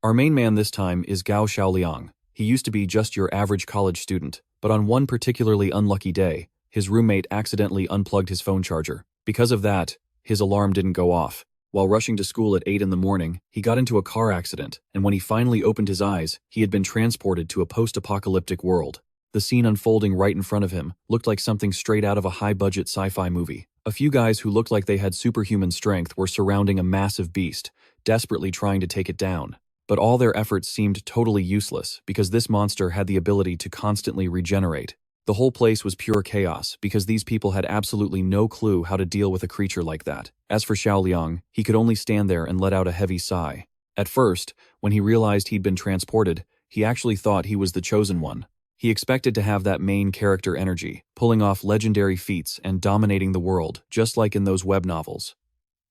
Our main man this time is Gao Xiaoliang. He used to be just your average college student, but on one particularly unlucky day, his roommate accidentally unplugged his phone charger. Because of that, his alarm didn't go off. While rushing to school at 8 in the morning, he got into a car accident, and when he finally opened his eyes, he had been transported to a post-apocalyptic world. The scene unfolding right in front of him looked like something straight out of a high-budget sci-fi movie. A few guys who looked like they had superhuman strength were surrounding a massive beast, desperately trying to take it down. But all their efforts seemed totally useless because this monster had the ability to constantly regenerate. The whole place was pure chaos because these people had absolutely no clue how to deal with a creature like that. As for Xiaoliang, he could only stand there and let out a heavy sigh. At first, when he realized he'd been transported, he actually thought he was the chosen one. He expected to have that main character energy, pulling off legendary feats and dominating the world, just like in those web novels.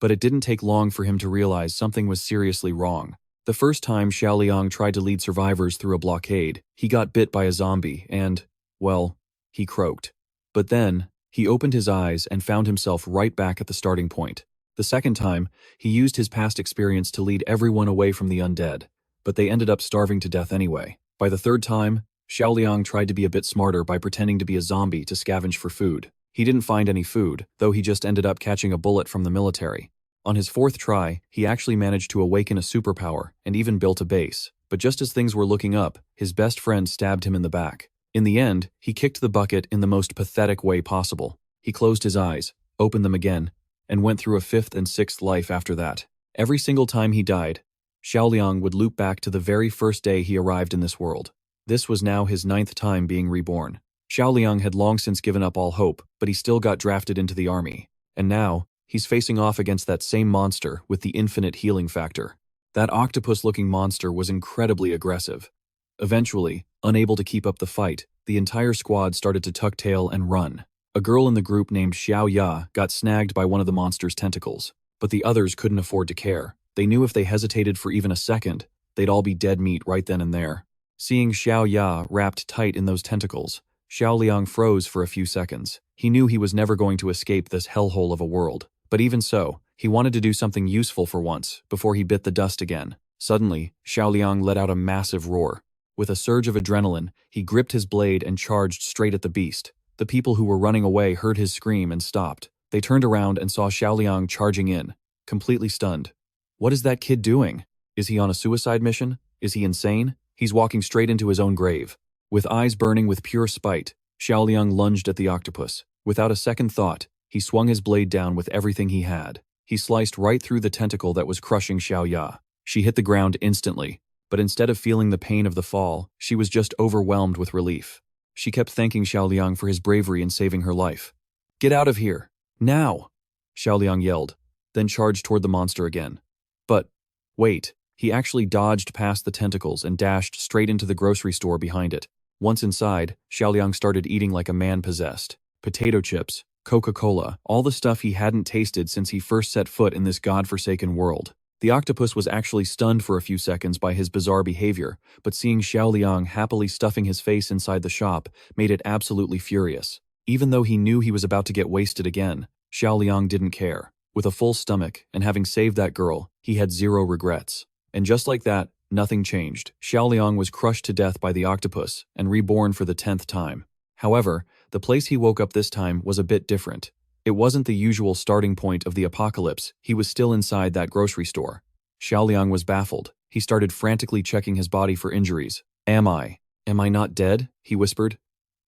But it didn't take long for him to realize something was seriously wrong. The first time Xiaoliang tried to lead survivors through a blockade, he got bit by a zombie and, well, he croaked. But then, he opened his eyes and found himself right back at the starting point. The second time, he used his past experience to lead everyone away from the undead, but they ended up starving to death anyway. By the third time, Xiaoliang tried to be a bit smarter by pretending to be a zombie to scavenge for food. He didn't find any food, though he just ended up catching a bullet from the military. On his fourth try, he actually managed to awaken a superpower and even built a base. But just as things were looking up, his best friend stabbed him in the back. In the end, he kicked the bucket in the most pathetic way possible. He closed his eyes, opened them again, and went through a fifth and sixth life after that. Every single time he died, Xiaoliang would loop back to the very first day he arrived in this world. This was now his 9th time being reborn. Xiaoliang had long since given up all hope, but he still got drafted into the army. And now, he's facing off against that same monster with the infinite healing factor. That octopus-looking monster was incredibly aggressive. Eventually, unable to keep up the fight, the entire squad started to tuck tail and run. A girl in the group named Xiao Ya got snagged by one of the monster's tentacles, but the others couldn't afford to care. They knew if they hesitated for even a second, they'd all be dead meat right then and there. Seeing Xiao Ya wrapped tight in those tentacles, Xiaoliang froze for a few seconds. He knew he was never going to escape this hellhole of a world. But even so, he wanted to do something useful for once, before he bit the dust again. Suddenly, Xiaoliang let out a massive roar. With a surge of adrenaline, he gripped his blade and charged straight at the beast. The people who were running away heard his scream and stopped. They turned around and saw Xiaoliang charging in, completely stunned. What is that kid doing? Is he on a suicide mission? Is he insane? He's walking straight into his own grave. With eyes burning with pure spite, Xiaoliang lunged at the octopus. Without a second thought, he swung his blade down with everything he had. He sliced right through the tentacle that was crushing Xiao Ya. She hit the ground instantly, but instead of feeling the pain of the fall, she was just overwhelmed with relief. She kept thanking Xiaoliang for his bravery in saving her life. "Get out of here! Now!" Xiaoliang yelled, then charged toward the monster again. But, wait, he actually dodged past the tentacles and dashed straight into the grocery store behind it. Once inside, Xiaoliang started eating like a man possessed. Potato chips, Coca-Cola, all the stuff he hadn't tasted since he first set foot in this godforsaken world. The octopus was actually stunned for a few seconds by his bizarre behavior, but seeing Xiaoliang happily stuffing his face inside the shop made it absolutely furious. Even though he knew he was about to get wasted again, Xiaoliang didn't care. With a full stomach and having saved that girl, he had zero regrets. And just like that, nothing changed. Xiaoliang was crushed to death by the octopus and reborn for the 10th time. However, the place he woke up this time was a bit different. It wasn't the usual starting point of the apocalypse. He was still inside that grocery store. Xiaoliang was baffled. He started frantically checking his body for injuries. Am I not dead?" he whispered.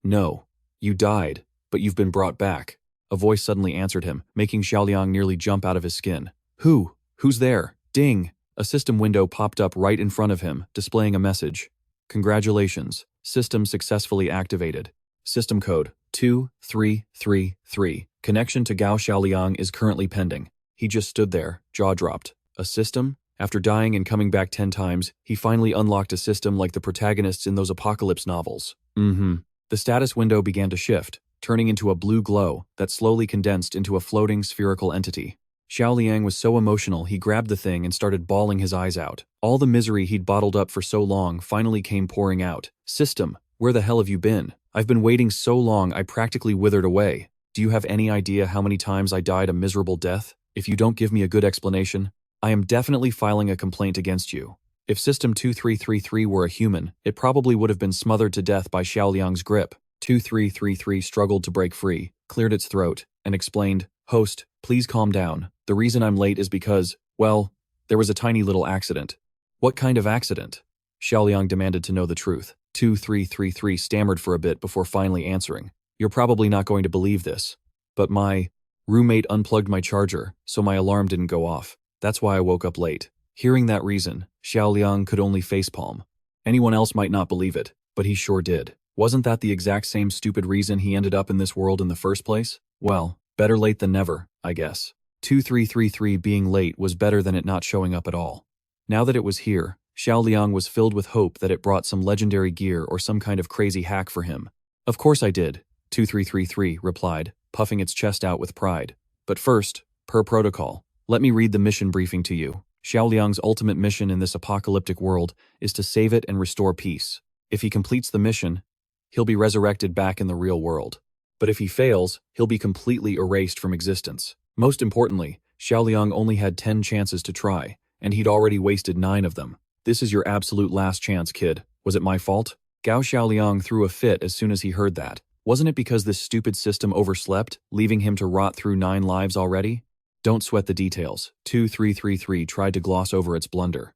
"No. You died, but you've been brought back." A voice suddenly answered him, making Xiaoliang nearly jump out of his skin. Who's there? Ding! A system window popped up right in front of him, displaying a message. "Congratulations. System successfully activated. System code 2333. Connection to Gao Xiaoliang is currently pending." He just stood there, jaw dropped. A system? After dying and coming back 10 times, he finally unlocked a system like the protagonists in those apocalypse novels. The status window began to shift, turning into a blue glow that slowly condensed into a floating spherical entity. Xiaoliang was so emotional he grabbed the thing and started bawling his eyes out. All the misery he'd bottled up for so long finally came pouring out. "System, where the hell have you been? I've been waiting so long I practically withered away. Do you have any idea how many times I died a miserable death? If you don't give me a good explanation, I am definitely filing a complaint against you." If System 2333 were a human, it probably would have been smothered to death by Xiaoliang's grip. 2333 struggled to break free, cleared its throat, and explained, "Host, please calm down. The reason I'm late is because, well, there was a tiny little accident." "What kind of accident?" Xiaoliang demanded to know the truth. 2333 stammered for a bit before finally answering. "You're probably not going to believe this, but my roommate unplugged my charger, so my alarm didn't go off. That's why I woke up late." Hearing that reason, Xiaoliang could only facepalm. Anyone else might not believe it, but he sure did. Wasn't that the exact same stupid reason he ended up in this world in the first place? Well, better late than never, I guess. 2333 being late was better than it not showing up at all. Now that it was here, Xiaoliang was filled with hope that it brought some legendary gear or some kind of crazy hack for him. "Of course I did," 2333 replied, puffing its chest out with pride. "But first, per protocol, let me read the mission briefing to you. Xiaoliang's ultimate mission in this apocalyptic world is to save it and restore peace. If he completes the mission, he'll be resurrected back in the real world. But if he fails, he'll be completely erased from existence. Most importantly, Xiaoliang only had 10 chances to try, and he'd already wasted 9 of them. This is your absolute last chance, kid. Was it my fault?" Gao Xiaoliang threw a fit as soon as he heard that. Wasn't it because this stupid system overslept, leaving him to rot through 9 lives already? "Don't sweat the details." 2333 tried to gloss over its blunder.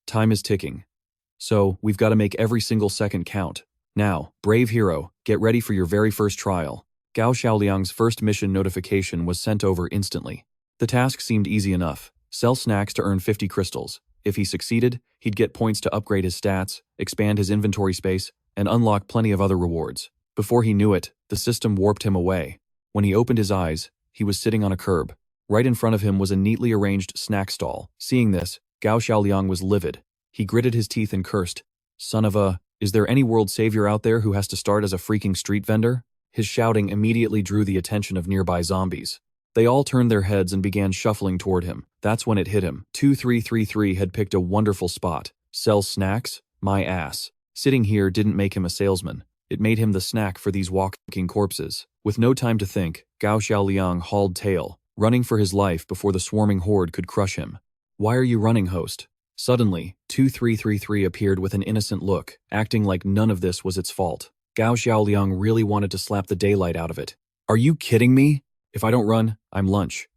"Time is ticking. So, we've got to make every single second count. Now, brave hero, get ready for your very first trial." Gao Xiaoliang's first mission notification was sent over instantly. The task seemed easy enough. Sell snacks to earn 50 crystals. If he succeeded, he'd get points to upgrade his stats, expand his inventory space, and unlock plenty of other rewards. Before he knew it, the system warped him away. When he opened his eyes, he was sitting on a curb. Right in front of him was a neatly arranged snack stall. Seeing this, Gao Xiaoliang was livid. He gritted his teeth and cursed, "Son of a, is there any world savior out there who has to start as a freaking street vendor?" His shouting immediately drew the attention of nearby zombies. They all turned their heads and began shuffling toward him. That's when it hit him. 2333 had picked a wonderful spot. Sell snacks? My ass. Sitting here didn't make him a salesman. It made him the snack for these walking corpses. With no time to think, Gao Xiaoliang hauled tail, running for his life before the swarming horde could crush him. "Why are you running, host?" Suddenly, 2333 appeared with an innocent look, acting like none of this was its fault. Gao Xiaoliang really wanted to slap the daylight out of it. "Are you kidding me? If I don't run, I'm lunch."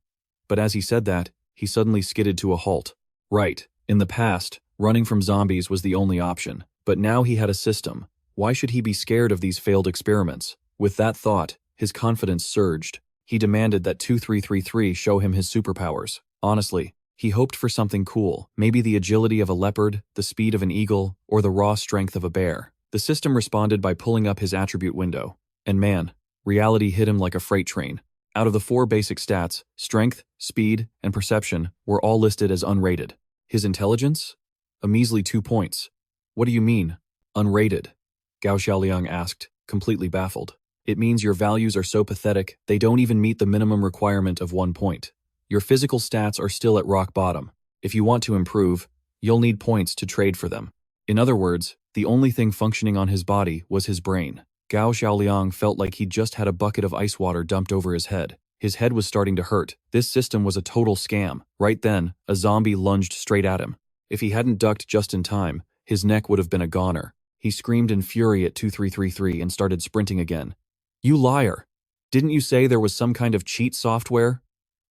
But as he said that, he suddenly skidded to a halt. Right, in the past, running from zombies was the only option. But now he had a system. Why should he be scared of these failed experiments? With that thought, his confidence surged. He demanded that 2333 show him his superpowers. Honestly, he hoped for something cool, maybe the agility of a leopard, the speed of an eagle, or the raw strength of a bear. The system responded by pulling up his attribute window. And man, reality hit him like a freight train. Out of the 4 basic stats, strength, speed, and perception were all listed as unrated. His intelligence? A measly 2 points. "What do you mean, unrated?" Gao Xiaoliang asked, completely baffled. "It means your values are so pathetic, they don't even meet the minimum requirement of 1 point. Your physical stats are still at rock bottom. If you want to improve, you'll need points to trade for them." In other words, the only thing functioning on his body was his brain. Gao Xiaoliang felt like he'd just had a bucket of ice water dumped over his head. His head was starting to hurt. This system was a total scam. Right then, a zombie lunged straight at him. If he hadn't ducked just in time, his neck would have been a goner. He screamed in fury at 2333 and started sprinting again. "You liar! Didn't you say there was some kind of cheat software?"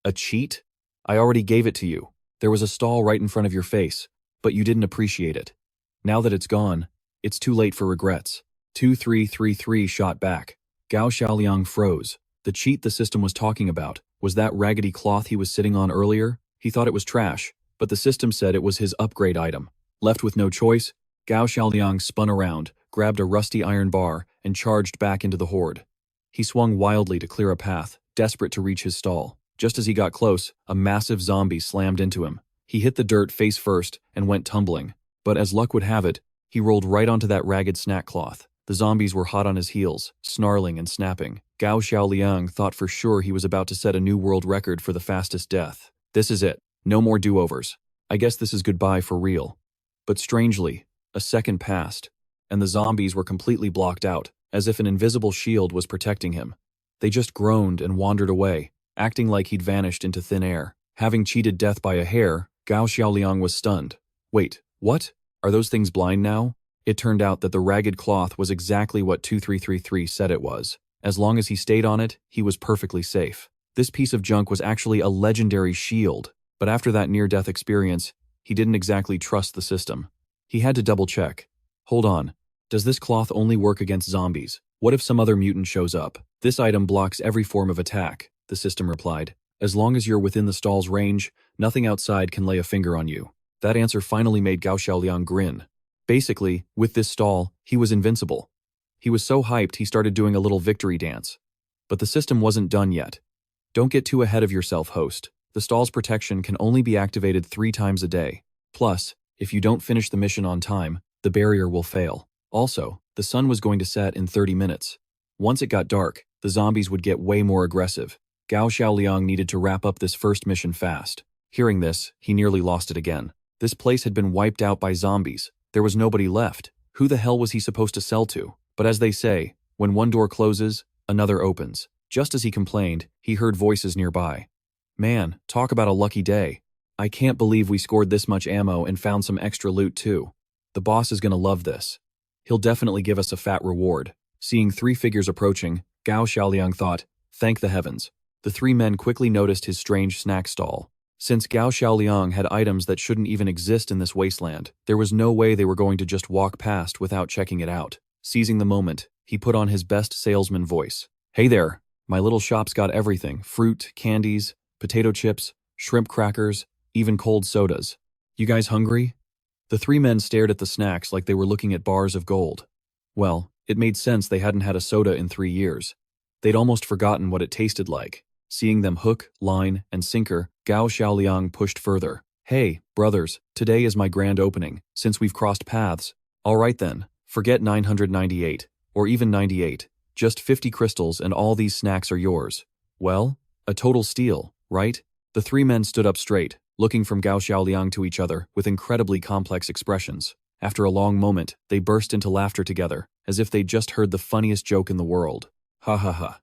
"A cheat? I already gave it to you. There was a stall right in front of your face, but you didn't appreciate it. Now that it's gone, it's too late for regrets." 2333 shot back. Gao Xiaoliang froze. The cheat the system was talking about was that raggedy cloth he was sitting on earlier. He thought it was trash, but the system said it was his upgrade item. Left with no choice, Gao Xiaoliang spun around, grabbed a rusty iron bar, and charged back into the horde. He swung wildly to clear a path, desperate to reach his stall. Just as he got close, a massive zombie slammed into him. He hit the dirt face first and went tumbling. But as luck would have it, he rolled right onto that ragged snack cloth. The zombies were hot on his heels, snarling and snapping. Gao Xiaoliang thought for sure he was about to set a new world record for the fastest death. This is it. No more do-overs. I guess this is goodbye for real. But strangely, a second passed, and the zombies were completely blocked out, as if an invisible shield was protecting him. They just groaned and wandered away, acting like he'd vanished into thin air. Having cheated death by a hair, Gao Xiaoliang was stunned. Wait, what? Are those things blind now? It turned out that the ragged cloth was exactly what 2333 said it was. As long as he stayed on it, he was perfectly safe. This piece of junk was actually a legendary shield, but after that near-death experience, he didn't exactly trust the system. He had to double-check. Hold on. Does this cloth only work against zombies? What if some other mutant shows up? This item blocks every form of attack, the system replied. As long as you're within the stall's range, nothing outside can lay a finger on you. That answer finally made Gao Xiaoliang grin. Basically, with this stall, he was invincible. He was so hyped he started doing a little victory dance. But the system wasn't done yet. Don't get too ahead of yourself, host. The stall's protection can only be activated 3 times a day. Plus, if you don't finish the mission on time, the barrier will fail. Also, the sun was going to set in 30 minutes. Once it got dark, the zombies would get way more aggressive. Gao Xiaoliang needed to wrap up this first mission fast. Hearing this, he nearly lost it again. This place had been wiped out by zombies. There was nobody left. Who the hell was he supposed to sell to? But as they say, when one door closes, another opens. Just as he complained, he heard voices nearby. Man, talk about a lucky day. I can't believe we scored this much ammo and found some extra loot too. The boss is gonna love this. He'll definitely give us a fat reward. Seeing 3 figures approaching, Gao Xiaoliang thought, thank the heavens. The 3 men quickly noticed his strange snack stall. Since Gao Xiaoliang had items that shouldn't even exist in this wasteland, there was no way they were going to just walk past without checking it out. Seizing the moment, he put on his best salesman voice. Hey there, my little shop's got everything. Fruit, candies, potato chips, shrimp crackers, even cold sodas. You guys hungry? The 3 men stared at the snacks like they were looking at bars of gold. Well, it made sense they hadn't had a soda in 3 years. They'd almost forgotten what it tasted like. Seeing them hook, line, and sinker, Gao Xiaoliang pushed further. Hey, brothers, today is my grand opening, since we've crossed paths. Alright then, forget 998, or even 98. Just 50 crystals and all these snacks are yours. Well, a total steal, right? The 3 men stood up straight, looking from Gao Xiaoliang to each other with incredibly complex expressions. After a long moment, they burst into laughter together, as if they'd just heard the funniest joke in the world. Ha ha ha.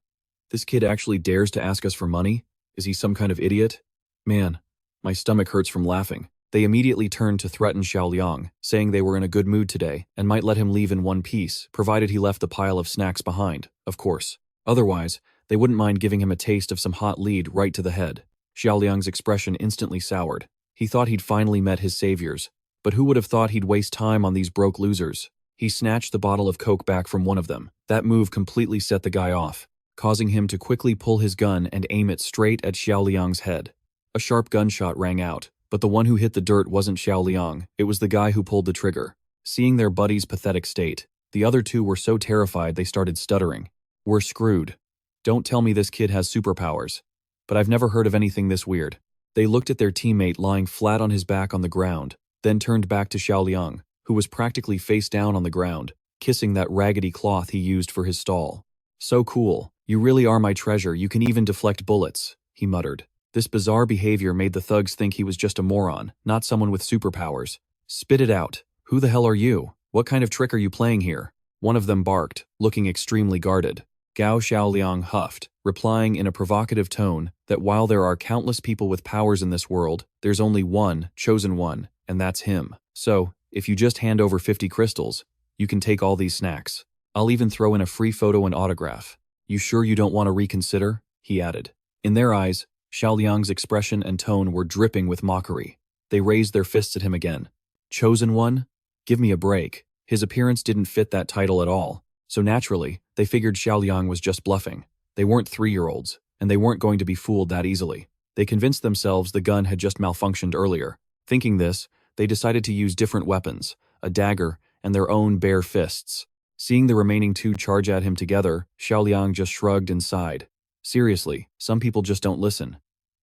This kid actually dares to ask us for money? Is he some kind of idiot? Man, my stomach hurts from laughing. They immediately turned to threaten Xiaoliang, saying they were in a good mood today and might let him leave in one piece, provided he left the pile of snacks behind, of course. Otherwise, they wouldn't mind giving him a taste of some hot lead right to the head. Xiaoliang's expression instantly soured. He thought he'd finally met his saviors, but who would have thought he'd waste time on these broke losers? He snatched the bottle of Coke back from one of them. That move completely set the guy off, causing him to quickly pull his gun and aim it straight at Xiaoliang's head. A sharp gunshot rang out, but the one who hit the dirt wasn't Xiaoliang, it was the guy who pulled the trigger. Seeing their buddy's pathetic state, the other 2 were so terrified they started stuttering. We're screwed. Don't tell me this kid has superpowers. But I've never heard of anything this weird. They looked at their teammate lying flat on his back on the ground, then turned back to Xiaoliang, who was practically face down on the ground, kissing that raggedy cloth he used for his stall. So cool. You really are my treasure. You can even deflect bullets, he muttered. This bizarre behavior made the thugs think he was just a moron, not someone with superpowers. Spit it out. Who the hell are you? What kind of trick are you playing here? One of them barked, looking extremely guarded. Gao Xiaoliang huffed, replying in a provocative tone that while there are countless people with powers in this world, there's only one, chosen one, and that's him. So, if you just hand over 50 crystals, you can take all these snacks. I'll even throw in a free photo and autograph. You sure you don't want to reconsider? He added. In their eyes, Xiaoliang's expression and tone were dripping with mockery. They raised their fists at him again. Chosen one? Give me a break. His appearance didn't fit that title at all. So naturally, they figured Xiaoliang was just bluffing. They weren't 3-year-olds, and they weren't going to be fooled that easily. They convinced themselves the gun had just malfunctioned earlier. Thinking this, they decided to use different weapons, a dagger, and their own bare fists. Seeing the remaining 2 charge at him together, Xiaoliang just shrugged and sighed. Seriously, some people just don't listen.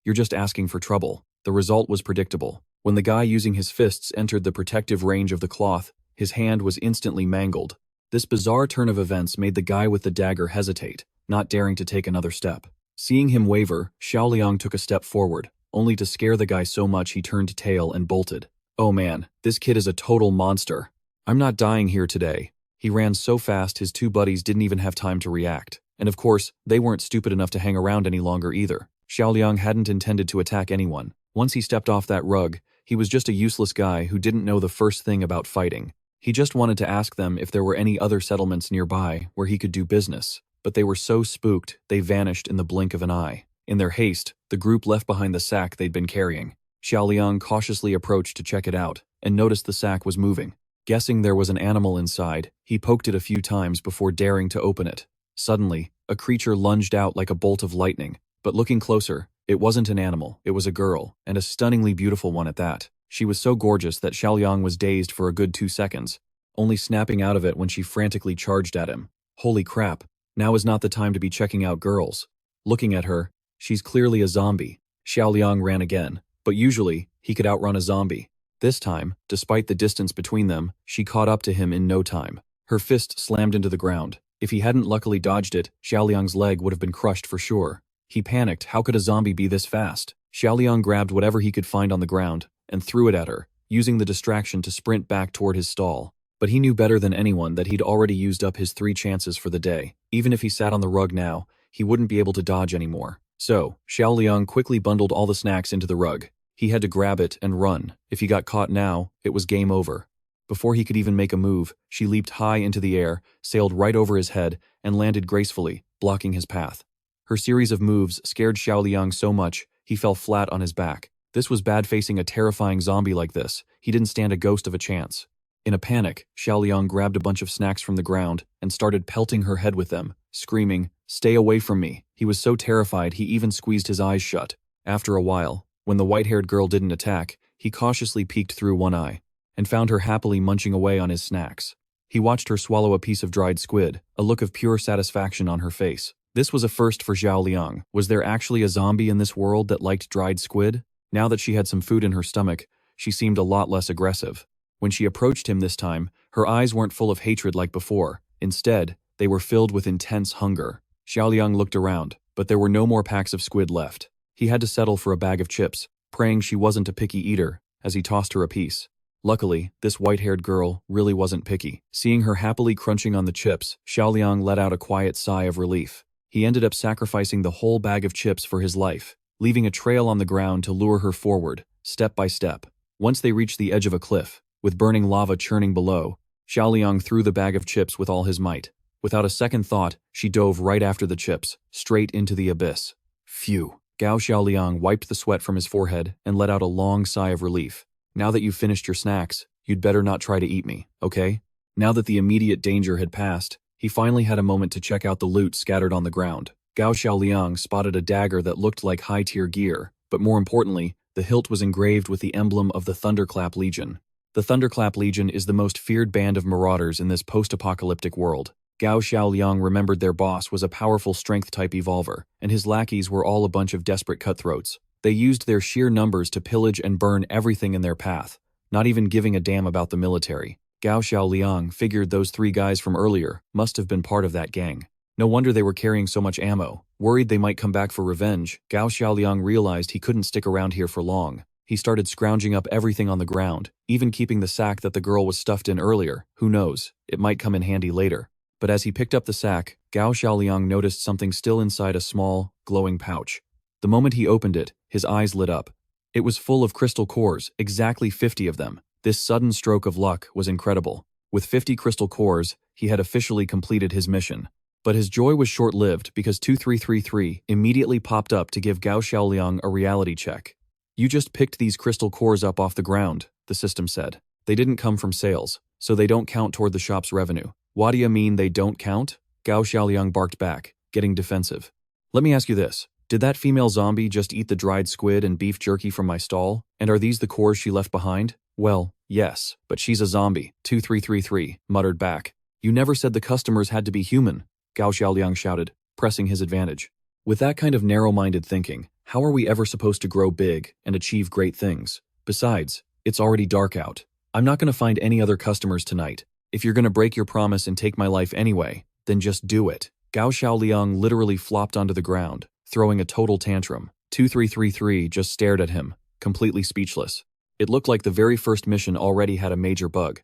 You're just asking for trouble. The result was predictable. When the guy using his fists entered the protective range of the cloth, his hand was instantly mangled. This bizarre turn of events made the guy with the dagger hesitate, not daring to take another step. Seeing him waver, Xiaoliang took a step forward, only to scare the guy so much he turned tail and bolted. Oh man, this kid is a total monster. I'm not dying here today. He ran so fast his 2 buddies didn't even have time to react. And of course, they weren't stupid enough to hang around any longer either. Xiaoliang hadn't intended to attack anyone. Once he stepped off that rug, He was just a useless guy who didn't know the first thing about fighting. He just wanted to ask them if there were any other settlements nearby where he could do business, but they were so spooked they vanished in the blink of an eye. In their haste, the group left behind the sack they'd been carrying. Xiaoliang cautiously approached to check it out and noticed the sack was moving. Guessing there was an animal inside, he poked it a few times before daring to open it. Suddenly, a creature lunged out like a bolt of lightning, but looking closer, it wasn't an animal, it was a girl, and a stunningly beautiful one at that. She was so gorgeous that Xiaoliang was dazed for a good 2 seconds, only snapping out of it when she frantically charged at him. Holy crap, now is not the time to be checking out girls. Looking at her, she's clearly a zombie. Xiaoliang ran again, but usually, he could outrun a zombie. This time, despite the distance between them, she caught up to him in no time. Her fist slammed into the ground. If he hadn't luckily dodged it, Xiaoliang's leg would have been crushed for sure. He panicked. How could a zombie be this fast? Xiaoliang grabbed whatever he could find on the ground and threw it at her, using the distraction to sprint back toward his stall. But he knew better than anyone that he'd already used up his 3 chances for the day. Even if he sat on the rug now, he wouldn't be able to dodge anymore. So, Xiaoliang quickly bundled all the snacks into the rug. He had to grab it and run. If he got caught now, it was game over. Before he could even make a move, she leaped high into the air, sailed right over his head, and landed gracefully, blocking his path. Her series of moves scared Xiaoliang so much, he fell flat on his back. This was bad facing a terrifying zombie like this. He didn't stand a ghost of a chance. In a panic, Xiaoliang grabbed a bunch of snacks from the ground and started pelting her head with them, screaming, "Stay away from me." He was so terrified he even squeezed his eyes shut. After a while, when the white-haired girl didn't attack, he cautiously peeked through one eye and found her happily munching away on his snacks. He watched her swallow a piece of dried squid, a look of pure satisfaction on her face. This was a first for Xiaoliang. Was there actually a zombie in this world that liked dried squid? Now that she had some food in her stomach, she seemed a lot less aggressive. When she approached him this time, her eyes weren't full of hatred like before. Instead, they were filled with intense hunger. Xiaoliang looked around, but there were no more packs of squid left. He had to settle for a bag of chips, praying she wasn't a picky eater, as he tossed her a piece. Luckily, this white-haired girl really wasn't picky. Seeing her happily crunching on the chips, Xiaoliang let out a quiet sigh of relief. He ended up sacrificing the whole bag of chips for his life, leaving a trail on the ground to lure her forward, step by step. Once they reached the edge of a cliff, with burning lava churning below, Xiaoliang threw the bag of chips with all his might. Without a second thought, she dove right after the chips, straight into the abyss. Phew. Gao Xiaoliang wiped the sweat from his forehead and let out a long sigh of relief. Now that you've finished your snacks, you'd better not try to eat me, okay? Now that the immediate danger had passed, he finally had a moment to check out the loot scattered on the ground. Gao Xiaoliang spotted a dagger that looked like high-tier gear, but more importantly, the hilt was engraved with the emblem of the Thunderclap Legion. The Thunderclap Legion is the most feared band of marauders in this post-apocalyptic world. Gao Xiaoliang remembered their boss was a powerful strength-type evolver, and his lackeys were all a bunch of desperate cutthroats. They used their sheer numbers to pillage and burn everything in their path, not even giving a damn about the military. Gao Xiaoliang figured those 3 guys from earlier must have been part of that gang. No wonder they were carrying so much ammo. Worried they might come back for revenge, Gao Xiaoliang realized he couldn't stick around here for long. He started scrounging up everything on the ground, even keeping the sack that the girl was stuffed in earlier. Who knows, it might come in handy later. But as he picked up the sack, Gao Xiaoliang noticed something still inside a small, glowing pouch. The moment he opened it, his eyes lit up. It was full of crystal cores, exactly 50 of them. This sudden stroke of luck was incredible. With 50 crystal cores, he had officially completed his mission. But his joy was short-lived because 2333 immediately popped up to give Gao Xiaoliang a reality check. "You just picked these crystal cores up off the ground," the system said. "They didn't come from sales, so they don't count toward the shop's revenue." "What do you mean they don't count?" Gao Xiaoliang barked back, getting defensive. "Let me ask you this. Did that female zombie just eat the dried squid and beef jerky from my stall? And are these the cores she left behind?" "Well, yes, but she's a zombie," 2333 muttered back. "You never said the customers had to be human," Gao Xiaoliang shouted, pressing his advantage. With that kind of narrow-minded thinking, how are we ever supposed to grow big and achieve great things? Besides, it's already dark out. I'm not going to find any other customers tonight. If you're going to break your promise and take my life anyway, then just do it. Gao Xiaoliang literally flopped onto the ground, throwing a total tantrum. 2333 just stared at him, completely speechless. It looked like the very first mission already had a major bug.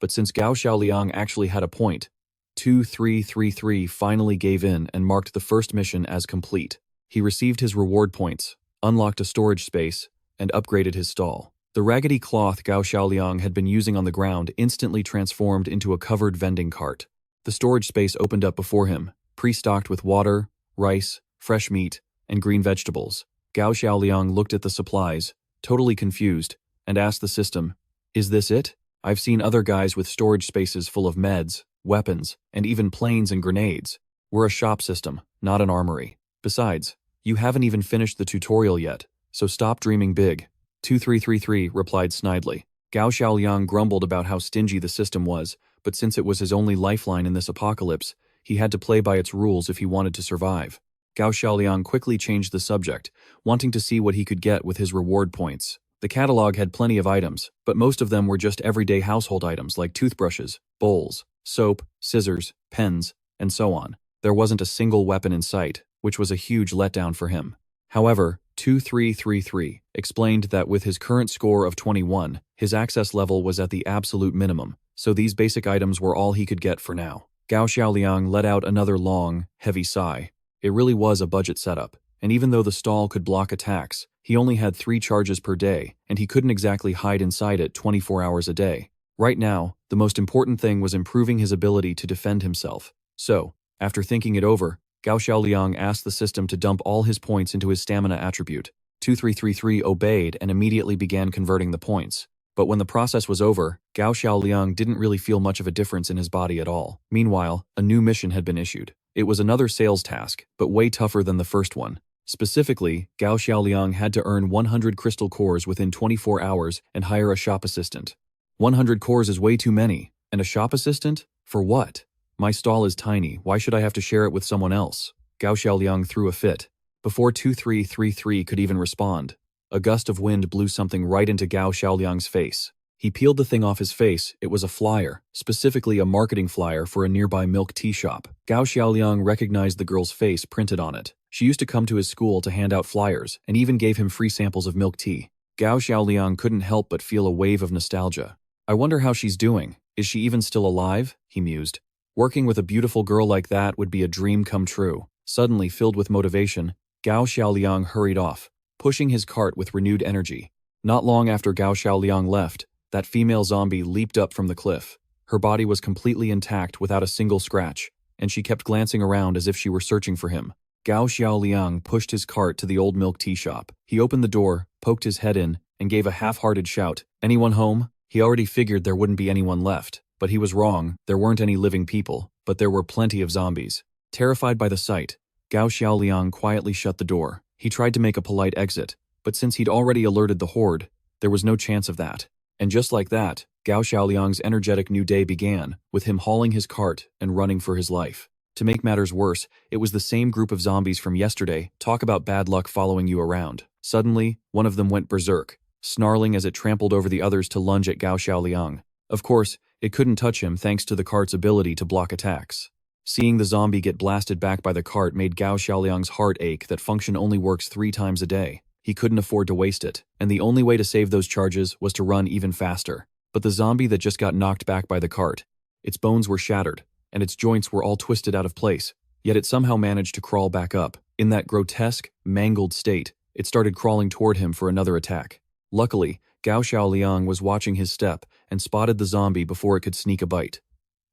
But since Gao Xiaoliang actually had a point, 2333 finally gave in and marked the first mission as complete. He received his reward points, unlocked a storage space, and upgraded his stall. The raggedy cloth Gao Xiaoliang had been using on the ground instantly transformed into a covered vending cart. The storage space opened up before him, pre-stocked with water, rice, fresh meat, and green vegetables. Gao Xiaoliang looked at the supplies, totally confused, and asked the system, "Is this it? I've seen other guys with storage spaces full of meds, weapons, and even planes and grenades. We're a shop system, not an armory. Besides, you haven't even finished the tutorial yet, so stop dreaming big." 2333 replied snidely. Gao Xiaoliang grumbled about how stingy the system was, but since it was his only lifeline in this apocalypse, he had to play by its rules if he wanted to survive. Gao Xiaoliang quickly changed the subject, wanting to see what he could get with his reward points. The catalog had plenty of items, but most of them were just everyday household items like toothbrushes, bowls, soap, scissors, pens, and so on. There wasn't a single weapon in sight, which was a huge letdown for him. However, 2333 explained that with his current score of 21, his access level was at the absolute minimum, so these basic items were all he could get for now. Gao Xiaoliang let out another long, heavy sigh. It really was a budget setup, and even though the stall could block attacks, he only had 3 charges per day, and he couldn't exactly hide inside it 24 hours a day. Right now, the most important thing was improving his ability to defend himself. So, after thinking it over, Gao Xiaoliang asked the system to dump all his points into his stamina attribute. 2333 obeyed and immediately began converting the points. But when the process was over, Gao Xiaoliang didn't really feel much of a difference in his body at all. Meanwhile, a new mission had been issued. It was another sales task, but way tougher than the first one. Specifically, Gao Xiaoliang had to earn 100 crystal cores within 24 hours and hire a shop assistant. 100 cores is way too many. And a shop assistant? For what? My stall is tiny, why should I have to share it with someone else? Gao Xiaoliang threw a fit. Before 2333 could even respond, a gust of wind blew something right into Gao Xiaoliang's face. He peeled the thing off his face. It was a flyer, specifically a marketing flyer for a nearby milk tea shop. Gao Xiaoliang recognized the girl's face printed on it. She used to come to his school to hand out flyers, and even gave him free samples of milk tea. Gao Xiaoliang couldn't help but feel a wave of nostalgia. I wonder how she's doing. Is she even still alive? He mused. Working with a beautiful girl like that would be a dream come true. Suddenly, filled with motivation, Gao Xiaoliang hurried off, pushing his cart with renewed energy. Not long after Gao Xiaoliang left, that female zombie leaped up from the cliff. Her body was completely intact without a single scratch, and she kept glancing around as if she were searching for him. Gao Xiaoliang pushed his cart to the old milk tea shop. He opened the door, poked his head in, and gave a half-hearted shout. "Anyone home?" He already figured there wouldn't be anyone left. But he was wrong, there weren't any living people, but there were plenty of zombies. Terrified by the sight, Gao Xiaoliang quietly shut the door. He tried to make a polite exit, but since he'd already alerted the horde, there was no chance of that. And just like that, Gao Xiaoliang's energetic new day began, with him hauling his cart and running for his life. To make matters worse, it was the same group of zombies from yesterday. Talk about bad luck following you around. Suddenly, one of them went berserk, snarling as it trampled over the others to lunge at Gao Xiaoliang. Of course, it couldn't touch him thanks to the cart's ability to block attacks. Seeing the zombie get blasted back by the cart made Gao Xiaoliang's heart ache. That function only works 3 times a day. He couldn't afford to waste it, and the only way to save those charges was to run even faster. But the zombie that just got knocked back by the cart, its bones were shattered, and its joints were all twisted out of place, yet it somehow managed to crawl back up. In that grotesque, mangled state, it started crawling toward him for another attack. Luckily, Gao Xiaoliang was watching his step and spotted the zombie before it could sneak a bite.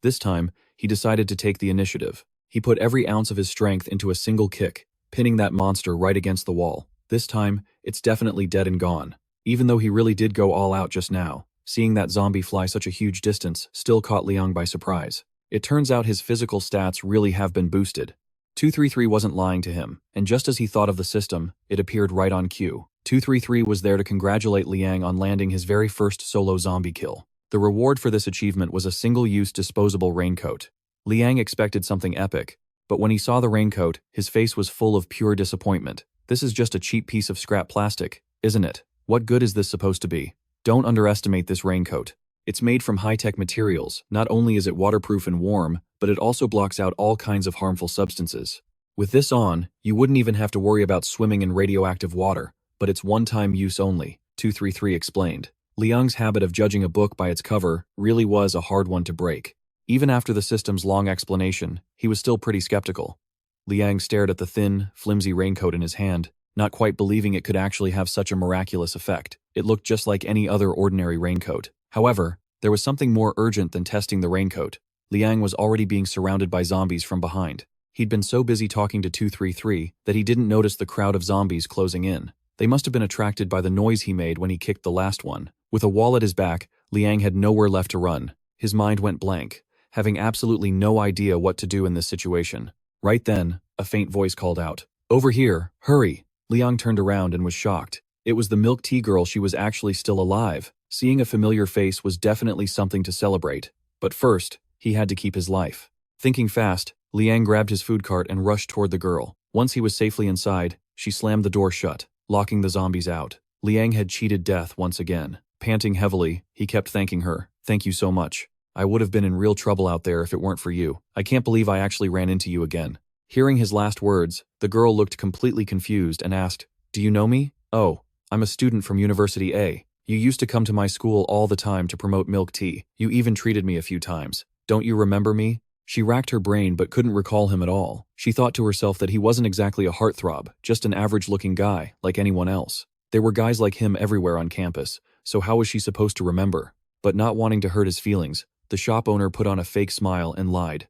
This time, he decided to take the initiative. He put every ounce of his strength into a single kick, pinning that monster right against the wall. This time, it's definitely dead and gone. Even though he really did go all out just now, seeing that zombie fly such a huge distance still caught Liang by surprise. It turns out his physical stats really have been boosted. 233 wasn't lying to him, and just as he thought of the system, it appeared right on cue. 233 was there to congratulate Liang on landing his very first solo zombie kill. The reward for this achievement was a single-use disposable raincoat. Liang expected something epic, but when he saw the raincoat, his face was full of pure disappointment. This is just a cheap piece of scrap plastic, isn't it? What good is this supposed to be? Don't underestimate this raincoat. It's made from high-tech materials. Not only is it waterproof and warm, but it also blocks out all kinds of harmful substances. With this on, you wouldn't even have to worry about swimming in radioactive water, but it's one-time use only, 233 explained. Liang's habit of judging a book by its cover really was a hard one to break. Even after the system's long explanation, he was still pretty skeptical. Liang stared at the thin, flimsy raincoat in his hand, not quite believing it could actually have such a miraculous effect. It looked just like any other ordinary raincoat. However, there was something more urgent than testing the raincoat. Liang was already being surrounded by zombies from behind. He'd been so busy talking to 233 that he didn't notice the crowd of zombies closing in. They must have been attracted by the noise he made when he kicked the last one. With a wall at his back, Liang had nowhere left to run. His mind went blank, having absolutely no idea what to do in this situation. Right then, a faint voice called out, "Over here, hurry!" Liang turned around and was shocked. It was the milk tea girl. She was actually still alive. Seeing a familiar face was definitely something to celebrate. But first, he had to keep his life. Thinking fast, Liang grabbed his food cart and rushed toward the girl. Once he was safely inside, she slammed the door shut, locking the zombies out. Liang had cheated death once again. Panting heavily, he kept thanking her. "Thank you so much. I would have been in real trouble out there if it weren't for you. I can't believe I actually ran into you again." Hearing his last words, the girl looked completely confused and asked, "Do you know me?" "Oh, I'm a student from University A. You used to come to my school all the time to promote milk tea. You even treated me a few times. Don't you remember me?" She racked her brain but couldn't recall him at all. She thought to herself that he wasn't exactly a heartthrob, just an average-looking guy, like anyone else. There were guys like him everywhere on campus, so how was she supposed to remember? But not wanting to hurt his feelings, the shop owner put on a fake smile and lied.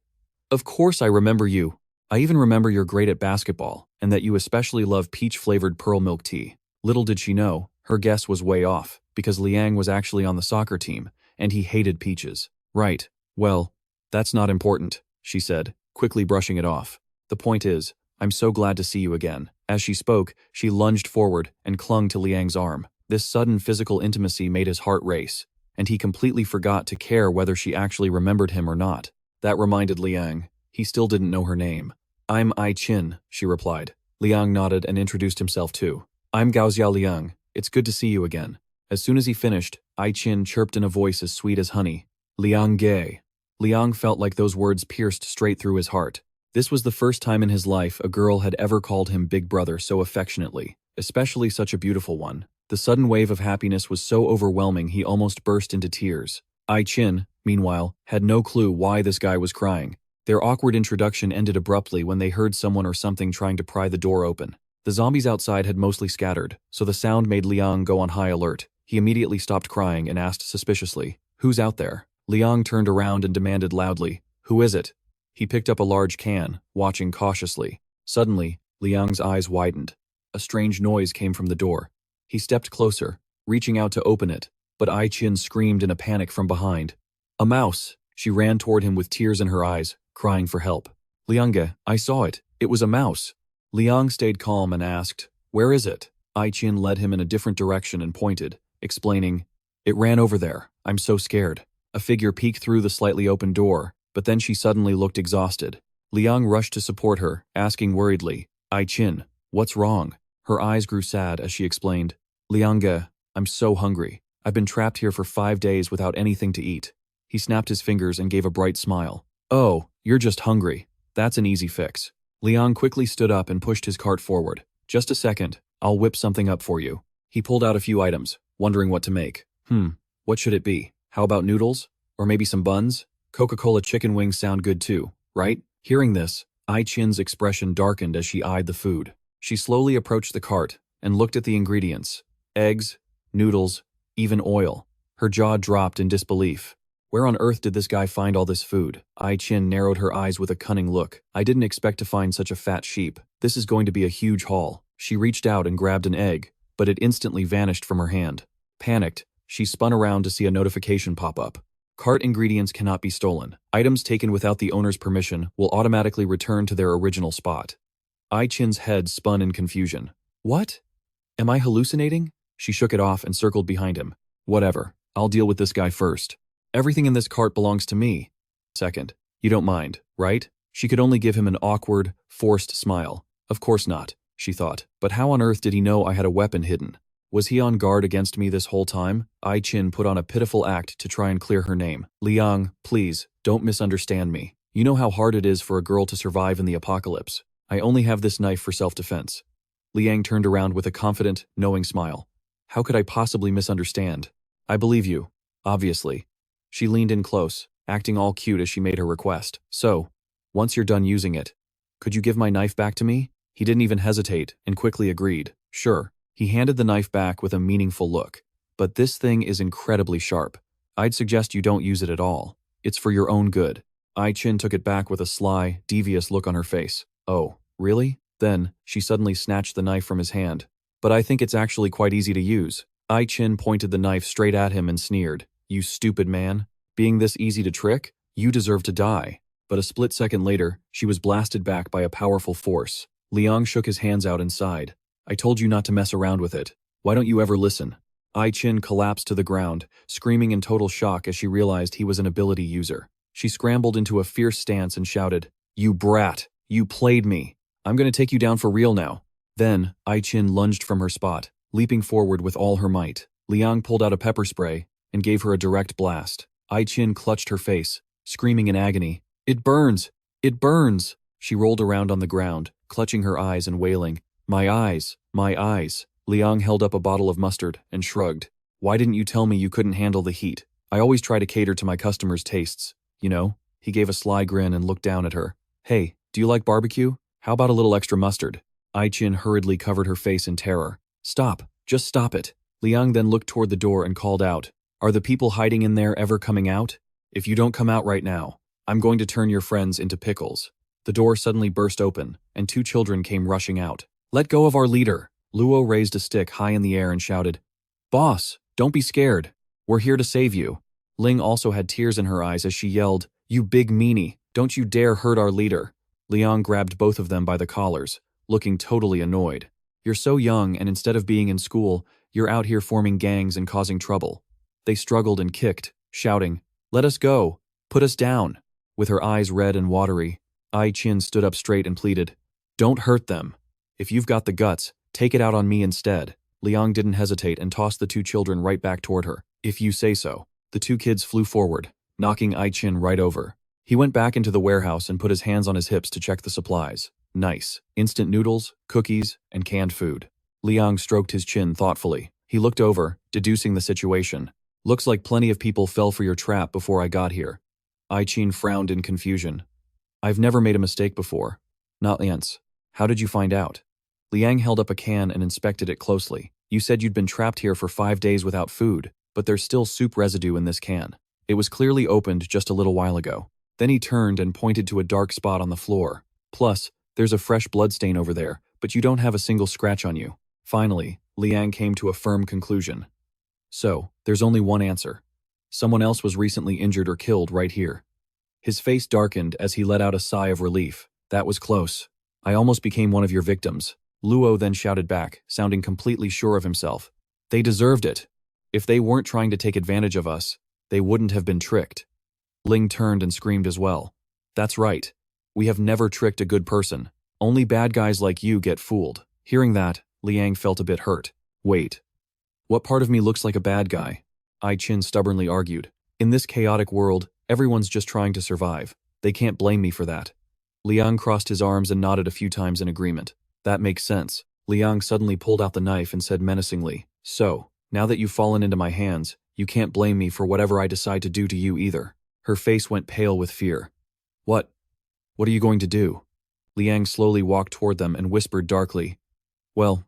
"Of course I remember you. I even remember you're great at basketball, and that you especially love peach-flavored pearl milk tea." Little did she know, her guess was way off, because Liang was actually on the soccer team, and he hated peaches. "Right. Well, that's not important," she said, quickly brushing it off. "The point is, I'm so glad to see you again." As she spoke, she lunged forward and clung to Liang's arm. This sudden physical intimacy made his heart race, and he completely forgot to care whether she actually remembered him or not. That reminded Liang. He still didn't know her name. "I'm Ai Qin," she replied. Liang nodded and introduced himself too. "I'm Gao Xiaoliang. It's good to see you again." As soon as he finished, Ai Qin chirped in a voice as sweet as honey. "Liang Ge." Liang felt like those words pierced straight through his heart. This was the first time in his life a girl had ever called him Big Brother so affectionately, especially such a beautiful one. The sudden wave of happiness was so overwhelming he almost burst into tears. Ai Qin, meanwhile, had no clue why this guy was crying. Their awkward introduction ended abruptly when they heard someone or something trying to pry the door open. The zombies outside had mostly scattered, so the sound made Liang go on high alert. He immediately stopped crying and asked suspiciously, "Who's out there?" Liang turned around and demanded loudly, "Who is it?" He picked up a large can, watching cautiously. Suddenly, Liang's eyes widened. A strange noise came from the door. He stepped closer, reaching out to open it, but Ai Qin screamed in a panic from behind. "A mouse!" She ran toward him with tears in her eyes, crying for help. "Liangge, I saw it. It was a mouse." Liang stayed calm and asked, "Where is it?" Ai Qin led him in a different direction and pointed, explaining, "It ran over there. I'm so scared." A figure peeked through the slightly open door, but then she suddenly looked exhausted. Liang rushed to support her, asking worriedly, "Ai Qin, what's wrong?" Her eyes grew sad as she explained, "Liangge, I'm so hungry. I've been trapped here for 5 days without anything to eat." He snapped his fingers and gave a bright smile. "Oh, you're just hungry. That's an easy fix." Liang quickly stood up and pushed his cart forward. "Just a second, I'll whip something up for you." He pulled out a few items, wondering what to make. What should it be? How about noodles? Or maybe some buns? Coca-Cola chicken wings sound good too, right? Hearing this, Ai Qin's expression darkened as she eyed the food. She slowly approached the cart and looked at the ingredients. Eggs, noodles, even oil. Her jaw dropped in disbelief. Where on earth did this guy find all this food? Ai Qin narrowed her eyes with a cunning look. "I didn't expect to find such a fat sheep. This is going to be a huge haul." She reached out and grabbed an egg, but it instantly vanished from her hand. Panicked, she spun around to see a notification pop up. Cart ingredients cannot be stolen. Items taken without the owner's permission will automatically return to their original spot. Ai Qin's head spun in confusion. "What? Am I hallucinating?" She shook it off and circled behind him. "Whatever, I'll deal with this guy first. Everything in this cart belongs to me." "Second, you don't mind, right?" She could only give him an awkward, forced smile. Of course not, she thought. But how on earth did he know I had a weapon hidden? Was he on guard against me this whole time? Ai Qin put on a pitiful act to try and clear her name. "Liang, please, don't misunderstand me. You know how hard it is for a girl to survive in the apocalypse. I only have this knife for self-defense." Liang turned around with a confident, knowing smile. "How could I possibly misunderstand? I believe you, obviously." She leaned in close, acting all cute as she made her request. "So, once you're done using it, could you give my knife back to me?" He didn't even hesitate and quickly agreed. "Sure." He handed the knife back with a meaningful look. but this thing is incredibly sharp. I'd suggest you don't use it at all. It's for your own good. Ai Qin took it back with a sly, devious look on her face. Oh, really? Then, she suddenly snatched the knife from his hand. But I think it's actually quite easy to use. Ai Qin pointed the knife straight at him and sneered. You stupid man. Being this easy to trick? You deserve to die. But a split second later, she was blasted back by a powerful force. Liang shook his hands out and sighed. I told you not to mess around with it. Why don't you ever listen? Ai Qin collapsed to the ground, screaming in total shock as she realized he was an ability user. She scrambled into a fierce stance and shouted, You brat! You played me! I'm gonna take you down for real now. Then, Ai Qin lunged from her spot, leaping forward with all her might. Liang pulled out a pepper spray and gave her a direct blast. Ai Qin clutched her face, screaming in agony. It burns! It burns! She rolled around on the ground, clutching her eyes and wailing. My eyes! My eyes! Liang held up a bottle of mustard and shrugged. Why didn't you tell me you couldn't handle the heat? I always try to cater to my customers' tastes, you know? He gave a sly grin and looked down at her. Hey, do you like barbecue? How about a little extra mustard? Ai Qin hurriedly covered her face in terror. Stop! Just stop it! Liang then looked toward the door and called out. Are the people hiding in there ever coming out? If you don't come out right now, I'm going to turn your friends into pickles. The door suddenly burst open, and 2 children came rushing out. Let go of our leader! Luo raised a stick high in the air and shouted, Boss, don't be scared. We're here to save you. Ling also had tears in her eyes as she yelled, You big meanie, don't you dare hurt our leader. Liang grabbed both of them by the collars, looking totally annoyed. You're so young, and instead of being in school, you're out here forming gangs and causing trouble. They struggled and kicked, shouting, Let us go! Put us down! With her eyes red and watery, Ai Qin stood up straight and pleaded, Don't hurt them. If you've got the guts, take it out on me instead. Liang didn't hesitate and tossed the 2 children right back toward her. If you say so. The 2 kids flew forward, knocking Ai Qin right over. He went back into the warehouse and put his hands on his hips to check the supplies. Nice. Instant noodles, cookies, and canned food. Liang stroked his chin thoughtfully. He looked over, deducing the situation. Looks like plenty of people fell for your trap before I got here. Ai Qin frowned in confusion. I've never made a mistake before. Not once. How did you find out? Liang held up a can and inspected it closely. You said you'd been trapped here for 5 days without food, but there's still soup residue in this can. It was clearly opened just a little while ago. Then he turned and pointed to a dark spot on the floor. Plus, there's a fresh bloodstain over there, but you don't have a single scratch on you. Finally, Liang came to a firm conclusion. So, there's only one answer. Someone else was recently injured or killed right here. His face darkened as he let out a sigh of relief. That was close. I almost became one of your victims. Luo then shouted back, sounding completely sure of himself. They deserved it. If they weren't trying to take advantage of us, they wouldn't have been tricked. Ling turned and screamed as well. That's right. We have never tricked a good person. Only bad guys like you get fooled. Hearing that, Liang felt a bit hurt. Wait. What part of me looks like a bad guy? Ai Qin stubbornly argued. In this chaotic world, everyone's just trying to survive. They can't blame me for that. Liang crossed his arms and nodded a few times in agreement. That makes sense. Liang suddenly pulled out the knife and said menacingly, So, now that you've fallen into my hands, you can't blame me for whatever I decide to do to you either. Her face went pale with fear. What? What are you going to do? Liang slowly walked toward them and whispered darkly, Well,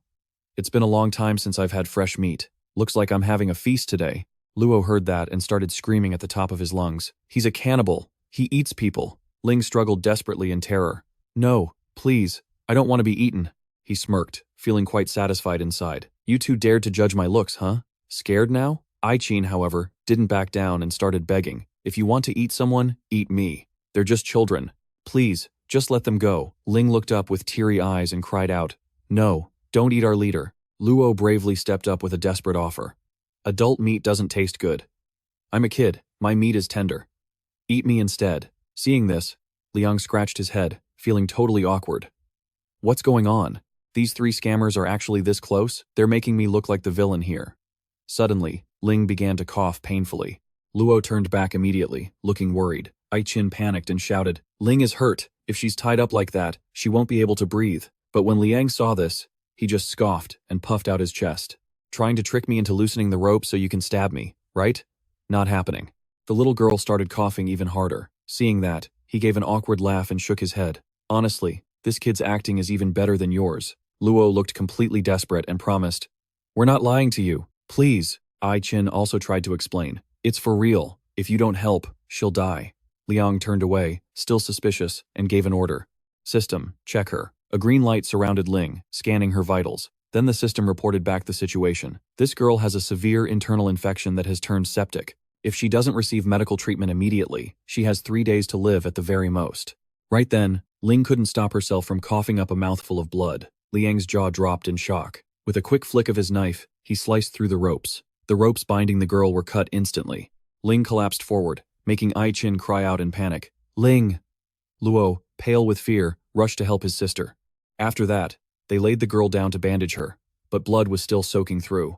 it's been a long time since I've had fresh meat. Looks like I'm having a feast today. Luo heard that and started screaming at the top of his lungs. He's a cannibal. He eats people. Ling struggled desperately in terror. No, please, I don't want to be eaten. He smirked, feeling quite satisfied inside. You 2 dared to judge my looks, huh? Scared now? Ai Qin, however, didn't back down and started begging. If you want to eat someone, eat me. They're just children. Please, just let them go. Ling looked up with teary eyes and cried out, No, don't eat our leader. Luo bravely stepped up with a desperate offer. Adult meat doesn't taste good. I'm a kid. My meat is tender. Eat me instead. Seeing this, Liang scratched his head, feeling totally awkward. What's going on? These 3 scammers are actually this close? They're making me look like the villain here. Suddenly, Ling began to cough painfully. Luo turned back immediately, looking worried. Ai Qin panicked and shouted, Ling is hurt. If she's tied up like that, she won't be able to breathe. But when Liang saw this, he just scoffed and puffed out his chest. Trying to trick me into loosening the rope so you can stab me, right? Not happening. The little girl started coughing even harder. Seeing that, he gave an awkward laugh and shook his head. Honestly, this kid's acting is even better than yours. Luo looked completely desperate and promised, We're not lying to you. Please, Ai Qin also tried to explain. It's for real. If you don't help, she'll die. Liang turned away, still suspicious, and gave an order. System, check her. A green light surrounded Ling, scanning her vitals. Then the system reported back the situation. This girl has a severe internal infection that has turned septic. If she doesn't receive medical treatment immediately, she has 3 days to live at the very most. Right then, Ling couldn't stop herself from coughing up a mouthful of blood. Liang's jaw dropped in shock. With a quick flick of his knife, he sliced through the ropes. The ropes binding the girl were cut instantly. Ling collapsed forward, making Ai Qin cry out in panic. Ling! Luo, pale with fear, rushed to help his sister. After that, they laid the girl down to bandage her, but blood was still soaking through.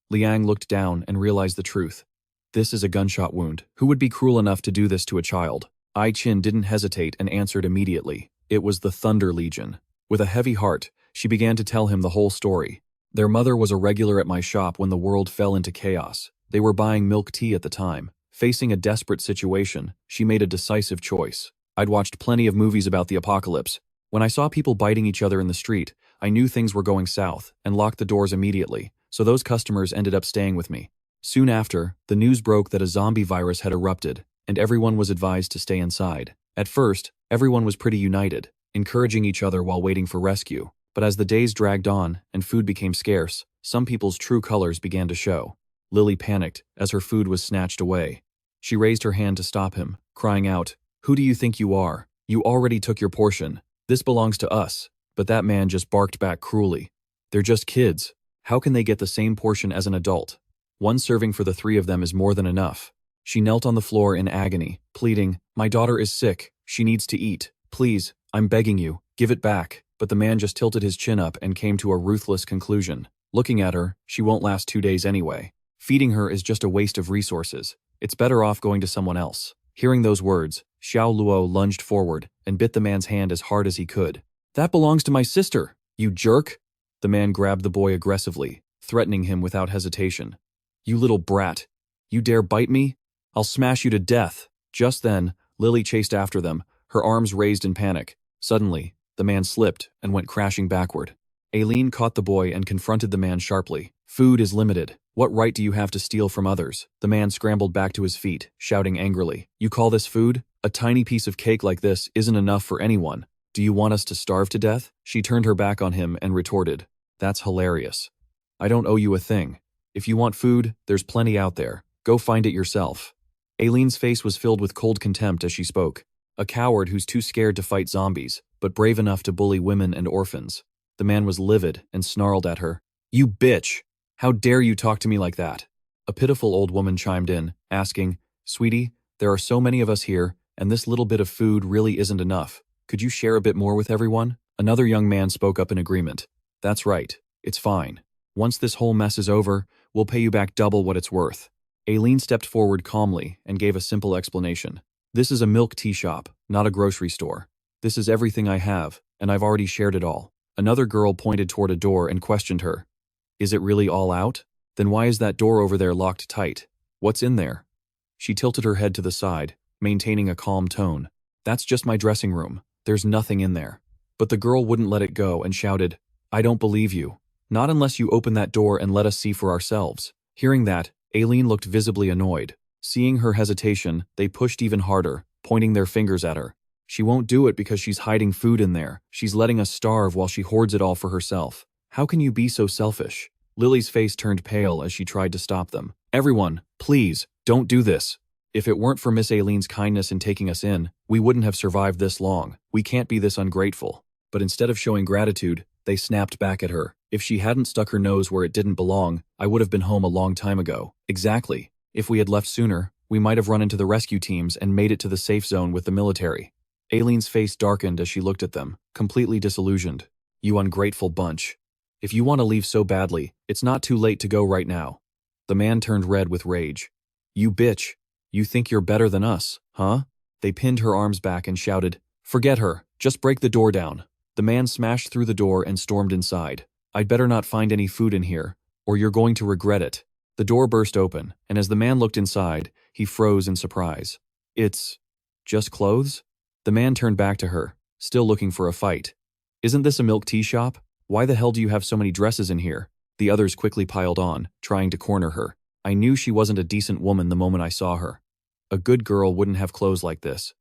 Liang looked down and realized the truth. This is a gunshot wound. Who would be cruel enough to do this to a child? Ai Qin didn't hesitate and answered immediately. It was the Thunder Legion. With a heavy heart, she began to tell him the whole story. Their mother was a regular at my shop when the world fell into chaos. They were buying milk tea at the time. Facing a desperate situation, she made a decisive choice. I'd watched plenty of movies about the apocalypse. When I saw people biting each other in the street, I knew things were going south and locked the doors immediately, so those customers ended up staying with me. Soon after, the news broke that a zombie virus had erupted, and everyone was advised to stay inside. At first, everyone was pretty united, encouraging each other while waiting for rescue. But as the days dragged on and food became scarce, some people's true colors began to show. Lily panicked as her food was snatched away. She raised her hand to stop him, crying out, "Who do you think you are? You already took your portion. This belongs to us." But that man just barked back cruelly. "They're just kids. How can they get the same portion as an adult? One serving for the 3 of them is more than enough." She knelt on the floor in agony, pleading, "My daughter is sick. She needs to eat. Please, I'm begging you, give it back." But the man just tilted his chin up and came to a ruthless conclusion. Looking at her, she won't last 2 days anyway. Feeding her is just a waste of resources. It's better off going to someone else. Hearing those words, Xiao Luo lunged forward and bit the man's hand as hard as he could. "That belongs to my sister, you jerk!" The man grabbed the boy aggressively, threatening him without hesitation. "You little brat. You dare bite me? I'll smash you to death." Just then, Lily chased after them, her arms raised in panic. Suddenly, the man slipped and went crashing backward. Aileen caught the boy and confronted the man sharply. "Food is limited. What right do you have to steal from others?" The man scrambled back to his feet, shouting angrily. "You call this food? A tiny piece of cake like this isn't enough for anyone. Do you want us to starve to death?" She turned her back on him and retorted, "That's hilarious. I don't owe you a thing. If you want food, there's plenty out there. Go find it yourself." Aileen's face was filled with cold contempt as she spoke. A coward who's too scared to fight zombies, but brave enough to bully women and orphans. The man was livid and snarled at her. "You bitch! How dare you talk to me like that?" A pitiful old woman chimed in, asking, "Sweetie, there are so many of us here, and this little bit of food really isn't enough. Could you share a bit more with everyone?" Another young man spoke up in agreement. "That's right. It's fine. Once this whole mess is over, we'll pay you back double what it's worth." Aileen stepped forward calmly and gave a simple explanation. "This is a milk tea shop, not a grocery store. This is everything I have, and I've already shared it all." Another girl pointed toward a door and questioned her. "Is it really all out? Then why is that door over there locked tight? What's in there?" She tilted her head to the side, maintaining a calm tone. "That's just my dressing room. There's nothing in there." But the girl wouldn't let it go and shouted, "I don't believe you. Not unless you open that door and let us see for ourselves." Hearing that, Aileen looked visibly annoyed. Seeing her hesitation, they pushed even harder, pointing their fingers at her. "She won't do it because she's hiding food in there. She's letting us starve while she hoards it all for herself. How can you be so selfish?" Lily's face turned pale as she tried to stop them. "Everyone, please, don't do this. If it weren't for Miss Aileen's kindness in taking us in, we wouldn't have survived this long. We can't be this ungrateful." But instead of showing gratitude, they snapped back at her. "If she hadn't stuck her nose where it didn't belong, I would have been home a long time ago." "Exactly. If we had left sooner, we might have run into the rescue teams and made it to the safe zone with the military." Aileen's face darkened as she looked at them, completely disillusioned. "You ungrateful bunch. If you want to leave so badly, it's not too late to go right now." The man turned red with rage. "You bitch. You think you're better than us, huh?" They pinned her arms back and shouted, "Forget her. Just break the door down." The man smashed through the door and stormed inside. "I'd better not find any food in here, or you're going to regret it." The door burst open, and as the man looked inside, he froze in surprise. "It's just clothes?" The man turned back to her, still looking for a fight. "Isn't this a milk tea shop? Why the hell do you have so many dresses in here?" The others quickly piled on, trying to corner her. I knew she wasn't a decent woman the moment I saw her. A good girl wouldn't have clothes like this.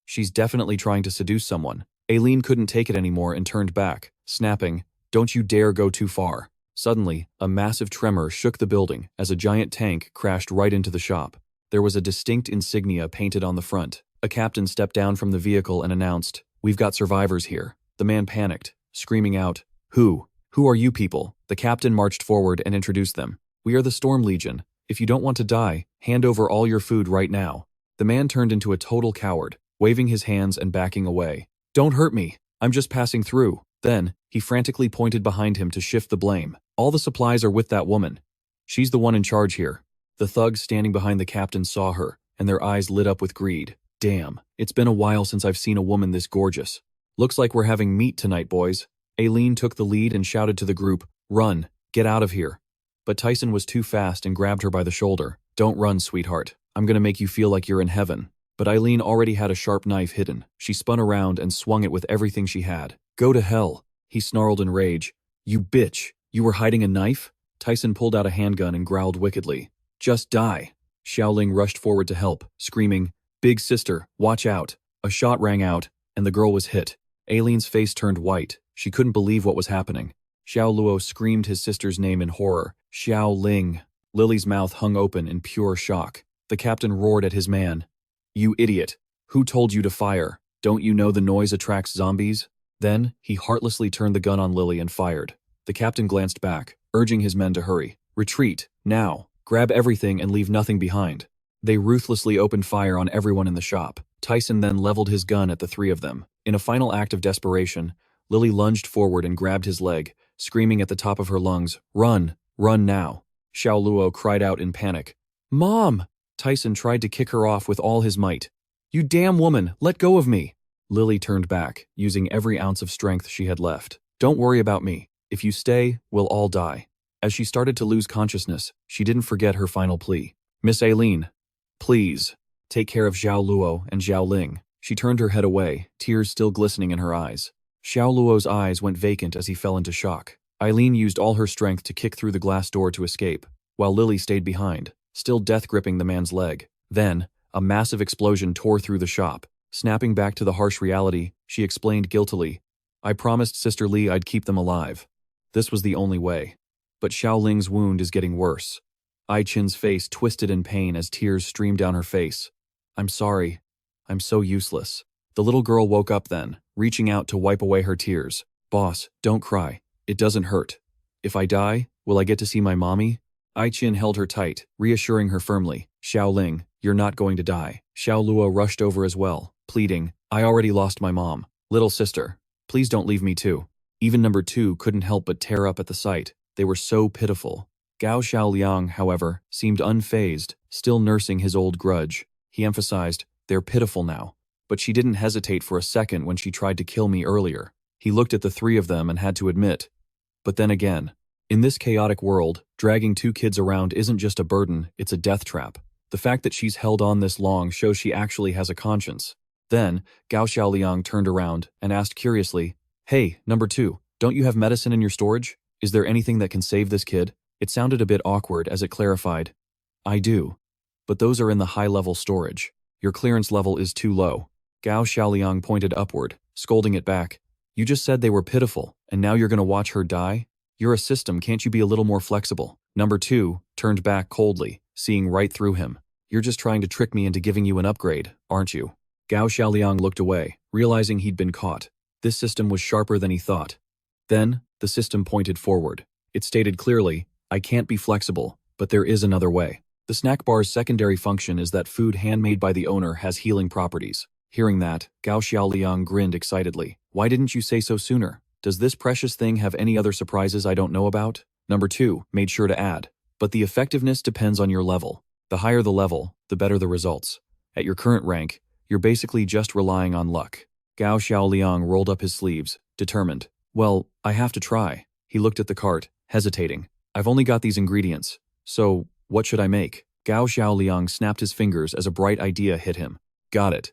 She's definitely trying to seduce someone. Aileen couldn't take it anymore and turned back, snapping, "Don't you dare go too far." Suddenly, a massive tremor shook the building as a giant tank crashed right into the shop. There was a distinct insignia painted on the front. A captain stepped down from the vehicle and announced, "We've got survivors here." The man panicked, screaming out, "Who? Who are you people?" The captain marched forward and introduced them. "We are the Storm Legion. If you don't want to die, hand over all your food right now." The man turned into a total coward, waving his hands and backing away. "Don't hurt me. I'm just passing through." Then, he frantically pointed behind him to shift the blame. "All the supplies are with that woman. She's the one in charge here." The thugs standing behind the captain saw her, and their eyes lit up with greed. "Damn, it's been a while since I've seen a woman this gorgeous. Looks like we're having meat tonight, boys." Aileen took the lead and shouted to the group, "Run, get out of here." But Tyson was too fast and grabbed her by the shoulder. "Don't run, sweetheart. I'm gonna make you feel like you're in heaven." But Aileen already had a sharp knife hidden. She spun around and swung it with everything she had. "Go to hell," he snarled in rage. "You bitch, you were hiding a knife?" Tyson pulled out a handgun and growled wickedly. "Just die." Xiaoliang rushed forward to help, screaming, "Big sister, watch out." A shot rang out, and the girl was hit. Aileen's face turned white. She couldn't believe what was happening. Xiao Luo screamed his sister's name in horror. "Xiaoling." Lily's mouth hung open in pure shock. The captain roared at his man. "You idiot. Who told you to fire? Don't you know the noise attracts zombies?" Then, he heartlessly turned the gun on Lily and fired. The captain glanced back, urging his men to hurry. "Retreat, now. Grab everything and leave nothing behind." They ruthlessly opened fire on everyone in the shop. Tyson then leveled his gun at the three of them. In a final act of desperation, Lily lunged forward and grabbed his leg, screaming at the top of her lungs, "Run! Run now!" Xiao Luo cried out in panic. "Mom!" Tyson tried to kick her off with all his might. "You damn woman, let go of me!" Lily turned back, using every ounce of strength she had left. "Don't worry about me. If you stay, we'll all die." As she started to lose consciousness, she didn't forget her final plea. "Miss Aileen, please, take care of Xiao Luo and Xiaoling." She turned her head away, tears still glistening in her eyes. Xiao Luo's eyes went vacant as he fell into shock. Aileen used all her strength to kick through the glass door to escape, while Lily stayed behind, still death gripping the man's leg. Then, a massive explosion tore through the shop. Snapping back to the harsh reality, she explained guiltily, "I promised Sister Lee I'd keep them alive. This was the only way." But Xiaoling's wound is getting worse. Ai Qin's face twisted in pain as tears streamed down her face. "I'm sorry. I'm so useless." The little girl woke up then, reaching out to wipe away her tears. "Boss, don't cry. It doesn't hurt. If I die, will I get to see my mommy?" Ai Qin held her tight, reassuring her firmly. "Xiaoling, you're not going to die." Xiao Luo rushed over as well, pleading, "I already lost my mom. Little sister, please don't leave me too." Even number 2 couldn't help but tear up at the sight. They were so pitiful. Gao Xiaoliang, however, seemed unfazed, still nursing his old grudge. He emphasized, "They're pitiful now." But she didn't hesitate for a second when she tried to kill me earlier. He looked at the three of them and had to admit. But then again, in this chaotic world, dragging 2 kids around isn't just a burden, it's a death trap. The fact that she's held on this long shows she actually has a conscience. Then, Gao Xiaoliang turned around and asked curiously, "Hey, number 2, don't you have medicine in your storage? Is there anything that can save this kid?" It sounded a bit awkward as it clarified, "I do. But those are in the high-level storage. Your clearance level is too low." Gao Xiaoliang pointed upward, scolding it back. "You just said they were pitiful, and now you're gonna watch her die? You're a system, can't you be a little more flexible?" Number 2 turned back coldly, seeing right through him. "You're just trying to trick me into giving you an upgrade, aren't you?" Gao Xiaoliang looked away, realizing he'd been caught. This system was sharper than he thought. Then, the system pointed forward. It stated clearly, "I can't be flexible, but there is another way." The snack bar's secondary function is that food handmade by the owner has healing properties. Hearing that, Gao Xiaoliang grinned excitedly. "Why didn't you say so sooner? Does this precious thing have any other surprises I don't know about?" Number 2 made sure to add, "But the effectiveness depends on your level. The higher the level, the better the results. At your current rank, you're basically just relying on luck." Gao Xiaoliang rolled up his sleeves, determined. "Well, I have to try." He looked at the cart, hesitating. "I've only got these ingredients, so what should I make?" Gao Xiaoliang snapped his fingers as a bright idea hit him. "Got it."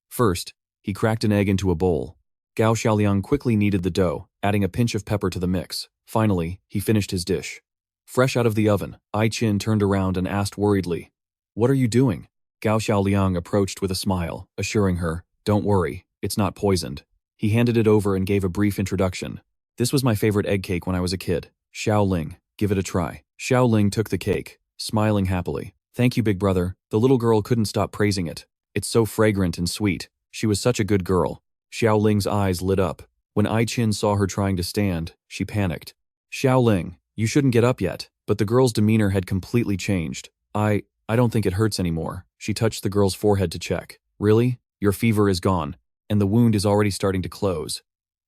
First, he cracked an egg into a bowl. Gao Xiaoliang quickly kneaded the dough, adding a pinch of pepper to the mix. Finally, he finished his dish. fresh out of the oven. Ai Qin turned around and asked worriedly, "What are you doing?" Gao Xiaoliang approached with a smile, assuring her, "Don't worry, it's not poisoned." He handed it over and gave a brief introduction. "This was my favorite egg cake when I was a kid. Xiaoling, give it a try." Xiaoling took the cake, smiling happily. "Thank you, big brother." The little girl couldn't stop praising it. "It's so fragrant and sweet. She was such a good girl." Xiaoling's eyes lit up. When Ai Qin saw her trying to stand, she panicked. "Xiaoling, you shouldn't get up yet." But the girl's demeanor had completely changed. I don't think it hurts anymore." She touched the girl's forehead to check. "Really? Your fever is gone, and the wound is already starting to close."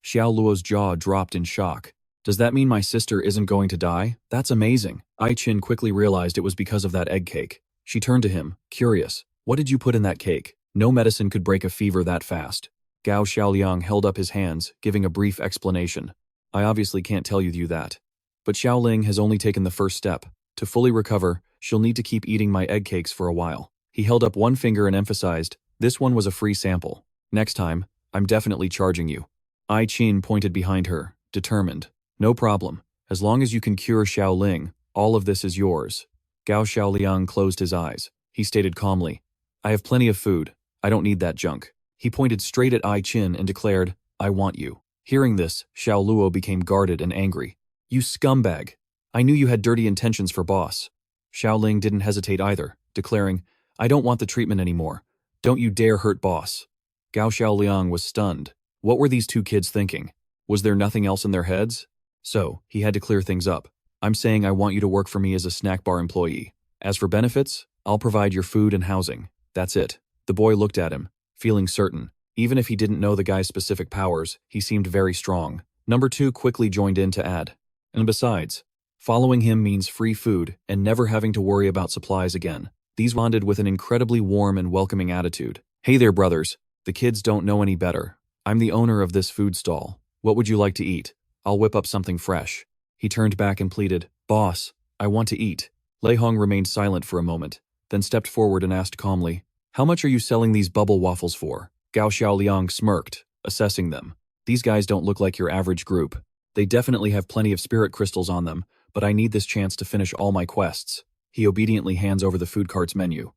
Xiao Luo's jaw dropped in shock. "Does that mean my sister isn't going to die? That's amazing." Ai Qin quickly realized it was because of that egg cake. She turned to him, curious. "What did you put in that cake? No medicine could break a fever that fast." Gao Xiaoliang held up his hands, giving a brief explanation. "I obviously can't tell you that. But Xiaoling has only taken the first step. To fully recover, she'll need to keep eating my egg cakes for a while." He held up one finger and emphasized, "This one was a free sample. Next time, I'm definitely charging you." Ai Qin pointed behind her, determined. "No problem. As long as you can cure Xiaoling, all of this is yours." Gao Xiaoliang closed his eyes. He stated calmly, "I have plenty of food. I don't need that junk." He pointed straight at Ai Qin and declared, "I want you." Hearing this, Xiao Luo became guarded and angry. "You scumbag! I knew you had dirty intentions for boss." Xiaoling didn't hesitate either, declaring, "I don't want the treatment anymore. Don't you dare hurt boss." Gao Xiaoliang was stunned. What were these two kids thinking? Was there nothing else in their heads? So, he had to clear things up. "I'm saying I want you to work for me as a snack bar employee. As for benefits, I'll provide your food and housing. That's it." The boy looked at him, feeling certain. Even if he didn't know the guy's specific powers, he seemed very strong. Number 2 quickly joined in to add. "And besides, following him means free food and never having to worry about supplies again." These responded with an incredibly warm and welcoming attitude. "Hey there, brothers. The kids don't know any better. I'm the owner of this food stall. What would you like to eat? I'll whip up something fresh." He turned back and pleaded, "Boss, I want to eat." Lei Hong remained silent for a moment, then stepped forward and asked calmly, "How much are you selling these bubble waffles for?" Gao Xiaoliang smirked, assessing them. "These guys don't look like your average group. They definitely have plenty of spirit crystals on them, but I need this chance to finish all my quests." He obediently hands over the food cart's menu.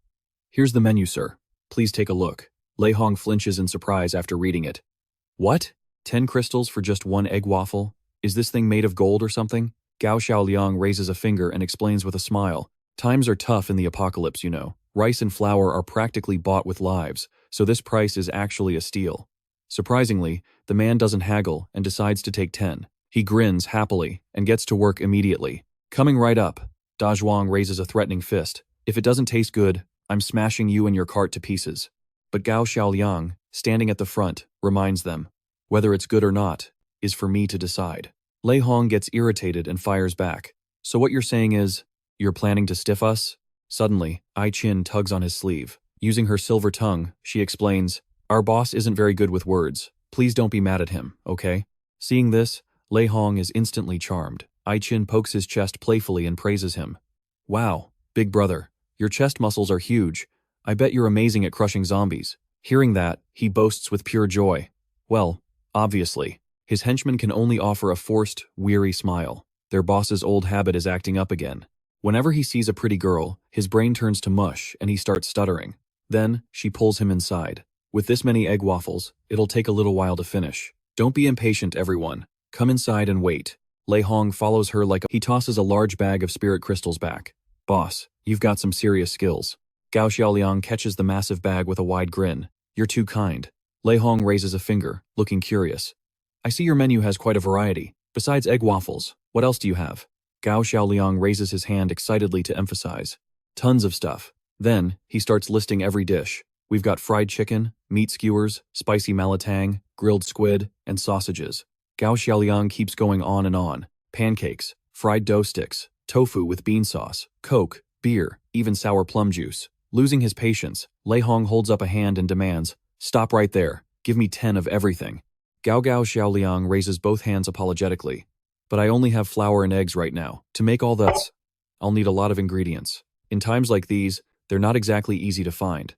"Here's the menu, sir. Please take a look." Lei Hong flinches in surprise after reading it. "What? 10 crystals for just one egg waffle? Is this thing made of gold or something?" Gao Xiaoliang raises a finger and explains with a smile. "Times are tough in the apocalypse, you know. Rice and flour are practically bought with lives, so this price is actually a steal." Surprisingly, the man doesn't haggle and decides to take 10. He grins happily and gets to work immediately. "Coming right up." Da Zhuang raises a threatening fist. "If it doesn't taste good, I'm smashing you and your cart to pieces." But Gao Xiaoliang, standing at the front, reminds them, "Whether it's good or not, is for me to decide." Lei Hong gets irritated and fires back. "So what you're saying is, you're planning to stiff us?" Suddenly, Ai Qin tugs on his sleeve. Using her silver tongue, she explains, "Our boss isn't very good with words. Please don't be mad at him, okay?" Seeing this, Lei Hong is instantly charmed. Ai Qin pokes his chest playfully and praises him. "Wow, big brother, your chest muscles are huge. I bet you're amazing at crushing zombies." Hearing that, he boasts with pure joy. Well, obviously, his henchmen can only offer a forced, weary smile. Their boss's old habit is acting up again. Whenever he sees a pretty girl, his brain turns to mush and he starts stuttering. Then, she pulls him inside. "With this many egg waffles, it'll take a little while to finish. Don't be impatient, everyone. Come inside and wait." Lei Hong follows her like he tosses a large bag of spirit crystals back. "Boss, you've got some serious skills." Gao Xiaoliang catches the massive bag with a wide grin. "You're too kind." Lei Hong raises a finger, looking curious. "I see your menu has quite a variety. Besides egg waffles, what else do you have?" Gao Xiaoliang raises his hand excitedly to emphasize. "Tons of stuff." Then, he starts listing every dish. "We've got fried chicken, meat skewers, spicy malatang, grilled squid, and sausages." Gao Xiaoliang keeps going on and on. Pancakes, fried dough sticks, tofu with bean sauce, Coke, beer, even sour plum juice. Losing his patience, Lei Hong holds up a hand and demands, "Stop right there. Give me 10 of everything." Gao Xiaoliang raises both hands apologetically. "But I only have flour and eggs right now. To make all that, I'll need a lot of ingredients. In times like these, they're not exactly easy to find."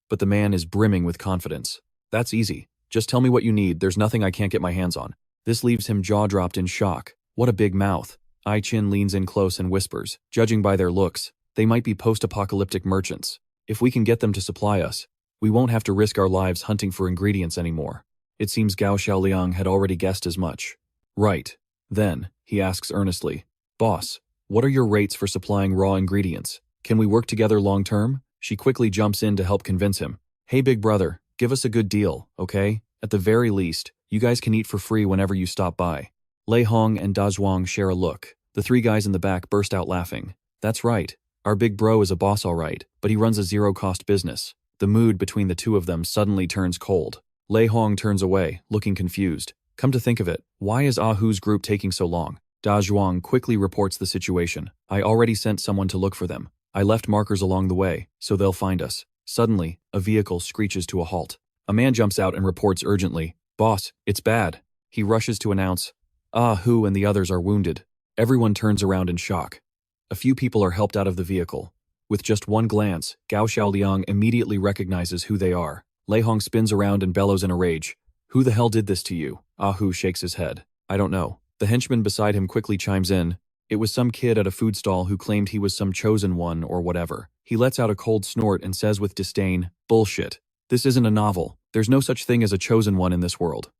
But the man is brimming with confidence. "That's easy. Just tell me what you need. There's nothing I can't get my hands on." This leaves him jaw-dropped in shock. What a big mouth. Ai Qin leans in close and whispers, judging by their looks, they might be post-apocalyptic merchants. If we can get them to supply us, we won't have to risk our lives hunting for ingredients anymore. It seems Gao Xiaoliang had already guessed as much. Right. Then, he asks earnestly, Boss, what are your rates for supplying raw ingredients? Can we work together long-term? She quickly jumps in to help convince him. Hey big brother, give us a good deal, okay? At the very least, you guys can eat for free whenever you stop by. Lei Hong and Da Zhuang share a look. The three guys in the back burst out laughing. That's right. Our big bro is a boss all right, but he runs a zero-cost business. The mood between the two of them suddenly turns cold. Lei Hong turns away, looking confused. Come to think of it, why is Ahu's group taking so long? Da Zhuang quickly reports the situation. I already sent someone to look for them. I left markers along the way, so they'll find us. Suddenly, a vehicle screeches to a halt. A man jumps out and reports urgently, Boss, it's bad. He rushes to announce, Ahu and the others are wounded. Everyone turns around in shock. A few people are helped out of the vehicle. With just one glance, Gao Xiaoliang immediately recognizes who they are. Lei Hong spins around and bellows in a rage. Who the hell did this to you? Ahu shakes his head. I don't know. The henchman beside him quickly chimes in. It was some kid at a food stall who claimed he was some chosen one or whatever. He lets out a cold snort and says with disdain, Bullshit. This isn't a novel. There's no such thing as a chosen one in this world.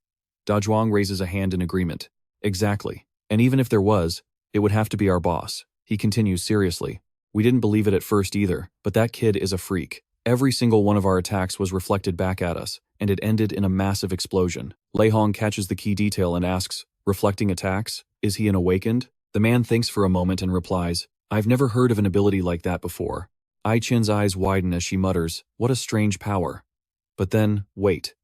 Da Zhuang raises a hand in agreement. Exactly. And even if there was, it would have to be our boss. He continues seriously. We didn't believe it at first either, but that kid is a freak. Every single one of our attacks was reflected back at us, and it ended in a massive explosion. Lei Hong catches the key detail and asks, reflecting attacks? Is he an awakened? The man thinks for a moment and replies, I've never heard of an ability like that before. Ai Qin's eyes widen as she mutters, what a strange power. But then, wait.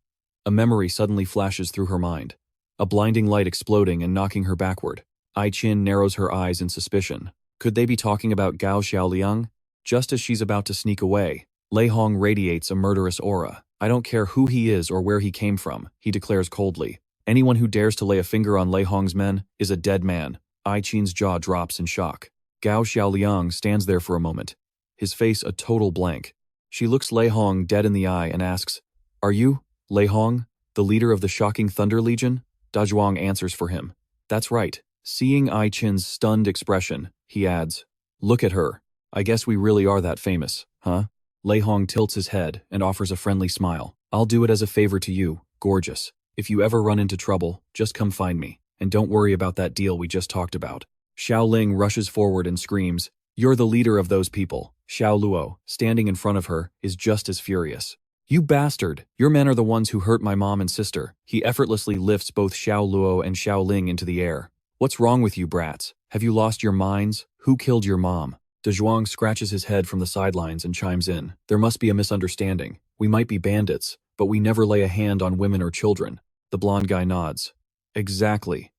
A memory suddenly flashes through her mind. A blinding light exploding and knocking her backward. Ai Qin narrows her eyes in suspicion. Could they be talking about Gao Xiaoliang? Just as she's about to sneak away, Lei Hong radiates a murderous aura. I don't care who he is or where he came from, he declares coldly. Anyone who dares to lay a finger on Lei Hong's men is a dead man. Ai Qin's jaw drops in shock. Gao Xiaoliang stands there for a moment, his face a total blank. She looks Lei Hong dead in the eye and asks, Are you, Lei Hong, the leader of the shocking Thunder Legion? Da Zhuang answers for him. That's right. Seeing Ai Qin's stunned expression, he adds, Look at her. I guess we really are that famous, huh? Lei Hong tilts his head and offers a friendly smile. I'll do it as a favor to you, gorgeous. If you ever run into trouble, just come find me. And don't worry about that deal we just talked about. Xiao Ling rushes forward and screams, You're the leader of those people. Xiao Luo, standing in front of her, is just as furious. You bastard! Your men are the ones who hurt my mom and sister. He effortlessly lifts both Xiao Luo and Xiao Ling into the air. What's wrong with you brats? Have you lost your minds? Who killed your mom? De Zhuang scratches his head from the sidelines and chimes in. There must be a misunderstanding. We might be bandits, but we never lay a hand on women or children. The blonde guy nods. Exactly.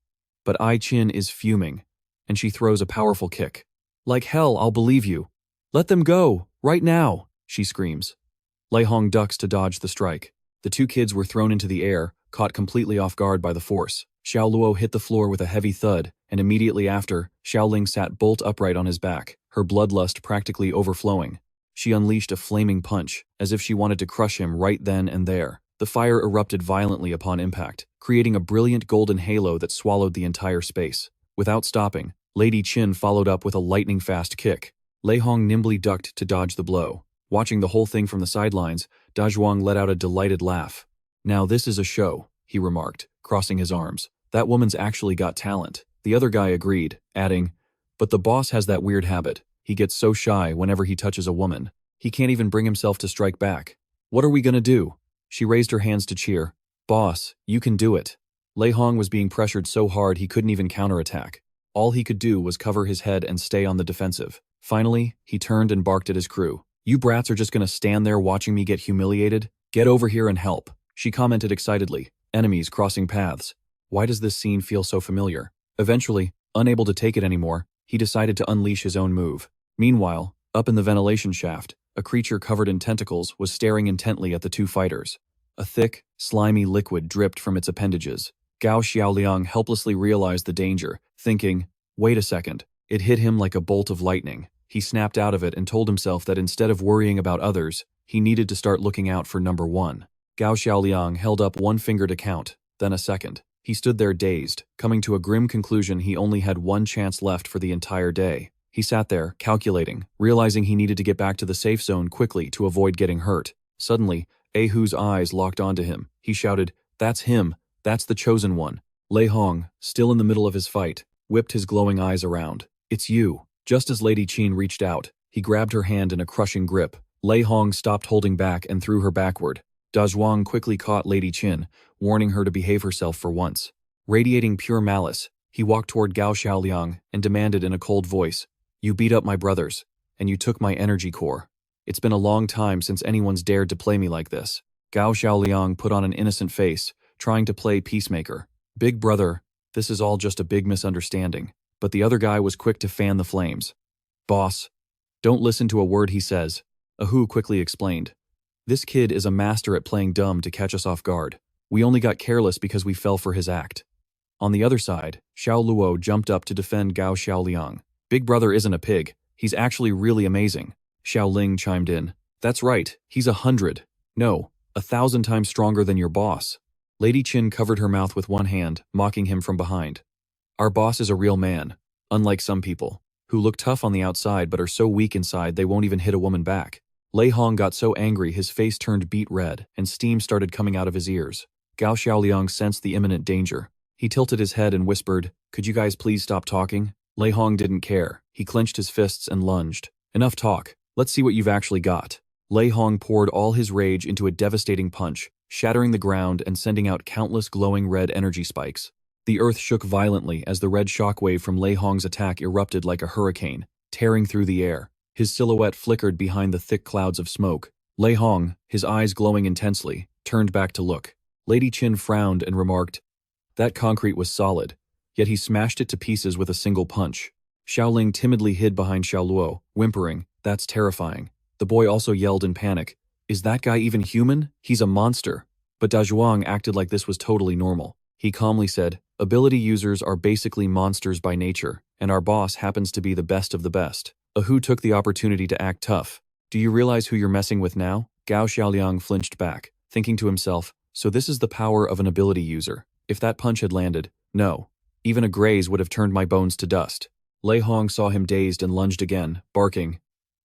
But Ai Qin is fuming, and she throws a powerful kick. Like hell, I'll believe you. Let them go, right now, she screams. Lei Hong ducks to dodge the strike. The two kids were thrown into the air, caught completely off guard by the force. Xiao Luo hit the floor with a heavy thud, and immediately after, Xiao Ling sat bolt upright on his back, her bloodlust practically overflowing. She unleashed a flaming punch, as if she wanted to crush him right then and there. The fire erupted violently upon impact, creating a brilliant golden halo that swallowed the entire space. Without stopping, Lady Qin followed up with a lightning-fast kick. Lei Hong nimbly ducked to dodge the blow. Watching the whole thing from the sidelines, Da Zhuang let out a delighted laugh. Now this is a show, he remarked, crossing his arms. That woman's actually got talent. The other guy agreed, adding, But the boss has that weird habit. He gets so shy whenever he touches a woman. He can't even bring himself to strike back. What are we gonna do? She raised her hands to cheer. Boss, you can do it. Lei Hong was being pressured so hard he couldn't even counterattack. All he could do was cover his head and stay on the defensive. Finally, he turned and barked at his crew. You brats are just gonna stand there watching me get humiliated? Get over here and help. She commented excitedly. Enemies crossing paths. Why does this scene feel so familiar? Eventually, unable to take it anymore, he decided to unleash his own move. Meanwhile, up in the ventilation shaft, a creature covered in tentacles was staring intently at the two fighters. A thick, slimy liquid dripped from its appendages. Gao Xiaoliang helplessly realized the danger, thinking, wait a second. It hit him like a bolt of lightning. He snapped out of it and told himself that instead of worrying about others, he needed to start looking out for number one. Gao Xiaoliang held up one finger to count, then a second. He stood there dazed, coming to a grim conclusion he only had one chance left for the entire day. He sat there, calculating, realizing he needed to get back to the safe zone quickly to avoid getting hurt. Suddenly, Ahu's eyes locked onto him. He shouted, "That's him! That's the chosen one!" Lei Hong, still in the middle of his fight, whipped his glowing eyes around. "It's you!" Just as Lady Qin reached out, he grabbed her hand in a crushing grip. Lei Hong stopped holding back and threw her backward. Da Zhuang quickly caught Lady Qin, warning her to behave herself for once. Radiating pure malice, he walked toward Gao Xiaoliang and demanded in a cold voice, "You beat up my brothers, and you took my energy core. It's been a long time since anyone's dared to play me like this." Gao Xiaoliang put on an innocent face, trying to play peacemaker. "Big brother, this is all just a big misunderstanding." But the other guy was quick to fan the flames. "Boss, don't listen to a word he says," Ahu quickly explained. "This kid is a master at playing dumb to catch us off guard. We only got careless because we fell for his act." On the other side, Xiao Luo jumped up to defend Gao Xiaoliang. "Big brother isn't a pig. He's actually really amazing." Xiao Ling chimed in. "That's right, he's 100. No, 1,000 times stronger than your boss." Lady Qin covered her mouth with one hand, mocking him from behind. "Our boss is a real man, unlike some people, who look tough on the outside but are so weak inside they won't even hit a woman back." Lei Hong got so angry his face turned beet red and steam started coming out of his ears. Gao Xiaoliang sensed the imminent danger. He tilted his head and whispered, "Could you guys please stop talking?" Lei Hong didn't care. He clenched his fists and lunged. "Enough talk. Let's see what you've actually got." Lei Hong poured all his rage into a devastating punch, shattering the ground and sending out countless glowing red energy spikes. The earth shook violently as the red shockwave from Lei Hong's attack erupted like a hurricane, tearing through the air. His silhouette flickered behind the thick clouds of smoke. Lei Hong, his eyes glowing intensely, turned back to look. Lady Qin frowned and remarked, "That concrete was solid, yet he smashed it to pieces with a single punch." Xiao Ling timidly hid behind Xiao Luo, whimpering, "That's terrifying." The boy also yelled in panic, "Is that guy even human? He's a monster." But Da Zhuang acted like this was totally normal. He calmly said, "Ability users are basically monsters by nature, and our boss happens to be the best of the best." Ahu took the opportunity to act tough. "Do you realize who you're messing with now?" Gao Xiaoliang flinched back, thinking to himself, "So this is the power of an ability user. If that punch had landed, no. Even a graze would have turned my bones to dust." Lei Hong saw him dazed and lunged again, barking,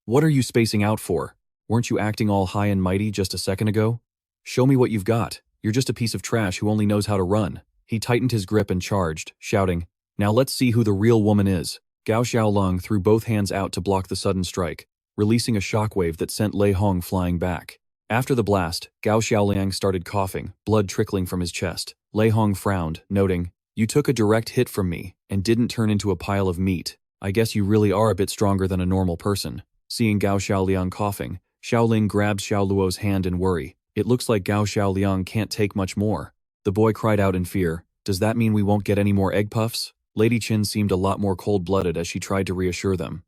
"What are you spacing out for? Weren't you acting all high and mighty just a second ago? Show me what you've got. You're just a piece of trash who only knows how to run." He tightened his grip and charged, shouting, "Now let's see who the real woman is." Gao Xiaoliang threw both hands out to block the sudden strike, releasing a shockwave that sent Lei Hong flying back. After the blast, Gao Xiaoliang started coughing, blood trickling from his chest. Lei Hong frowned, noting, "You took a direct hit from me and didn't turn into a pile of meat. I guess you really are a bit stronger than a normal person." Seeing Gao Xiaoliang coughing, Xiao Ling grabbed Xiao Luo's hand in worry. "It looks like Gao Xiaoliang can't take much more." The boy cried out in fear, "Does that mean we won't get any more egg puffs?" Lady Qin seemed a lot more cold-blooded as she tried to reassure them.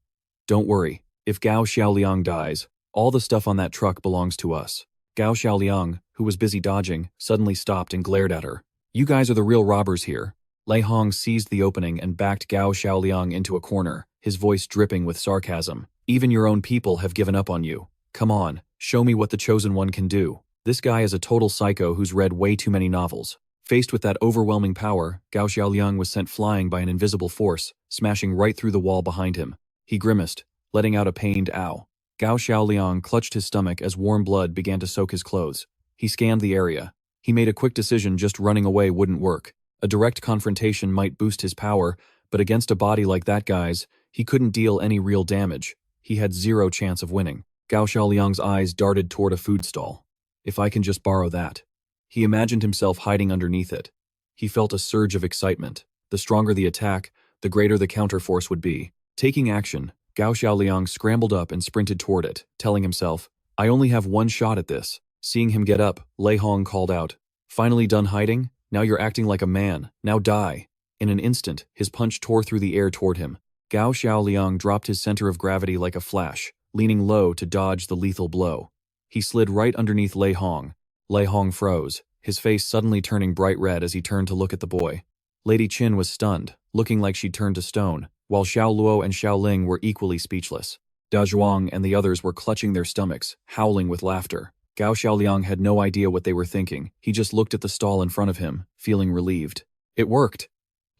"Don't worry. If Gao Xiaoliang dies, all the stuff on that truck belongs to us." Gao Xiaoliang, who was busy dodging, suddenly stopped and glared at her. "You guys are the real robbers here." Lei Hong seized the opening and backed Gao Xiaoliang into a corner, his voice dripping with sarcasm. "Even your own people have given up on you. Come on, show me what the Chosen One can do." This guy is a total psycho who's read way too many novels. Faced with that overwhelming power, Gao Xiaoliang was sent flying by an invisible force, smashing right through the wall behind him. He grimaced, letting out a pained ow. Gao Xiaoliang clutched his stomach as warm blood began to soak his clothes. He scanned the area. He made a quick decision just running away wouldn't work. A direct confrontation might boost his power, but against a body like that guy's, he couldn't deal any real damage. He had zero chance of winning. Gao Xiaoliang's eyes darted toward a food stall. If I can just borrow that. He imagined himself hiding underneath it. He felt a surge of excitement. The stronger the attack, the greater the counterforce would be. Taking action, Gao Xiaoliang scrambled up and sprinted toward it, telling himself, "I only have one shot at this." Seeing him get up, Lei Hong called out, "Finally done hiding? Now you're acting like a man. Now die." In an instant, his punch tore through the air toward him. Gao Xiaoliang dropped his center of gravity like a flash, leaning low to dodge the lethal blow. He slid right underneath Lei Hong. Lei Hong froze, his face suddenly turning bright red as he turned to look at the boy. Lady Qin was stunned, looking like she'd turned to stone, while Xiao Luo and Xiao Ling were equally speechless. Da Zhuang and the others were clutching their stomachs, howling with laughter. Gao Xiaoliang had no idea what they were thinking. He just looked at the stall in front of him, feeling relieved. It worked.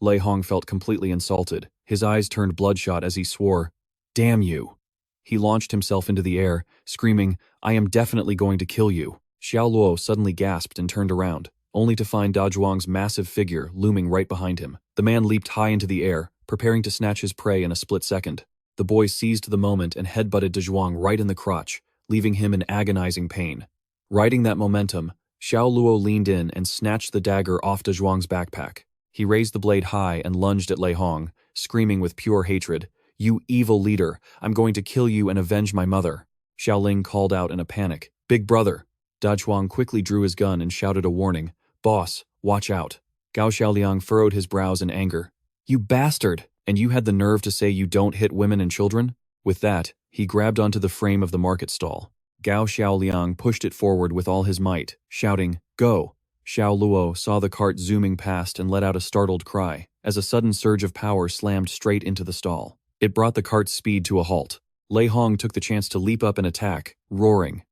Lei Hong felt completely insulted. His eyes turned bloodshot as he swore, "Damn you." He launched himself into the air, screaming, "I am definitely going to kill you." Xiao Luo suddenly gasped and turned around, only to find Da Zhuang's massive figure looming right behind him. The man leaped high into the air, preparing to snatch his prey in a split second. The boy seized the moment and headbutted Da Zhuang right in the crotch, leaving him in agonizing pain. Riding that momentum, Xiao Luo leaned in and snatched the dagger off Da Zhuang's backpack. He raised the blade high and lunged at Lei Hong, screaming with pure hatred, "You evil leader, I'm going to kill you and avenge my mother." Xiaoling called out in a panic, "Big brother!" Da Zhuang quickly drew his gun and shouted a warning, "Boss, watch out." Gao Xiaoliang furrowed his brows in anger. "You bastard! And you had the nerve to say you don't hit women and children?" With that, he grabbed onto the frame of the market stall. Gao Xiaoliang pushed it forward with all his might, shouting, "Go!" Xiao Luo saw the cart zooming past and let out a startled cry, as a sudden surge of power slammed straight into the stall. It brought the cart's speed to a halt. Lei Hong took the chance to leap up and attack, roaring,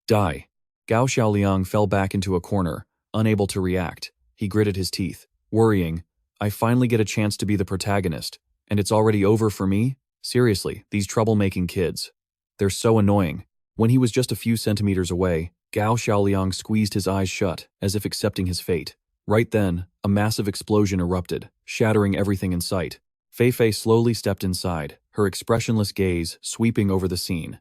"Die!" Gao Xiaoliang fell back into a corner, unable to react. He gritted his teeth, worrying, "I finally get a chance to be the protagonist, and it's already over for me? Seriously, these troublemaking kids. They're so annoying." When he was just a few centimeters away, Gao Xiaoliang squeezed his eyes shut, as if accepting his fate. Right then, a massive explosion erupted, shattering everything in sight. Fei Fei slowly stepped inside, her expressionless gaze sweeping over the scene.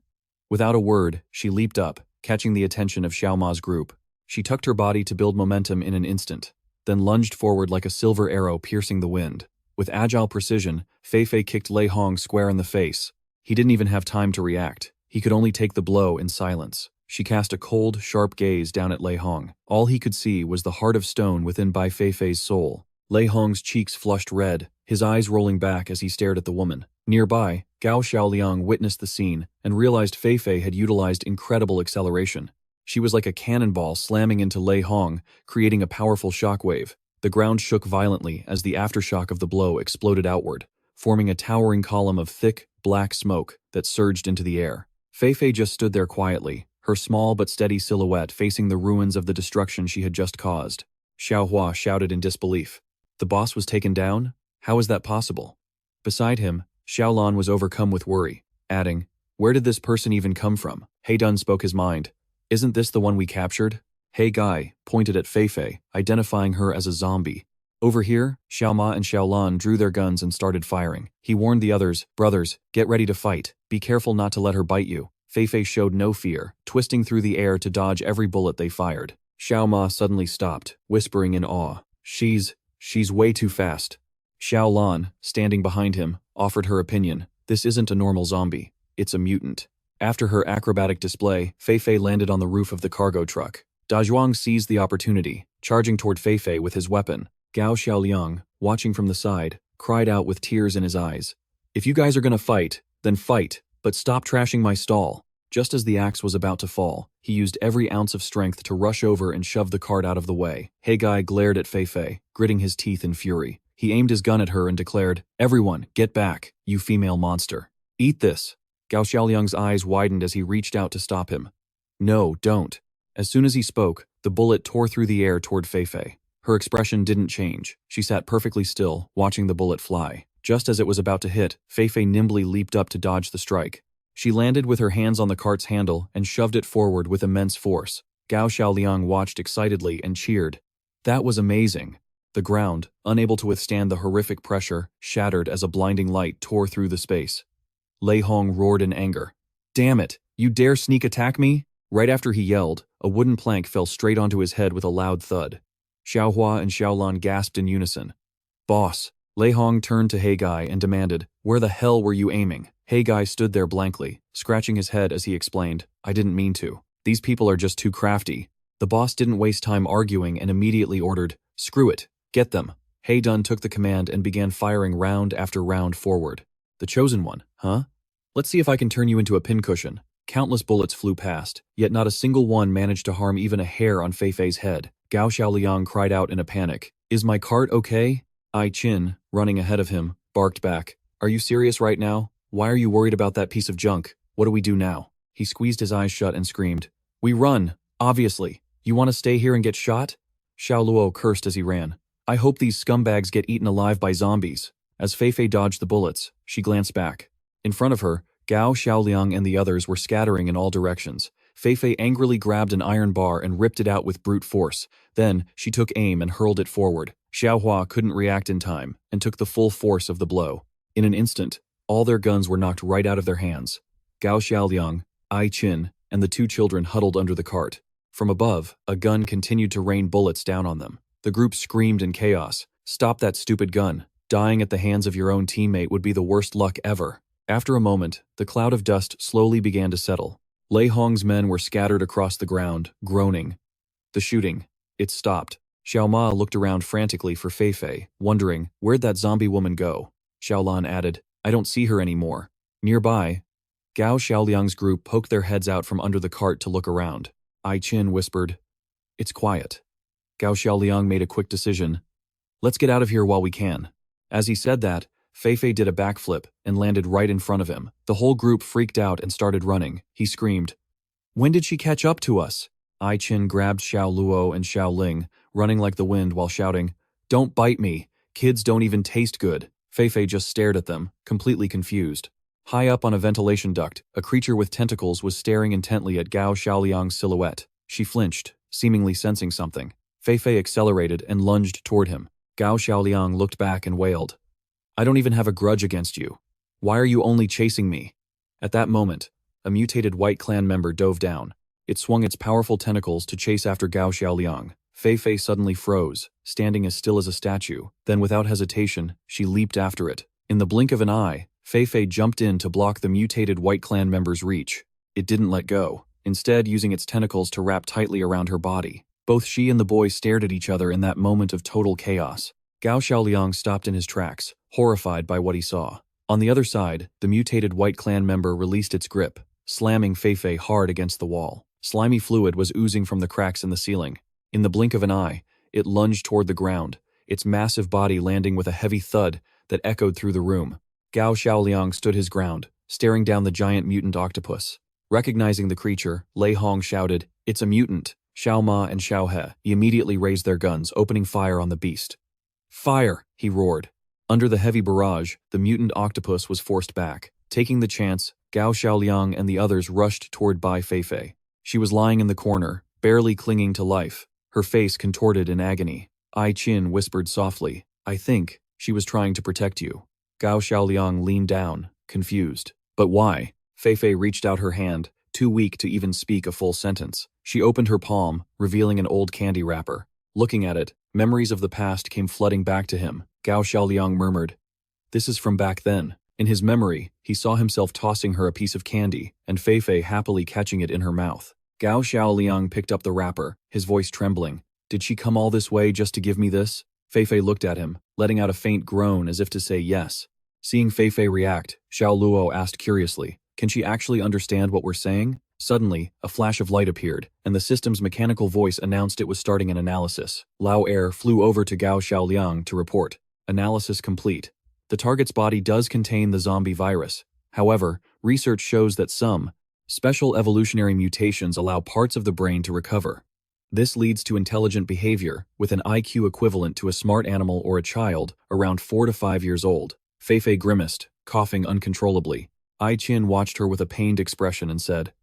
Without a word, she leaped up, catching the attention of Xiao Ma's group. She tucked her body to build momentum in an instant, then lunged forward like a silver arrow piercing the wind. With agile precision, Fei Fei kicked Lei Hong square in the face. He didn't even have time to react. He could only take the blow in silence. She cast a cold, sharp gaze down at Lei Hong. All he could see was the heart of stone within Bai Fei Fei's soul. Lei Hong's cheeks flushed red, his eyes rolling back as he stared at the woman. Nearby, Gao Xiaoliang witnessed the scene and realized Fei Fei had utilized incredible acceleration. She was like a cannonball slamming into Lei Hong, creating a powerful shockwave. The ground shook violently as the aftershock of the blow exploded outward, forming a towering column of thick, black smoke that surged into the air. Fei Fei just stood there quietly, her small but steady silhouette facing the ruins of the destruction she had just caused. Xiao Hua shouted in disbelief. The boss was taken down? How is that possible? Beside him, Xiaolan was overcome with worry, adding, "Where did this person even come from?" He Dun spoke his mind. "Isn't this the one we captured?" He Gai pointed at Fei Fei, identifying her as a zombie. Over here, Xiao Ma and Xiaolan drew their guns and started firing. He warned the others, "Brothers, get ready to fight. Be careful not to let her bite you." Fei Fei showed no fear, twisting through the air to dodge every bullet they fired. Xiao Ma suddenly stopped, whispering in awe, She's way too fast." Xiao Lan, standing behind him, offered her opinion. "This isn't a normal zombie. It's a mutant." After her acrobatic display, Fei Fei landed on the roof of the cargo truck. Da Zhuang seized the opportunity, charging toward Fei Fei with his weapon. Gao Xiaoliang, watching from the side, cried out with tears in his eyes, "If you guys are gonna fight, then fight, but stop trashing my stall." Just as the axe was about to fall, he used every ounce of strength to rush over and shove the cart out of the way. He Gai glared at Fei Fei, gritting his teeth in fury. He aimed his gun at her and declared, "Everyone, get back, you female monster. Eat this." Gao Xiaoliang's eyes widened as he reached out to stop him. "No, don't." As soon as he spoke, the bullet tore through the air toward Fei Fei. Her expression didn't change. She sat perfectly still, watching the bullet fly. Just as it was about to hit, Fei Fei nimbly leaped up to dodge the strike. She landed with her hands on the cart's handle and shoved it forward with immense force. Gao Xiaoliang watched excitedly and cheered. That was amazing. The ground, unable to withstand the horrific pressure, shattered as a blinding light tore through the space. Lei Hong roared in anger. "Damn it! You dare sneak attack me?" Right after he yelled, a wooden plank fell straight onto his head with a loud thud. Xiao Hua and Xiaolan gasped in unison. "Boss." Lei Hong turned to He Gai and demanded, "Where the hell were you aiming?" He Gai stood there blankly, scratching his head as he explained, "I didn't mean to. These people are just too crafty." The boss didn't waste time arguing and immediately ordered, "Screw it, get them." He Dun took the command and began firing round after round forward. "The chosen one, huh? Let's see if I can turn you into a pincushion." Countless bullets flew past, yet not a single one managed to harm even a hair on Fei Fei's head. Gao Xiaoliang cried out in a panic, "Is my cart okay?" Ai Qin, running ahead of him, barked back, "Are you serious right now? Why are you worried about that piece of junk? What do we do now?" He squeezed his eyes shut and screamed, "We run, obviously. You want to stay here and get shot?" Xiao Luo cursed as he ran. I hope these scumbags get eaten alive by zombies. As Feifei dodged the bullets, she glanced back. In front of her, Gao Xiaoliang and the others were scattering in all directions. Feifei angrily grabbed an iron bar and ripped it out with brute force. Then, she took aim and hurled it forward. Xiaohua couldn't react in time, and took the full force of the blow. In an instant, all their guns were knocked right out of their hands. Gao Xiaoliang, Ai Qin, and the two children huddled under the cart. From above, a gun continued to rain bullets down on them. The group screamed in chaos. "Stop that stupid gun. Dying at the hands of your own teammate would be the worst luck ever." After a moment, the cloud of dust slowly began to settle. Lei Hong's men were scattered across the ground, groaning. The shooting. It stopped. Xiao Ma looked around frantically for Feifei, wondering, where'd that zombie woman go? Xiaolan added, I don't see her anymore. Nearby, Gao Xiaoliang's group poked their heads out from under the cart to look around. Ai Qin whispered, It's quiet. Gao Xiaoliang made a quick decision. Let's get out of here while we can. As he said that, Feifei did a backflip and landed right in front of him. The whole group freaked out and started running. He screamed, When did she catch up to us? Ai Qin grabbed Xiao Luo and Xiao Ling, running like the wind while shouting, Don't bite me. Kids don't even taste good. Feifei just stared at them, completely confused. High up on a ventilation duct, a creature with tentacles was staring intently at Gao Xiaoliang's silhouette. She flinched, seemingly sensing something. Feifei accelerated and lunged toward him. Gao Xiaoliang looked back and wailed, I don't even have a grudge against you. Why are you only chasing me? At that moment, a mutated White Clan member dove down. It swung its powerful tentacles to chase after Gao Xiaoliang. Feifei suddenly froze, standing as still as a statue. Then without hesitation, she leaped after it. In the blink of an eye, Feifei jumped in to block the mutated White Clan member's reach. It didn't let go, instead using its tentacles to wrap tightly around her body. Both she and the boy stared at each other in that moment of total chaos. Gao Xiaoliang stopped in his tracks, horrified by what he saw. On the other side, the mutated White Clan member released its grip, slamming Feifei hard against the wall. Slimy fluid was oozing from the cracks in the ceiling. In the blink of an eye, it lunged toward the ground, its massive body landing with a heavy thud that echoed through the room. Gao Xiaoliang stood his ground, staring down the giant mutant octopus. Recognizing the creature, Lei Hong shouted, It's a mutant. Xiao Ma and Xiao He immediately raised their guns, opening fire on the beast. Fire! He roared. Under the heavy barrage, the mutant octopus was forced back. Taking the chance, Gao Xiaoliang and the others rushed toward Bai Feifei. She was lying in the corner, barely clinging to life, her face contorted in agony. Ai Qin whispered softly, I think she was trying to protect you. Gao Xiaoliang leaned down, confused. But why? Feifei reached out her hand, too weak to even speak a full sentence. She opened her palm, revealing an old candy wrapper. Looking at it, memories of the past came flooding back to him. Gao Xiaoliang murmured, This is from back then. In his memory, he saw himself tossing her a piece of candy, and Feifei happily catching it in her mouth. Gao Xiaoliang picked up the wrapper, his voice trembling. Did she come all this way just to give me this? Feifei looked at him, letting out a faint groan as if to say yes. Seeing Feifei react, Xiao Luo asked curiously, Can she actually understand what we're saying? Suddenly, a flash of light appeared, and the system's mechanical voice announced it was starting an analysis. Lao Er flew over to Gao Xiaoliang to report. Analysis complete. The target's body does contain the zombie virus. However, research shows that some special evolutionary mutations allow parts of the brain to recover. This leads to intelligent behavior, with an IQ equivalent to a smart animal or a child around 4 to 5 years old. Feifei grimaced, coughing uncontrollably. Ai Qin watched her with a pained expression and said,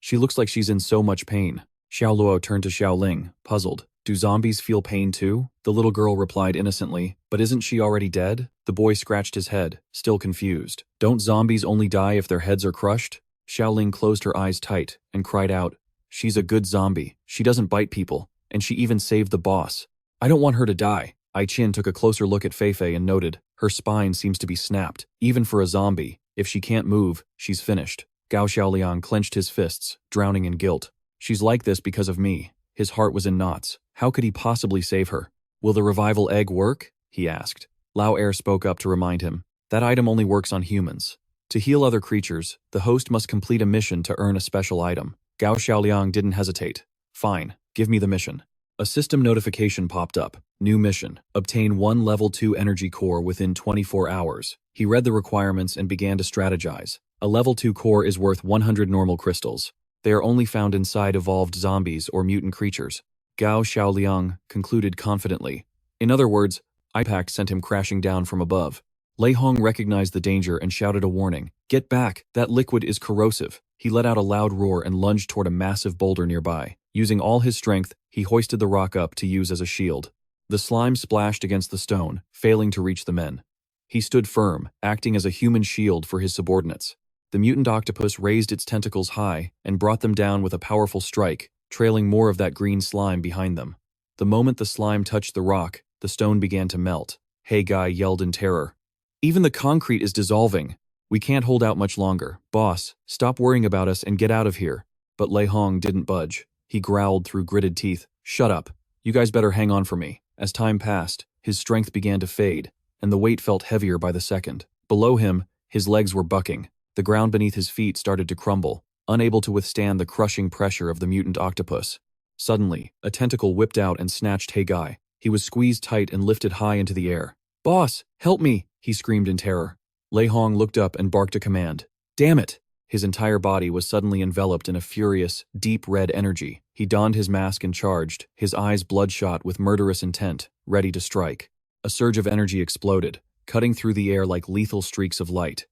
She looks like she's in so much pain. Xiao Luo turned to Xiao Ling, puzzled. Do zombies feel pain too? The little girl replied innocently, But isn't she already dead? The boy scratched his head, still confused. Don't zombies only die if their heads are crushed? Xiao Ling closed her eyes tight and cried out, She's a good zombie. She doesn't bite people, and she even saved the boss. I don't want her to die. Ai Qin took a closer look at Feifei and noted, her spine seems to be snapped. Even for a zombie, if she can't move, she's finished. Gao Xiaoliang clenched his fists, drowning in guilt. She's like this because of me. His heart was in knots. How could he possibly save her? Will the revival egg work? He asked. Lao Er spoke up to remind him. That item only works on humans. To heal other creatures, the host must complete a mission to earn a special item. Gao Xiaoliang didn't hesitate. Fine, give me the mission. A system notification popped up. New mission. Obtain 1 level 2 energy core within 24 hours. He read the requirements and began to strategize. A level 2 core is worth 100 normal crystals. They are only found inside evolved zombies or mutant creatures. Gao Xiaoliang concluded confidently. In other words, impact sent him crashing down from above. Lei Hong recognized the danger and shouted a warning. Get back, that liquid is corrosive. He let out a loud roar and lunged toward a massive boulder nearby. Using all his strength, he hoisted the rock up to use as a shield. The slime splashed against the stone, failing to reach the men. He stood firm, acting as a human shield for his subordinates. The mutant octopus raised its tentacles high and brought them down with a powerful strike, trailing more of that green slime behind them. The moment the slime touched the rock, the stone began to melt. Hey Guy yelled in terror. Even the concrete is dissolving. We can't hold out much longer. Boss, stop worrying about us and get out of here. But Lei Hong didn't budge. He growled through gritted teeth. Shut up. You guys better hang on for me. As time passed, his strength began to fade, and the weight felt heavier by the second. Below him, his legs were bucking. The ground beneath his feet started to crumble, unable to withstand the crushing pressure of the mutant octopus. Suddenly, a tentacle whipped out and snatched Hey Guy. He was squeezed tight and lifted high into the air. Boss, help me, he screamed in terror. Lei Hong looked up and barked a command. Damn it! His entire body was suddenly enveloped in a furious, deep red energy. He donned his mask and charged, his eyes bloodshot with murderous intent, ready to strike. A surge of energy exploded, cutting through the air like lethal streaks of light.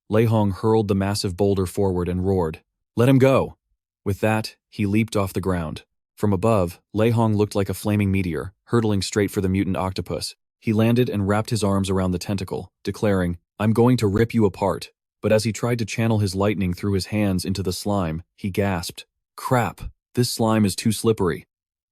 Lei Hong hurled the massive boulder forward and roared, "Let him go!" With that, he leaped off the ground. From above, Lei Hong looked like a flaming meteor, hurtling straight for the mutant octopus. He landed and wrapped his arms around the tentacle, declaring, "I'm going to rip you apart." But as he tried to channel his lightning through his hands into the slime, he gasped, "Crap, this slime is too slippery.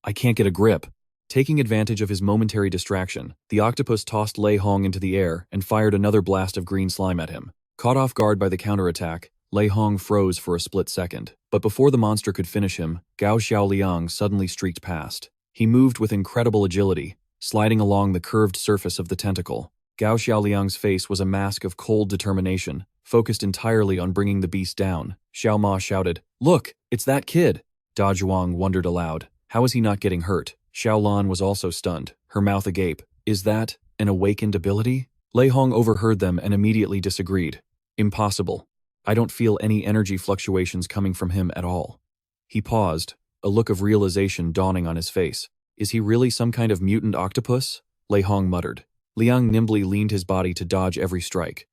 I can't get a grip." Taking advantage of his momentary distraction, the octopus tossed Lei Hong into the air and fired another blast of green slime at him. Caught off guard by the counterattack, Lei Hong froze for a split second. But before the monster could finish him, Gao Xiaoliang suddenly streaked past. He moved with incredible agility, sliding along the curved surface of the tentacle. Gao Xiaoliang's face was a mask of cold determination, focused entirely on bringing the beast down. Xiao Ma shouted, "Look, it's that kid!" Da Zhuang wondered aloud, how is he not getting hurt? Xiao Lan was also stunned, her mouth agape. Is that an awakened ability? Lei Hong overheard them and immediately disagreed. Impossible. I don't feel any energy fluctuations coming from him at all. He paused, a look of realization dawning on his face. Is he really some kind of mutant octopus? Lei Hong muttered. Liang nimbly leaned his body to dodge every strike.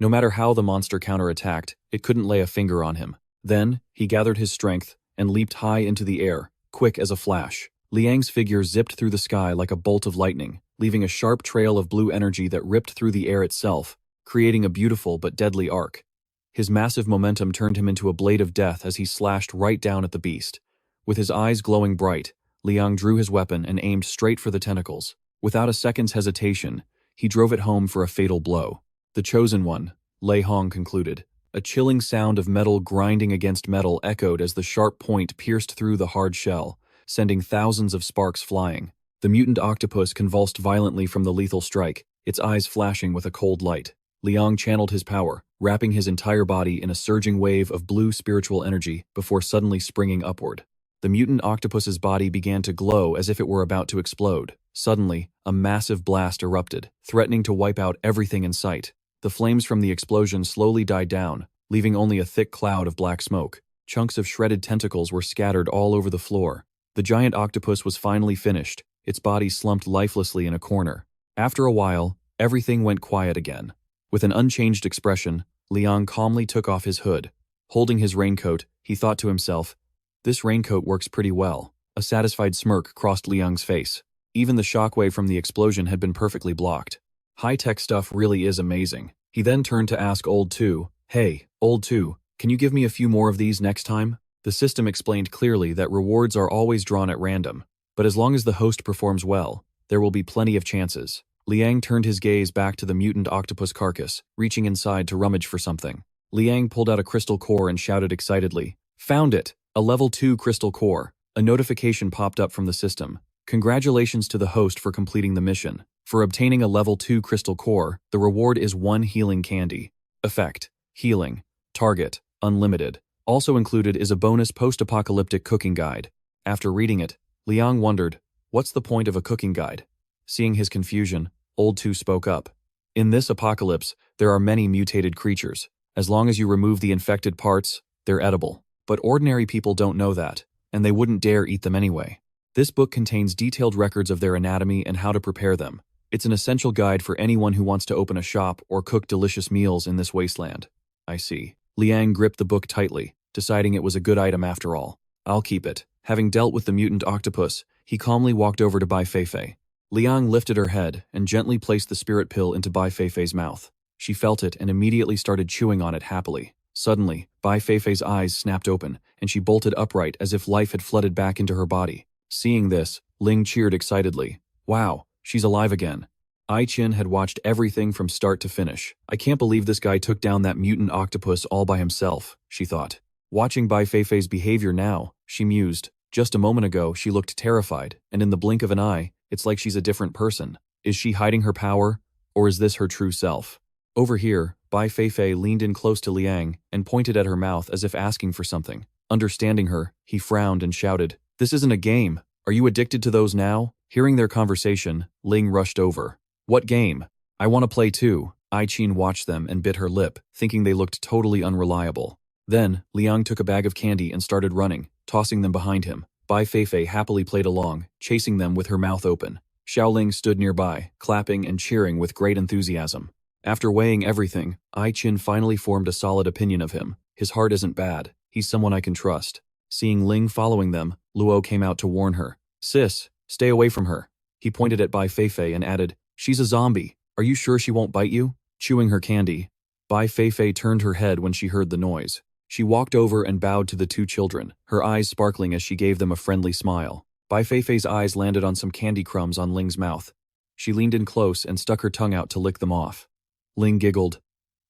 No matter how the monster counterattacked, it couldn't lay a finger on him. Then, he gathered his strength and leaped high into the air, quick as a flash. Liang's figure zipped through the sky like a bolt of lightning, leaving a sharp trail of blue energy that ripped through the air itself, creating a beautiful but deadly arc. His massive momentum turned him into a blade of death as he slashed right down at the beast. With his eyes glowing bright, Liang drew his weapon and aimed straight for the tentacles. Without a second's hesitation, he drove it home for a fatal blow. The chosen one, Lei Hong concluded. A chilling sound of metal grinding against metal echoed as the sharp point pierced through the hard shell, sending thousands of sparks flying. The mutant octopus convulsed violently from the lethal strike, its eyes flashing with a cold light. Liang channeled his power, wrapping his entire body in a surging wave of blue spiritual energy before suddenly springing upward. The mutant octopus's body began to glow as if it were about to explode. Suddenly, a massive blast erupted, threatening to wipe out everything in sight. The flames from the explosion slowly died down, leaving only a thick cloud of black smoke. Chunks of shredded tentacles were scattered all over the floor. The giant octopus was finally finished, its body slumped lifelessly in a corner. After a while, everything went quiet again. With an unchanged expression, Liang calmly took off his hood. Holding his raincoat, he thought to himself, "This raincoat works pretty well." A satisfied smirk crossed Liang's face. Even the shockwave from the explosion had been perfectly blocked. High-tech stuff really is amazing. He then turned to ask Old Two, "Hey, Old Two, can you give me a few more of these next time?" The system explained clearly that rewards are always drawn at random, but as long as the host performs well, there will be plenty of chances. Liang turned his gaze back to the mutant octopus carcass, reaching inside to rummage for something. Liang pulled out a crystal core and shouted excitedly, "Found it! A level 2 crystal core." A notification popped up from the system. "Congratulations to the host for completing the mission. For obtaining a level 2 crystal core, the reward is 1 healing candy. Effect: healing. Target: unlimited." Also included is a bonus post-apocalyptic cooking guide. After reading it, Liang wondered, what's the point of a cooking guide? Seeing his confusion, Old Two spoke up. "In this apocalypse, there are many mutated creatures. As long as you remove the infected parts, they're edible. But ordinary people don't know that, and they wouldn't dare eat them anyway. This book contains detailed records of their anatomy and how to prepare them. It's an essential guide for anyone who wants to open a shop or cook delicious meals in this wasteland. I see. Liang gripped the book tightly, deciding it was a good item after all. I'll keep it. Having dealt with the mutant octopus, he calmly walked over to Bai Feifei. Liang lifted her head and gently placed the spirit pill into Bai Feifei's mouth. She felt it and immediately started chewing on it happily. Suddenly, Bai Feifei's eyes snapped open, and she bolted upright as if life had flooded back into her body. Seeing this, Ling cheered excitedly. Wow, she's alive again. Ai Qin had watched everything from start to finish. I can't believe this guy took down that mutant octopus all by himself, she thought. Watching Bai Feifei's behavior now, she mused. Just a moment ago, she looked terrified, and in the blink of an eye, it's like she's a different person. Is she hiding her power, or is this her true self? Over here, Bai Feifei leaned in close to Liang and pointed at her mouth as if asking for something. Understanding her, he frowned and shouted, "This isn't a game. Are you addicted to those now?" Hearing their conversation, Ling rushed over. "What game? I want to play too." Ai Qin watched them and bit her lip, thinking they looked totally unreliable. Then, Liang took a bag of candy and started running, tossing them behind him. Bai Feifei happily played along, chasing them with her mouth open. Xiaoling stood nearby, clapping and cheering with great enthusiasm. After weighing everything, Ai Qin finally formed a solid opinion of him. His heart isn't bad. He's someone I can trust. Seeing Ling following them, Luo came out to warn her. "Sis, stay away from her." He pointed at Bai Feifei and added, "She's a zombie. Are you sure she won't bite you?" Chewing her candy, Bai Feifei turned her head when she heard the noise. She walked over and bowed to the two children, her eyes sparkling as she gave them a friendly smile. Bai Feifei's eyes landed on some candy crumbs on Ling's mouth. She leaned in close and stuck her tongue out to lick them off. Ling giggled.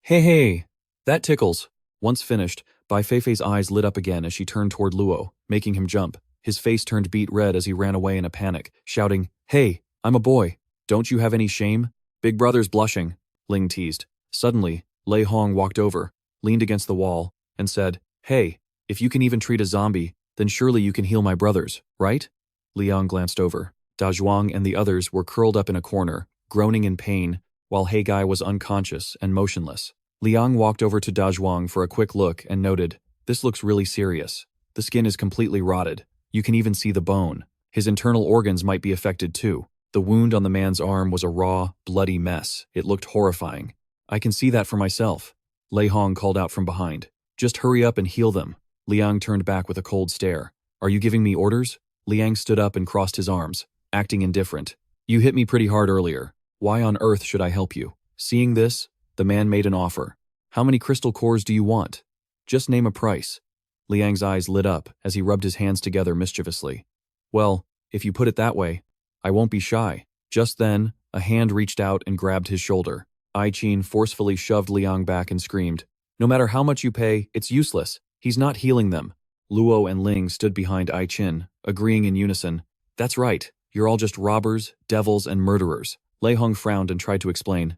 Hey, that tickles." Once finished, Bai Feifei's eyes lit up again as she turned toward Luo, making him jump. His face turned beet red as he ran away in a panic, shouting, "Hey, I'm a boy. Don't you have any shame?" "Big brother's blushing," Ling teased. Suddenly, Lei Hong walked over, leaned against the wall, and said, "Hey, if you can even treat a zombie, then surely you can heal my brothers, right?" Liang glanced over. Da Zhuang and the others were curled up in a corner, groaning in pain, while He Gai was unconscious and motionless. Liang walked over to Da Zhuang for a quick look and noted, "This looks really serious. The skin is completely rotted. You can even see the bone. His internal organs might be affected too." The wound on the man's arm was a raw, bloody mess. It looked horrifying. "I can see that for myself," Lei Hong called out from behind. "Just hurry up and heal them." Liang turned back with a cold stare. "Are you giving me orders?" Liang stood up and crossed his arms, acting indifferent. "You hit me pretty hard earlier. Why on earth should I help you?" Seeing this, the man made an offer. "How many crystal cores do you want? Just name a price." Liang's eyes lit up as he rubbed his hands together mischievously. "Well, if you put it that way, I won't be shy." Just then, a hand reached out and grabbed his shoulder. Ai Qin forcefully shoved Liang back and screamed, "No matter how much you pay, it's useless. He's not healing them." Luo and Ling stood behind Ai Qin, agreeing in unison. "That's right. You're all just robbers, devils, and murderers." Lei Hong frowned and tried to explain.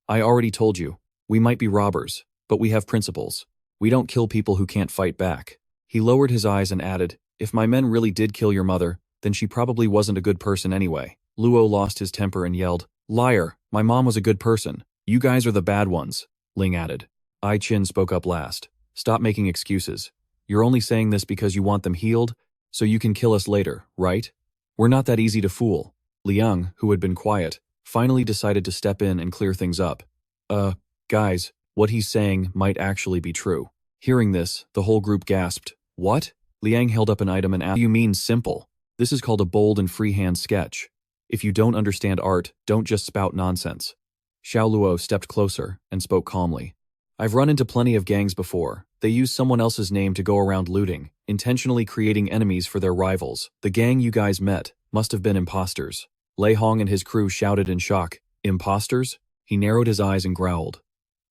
"I already told you. We might be robbers, but we have principles. We don't kill people who can't fight back." He lowered his eyes and added, "If my men really did kill your mother, then she probably wasn't a good person anyway." Luo lost his temper and yelled, "Liar, my mom was a good person. You guys are the bad ones," Ling added. Ai Qin spoke up last. "Stop making excuses. You're only saying this because you want them healed, so you can kill us later, right? We're not that easy to fool." Liang, who had been quiet, finally decided to step in and clear things up. Guys, what he's saying might actually be true." Hearing this, the whole group gasped. "What?" Liang held up an item and asked, "You mean simple? This is called a bold and freehand sketch. If you don't understand art, don't just spout nonsense." Xiao Luo stepped closer and spoke calmly. "I've run into plenty of gangs before. They use someone else's name to go around looting, intentionally creating enemies for their rivals. The gang you guys met must have been imposters." Lei Hong and his crew shouted in shock. "Imposters?" He narrowed his eyes and growled.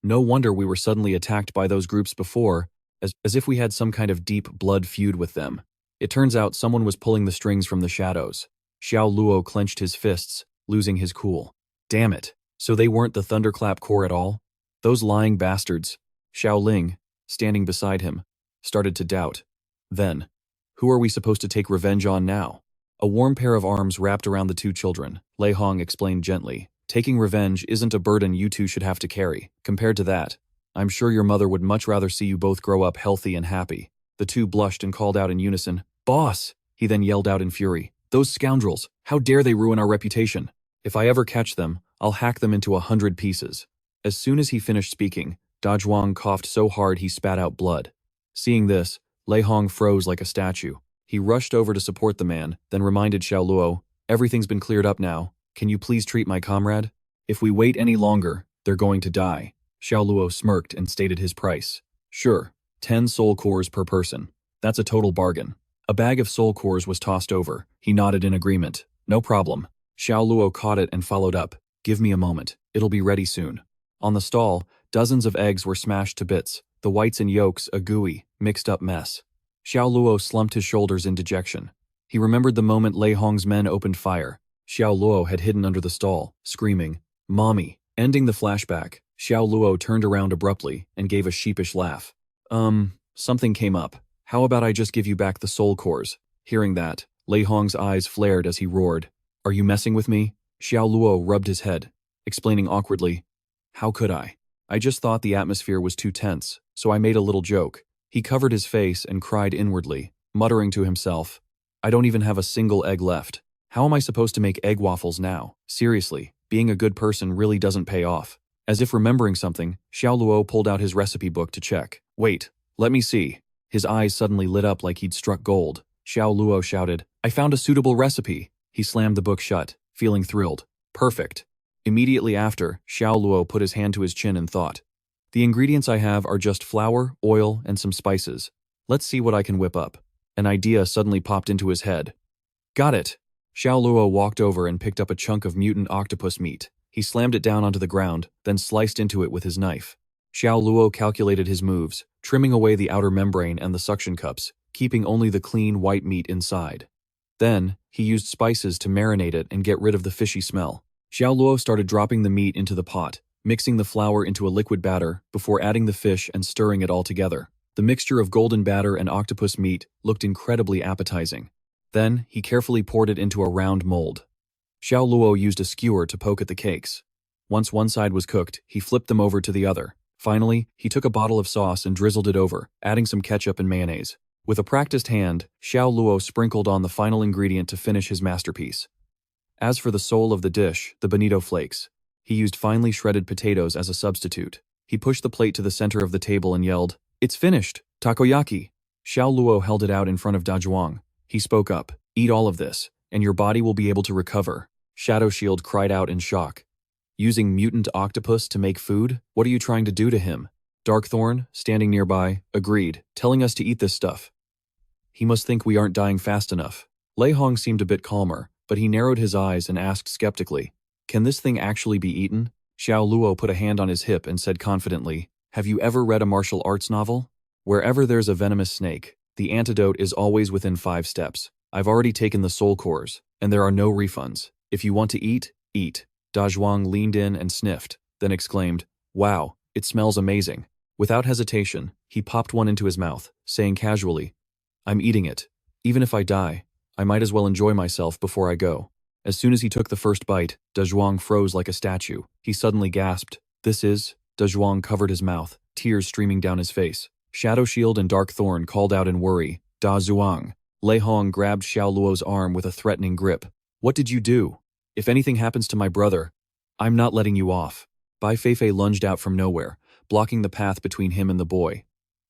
"No wonder we were suddenly attacked by those groups before, as if we had some kind of deep blood feud with them. It turns out someone was pulling the strings from the shadows." Xiao Luo clenched his fists, losing his cool. "Damn it. So they weren't the Thunderclap Corps at all? Those lying bastards." Xiao Ling, standing beside him, started to doubt. Then, who are we supposed to take revenge on now? A warm pair of arms wrapped around the two children, Lei Hong explained gently. "Taking revenge isn't a burden you two should have to carry. Compared to that, I'm sure your mother would much rather see you both grow up healthy and happy." The two blushed and called out in unison, "Boss!" He then yelled out in fury, Those scoundrels, how dare they ruin our reputation? If I ever catch them, I'll hack them into 100 pieces. As soon as he finished speaking, Da Zhuang coughed so hard he spat out blood. Seeing this, Lei Hong froze like a statue. He rushed over to support the man, then reminded Xiao Luo, "Everything's been cleared up now. Can you please treat my comrade? If we wait any longer, they're going to die." Xiao Luo smirked and stated his price. "Sure, 10 soul cores per person. That's a total bargain." A bag of soul cores was tossed over. He nodded in agreement. "No problem." Xiao Luo caught it and followed up. "Give me a moment. It'll be ready soon." On the stall, dozens of eggs were smashed to bits, the whites and yolks a gooey, mixed-up mess. Xiao Luo slumped his shoulders in dejection. He remembered the moment Lei Hong's men opened fire. Xiao Luo had hidden under the stall, screaming, "Mommy!" Ending the flashback, Xiao Luo turned around abruptly and gave a sheepish laugh. Something came up. How about I just give you back the soul cores?" Hearing that, Lei Hong's eyes flared as he roared, "Are you messing with me?" Xiao Luo rubbed his head, explaining awkwardly, "How could I? I just thought the atmosphere was too tense, so I made a little joke." He covered his face and cried inwardly, muttering to himself, "I don't even have a single egg left. How am I supposed to make egg waffles now? Seriously, being a good person really doesn't pay off." As if remembering something, Xiao Luo pulled out his recipe book to check. "Wait, let me see." His eyes suddenly lit up like he'd struck gold. Xiao Luo shouted, "I found a suitable recipe." He slammed the book shut, feeling thrilled. Perfect. Immediately after, Xiao Luo put his hand to his chin and thought, "The ingredients I have are just flour, oil, and some spices. Let's see what I can whip up." An idea suddenly popped into his head. "Got it." Xiao Luo walked over and picked up a chunk of mutant octopus meat. He slammed it down onto the ground, then sliced into it with his knife. Xiao Luo calculated his moves, trimming away the outer membrane and the suction cups, keeping only the clean white meat inside. Then, he used spices to marinate it and get rid of the fishy smell. Xiao Luo started dropping the meat into the pot, mixing the flour into a liquid batter before adding the fish and stirring it all together. The mixture of golden batter and octopus meat looked incredibly appetizing. Then, he carefully poured it into a round mold. Xiao Luo used a skewer to poke at the cakes. Once one side was cooked, he flipped them over to the other. Finally, he took a bottle of sauce and drizzled it over, adding some ketchup and mayonnaise. With a practiced hand, Xiao Luo sprinkled on the final ingredient to finish his masterpiece. As for the soul of the dish, the bonito flakes, he used finely shredded potatoes as a substitute. He pushed the plate to the center of the table and yelled, "It's finished! Takoyaki!" Xiao Luo held it out in front of Da Zhuang. He spoke up, "Eat all of this, and your body will be able to recover." Shadow Shield cried out in shock. "Using mutant octopus to make food? What are you trying to do to him?" Darkthorn, standing nearby, agreed, telling us to eat this stuff. "He must think we aren't dying fast enough." Lei Hong seemed a bit calmer, but he narrowed his eyes and asked skeptically, "Can this thing actually be eaten?" Xiao Luo put a hand on his hip and said confidently, "Have you ever read a martial arts novel? Wherever there's a venomous snake, the antidote is always within 5 steps. I've already taken the soul cores, and there are no refunds. If you want to eat, eat." Da Zhuang leaned in and sniffed, then exclaimed, "Wow, it smells amazing." Without hesitation, he popped one into his mouth, saying casually, "I'm eating it. Even if I die, I might as well enjoy myself before I go." As soon as he took the first bite, Da Zhuang froze like a statue. He suddenly gasped, "This is..." Da Zhuang covered his mouth, tears streaming down his face. Shadow Shield and Dark Thorn called out in worry, "Da Zhuang." Lei Hong grabbed Xiao Luo's arm with a threatening grip. "What did you do? If anything happens to my brother, I'm not letting you off." Bai Feifei lunged out from nowhere, blocking the path between him and the boy.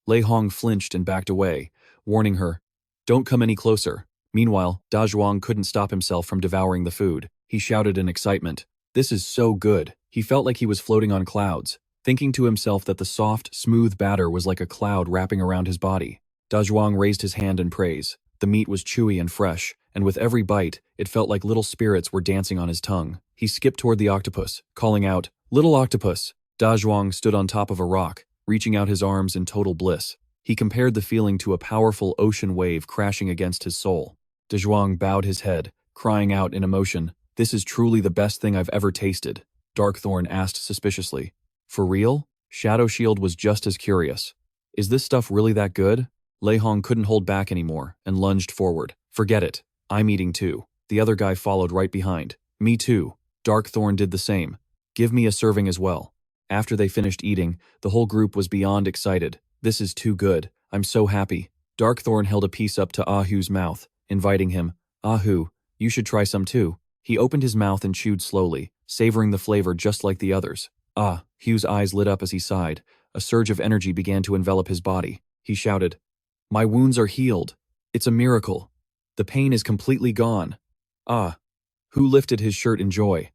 Lei Hong flinched and backed away, warning her, "Don't come any closer." Meanwhile, Da Zhuang couldn't stop himself from devouring the food. He shouted in excitement, "This is so good." He felt like he was floating on clouds, thinking to himself that the soft, smooth batter was like a cloud wrapping around his body. Da Zhuang raised his hand in praise. The meat was chewy and fresh, and with every bite, it felt like little spirits were dancing on his tongue. He skipped toward the octopus, calling out, "Little octopus!" Da Zhuang stood on top of a rock, reaching out his arms in total bliss. He compared the feeling to a powerful ocean wave crashing against his soul. Da Zhuang bowed his head, crying out in emotion, "This is truly the best thing I've ever tasted." Darkthorn asked suspiciously, "For real?" Shadow Shield was just as curious. "Is this stuff really that good?" Lei Hong couldn't hold back anymore and lunged forward. "Forget it. I'm eating too." The other guy followed right behind. "Me too." Darkthorn did the same. "Give me a serving as well." After they finished eating, the whole group was beyond excited. "This is too good. I'm so happy." Darkthorn held a piece up to Ahu's mouth, inviting him, "Ahu, You should try some too. He opened his mouth and chewed slowly, savoring the flavor just like the others. Ah, Hugh's eyes lit up as he sighed. A surge of energy began to envelop his body. He shouted, "My wounds are healed. It's a miracle. The pain is completely gone." Ah. Hu lifted his shirt in joy.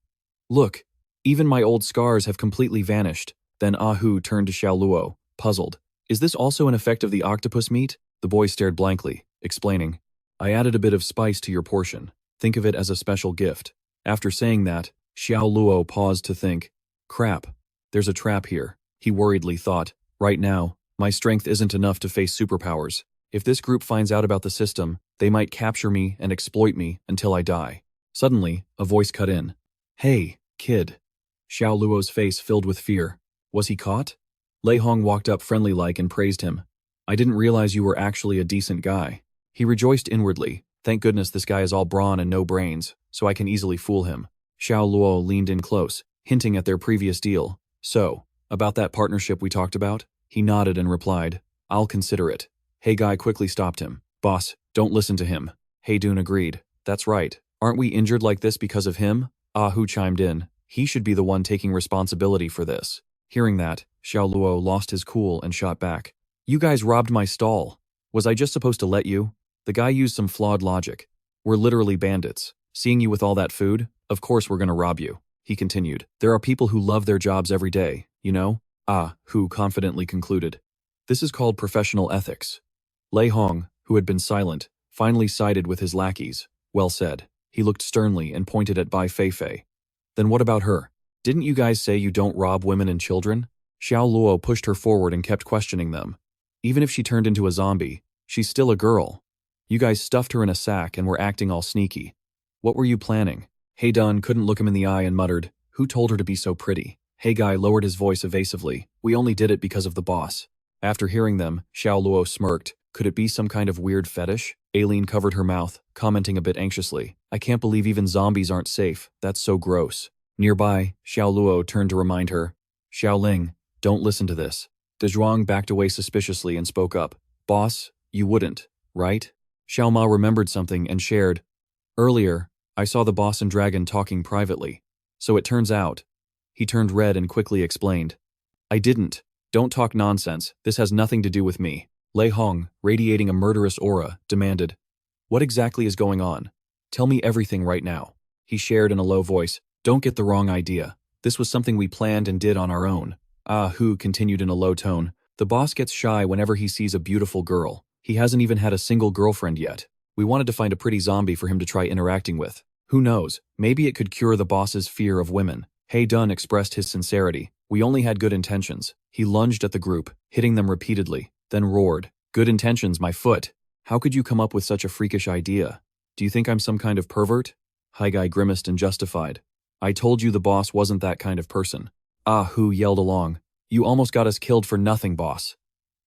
"Look, even my old scars have completely vanished." Then Hu turned to Xiao Luo, puzzled. "Is this also an effect of the octopus meat?" The boy stared blankly, explaining, "I added a bit of spice to your portion. Think of it as a special gift." After saying that, Xiao Luo paused to think. Crap, there's a trap here. He worriedly thought, right now, my strength isn't enough to face superpowers. If this group finds out about the system, they might capture me and exploit me until I die. Suddenly, a voice cut in. "Hey, kid." Xiao Luo's face filled with fear. Was he caught? Lei Hong walked up friendly-like and praised him. "I didn't realize you were actually a decent guy." He rejoiced inwardly. Thank goodness this guy is all brawn and no brains, so I can easily fool him. Xiao Luo leaned in close, hinting at their previous deal. "So, about that partnership we talked about?" He nodded and replied, "I'll consider it." Hey Guy quickly stopped him. "Boss, don't listen to him." Hey Dun agreed. "That's right. Aren't we injured like this because of him?" Hu chimed in. "He should be the one taking responsibility for this." Hearing that, Xiao Luo lost his cool and shot back. "You guys robbed my stall. Was I just supposed to let you?" The guy used some flawed logic. "We're literally bandits. Seeing you with all that food, of course we're gonna rob you." He continued. "There are people who love their jobs every day, you know?" Hu confidently concluded. "This is called professional ethics." Lei Hong, who had been silent, finally sided with his lackeys. "Well said." He looked sternly and pointed at Bai Feifei. "Then what about her? Didn't you guys say you don't rob women and children?" Xiao Luo pushed her forward and kept questioning them. "Even if she turned into a zombie, she's still a girl. You guys stuffed her in a sack and were acting all sneaky. What were you planning?" Hey Dun couldn't look him in the eye and muttered, "Who told her to be so pretty?" Hey Guy lowered his voice evasively. "We only did it because of the boss." After hearing them, Xiao Luo smirked. Could it be some kind of weird fetish? Aileen covered her mouth, commenting a bit anxiously. "I can't believe even zombies aren't safe. That's so gross." Nearby, Xiao Luo turned to remind her. "Xiaoling, don't listen to this." De Zhuang backed away suspiciously and spoke up. "Boss, you wouldn't, right?" Xiao Ma remembered something and shared. "Earlier, I saw the boss and dragon talking privately. So it turns out." He turned red and quickly explained. "I didn't. Don't talk nonsense. This has nothing to do with me." Lei Hong, radiating a murderous aura, demanded, "What exactly is going on? Tell me everything right now." He shared in a low voice, "Don't get the wrong idea. This was something we planned and did on our own." Hu continued in a low tone, "The boss gets shy whenever he sees a beautiful girl. He hasn't even had a single girlfriend yet. We wanted to find a pretty zombie for him to try interacting with. Who knows, maybe it could cure the boss's fear of women." Hey Dun expressed his sincerity. "We only had good intentions." He lunged at the group, hitting them repeatedly, then roared, "Good intentions, my foot! How could you come up with such a freakish idea? Do you think I'm some kind of pervert?" Hai Guy grimaced and justified. "I told you the boss wasn't that kind of person." Hu yelled along, "You almost got us killed for nothing, boss."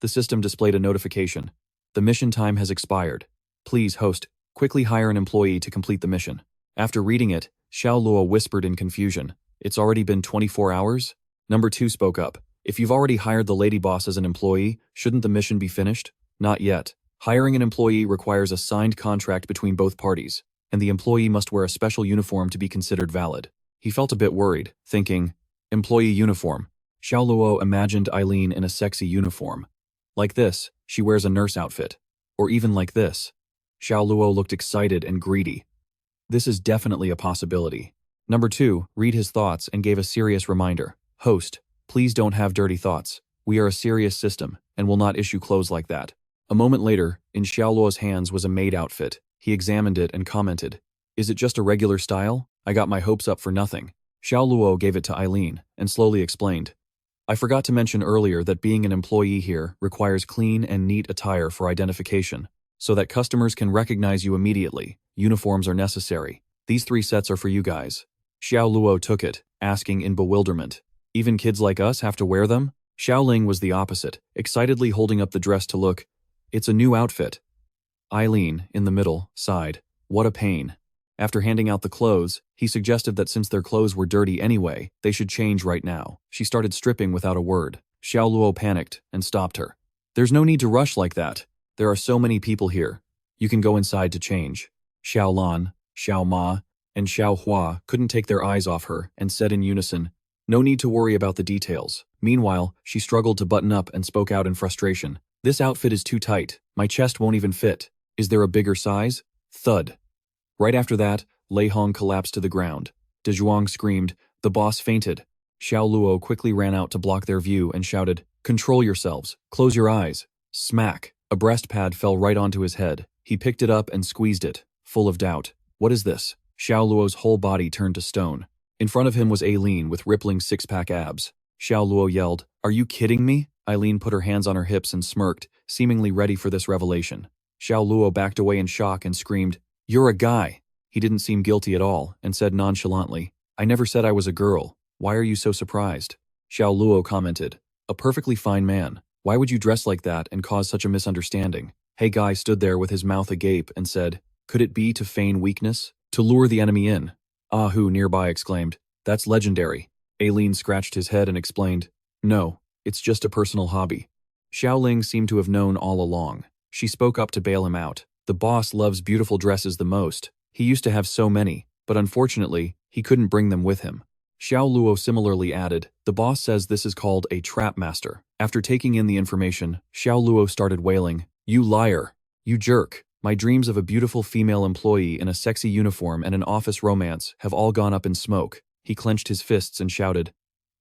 The system displayed a notification. "The mission time has expired. Please, host, quickly hire an employee to complete the mission." After reading it, Xiao Luo whispered in confusion, "It's already been 24 hours? Number 2 spoke up. "If you've already hired the lady boss as an employee, shouldn't the mission be finished?" "Not yet. Hiring an employee requires a signed contract between both parties, and the employee must wear a special uniform to be considered valid." He felt a bit worried, thinking, employee uniform. Xiao Luo imagined Eileen in a sexy uniform. Like this, she wears a nurse outfit. Or even like this. Xiao Luo looked excited and greedy. This is definitely a possibility. Number 2, read his thoughts and gave a serious reminder. "Host, please don't have dirty thoughts. We are a serious system, and will not issue clothes like that." A moment later, in Xiao Luo's hands was a maid outfit. He examined it and commented, "Is it just a regular style? I got my hopes up for nothing." Xiao Luo gave it to Eileen, and slowly explained, "I forgot to mention earlier that being an employee here requires clean and neat attire for identification, so that customers can recognize you immediately. Uniforms are necessary. These 3 sets are for you guys." Xiao Luo took it, asking in bewilderment, "Even kids like us have to wear them?" Xiaoling was the opposite, excitedly holding up the dress to look. "It's a new outfit." Eileen, in the middle, sighed. What a pain. After handing out the clothes, he suggested that since their clothes were dirty anyway, they should change right now. She started stripping without a word. Xiao Luo panicked and stopped her. "There's no need to rush like that. There are so many people here. You can go inside to change." Xiao Lan, Xiao Ma and Xiao Hua couldn't take their eyes off her and said in unison, "No need to worry about the details." Meanwhile, she struggled to button up and spoke out in frustration. "This outfit is too tight. My chest won't even fit. Is there a bigger size?" Thud. Right after that, Lei Hong collapsed to the ground. De Zhuang screamed, "The boss fainted." Xiao Luo quickly ran out to block their view and shouted, "Control yourselves. Close your eyes." Smack! A breast pad fell right onto his head. He picked it up and squeezed it, full of doubt. What is this? Xiao Luo's whole body turned to stone. In front of him was Aileen with rippling six-pack abs. Xiao Luo yelled, "Are you kidding me?" Aileen put her hands on her hips and smirked, seemingly ready for this revelation. Xiao Luo backed away in shock and screamed, "You're a guy." He didn't seem guilty at all and said nonchalantly, "I never said I was a girl. Why are you so surprised?" Xiao Luo commented, "A perfectly fine man. Why would you dress like that and cause such a misunderstanding?" Hey Guy stood there with his mouth agape and said, "Could it be to feign weakness? To lure the enemy in?" Ah Hu nearby exclaimed, "That's legendary." Aileen scratched his head and explained, "No, it's just a personal hobby." Xiaoling seemed to have known all along. She spoke up to bail him out. "The boss loves beautiful dresses the most. He used to have so many, but unfortunately, he couldn't bring them with him." Xiao Luo similarly added, "The boss says this is called a trap master." After taking in the information, Xiao Luo started wailing, "You liar! You jerk! My dreams of a beautiful female employee in a sexy uniform and an office romance have all gone up in smoke." He clenched his fists and shouted,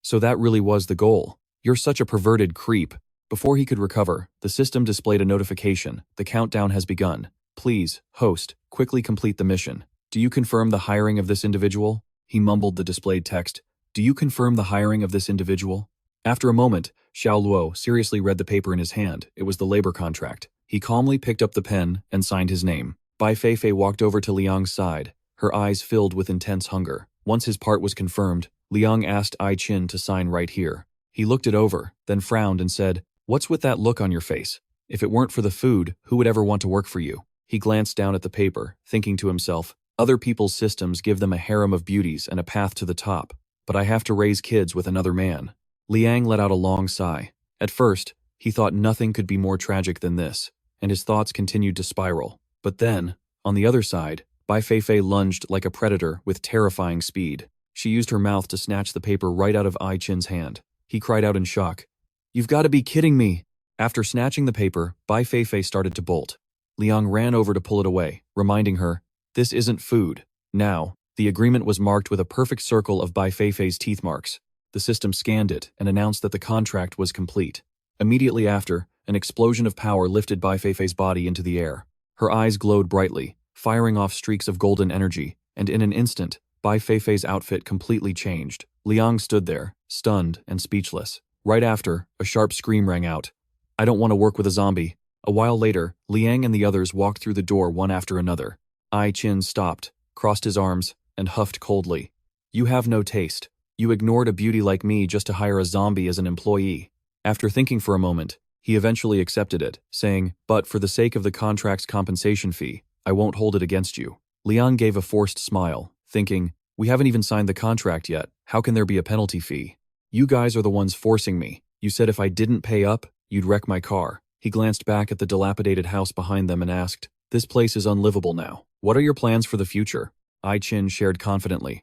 "So that really was the goal? You're such a perverted creep." Before he could recover, the system displayed a notification. "The countdown has begun. Please, host, quickly complete the mission. Do you confirm the hiring of this individual?" He mumbled the displayed text. "Do you confirm the hiring of this individual?" After a moment, Xiao Luo seriously read the paper in his hand. It was the labor contract. He calmly picked up the pen and signed his name. Bai Feifei walked over to Liang's side, her eyes filled with intense hunger. Once his part was confirmed, Liang asked Ai Qin to sign right here. He looked it over, then frowned and said, "What's with that look on your face? If it weren't for the food, who would ever want to work for you?" He glanced down at the paper, thinking to himself, "Other people's systems give them a harem of beauties and a path to the top, but I have to raise kids with another man." Liang let out a long sigh. At first, he thought nothing could be more tragic than this, and his thoughts continued to spiral. But then, on the other side, Bai Feifei lunged like a predator with terrifying speed. She used her mouth to snatch the paper right out of Ai Qin's hand. He cried out in shock, "You've got to be kidding me!" After snatching the paper, Bai Feifei started to bolt. Liang ran over to pull it away, reminding her, "This isn't food." Now, the agreement was marked with a perfect circle of Bai Feifei's teeth marks. The system scanned it and announced that the contract was complete. Immediately after, an explosion of power lifted Bai Feifei's body into the air. Her eyes glowed brightly, firing off streaks of golden energy, and in an instant, Bai Feifei's outfit completely changed. Liang stood there, stunned and speechless. Right after, a sharp scream rang out. "I don't want to work with a zombie." A while later, Liang and the others walked through the door one after another. Ai Qin stopped, crossed his arms, and huffed coldly. "You have no taste. You ignored a beauty like me just to hire a zombie as an employee." After thinking for a moment, he eventually accepted it, saying, "But for the sake of the contract's compensation fee, I won't hold it against you." Liang gave a forced smile, thinking, "We haven't even signed the contract yet. How can there be a penalty fee? You guys are the ones forcing me. You said if I didn't pay up, you'd wreck my car." He glanced back at the dilapidated house behind them and asked, "This place is unlivable now. What are your plans for the future?" Ai Qin shared confidently,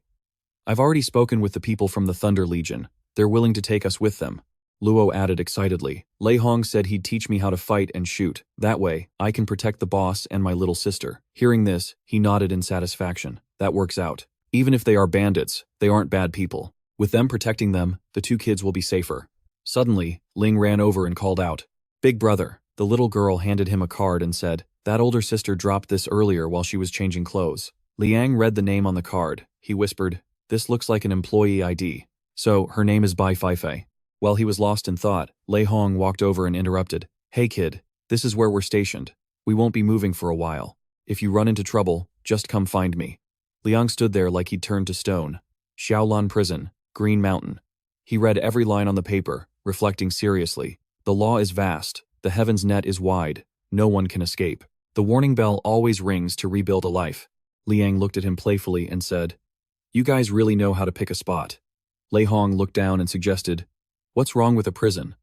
"I've already spoken with the people from the Thunder Legion. They're willing to take us with them." Luo added excitedly, "Lei Hong said he'd teach me how to fight and shoot. That way, I can protect the boss and my little sister." Hearing this, he nodded in satisfaction. "That works out. Even if they are bandits, they aren't bad people. With them protecting them, the two kids will be safer." Suddenly, Ling ran over and called out, "Big brother." The little girl handed him a card and said, "That older sister dropped this earlier while she was changing clothes." Liang read the name on the card. He whispered, "This looks like an employee ID. So, her name is Bai Feifei." While he was lost in thought, Lei Hong walked over and interrupted, "Hey kid, this is where we're stationed. We won't be moving for a while. If you run into trouble, just come find me." Liang stood there like he'd turned to stone. Xiaolan Prison, Green Mountain. He read every line on the paper, reflecting seriously. The law is vast, the heaven's net is wide, no one can escape. The warning bell always rings to rebuild a life. Liang looked at him playfully and said, "You guys really know how to pick a spot." Lei Hong looked down and suggested, "What's wrong with a prison?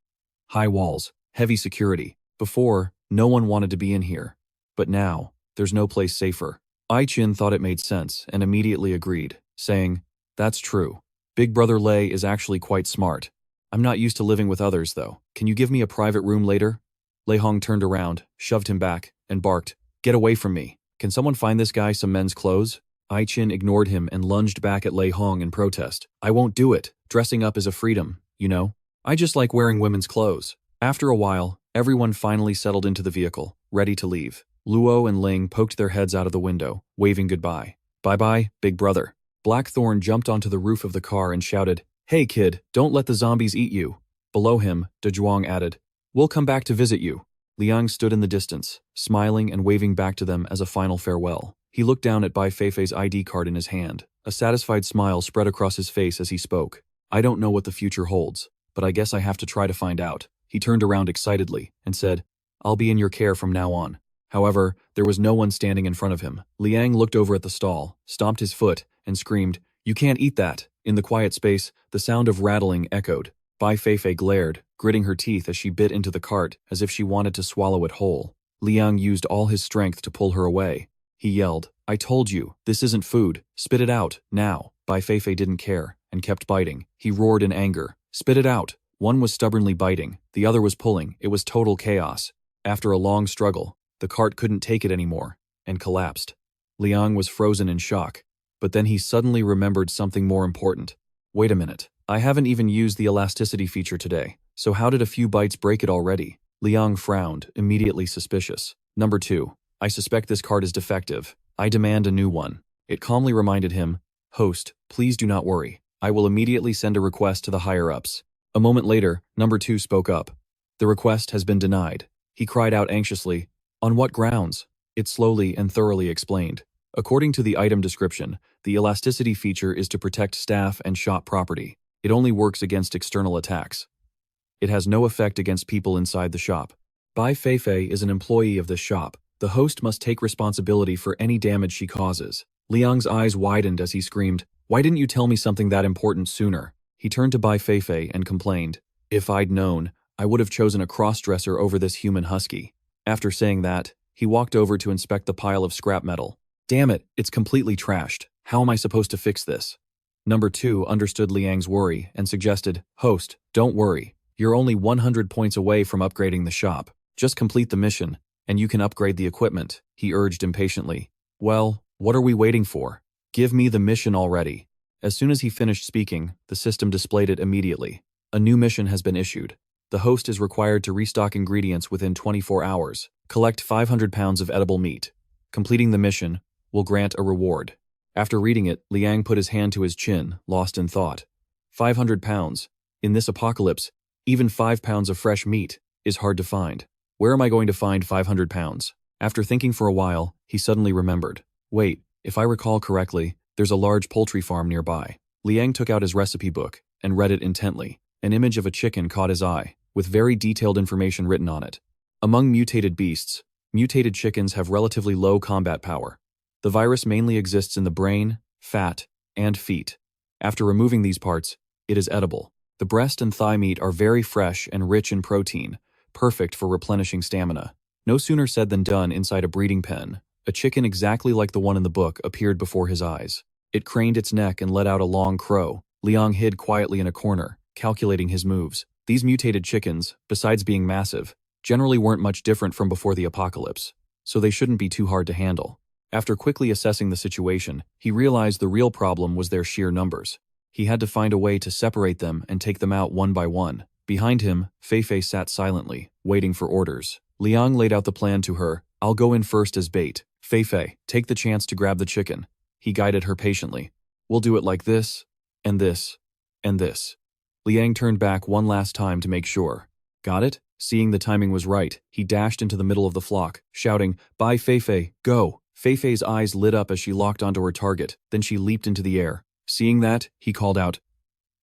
High walls, heavy security. Before, no one wanted to be in here. But now, there's no place safer." Ai Qin thought it made sense and immediately agreed, saying, "That's true. Big Brother Lei is actually quite smart. I'm not used to living with others, though. Can you give me a private room later?" Lei Hong turned around, shoved him back, and barked, "Get away from me. Can someone find this guy some men's clothes?" Ai Qin ignored him and lunged back at Lei Hong in protest. "I won't do it. Dressing up is a freedom, you know? I just like wearing women's clothes." After a while, everyone finally settled into the vehicle, ready to leave. Luo and Ling poked their heads out of the window, waving goodbye. "Bye-bye, big brother." Blackthorn jumped onto the roof of the car and shouted, "Hey kid, don't let the zombies eat you." Below him, De Zhuang added, "We'll come back to visit you." Liang stood in the distance, smiling and waving back to them as a final farewell. He looked down at Bai Feifei's ID card in his hand. A satisfied smile spread across his face as he spoke. "I don't know what the future holds, but I guess I have to try to find out." He turned around excitedly and said, "I'll be in your care from now on." However, there was no one standing in front of him. Liang looked over at the stall, stomped his foot, and screamed, "You can't eat that!" In the quiet space, the sound of rattling echoed. Bai Feifei glared, gritting her teeth as she bit into the cart as if she wanted to swallow it whole. Liang used all his strength to pull her away. He yelled, "I told you, this isn't food. Spit it out, now." Bai Feifei didn't care, and kept biting. He roared in anger, "Spit it out!" One was stubbornly biting, the other was pulling. It was total chaos. After a long struggle, the cart couldn't take it anymore, and collapsed. Liang was frozen in shock, but then he suddenly remembered something more important. "Wait a minute, I haven't even used the elasticity feature today, so how did a few bites break it already?" Liang frowned, immediately suspicious. "Number 2, I suspect this cart is defective. I demand a new one." It calmly reminded him, "Host, please do not worry. I will immediately send a request to the higher-ups." A moment later, Number 2 spoke up. "The request has been denied." He cried out anxiously, "On what grounds?" It slowly and thoroughly explained. According to the item description, the elasticity feature is to protect staff and shop property. It only works against external attacks. It has no effect against people inside the shop. Bai Feifei is an employee of this shop. The host must take responsibility for any damage she causes. Liang's eyes widened as he screamed, "Why didn't you tell me something that important sooner?" He turned to Bai Feifei and complained, "If I'd known, I would have chosen a cross-dresser over this human husky." After saying that, he walked over to inspect the pile of scrap metal. "Damn it, it's completely trashed. How am I supposed to fix this?" Number 2 understood Liang's worry and suggested, "Host, don't worry. You're only 100 points away from upgrading the shop. Just complete the mission, and you can upgrade the equipment," he urged impatiently. "Well, what are we waiting for? Give me the mission already." As soon as he finished speaking, the system displayed it immediately. "A new mission has been issued. The host is required to restock ingredients within 24 hours. Collect 500 pounds of edible meat. Completing the mission will grant a reward." After reading it, Liang put his hand to his chin, lost in thought. 500 pounds. In this apocalypse, even 5 pounds of fresh meat is hard to find. Where am I going to find 500 pounds? After thinking for a while, he suddenly remembered. Wait, if I recall correctly, there's a large poultry farm nearby. Liang took out his recipe book and read it intently. An image of a chicken caught his eye, with very detailed information written on it. Among mutated beasts, mutated chickens have relatively low combat power. The virus mainly exists in the brain, fat, and feet. After removing these parts, it is edible. The breast and thigh meat are very fresh and rich in protein, perfect for replenishing stamina. No sooner said than done inside a breeding pen. A chicken exactly like the one in the book appeared before his eyes. It craned its neck and let out a long crow. Liang hid quietly in a corner, calculating his moves. These mutated chickens, besides being massive, generally weren't much different from before the apocalypse, so they shouldn't be too hard to handle. After quickly assessing the situation, he realized the real problem was their sheer numbers. He had to find a way to separate them and take them out one by one. Behind him, Feifei sat silently, waiting for orders. Liang laid out the plan to her. "I'll go in first as bait. Feifei, take the chance to grab the chicken." He guided her patiently. "We'll do it like this, and this, and this." Liang turned back one last time to make sure. "Got it?" Seeing the timing was right, he dashed into the middle of the flock, shouting, "Bai Feifei, go!" Feifei's eyes lit up as she locked onto her target, then she leaped into the air. Seeing that, he called out,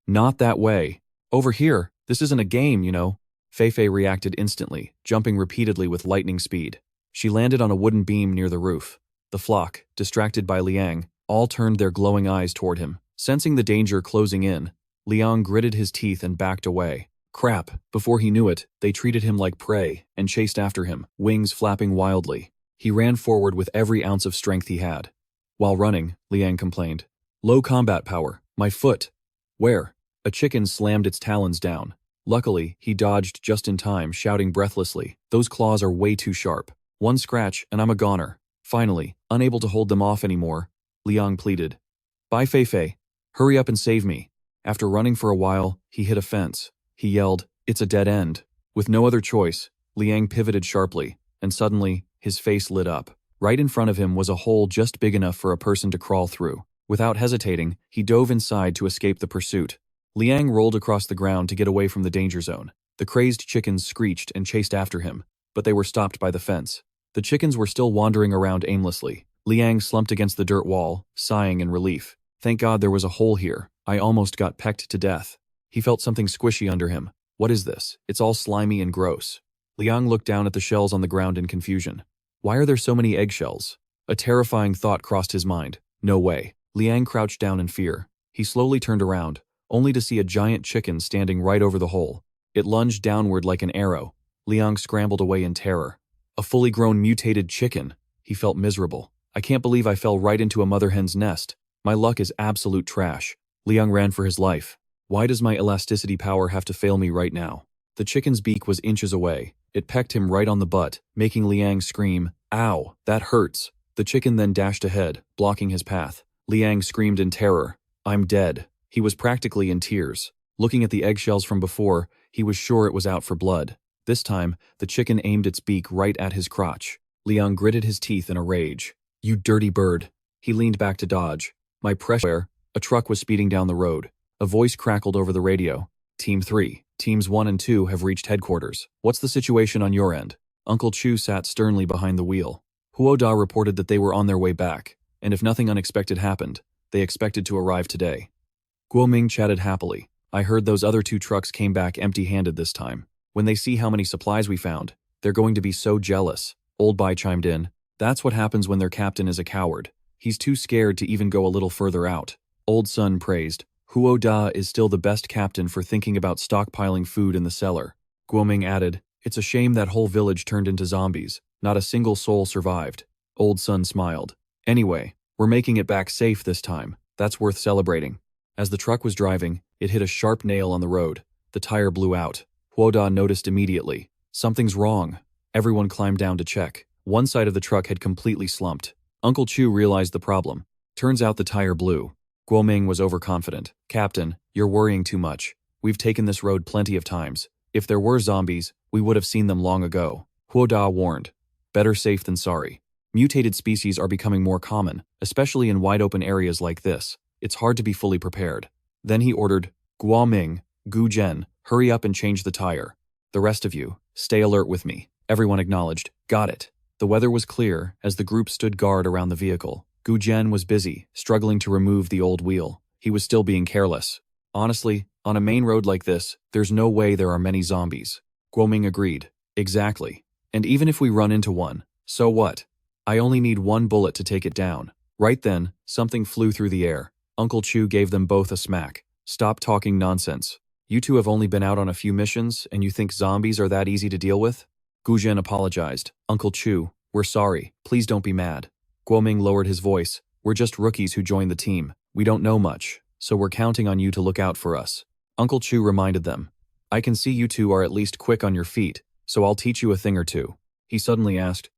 "Not that way. Over here, this isn't a game, you know." Feifei reacted instantly, jumping repeatedly with lightning speed. She landed on a wooden beam near the roof. The flock, distracted by Liang, all turned their glowing eyes toward him. Sensing the danger closing in, Liang gritted his teeth and backed away. Crap, before he knew it, they treated him like prey and chased after him, wings flapping wildly. He ran forward with every ounce of strength he had. While running, Liang complained. Low combat power. My foot. Where? A chicken slammed its talons down. Luckily, he dodged just in time, shouting breathlessly, those claws are way too sharp. One scratch, and I'm a goner. Finally, unable to hold them off anymore, Liang pleaded. Bai Fei, hurry up and save me. After running for a while, he hit a fence. He yelled, it's a dead end. With no other choice, Liang pivoted sharply, and suddenly, his face lit up. Right in front of him was a hole just big enough for a person to crawl through. Without hesitating, he dove inside to escape the pursuit. Liang rolled across the ground to get away from the danger zone. The crazed chickens screeched and chased after him, but they were stopped by the fence. The chickens were still wandering around aimlessly. Liang slumped against the dirt wall, sighing in relief. Thank God there was a hole here. I almost got pecked to death. He felt something squishy under him. What is this? It's all slimy and gross. Liang looked down at the shells on the ground in confusion. Why are there so many eggshells? A terrifying thought crossed his mind. No way. Liang crouched down in fear. He slowly turned around, only to see a giant chicken standing right over the hole. It lunged downward like an arrow. Liang scrambled away in terror. A fully grown mutated chicken. He felt miserable. I can't believe I fell right into a mother hen's nest. My luck is absolute trash. Liang ran for his life. Why does my elasticity power have to fail me right now? The chicken's beak was inches away. It pecked him right on the butt, making Liang scream, ow, that hurts. The chicken then dashed ahead, blocking his path. Liang screamed in terror. I'm dead. He was practically in tears. Looking at the eggshells from before, he was sure it was out for blood. This time, the chicken aimed its beak right at his crotch. Liang gritted his teeth in a rage. You dirty bird. He leaned back to dodge. My precious. A truck was speeding down the road. A voice crackled over the radio. Team 3, Teams 1 and 2 have reached headquarters. What's the situation on your end? Uncle Chu sat sternly behind the wheel. Huo Da reported that they were on their way back, and if nothing unexpected happened, they expected to arrive today. Guo Ming chatted happily. I heard those other 2 trucks came back empty-handed this time. When they see how many supplies we found, they're going to be so jealous. Old Bai chimed in. That's what happens when their captain is a coward. He's too scared to even go a little further out. Old Sun praised. Huo Da is still the best captain for thinking about stockpiling food in the cellar. Guo Ming added, it's a shame that whole village turned into zombies. Not a single soul survived. Old Sun smiled. Anyway, we're making it back safe this time. That's worth celebrating. As the truck was driving, it hit a sharp nail on the road. The tire blew out. Huo Da noticed immediately. Something's wrong. Everyone climbed down to check. One side of the truck had completely slumped. Uncle Chu realized the problem. Turns out the tire blew. Guo Ming was overconfident. Captain, you're worrying too much. We've taken this road plenty of times. If there were zombies, we would have seen them long ago. Huo Da warned. Better safe than sorry. Mutated species are becoming more common, especially in wide-open areas like this. It's hard to be fully prepared. Then he ordered, Guo Ming, Gu Zhen, hurry up and change the tire. The rest of you, stay alert with me. Everyone acknowledged. Got it. The weather was clear as the group stood guard around the vehicle. Gu Zhen was busy, struggling to remove the old wheel. He was still being careless. Honestly, on a main road like this, there's no way there are many zombies. Guo Ming agreed. Exactly. And even if we run into one, so what? I only need one bullet to take it down. Right then, something flew through the air. Uncle Chu gave them both a smack. Stop talking nonsense. You two have only been out on a few missions, and you think zombies are that easy to deal with? Gu Zhen apologized. Uncle Chu, we're sorry. Please don't be mad. Guo Ming lowered his voice. We're just rookies who joined the team. We don't know much, so we're counting on you to look out for us. Uncle Chu reminded them. I can see you two are at least quick on your feet, so I'll teach you a thing or two. He suddenly asked,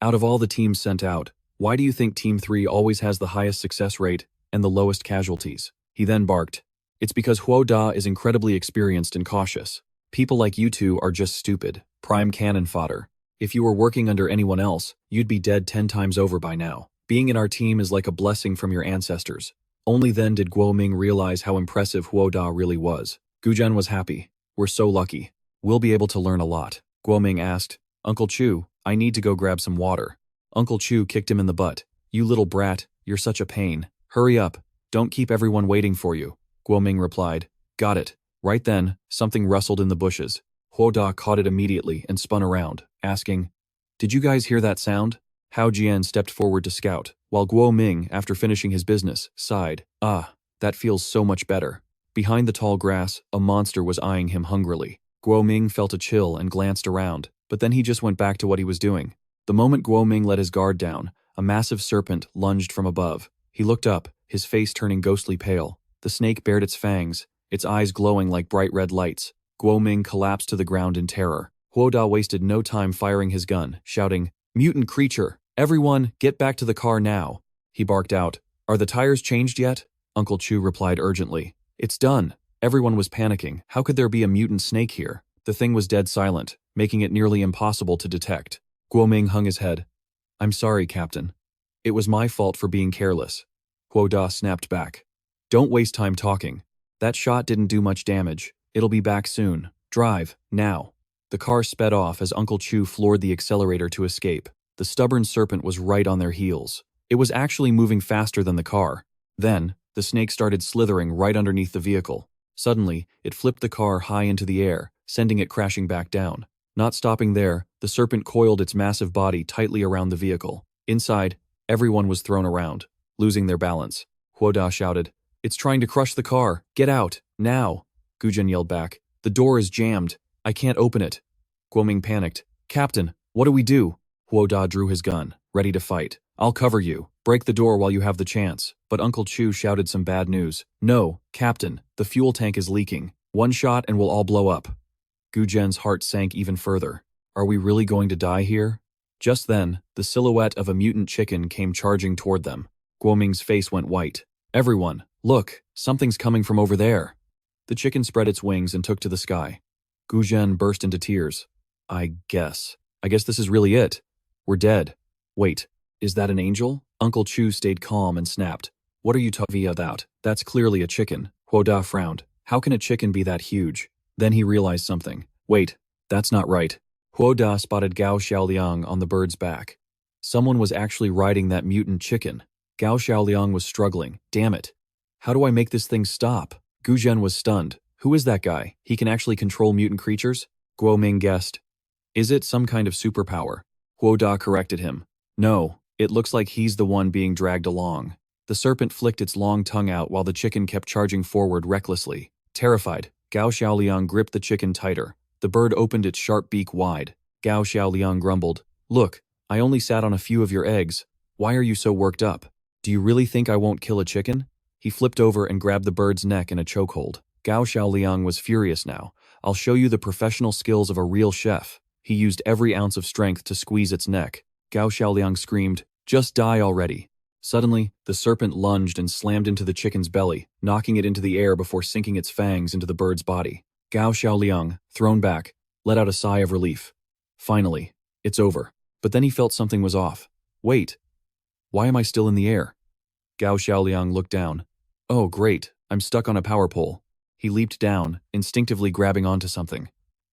out of all the teams sent out, why do you think Team 3 always has the highest success rate and the lowest casualties? He then barked. It's because Huo Da is incredibly experienced and cautious. People like you two are just stupid, prime cannon fodder. If you were working under anyone else, you'd be dead 10 times over by now. Being in our team is like a blessing from your ancestors. Only then did Guo Ming realize how impressive Huo Da really was. Gu Zhen was happy. We're so lucky. We'll be able to learn a lot. Guo Ming asked, Uncle Chu, I need to go grab some water. Uncle Chu kicked him in the butt. You little brat, you're such a pain. Hurry up. Don't keep everyone waiting for you. Guo Ming replied. Got it. Right then, something rustled in the bushes. Huo Da caught it immediately and spun around, asking, Did you guys hear that sound? Hao Jian stepped forward to scout, while Guo Ming, after finishing his business, sighed. Ah, that feels so much better. Behind the tall grass, a monster was eyeing him hungrily. Guo Ming felt a chill and glanced around, but then he just went back to what he was doing. The moment Guo Ming let his guard down, A massive serpent lunged from above. He looked up, his face turning ghostly pale. The snake bared its fangs, its eyes glowing like bright red lights. Guo Ming collapsed to the ground in terror. Huo Da wasted no time firing his gun, shouting, "Mutant creature! Everyone, get back to the car now!" He barked out, "Are the tires changed yet?" Uncle Chu replied urgently, "It's done." Everyone was panicking. How could there be a mutant snake here? The thing was dead silent, making it nearly impossible to detect. Guo Ming hung his head. "I'm sorry, Captain. It was my fault for being careless." Huo Da snapped back. "Don't waste time talking. That shot didn't do much damage. It'll be back soon. Drive, now." The car sped off as Uncle Chu floored the accelerator to escape. The stubborn serpent was right on their heels. It was actually moving faster than the car. Then, the snake started slithering right underneath the vehicle. Suddenly, it flipped the car high into the air, sending it crashing back down. Not stopping there, the serpent coiled its massive body tightly around the vehicle. Inside, everyone was thrown around, losing their balance. Huo Da shouted, "It's trying to crush the car! Get out! Now!" Guzhen yelled back, "The door is jammed! I can't open it." Guo Ming panicked. "Captain, what do we do?" Huo Da drew his gun, ready to fight. "I'll cover you. Break the door while you have the chance." But Uncle Chu shouted some bad news. "No, Captain, the fuel tank is leaking. One shot and we'll all blow up." Guzhen's heart sank even further. Are we really going to die here? Just then, the silhouette of a mutant chicken came charging toward them. Guo Ming's face went white. "Everyone, look, something's coming from over there." The chicken spread its wings and took to the sky. Guzhen burst into tears. I guess this is really it. We're dead. Wait, is that an angel?" Uncle Chu stayed calm and snapped. "What are you talking about? That's clearly a chicken." Huo Da frowned. "How can a chicken be that huge?" Then he realized something. "Wait, that's not right." Huo Da spotted Gao Xiaoliang on the bird's back. Someone was actually riding that mutant chicken. Gao Xiaoliang was struggling. "Damn it. How do I make this thing stop?" Guzhen was stunned. "Who is that guy? He can actually control mutant creatures?" Guo Ming guessed. "Is it some kind of superpower?" Huo Da corrected him. "No, it looks like he's the one being dragged along." The serpent flicked its long tongue out while the chicken kept charging forward recklessly. Terrified, Gao Xiaoliang gripped the chicken tighter. The bird opened its sharp beak wide. Gao Xiaoliang grumbled, "Look, I only sat on a few of your eggs. Why are you so worked up? Do you really think I won't kill a chicken?" He flipped over and grabbed the bird's neck in a chokehold. Gao Xiaoliang was furious now. "I'll show you the professional skills of a real chef." He used every ounce of strength to squeeze its neck. Gao Xiaoliang screamed, "Just die already." Suddenly, the serpent lunged and slammed into the chicken's belly, knocking it into the air before sinking its fangs into the bird's body. Gao Xiaoliang, thrown back, let out a sigh of relief. Finally, it's over. But then he felt something was off. Wait, why am I still in the air? Gao Xiaoliang looked down. Oh great, I'm stuck on a power pole. He leaped down, instinctively grabbing onto something.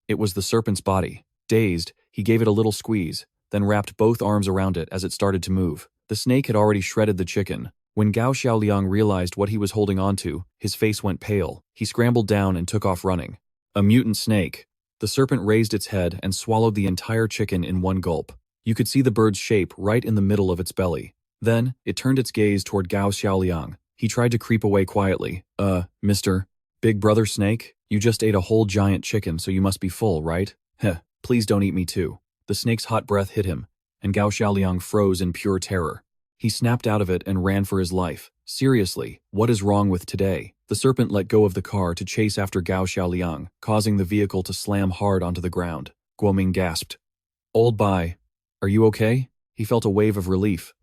It was the serpent's body. Dazed, he gave it a little squeeze, then wrapped both arms around it as it started to move. The snake had already shredded the chicken. When Gao Xiaoliang realized what he was holding onto, his face went pale. He scrambled down and took off running. A mutant snake. The serpent raised its head and swallowed the entire chicken in one gulp. You could see the bird's shape right in the middle of its belly. Then, it turned its gaze toward Gao Xiaoliang. He tried to creep away quietly. Mr. Big Brother Snake? You just ate a whole giant chicken, so you must be full, right? Heh, please don't eat me too. The snake's hot breath hit him, and Gao Xiaoliang froze in pure terror. He snapped out of it and ran for his life. Seriously, what is wrong with today? The serpent let go of the car to chase after Gao Xiaoliang, causing the vehicle to slam hard onto the ground. Guoming gasped. Old Bai, are you okay? He felt a wave of relief.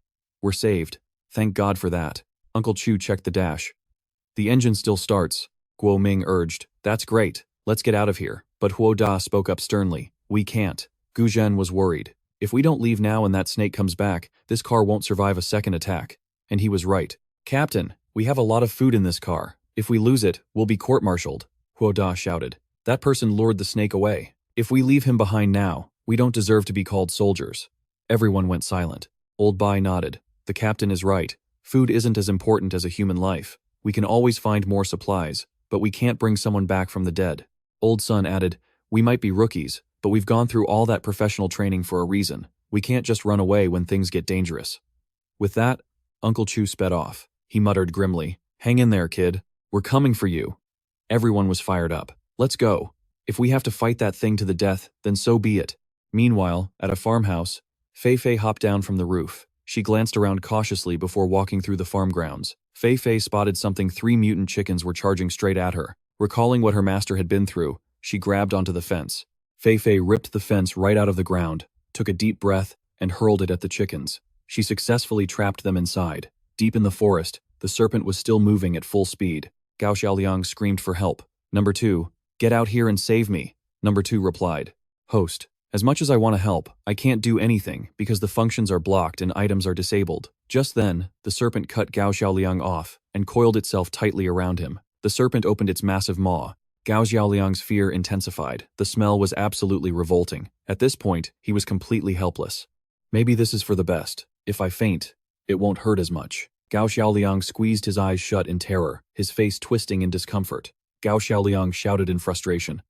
We're saved. Thank God for that. Uncle Chu checked the dash. The engine still starts. Guo Ming urged. That's great. Let's get out of here. But Huo Da spoke up sternly. We can't. Gu Zhen was worried. If we don't leave now and that snake comes back, this car won't survive a second attack. And he was right. Captain, we have a lot of food in this car. If we lose it, we'll be court-martialed. Huo Da shouted. That person lured the snake away. If we leave him behind now, we don't deserve to be called soldiers. Everyone went silent. Old Bai nodded. The captain is right. Food isn't as important as a human life. We can always find more supplies, but we can't bring someone back from the dead. Old Sun added, we might be rookies, but we've gone through all that professional training for a reason. We can't just run away when things get dangerous. With that, Uncle Chu sped off. He muttered grimly, hang in there, kid. We're coming for you. Everyone was fired up. Let's go. If we have to fight that thing to the death, then so be it. Meanwhile, at a farmhouse, Fei Fei hopped down from the roof. She glanced around cautiously before walking through the farm grounds. Fei Fei spotted something. 3 mutant chickens were charging straight at her. Recalling what her master had been through, she grabbed onto the fence. Fei Fei ripped the fence right out of the ground, took a deep breath, and hurled it at the chickens. She successfully trapped them inside. Deep in the forest, the serpent was still moving at full speed. Gao Xiaoliang screamed for help. "Number 2, get out here and save me," Number 2 replied. "Host, as much as I want to help, I can't do anything because the functions are blocked and items are disabled." Just then, the serpent cut Gao Xiaoliang off and coiled itself tightly around him. The serpent opened its massive maw. Gao Xiaoliang's fear intensified. The smell was absolutely revolting. At this point, he was completely helpless. "Maybe this is for the best. If I faint, it won't hurt as much." Gao Xiaoliang squeezed his eyes shut in terror, his face twisting in discomfort. Gao Xiaoliang shouted in frustration.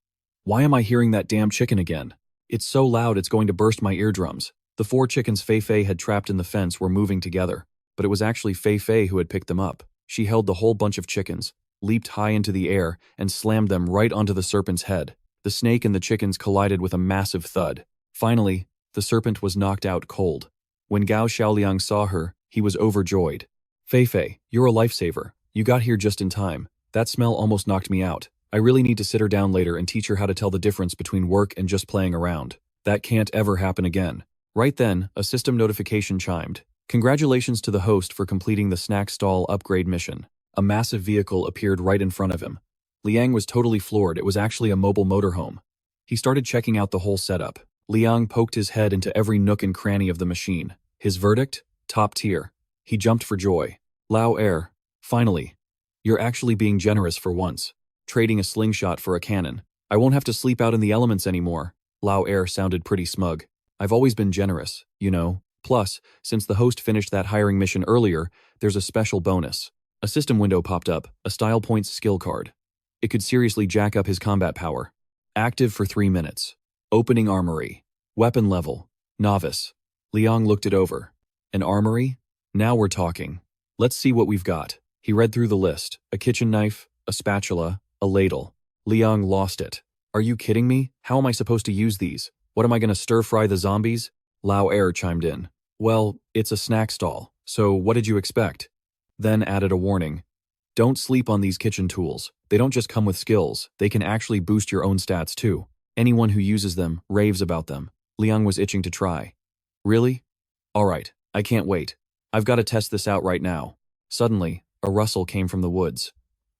"Why am I hearing that damn chicken again? It's so loud it's going to burst my eardrums." The 4 chickens Fei Fei had trapped in the fence were moving together, but it was actually Fei Fei who had picked them up. She held the whole bunch of chickens, leaped high into the air, and slammed them right onto the serpent's head. The snake and the chickens collided with a massive thud. Finally, the serpent was knocked out cold. When Gao Xiaoliang saw her, he was overjoyed. "Fei Fei, you're a lifesaver. You got here just in time. That smell almost knocked me out. I really need to sit her down later and teach her how to tell the difference between work and just playing around. That can't ever happen again." Right then, a system notification chimed. "Congratulations to the host for completing the snack stall upgrade mission." A massive vehicle appeared right in front of him. Liang was totally floored. It was actually a mobile motorhome. He started checking out the whole setup. Liang poked his head into every nook and cranny of the machine. His verdict? Top tier. He jumped for joy. "Lao Air, finally. You're actually being generous for once. Trading a slingshot for a cannon. I won't have to sleep out in the elements anymore." Lao Air sounded pretty smug. "I've always been generous, you know. Plus, since the host finished that hiring mission earlier, there's a special bonus." A system window popped up, a style points skill card. It could seriously jack up his combat power. Active for 3 minutes. Opening armory. Weapon level. Novice. Liang looked it over. An armory? Now we're talking. Let's see what we've got. He read through the list. A kitchen knife, a spatula, a ladle. Liang lost it. "Are you kidding me? How am I supposed to use these? What am I going to stir-fry the zombies?" Lao Air chimed in. "Well, it's a snack stall, so what did you expect?" Then added a warning. "Don't sleep on these kitchen tools. They don't just come with skills, they can actually boost your own stats too. Anyone who uses them raves about them." Liang was itching to try. "Really? Alright, I can't wait. I've got to test this out right now." Suddenly, a rustle came from the woods.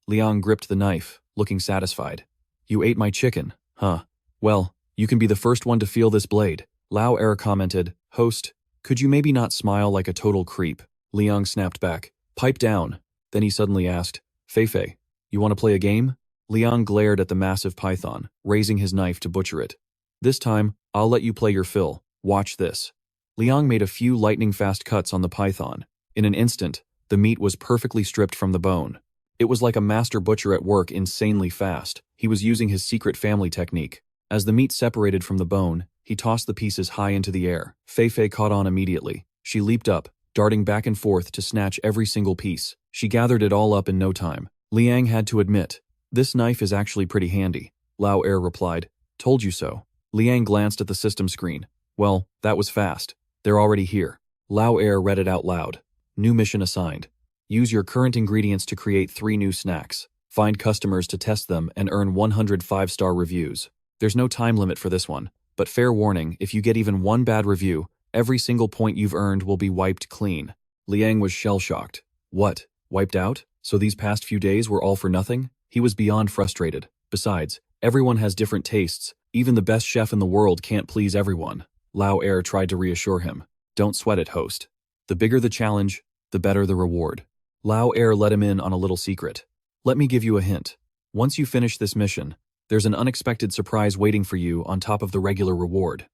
Liang gripped the knife, looking satisfied. "You ate my chicken, huh? Well, you can be the first one to feel this blade." Lao Air commented. "Host, could you maybe not smile like a total creep?" Liang snapped back. "Pipe down." Then he suddenly asked, "Fei Fei, you want to play a game?" Liang glared at the massive python, raising his knife to butcher it. "This time, I'll let you play your fill. Watch this." Liang made a few lightning-fast cuts on the python. In an instant, the meat was perfectly stripped from the bone. It was like a master butcher at work, insanely fast. He was using his secret family technique. As the meat separated from the bone, he tossed the pieces high into the air. Fei Fei caught on immediately. She leaped up, darting back and forth to snatch every single piece. She gathered it all up in no time. Liang had to admit, "This knife is actually pretty handy." Lao Air replied, "Told you so." Liang glanced at the system screen. "Well, that was fast. They're already here." Lao Air read it out loud. "New mission assigned. Use your current ingredients to create 3 new snacks. Find customers to test them and earn 100 5-star reviews. There's no time limit for this one, but fair warning, if you get even 1 bad review, every single point you've earned will be wiped clean." Liang was shell-shocked. What? Wiped out? So these past few days were all for nothing? He was beyond frustrated. Besides, everyone has different tastes. Even the best chef in the world can't please everyone. Lao Air tried to reassure him. "Don't sweat it, host. The bigger the challenge, the better the reward." Lao Air let him in on a little secret. "Let me give you a hint. Once you finish this mission, there's an unexpected surprise waiting for you on top of the regular reward."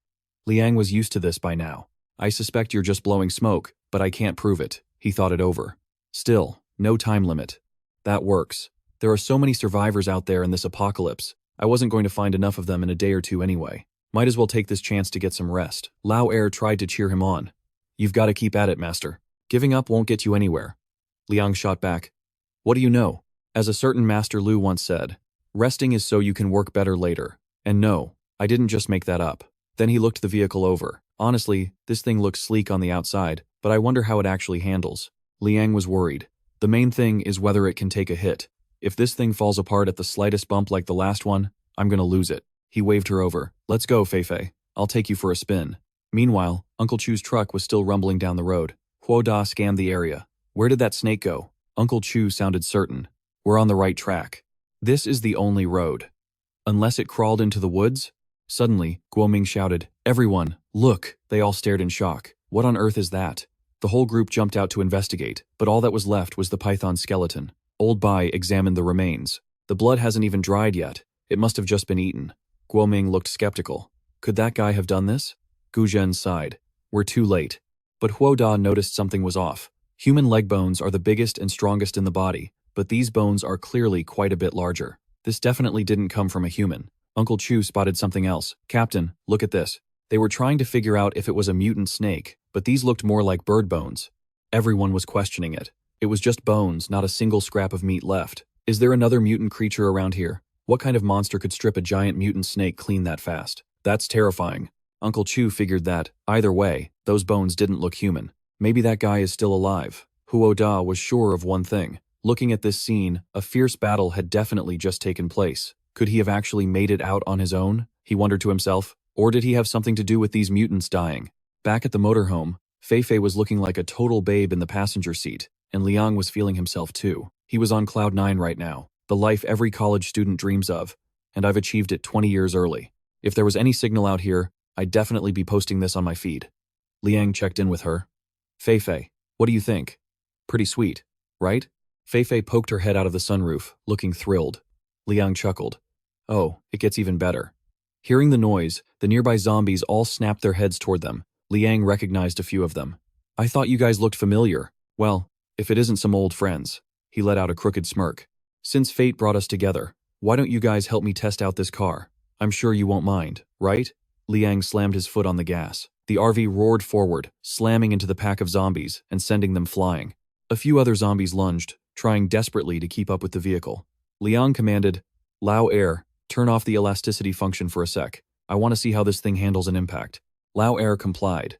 Liang was used to this by now. "I suspect you're just blowing smoke, but I can't prove it." He thought it over. "Still, no time limit. That works. There are so many survivors out there in this apocalypse. I wasn't going to find enough of them in a day or two anyway. Might as well take this chance to get some rest." Lao Air tried to cheer him on. "You've got to keep at it, master. Giving up won't get you anywhere." Liang shot back. "What do you know? As a certain Master Lu once said, resting is so you can work better later. And no, I didn't just make that up." Then he looked the vehicle over. Honestly, this thing looks sleek on the outside, but I wonder how it actually handles. Liang was worried. The main thing is whether it can take a hit. If this thing falls apart at the slightest bump like the last one, I'm gonna lose it. He waved her over. Let's go, Feifei. I'll take you for a spin. Meanwhile, Uncle Chu's truck was still rumbling down the road. Huo Da scanned the area. Where did that snake go? Uncle Chu sounded certain. We're on the right track. This is the only road. Unless it crawled into the woods? Suddenly, Guoming shouted, "Everyone, look!" They all stared in shock. What on earth is that? The whole group jumped out to investigate, but all that was left was the python skeleton. Old Bai examined the remains. The blood hasn't even dried yet. It must have just been eaten. Guoming looked skeptical. Could that guy have done this? Gu Zhen sighed. We're too late. But Huo Da noticed something was off. Human leg bones are the biggest and strongest in the body, but these bones are clearly quite a bit larger. This definitely didn't come from a human. Uncle Chu spotted something else. Captain, look at this. They were trying to figure out if it was a mutant snake, but these looked more like bird bones. Everyone was questioning it. It was just bones, not a single scrap of meat left. Is there another mutant creature around here? What kind of monster could strip a giant mutant snake clean that fast? That's terrifying. Uncle Chu figured that, either way, those bones didn't look human. Maybe that guy is still alive. Huo Da was sure of one thing. Looking at this scene, a fierce battle had definitely just taken place. Could he have actually made it out on his own? He wondered to himself. Or did he have something to do with these mutants dying? Back at the motorhome, Feifei was looking like a total babe in the passenger seat, and Liang was feeling himself too. He was on cloud 9 right now, the life every college student dreams of, and I've achieved it 20 years early. If there was any signal out here, I'd definitely be posting this on my feed. Liang checked in with her. Feifei, what do you think? Pretty sweet, right? Feifei poked her head out of the sunroof, looking thrilled. Liang chuckled. Oh, it gets even better. Hearing the noise, the nearby zombies all snapped their heads toward them. Liang recognized a few of them. I thought you guys looked familiar. Well, if it isn't some old friends. He let out a crooked smirk. Since fate brought us together, why don't you guys help me test out this car? I'm sure you won't mind, right? Liang slammed his foot on the gas. The RV roared forward, slamming into the pack of zombies and sending them flying. A few other zombies lunged, trying desperately to keep up with the vehicle. Liang commanded, Lao Air, turn off the elasticity function for a sec. I want to see how this thing handles an impact. Lao Air complied.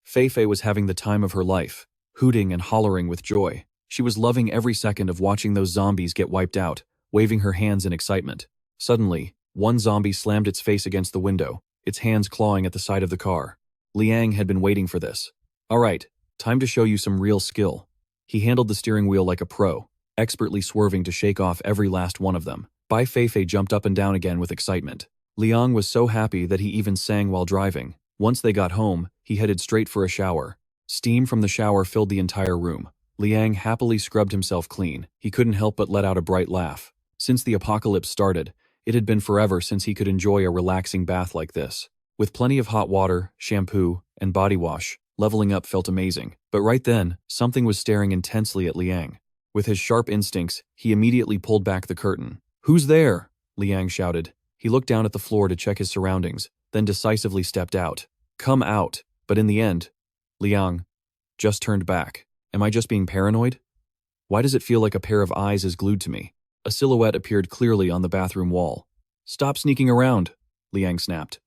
Feifei was having the time of her life, hooting and hollering with joy. She was loving every second of watching those zombies get wiped out, waving her hands in excitement. Suddenly, one zombie slammed its face against the window, its hands clawing at the side of the car. Liang had been waiting for this. All right, time to show you some real skill. He handled the steering wheel like a pro, expertly swerving to shake off every last one of them. Bai Feifei jumped up and down again with excitement. Liang was so happy that he even sang while driving. Once they got home, he headed straight for a shower. Steam from the shower filled the entire room. Liang happily scrubbed himself clean. He couldn't help but let out a bright laugh. Since the apocalypse started, it had been forever since he could enjoy a relaxing bath like this. With plenty of hot water, shampoo, and body wash, leveling up felt amazing. But right then, something was staring intensely at Liang. With his sharp instincts, he immediately pulled back the curtain. Who's there? Liang shouted. He looked down at the floor to check his surroundings, then decisively stepped out. Come out. But in the end, Liang just turned back. Am I just being paranoid? Why does it feel like a pair of eyes is glued to me? A silhouette appeared clearly on the bathroom wall. Stop sneaking around, Liang snapped.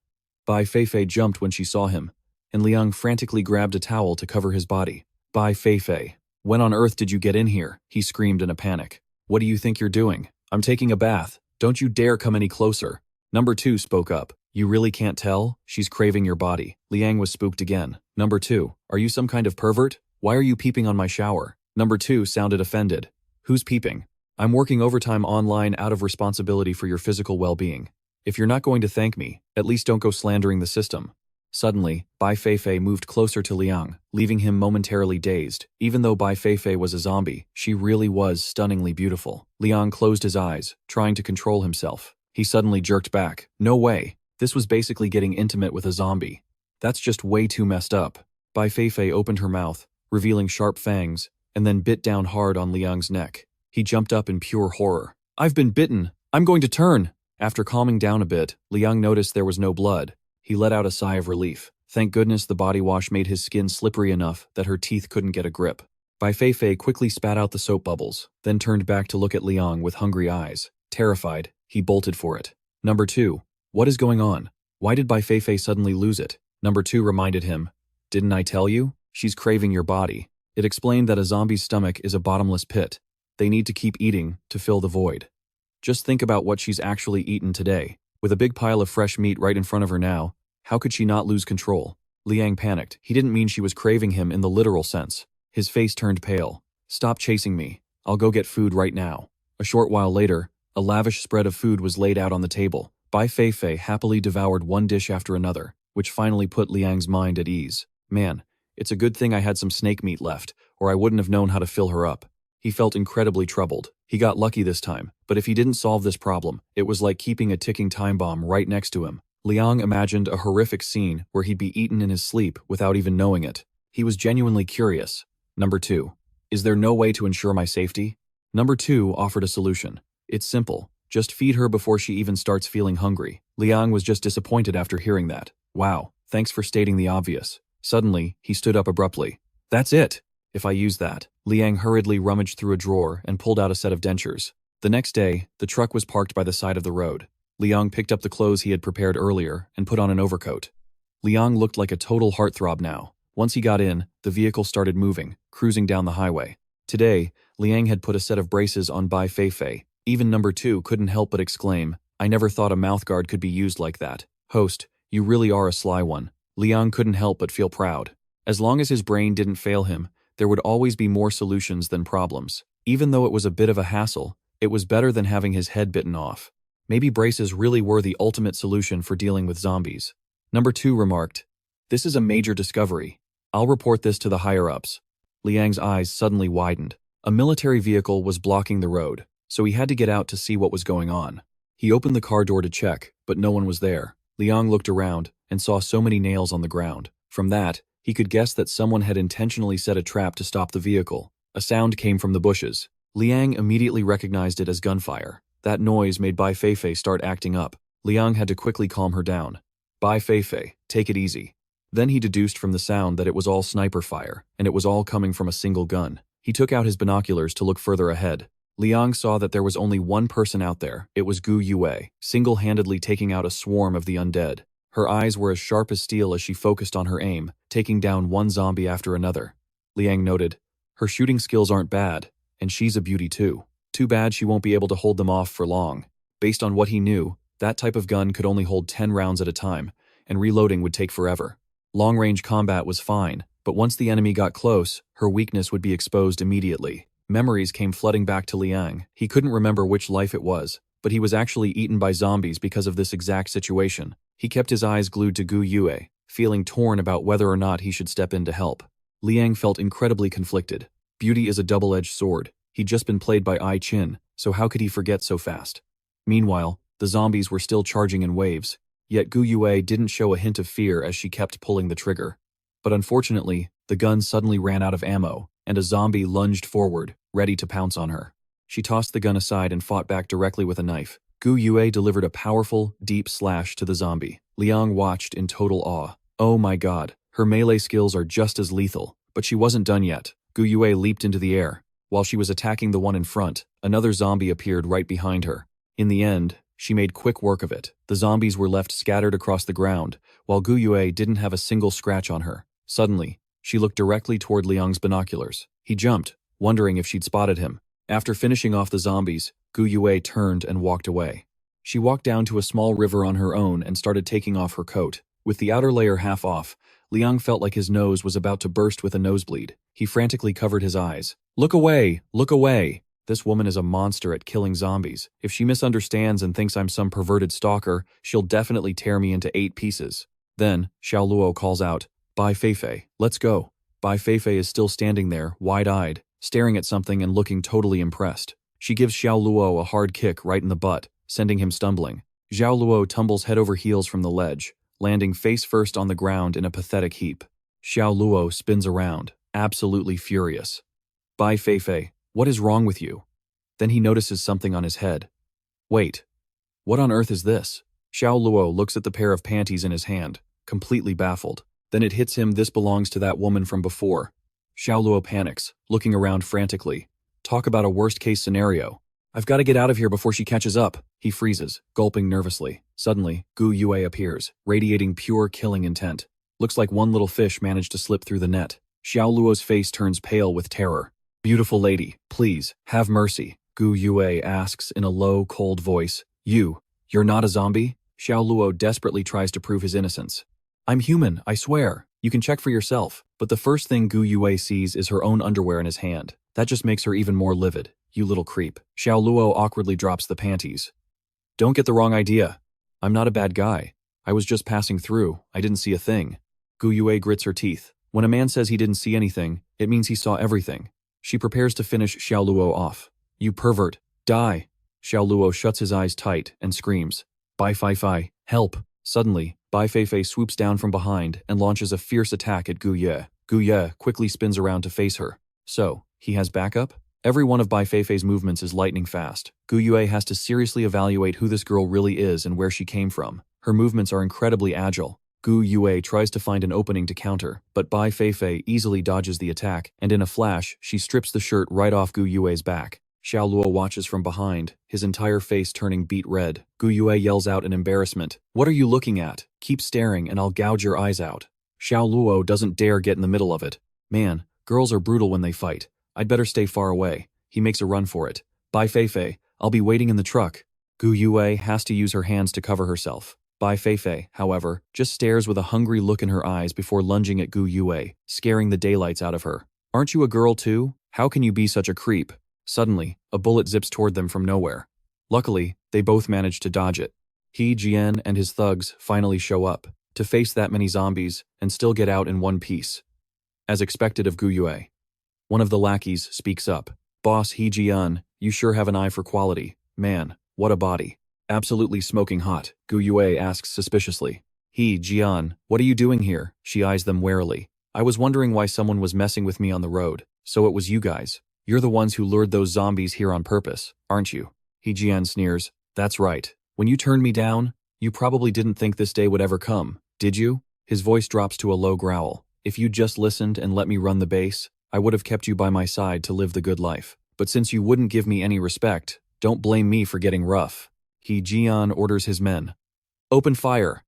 Bai Feifei jumped when she saw him, and Liang frantically grabbed a towel to cover his body. Bai Feifei, when on earth did you get in here? He screamed in a panic. What do you think you're doing? I'm taking a bath. Don't you dare come any closer. Number 2 spoke up. You really can't tell? She's craving your body. Liang was spooked again. Number 2, are you some kind of pervert? Why are you peeping on my shower? Number 2 sounded offended. Who's peeping? I'm working overtime online out of responsibility for your physical well-being. If you're not going to thank me, at least don't go slandering the system. Suddenly, Bai Feifei moved closer to Liang, leaving him momentarily dazed. Even though Bai Feifei was a zombie, she really was stunningly beautiful. Liang closed his eyes, trying to control himself. He suddenly jerked back. No way. This was basically getting intimate with a zombie. That's just way too messed up. Bai Feifei opened her mouth, revealing sharp fangs, and then bit down hard on Liang's neck. He jumped up in pure horror. I've been bitten. I'm going to turn. After calming down a bit, Liang noticed there was no blood. He let out a sigh of relief. Thank goodness the body wash made his skin slippery enough that her teeth couldn't get a grip. Bai Feifei quickly spat out the soap bubbles, then turned back to look at Liang with hungry eyes. Terrified, he bolted for it. Number 2. What is going on? Why did Bai Feifei suddenly lose it? Number 2 reminded him, "Didn't I tell you? She's craving your body." It explained that a zombie's stomach is a bottomless pit. They need to keep eating to fill the void. Just think about what she's actually eaten today. With a big pile of fresh meat right in front of her now, how could she not lose control? Liang panicked. He didn't mean she was craving him in the literal sense. His face turned pale. "Stop chasing me. I'll go get food right now." A short while later, a lavish spread of food was laid out on the table. Bai Feifei happily devoured one dish after another, which finally put Liang's mind at ease. Man, it's a good thing I had some snake meat left, or I wouldn't have known how to fill her up. He felt incredibly troubled. He got lucky this time, but if he didn't solve this problem, it was like keeping a ticking time bomb right next to him. Liang imagined a horrific scene where he'd be eaten in his sleep without even knowing it. He was genuinely curious. Number 2. Is there no way to ensure my safety? Number 2 offered a solution. It's simple. Just feed her before she even starts feeling hungry. Liang was just disappointed after hearing that. Wow, thanks for stating the obvious. Suddenly, he stood up abruptly. That's it! If I use that. Liang hurriedly rummaged through a drawer and pulled out a set of dentures. The next day, the truck was parked by the side of the road. Liang picked up the clothes he had prepared earlier and put on an overcoat. Liang looked like a total heartthrob now. Once he got in, the vehicle started moving, cruising down the highway. Today, Liang had put a set of braces on Bai Feifei. Even number 2 couldn't help but exclaim, "I never thought a mouthguard could be used like that. Host, you really are a sly one." Liang couldn't help but feel proud. As long as his brain didn't fail him, there would always be more solutions than problems. Even though it was a bit of a hassle, it was better than having his head bitten off. Maybe braces really were the ultimate solution for dealing with zombies. Number 2 remarked, "This is a major discovery. I'll report this to the higher-ups." Liang's eyes suddenly widened. A military vehicle was blocking the road, so he had to get out to see what was going on. He opened the car door to check, but no one was there. Liang looked around and saw so many nails on the ground. From that, he could guess that someone had intentionally set a trap to stop the vehicle. A sound came from the bushes. Liang immediately recognized it as gunfire. That noise made Bai Feifei start acting up. Liang had to quickly calm her down. "Bai Feifei, take it easy." Then he deduced from the sound that it was all sniper fire, and it was all coming from a single gun. He took out his binoculars to look further ahead. Liang saw that there was only one person out there. It was Gu Yue, single-handedly taking out a swarm of the undead. Her eyes were as sharp as steel as she focused on her aim, taking down one zombie after another. Liang noted, "Her shooting skills aren't bad, and she's a beauty too. Too bad she won't be able to hold them off for long." Based on what he knew, that type of gun could only hold 10 rounds at a time, and reloading would take forever. Long-range combat was fine, but once the enemy got close, her weakness would be exposed immediately. Memories came flooding back to Liang. He couldn't remember which life it was, but he was actually eaten by zombies because of this exact situation. He kept his eyes glued to Gu Yue, feeling torn about whether or not he should step in to help. Liang felt incredibly conflicted. Beauty is a double-edged sword. He'd just been played by Ai Qin, so how could he forget so fast? Meanwhile, the zombies were still charging in waves, yet Gu Yue didn't show a hint of fear as she kept pulling the trigger. But unfortunately, the gun suddenly ran out of ammo, and a zombie lunged forward, ready to pounce on her. She tossed the gun aside and fought back directly with a knife. Gu Yue delivered a powerful, deep slash to the zombie. Liang watched in total awe. Oh my god, her melee skills are just as lethal. But she wasn't done yet. Gu Yue leaped into the air. While she was attacking the one in front, another zombie appeared right behind her. In the end, she made quick work of it. The zombies were left scattered across the ground, while Gu Yue didn't have a single scratch on her. Suddenly, she looked directly toward Liang's binoculars. He jumped, wondering if she'd spotted him. After finishing off the zombies, Gu Yue turned and walked away. She walked down to a small river on her own and started taking off her coat. With the outer layer half off, Liang felt like his nose was about to burst with a nosebleed. He frantically covered his eyes. "Look away! Look away! This woman is a monster at killing zombies. If she misunderstands and thinks I'm some perverted stalker, she'll definitely tear me into 8 pieces." Then, Xiaoluo calls out, "Bai Feifei, let's go." Bai Feifei is still standing there, wide-eyed, staring at something and looking totally impressed. She gives Xiaoluo a hard kick right in the butt, sending him stumbling. Xiaoluo tumbles head over heels from the ledge, landing face first on the ground in a pathetic heap. Xiaoluo spins around, absolutely furious. "Bai Feifei, what is wrong with you?" Then he notices something on his head. "Wait, what on earth is this?" Xiaoluo looks at the pair of panties in his hand, completely baffled. Then it hits him this belongs to that woman from before. Xiaoluo panics, looking around frantically. Talk about a worst-case scenario. "I've got to get out of here before she catches up." He freezes, gulping nervously. Suddenly, Gu Yue appears, radiating pure killing intent. Looks like one little fish managed to slip through the net. Xiao Luo's face turns pale with terror. Beautiful lady, please, have mercy, Gu Yue asks in a low, cold voice. You're not a zombie? Xiao Luo desperately tries to prove his innocence. I'm human, I swear. You can check for yourself. But the first thing Gu Yue sees is her own underwear in his hand. That just makes her even more livid. You little creep. Xiao Luo awkwardly drops the panties. Don't get the wrong idea. I'm not a bad guy. I was just passing through. I didn't see a thing. Gu Yue grits her teeth. When a man says he didn't see anything, it means he saw everything. She prepares to finish Xiao Luo off. You pervert. Die. Xiao Luo shuts his eyes tight and screams. Bai Fei, help. Suddenly, Bai Fei swoops down from behind and launches a fierce attack at Gu Ye. Gu Ye quickly spins around to face her. So, he has backup? Every one of Bai Fei's movements is lightning fast. Gu Yue has to seriously evaluate who this girl really is and where she came from. Her movements are incredibly agile. Gu Yue tries to find an opening to counter, but Bai Fei easily dodges the attack, and in a flash, she strips the shirt right off Gu Yue's back. Xiao Luo watches from behind, his entire face turning beet red. Gu Yue yells out in embarrassment. What are you looking at? Keep staring and I'll gouge your eyes out. Xiao Luo doesn't dare get in the middle of it. Man, girls are brutal when they fight. I'd better stay far away. He makes a run for it. Bai Fei, I'll be waiting in the truck. Gu Yue has to use her hands to cover herself. Bai Fei, however, just stares with a hungry look in her eyes before lunging at Gu Yue, scaring the daylights out of her. Aren't you a girl too? How can you be such a creep? Suddenly, a bullet zips toward them from nowhere. Luckily, they both manage to dodge it. He, Jian, and his thugs finally show up, to face that many zombies and still get out in one piece. As expected of Gu Yue. One of the lackeys speaks up. Boss He Jian, you sure have an eye for quality. Man, what a body. Absolutely smoking hot, Gu Yue asks suspiciously. He, Jian, what are you doing here? She eyes them warily. I was wondering why someone was messing with me on the road. So it was you guys. You're the ones who lured those zombies here on purpose, aren't you? He Jian sneers. That's right. When you turned me down, you probably didn't think this day would ever come, did you? His voice drops to a low growl. If you'd just listened and let me run the base, I would have kept you by my side to live the good life. But since you wouldn't give me any respect, don't blame me for getting rough. He Jian orders his men. Open fire.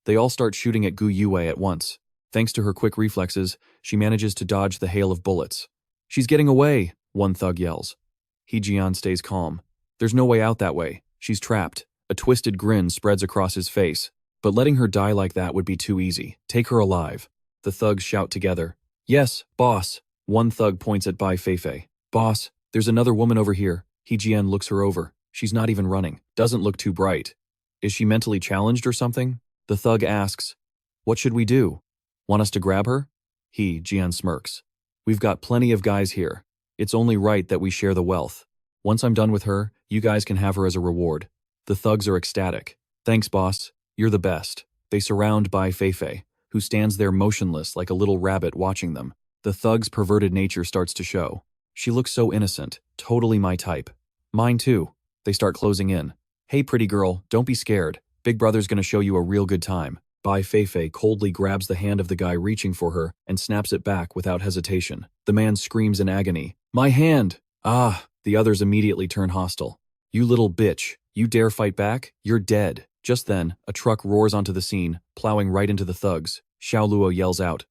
They all start shooting at Gu Yue at once. Thanks to her quick reflexes, she manages to dodge the hail of bullets. She's getting away, one thug yells. He Jian stays calm. There's no way out that way. She's trapped. A twisted grin spreads across his face. But letting her die like that would be too easy. Take her alive. The thugs shout together. Yes, boss. One thug points at Bai Fei. Boss, there's another woman over here. He Jian looks her over. She's not even running. Doesn't look too bright. Is she mentally challenged or something? The thug asks. What should we do? Want us to grab her? He Jian smirks. We've got plenty of guys here. It's only right that we share the wealth. Once I'm done with her, you guys can have her as a reward. The thugs are ecstatic. Thanks, boss. You're the best. They surround Bai Fei, who stands there motionless like a little rabbit watching them. The thug's perverted nature starts to show. She looks so innocent, totally my type. Mine too. They start closing in. Hey pretty girl, don't be scared. Big brother's gonna show you a real good time. Bai Fei coldly grabs the hand of the guy reaching for her and snaps it back without hesitation. The man screams in agony. My hand! Ah! The others immediately turn hostile. You little bitch. You dare fight back? You're dead. Just then, a truck roars onto the scene, plowing right into the thugs. Xiao Luo yells out.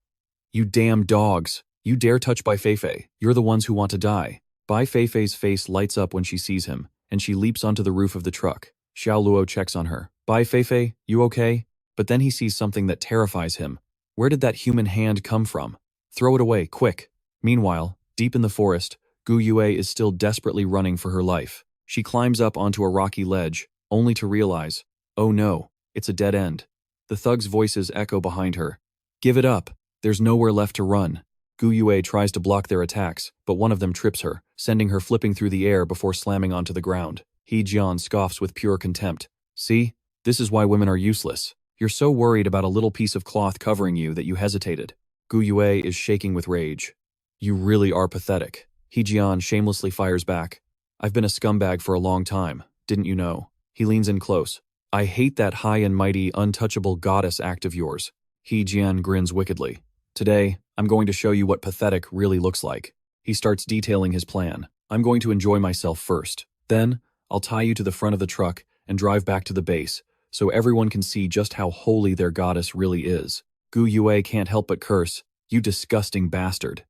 You damn dogs! You dare touch Bai Fei. You're the ones who want to die. Bai Fei's face lights up when she sees him, and she leaps onto the roof of the truck. Xiao Luo checks on her. Bai Fei, you okay? But then he sees something that terrifies him. Where did that human hand come from? Throw it away, quick. Meanwhile, deep in the forest, Gu Yue is still desperately running for her life. She climbs up onto a rocky ledge, only to realize, oh no, it's a dead end. The thugs' voices echo behind her. Give it up. There's nowhere left to run. Gu Yue tries to block their attacks, but one of them trips her, sending her flipping through the air before slamming onto the ground. He Jian scoffs with pure contempt. See? This is why women are useless. You're so worried about a little piece of cloth covering you that you hesitated. Gu Yue is shaking with rage. You really are pathetic. He Jian shamelessly fires back. I've been a scumbag for a long time, didn't you know? He leans in close. I hate that high and mighty, untouchable goddess act of yours. He Jian grins wickedly. Today, I'm going to show you what pathetic really looks like. He starts detailing his plan. I'm going to enjoy myself first. Then, I'll tie you to the front of the truck and drive back to the base, so everyone can see just how holy their goddess really is. Gu Yue can't help but curse, "You disgusting bastard."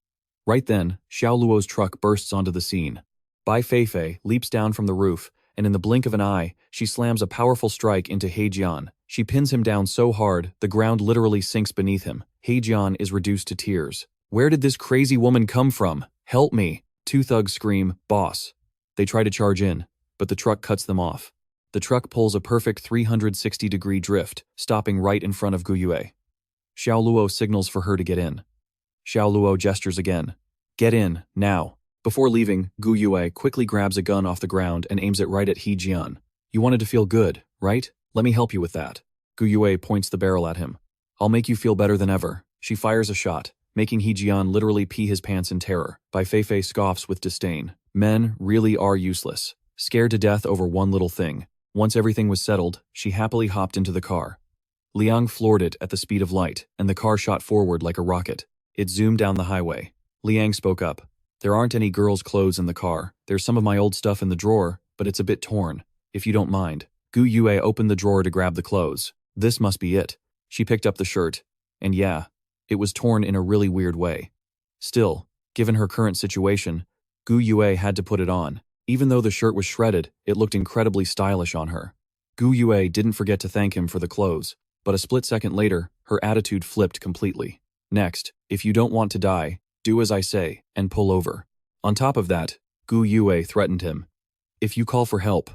Right then, Xiao Luo's truck bursts onto the scene. Bai Feifei leaps down from the roof, and in the blink of an eye, she slams a powerful strike into He Jian. She pins him down so hard, the ground literally sinks beneath him. He Jian is reduced to tears. "Where did this crazy woman come from? Help me!" Two thugs scream, "Boss." They try to charge in, but the truck cuts them off. The truck pulls a perfect 360-degree drift, stopping right in front of Gu Yue. Xiao Luo signals for her to get in. Xiao Luo gestures again. "Get in, now." Before leaving, Gu Yue quickly grabs a gun off the ground and aims it right at He Jian. "You wanted to feel good, right? Let me help you with that." Gu Yue points the barrel at him. "I'll make you feel better than ever." She fires a shot, making He Jian literally pee his pants in terror. Bai Feifei scoffs with disdain. Men really are useless. Scared to death over one little thing. Once everything was settled, she happily hopped into the car. Liang floored it at the speed of light, and the car shot forward like a rocket. It zoomed down the highway. Liang spoke up. "There aren't any girls' clothes in the car. There's some of my old stuff in the drawer, but it's a bit torn. If you don't mind." Gu Yue opened the drawer to grab the clothes. This must be it. She picked up the shirt, and yeah, it was torn in a really weird way. Still, given her current situation, Gu Yue had to put it on. Even though the shirt was shredded, it looked incredibly stylish on her. Gu Yue didn't forget to thank him for the clothes, but a split second later, her attitude flipped completely. "Next, if you don't want to die, do as I say, and pull over." On top of that, Gu Yue threatened him. "If you call for help,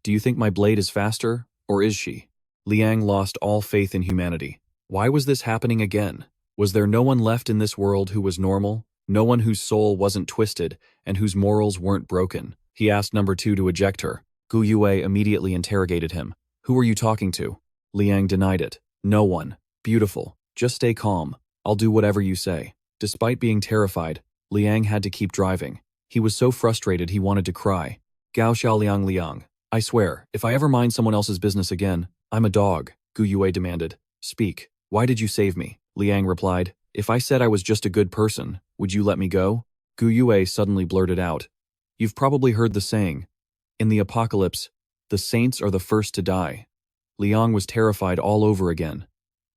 do you think my blade is faster, or is she?" Liang lost all faith in humanity. Why was this happening again? Was there no one left in this world who was normal? No one whose soul wasn't twisted, and whose morals weren't broken? He asked number 2 to eject her. Gu Yue immediately interrogated him. "Who are you talking to?" Liang denied it. "No one. Beautiful. Just stay calm. I'll do whatever you say." Despite being terrified, Liang had to keep driving. He was so frustrated he wanted to cry. "Gao Xiaoliang Liang, I swear, if I ever mind someone else's business again, I'm a dog," Gu Yue demanded. "Speak. Why did you save me?" Liang replied. "If I said I was just a good person, would you let me go?" Gu Yue suddenly blurted out. "You've probably heard the saying, in the apocalypse, the saints are the first to die." Liang was terrified all over again.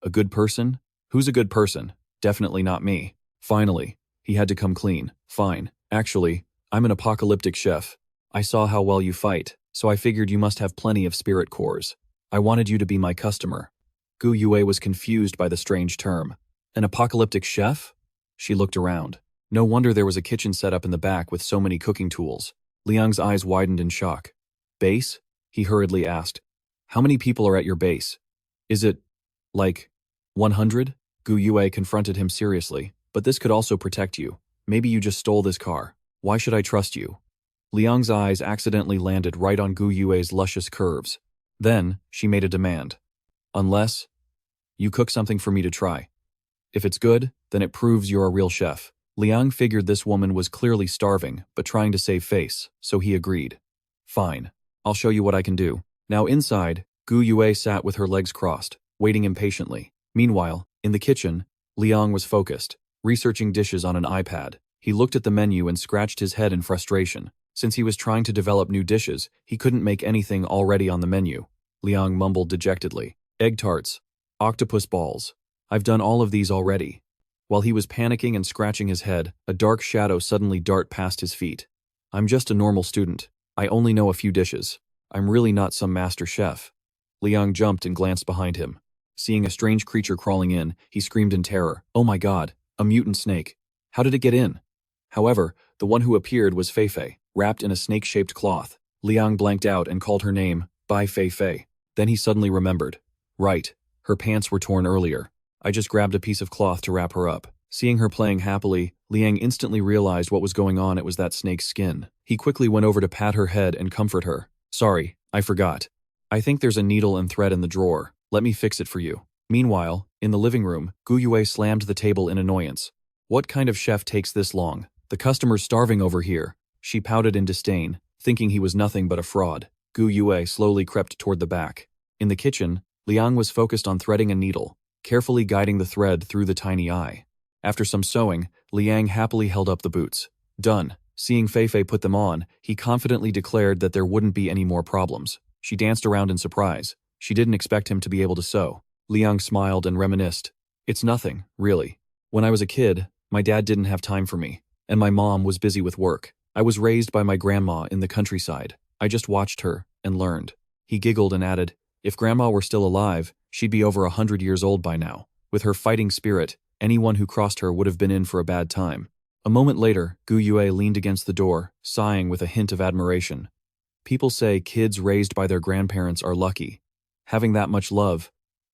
A good person? Who's a good person? Definitely not me. Finally, he had to come clean. "Fine. Actually, I'm an apocalyptic chef. I saw how well you fight, so I figured you must have plenty of spirit cores. I wanted you to be my customer." Gu Yue was confused by the strange term. An apocalyptic chef? She looked around. No wonder there was a kitchen set up in the back with so many cooking tools. Liang's eyes widened in shock. "Base?" he hurriedly asked. "How many people are at your base? Is it, like, 100? Gu Yue confronted him seriously. "But this could also protect you. Maybe you just stole this car. Why should I trust you?" Liang's eyes accidentally landed right on Gu Yue's luscious curves. Then, she made a demand. "Unless you cook something for me to try. If it's good, then it proves you're a real chef." Liang figured this woman was clearly starving, but trying to save face, so he agreed. "Fine. I'll show you what I can do." Now inside, Gu Yue sat with her legs crossed, waiting impatiently. Meanwhile, in the kitchen, Liang was focused, researching dishes on an iPad. He looked at the menu and scratched his head in frustration. Since he was trying to develop new dishes, he couldn't make anything already on the menu. Liang mumbled dejectedly. "Egg tarts. Octopus balls. I've done all of these already." While he was panicking and scratching his head, a dark shadow suddenly darted past his feet. "I'm just a normal student. I only know a few dishes. I'm really not some master chef." Liang jumped and glanced behind him. Seeing a strange creature crawling in, he screamed in terror. "Oh my god, a mutant snake. How did it get in?" However, the one who appeared was Feifei, wrapped in a snake-shaped cloth. Liang blanked out and called her name, Bai Feifei. Then he suddenly remembered. Right, her pants were torn earlier. I just grabbed a piece of cloth to wrap her up. Seeing her playing happily, Liang instantly realized what was going on. It was that snake's skin. He quickly went over to pat her head and comfort her. "Sorry, I forgot. I think there's a needle and thread in the drawer. Let me fix it for you." Meanwhile, in the living room, Gu Yue slammed the table in annoyance. "What kind of chef takes this long? The customer's starving over here." She pouted in disdain, thinking he was nothing but a fraud. Gu Yue slowly crept toward the back. In the kitchen, Liang was focused on threading a needle, carefully guiding the thread through the tiny eye. After some sewing, Liang happily held up the boots. Done. Seeing Feifei put them on, he confidently declared that there wouldn't be any more problems. She danced around in surprise. She didn't expect him to be able to sew. Liang smiled and reminisced. It's nothing, really. When I was a kid, my dad didn't have time for me, and my mom was busy with work. I was raised by my grandma in the countryside. I just watched her and learned. He giggled and added, if Grandma were still alive, she'd be over 100 years old by now. With her fighting spirit, anyone who crossed her would have been in for a bad time. A moment later, Gu Yue leaned against the door, sighing with a hint of admiration. People say kids raised by their grandparents are lucky. Having that much love,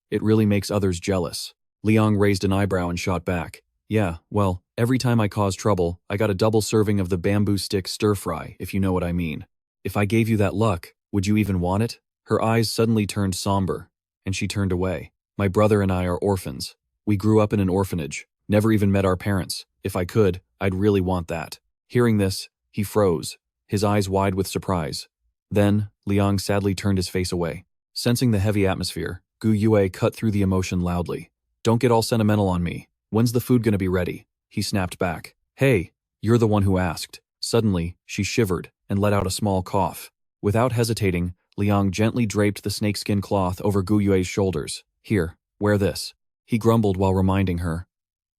it really makes others jealous. Liang raised an eyebrow and shot back. Yeah, well, every time I cause trouble, I got a double serving of the bamboo stick stir-fry, if you know what I mean. If I gave you that luck, would you even want it? Her eyes suddenly turned somber, and she turned away. My brother and I are orphans. We grew up in an orphanage, never even met our parents. If I could, I'd really want that. Hearing this, he froze, his eyes wide with surprise. Then, Liang sadly turned his face away. Sensing the heavy atmosphere, Gu Yue cut through the emotion loudly. Don't get all sentimental on me. When's the food gonna be ready? He snapped back. Hey, you're the one who asked. Suddenly, she shivered and let out a small cough. Without hesitating, Liang gently draped the snakeskin cloth over Gu Yue's shoulders. Here, wear this. He grumbled while reminding her.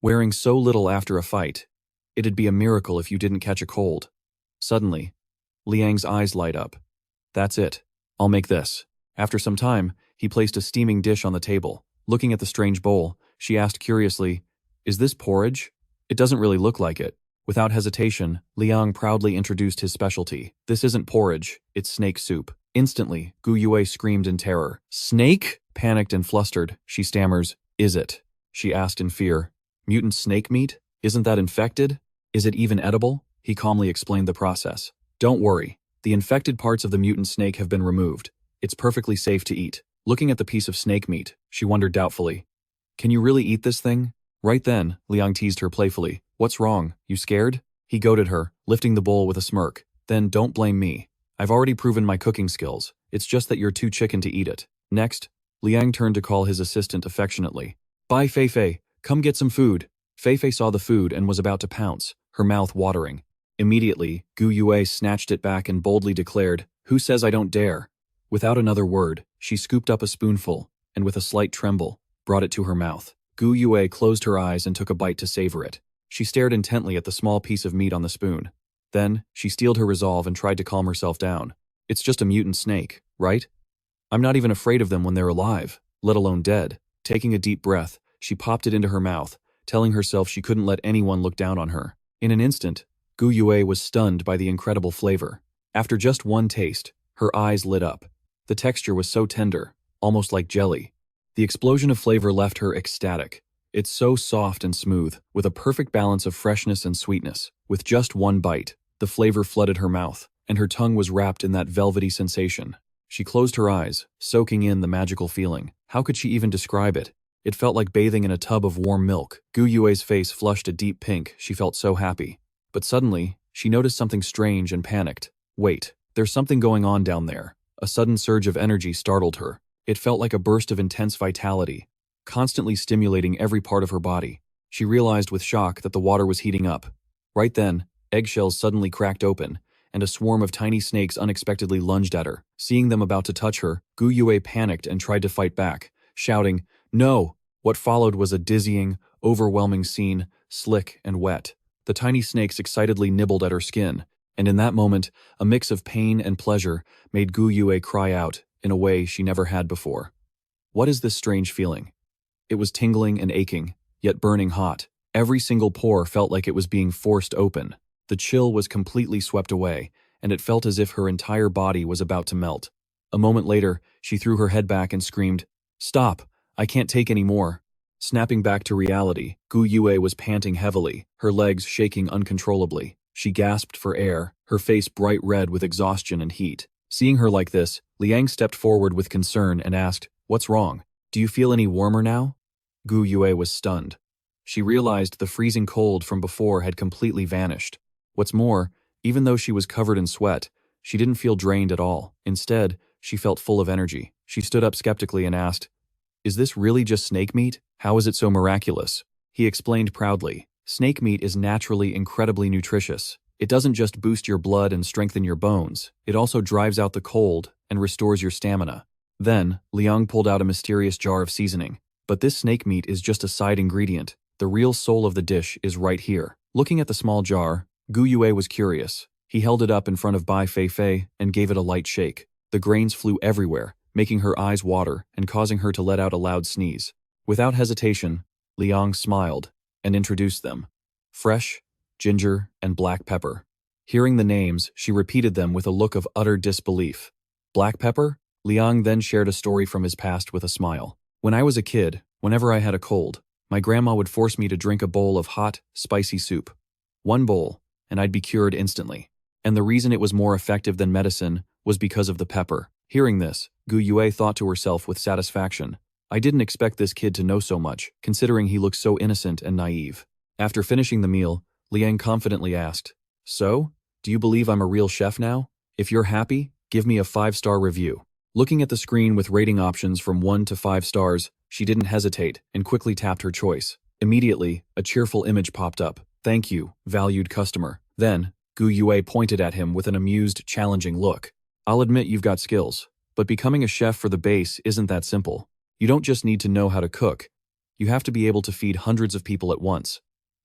Wearing so little after a fight. It'd be a miracle if you didn't catch a cold. Suddenly, Liang's eyes light up. That's it. I'll make this. After some time, he placed a steaming dish on the table. Looking at the strange bowl, she asked curiously, is this porridge? It doesn't really look like it. Without hesitation, Liang proudly introduced his specialty. This isn't porridge, it's snake soup. Instantly, Gu Yue screamed in terror. Snake? Panicked and flustered, she stammers, is it? She asked in fear. Mutant snake meat? Isn't that infected? Is it even edible? He calmly explained the process. Don't worry, the infected parts of the mutant snake have been removed. It's perfectly safe to eat. Looking at the piece of snake meat, she wondered doubtfully. Can you really eat this thing? Right then, Liang teased her playfully. What's wrong? You scared? He goaded her, lifting the bowl with a smirk. Then don't blame me. I've already proven my cooking skills. It's just that you're too chicken to eat it. Next, Liang turned to call his assistant affectionately. Bye, Fei-Fei. Come get some food. Fei-Fei saw the food and was about to pounce, her mouth watering. Immediately, Gu Yue snatched it back and boldly declared, Who says I don't dare? Without another word, she scooped up a spoonful, and with a slight tremble, brought it to her mouth. Gu Yue closed her eyes and took a bite to savor it. She stared intently at the small piece of meat on the spoon. Then, she steeled her resolve and tried to calm herself down. It's just a mutant snake, right? I'm not even afraid of them when they're alive, let alone dead. Taking a deep breath, she popped it into her mouth, telling herself she couldn't let anyone look down on her. In an instant, Gu Yue was stunned by the incredible flavor. After just one taste, her eyes lit up. The texture was so tender, almost like jelly. The explosion of flavor left her ecstatic. It's so soft and smooth, with a perfect balance of freshness and sweetness. With just one bite, the flavor flooded her mouth, and her tongue was wrapped in that velvety sensation. She closed her eyes, soaking in the magical feeling. How could she even describe it? It felt like bathing in a tub of warm milk. Gu Yue's face flushed a deep pink. She felt so happy. But suddenly, she noticed something strange and panicked. Wait, there's something going on down there. A sudden surge of energy startled her. It felt like a burst of intense vitality, constantly stimulating every part of her body. She realized with shock that the water was heating up. Right then, eggshells suddenly cracked open, and a swarm of tiny snakes unexpectedly lunged at her. Seeing them about to touch her, Gu Yue panicked and tried to fight back, shouting, No! What followed was a dizzying, overwhelming scene, slick and wet. The tiny snakes excitedly nibbled at her skin, and in that moment, a mix of pain and pleasure made Gu Yue cry out in a way she never had before. What is this strange feeling? It was tingling and aching, yet burning hot. Every single pore felt like it was being forced open. The chill was completely swept away, and it felt as if her entire body was about to melt. A moment later, she threw her head back and screamed, Stop! I can't take any more. Snapping back to reality, Gu Yue was panting heavily, her legs shaking uncontrollably. She gasped for air, her face bright red with exhaustion and heat. Seeing her like this, Liang stepped forward with concern and asked, What's wrong? Do you feel any warmer now? Gu Yue was stunned. She realized the freezing cold from before had completely vanished. What's more, even though she was covered in sweat, she didn't feel drained at all. Instead, she felt full of energy. She stood up skeptically and asked, Is this really just snake meat? How is it so miraculous? He explained proudly, Snake meat is naturally incredibly nutritious. It doesn't just boost your blood and strengthen your bones, it also drives out the cold and restores your stamina. Then, Liang pulled out a mysterious jar of seasoning. But this snake meat is just a side ingredient. The real soul of the dish is right here. Looking at the small jar, Gu Yue was curious. He held it up in front of Bai Fei and gave it a light shake. The grains flew everywhere, making her eyes water and causing her to let out a loud sneeze. Without hesitation, Liang smiled and introduced them. Fresh, ginger, and black pepper. Hearing the names, she repeated them with a look of utter disbelief. Black pepper? Liang then shared a story from his past with a smile. When I was a kid, whenever I had a cold, my grandma would force me to drink a bowl of hot, spicy soup. One bowl, and I'd be cured instantly. And the reason it was more effective than medicine was because of the pepper. Hearing this, Gu Yue thought to herself with satisfaction, I didn't expect this kid to know so much, considering he looked so innocent and naive. After finishing the meal, Liang confidently asked, So, do you believe I'm a real chef now? If you're happy, give me a 5-star review. Looking at the screen with rating options from 1 to 5 stars, she didn't hesitate and quickly tapped her choice. Immediately, a cheerful image popped up. Thank you, valued customer. Then, Gu Yue pointed at him with an amused, challenging look. I'll admit you've got skills, but becoming a chef for the base isn't that simple. You don't just need to know how to cook. You have to be able to feed hundreds of people at once.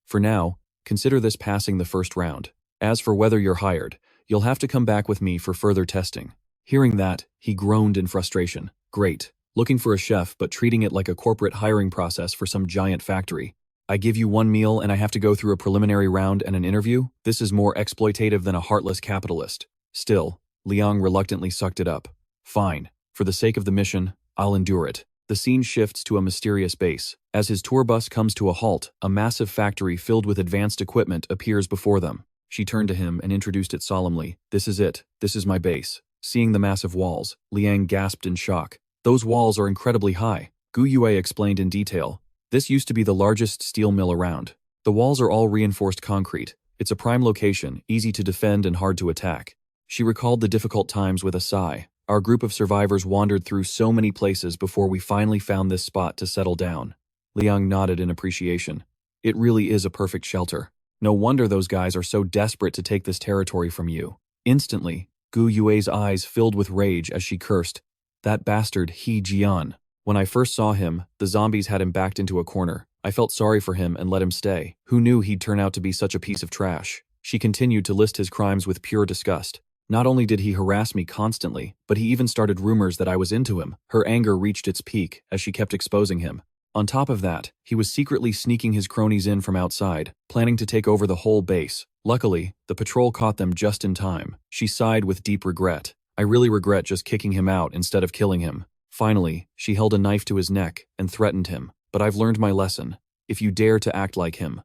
For now, consider this passing the first round. As for whether you're hired, you'll have to come back with me for further testing. Hearing that, he groaned in frustration. Great. Looking for a chef but treating it like a corporate hiring process for some giant factory. I give you one meal and I have to go through a preliminary round and an interview? This is more exploitative than a heartless capitalist. Still, Liang reluctantly sucked it up. Fine. For the sake of the mission, I'll endure it. The scene shifts to a mysterious base. As his tour bus comes to a halt, a massive factory filled with advanced equipment appears before them. She turned to him and introduced it solemnly. This is it. This is my base. Seeing the massive walls, Liang gasped in shock. Those walls are incredibly high. Gu Yue explained in detail. This used to be the largest steel mill around. The walls are all reinforced concrete. It's a prime location, easy to defend and hard to attack. She recalled the difficult times with a sigh. Our group of survivors wandered through so many places before we finally found this spot to settle down. Liang nodded in appreciation. It really is a perfect shelter. No wonder those guys are so desperate to take this territory from you. Instantly, Gu Yue's eyes filled with rage as she cursed. That bastard He Jian. When I first saw him, the zombies had him backed into a corner. I felt sorry for him and let him stay. Who knew he'd turn out to be such a piece of trash? She continued to list his crimes with pure disgust. Not only did he harass me constantly, but he even started rumors that I was into him. Her anger reached its peak as she kept exposing him. On top of that, he was secretly sneaking his cronies in from outside, planning to take over the whole base. Luckily, the patrol caught them just in time. She sighed with deep regret. I really regret just kicking him out instead of killing him. Finally, she held a knife to his neck and threatened him. But I've learned my lesson. If you dare to act like him.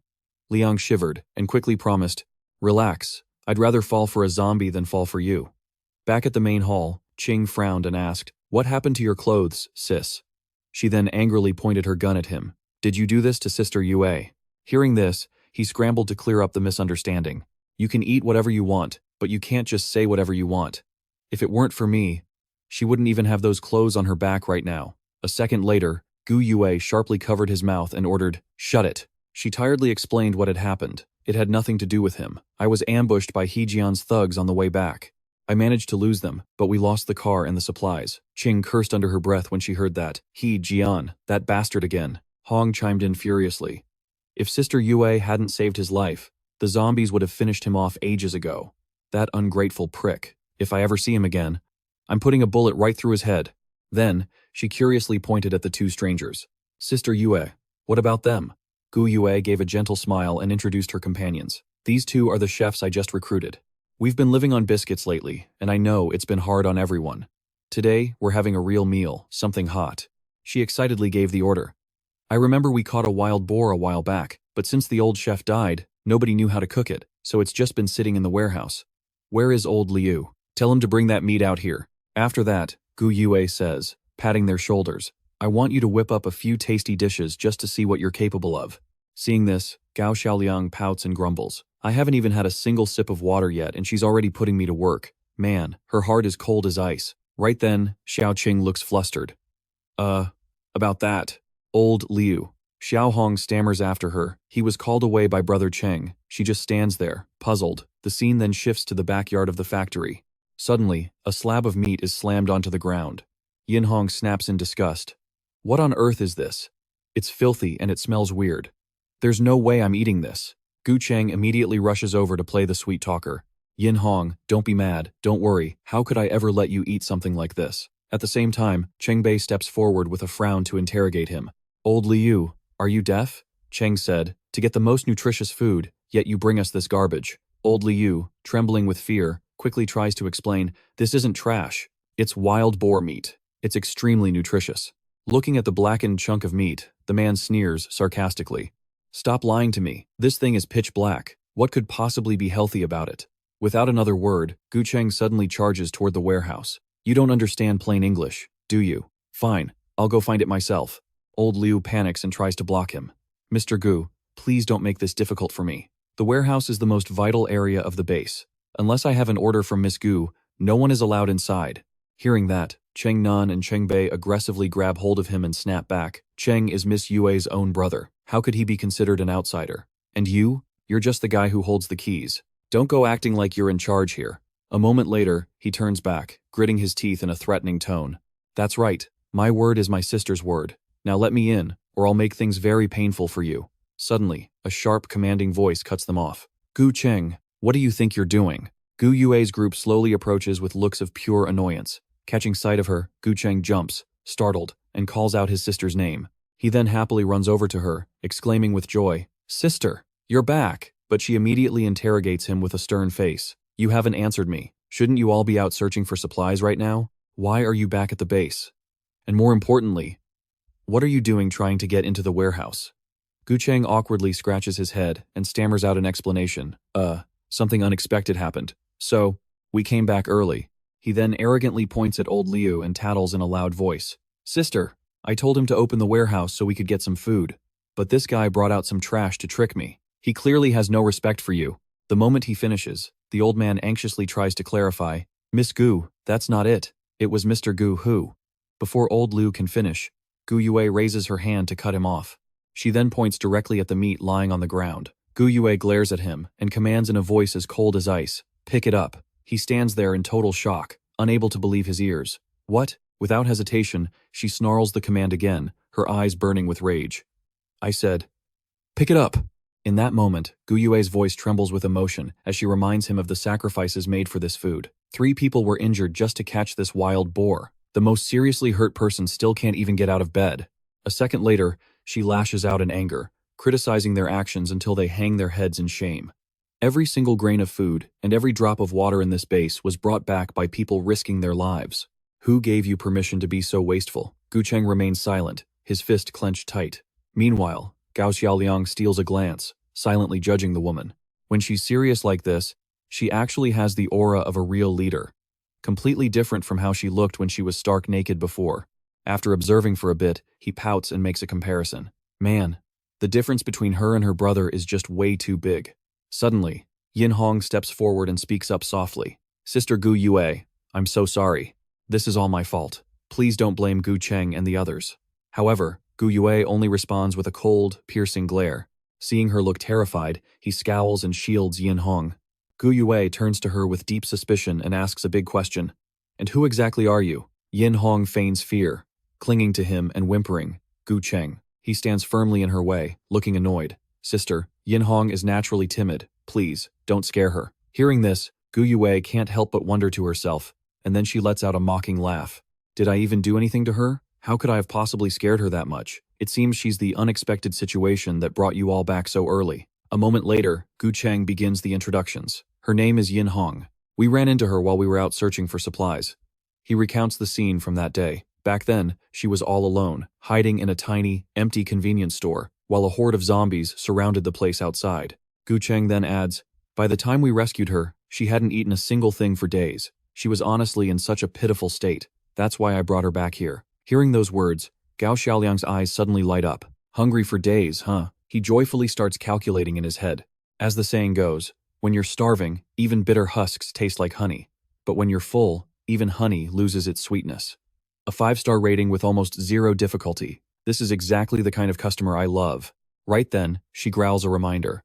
Liang shivered and quickly promised, Relax. I'd rather fall for a zombie than fall for you. Back at the main hall, Qing frowned and asked, What happened to your clothes, sis? She then angrily pointed her gun at him. Did you do this to Sister Yue? Hearing this, he scrambled to clear up the misunderstanding. You can eat whatever you want, but you can't just say whatever you want. If it weren't for me, she wouldn't even have those clothes on her back right now. A second later, Gu Yue sharply covered his mouth and ordered, Shut it. She tiredly explained what had happened. It had nothing to do with him. I was ambushed by He Jian's thugs on the way back. I managed to lose them, but we lost the car and the supplies. Qing cursed under her breath when she heard that. He Jian, that bastard again. Hong chimed in furiously. If Sister Yue hadn't saved his life, the zombies would have finished him off ages ago. That ungrateful prick. If I ever see him again, I'm putting a bullet right through his head. Then, she curiously pointed at the two strangers. Sister Yue, what about them? Gu Yue gave a gentle smile and introduced her companions. These two are the chefs I just recruited. We've been living on biscuits lately, and I know it's been hard on everyone. Today, we're having a real meal, something hot. She excitedly gave the order. I remember we caught a wild boar a while back, but since the old chef died, nobody knew how to cook it, so it's just been sitting in the warehouse. Where is old Liu? Tell him to bring that meat out here. After that, Gu Yue says, patting their shoulders, I want you to whip up a few tasty dishes just to see what you're capable of. Seeing this, Gao Xiaoliang pouts and grumbles. I haven't even had a single sip of water yet and she's already putting me to work. Man, her heart is cold as ice. Right then, Xiao Qing looks flustered. About that. Old Liu. Xiao Hong stammers after her. He was called away by Brother Cheng. She just stands there, puzzled. The scene then shifts to the backyard of the factory. Suddenly, a slab of meat is slammed onto the ground. Yin Hong snaps in disgust. What on earth is this? It's filthy and it smells weird. There's no way I'm eating this. Gu Cheng immediately rushes over to play the sweet talker. Yin Hong, don't be mad, don't worry, how could I ever let you eat something like this? At the same time, Cheng Bei steps forward with a frown to interrogate him. Old Liu, are you deaf? Cheng said, to get the most nutritious food, yet you bring us this garbage. Old Liu, trembling with fear, quickly tries to explain, this isn't trash. It's wild boar meat. It's extremely nutritious. Looking at the blackened chunk of meat, the man sneers sarcastically. Stop lying to me. This thing is pitch black. What could possibly be healthy about it? Without another word, Gu Cheng suddenly charges toward the warehouse. You don't understand plain English, do you? Fine, I'll go find it myself. Old Liu panics and tries to block him. Mr. Gu, please don't make this difficult for me. The warehouse is the most vital area of the base. Unless I have an order from Miss Gu, no one is allowed inside. Hearing that, Cheng Nan and Cheng Bei aggressively grab hold of him and snap back. Cheng is Miss Yue's own brother. How could he be considered an outsider? And you? You're just the guy who holds the keys. Don't go acting like you're in charge here. A moment later, he turns back, gritting his teeth in a threatening tone. That's right. My word is my sister's word. Now let me in, or I'll make things very painful for you. Suddenly, a sharp, commanding voice cuts them off. Gu Cheng, what do you think you're doing? Gu Yue's group slowly approaches with looks of pure annoyance. Catching sight of her, Gu Cheng jumps, startled, and calls out his sister's name. He then happily runs over to her, exclaiming with joy, Sister, you're back! But she immediately interrogates him with a stern face. You haven't answered me. Shouldn't you all be out searching for supplies right now? Why are you back at the base? And more importantly, what are you doing trying to get into the warehouse? Gu Cheng awkwardly scratches his head and stammers out an explanation. Something unexpected happened. So, we came back early. He then arrogantly points at old Liu and tattles in a loud voice. Sister, I told him to open the warehouse so we could get some food. But this guy brought out some trash to trick me. He clearly has no respect for you. The moment he finishes, the old man anxiously tries to clarify. Miss Gu, that's not it. It was Mr. Gu who. Before old Liu can finish, Gu Yue raises her hand to cut him off. She then points directly at the meat lying on the ground. Gu Yue glares at him and commands in a voice as cold as ice, pick it up. He stands there in total shock, unable to believe his ears. What? Without hesitation, she snarls the command again, her eyes burning with rage. I said, pick it up. In that moment, Gu Yue's voice trembles with emotion as she reminds him of the sacrifices made for this food. 3 people were injured just to catch this wild boar. The most seriously hurt person still can't even get out of bed. A second later, she lashes out in anger, criticizing their actions until they hang their heads in shame. Every single grain of food and every drop of water in this base was brought back by people risking their lives. Who gave you permission to be so wasteful? Gu Cheng remains silent, his fist clenched tight. Meanwhile, Gao Xiaoliang steals a glance, silently judging the woman. When she's serious like this, she actually has the aura of a real leader. Completely different from how she looked when she was stark naked before. After observing for a bit, he pouts and makes a comparison. Man, the difference between her and her brother is just way too big. Suddenly, Yin Hong steps forward and speaks up softly. Sister Gu Yue, I'm so sorry. This is all my fault. Please don't blame Gu Cheng and the others. However, Gu Yue only responds with a cold, piercing glare. Seeing her look terrified, he scowls and shields Yin Hong. Gu Yue turns to her with deep suspicion and asks a big question. And who exactly are you? Yin Hong feigns fear, clinging to him and whimpering. Gu Cheng. He stands firmly in her way, looking annoyed. Sister, Yin Hong is naturally timid. Please, don't scare her. Hearing this, Gu Yue can't help but wonder to herself, and then she lets out a mocking laugh. Did I even do anything to her? How could I have possibly scared her that much? It seems she's the unexpected situation that brought you all back so early. A moment later, Gu Cheng begins the introductions. Her name is Yin Hong. We ran into her while we were out searching for supplies. He recounts the scene from that day. Back then, she was all alone, hiding in a tiny, empty convenience store, while a horde of zombies surrounded the place outside. Gu Cheng then adds, by the time we rescued her, she hadn't eaten a single thing for days. She was honestly in such a pitiful state. That's why I brought her back here. Hearing those words, Gao Xiaoliang's eyes suddenly light up. Hungry for days, huh? He joyfully starts calculating in his head. As the saying goes, when you're starving, even bitter husks taste like honey. But when you're full, even honey loses its sweetness. A 5-star rating with almost 0 difficulty. This is exactly the kind of customer I love. Right then, she growls a reminder.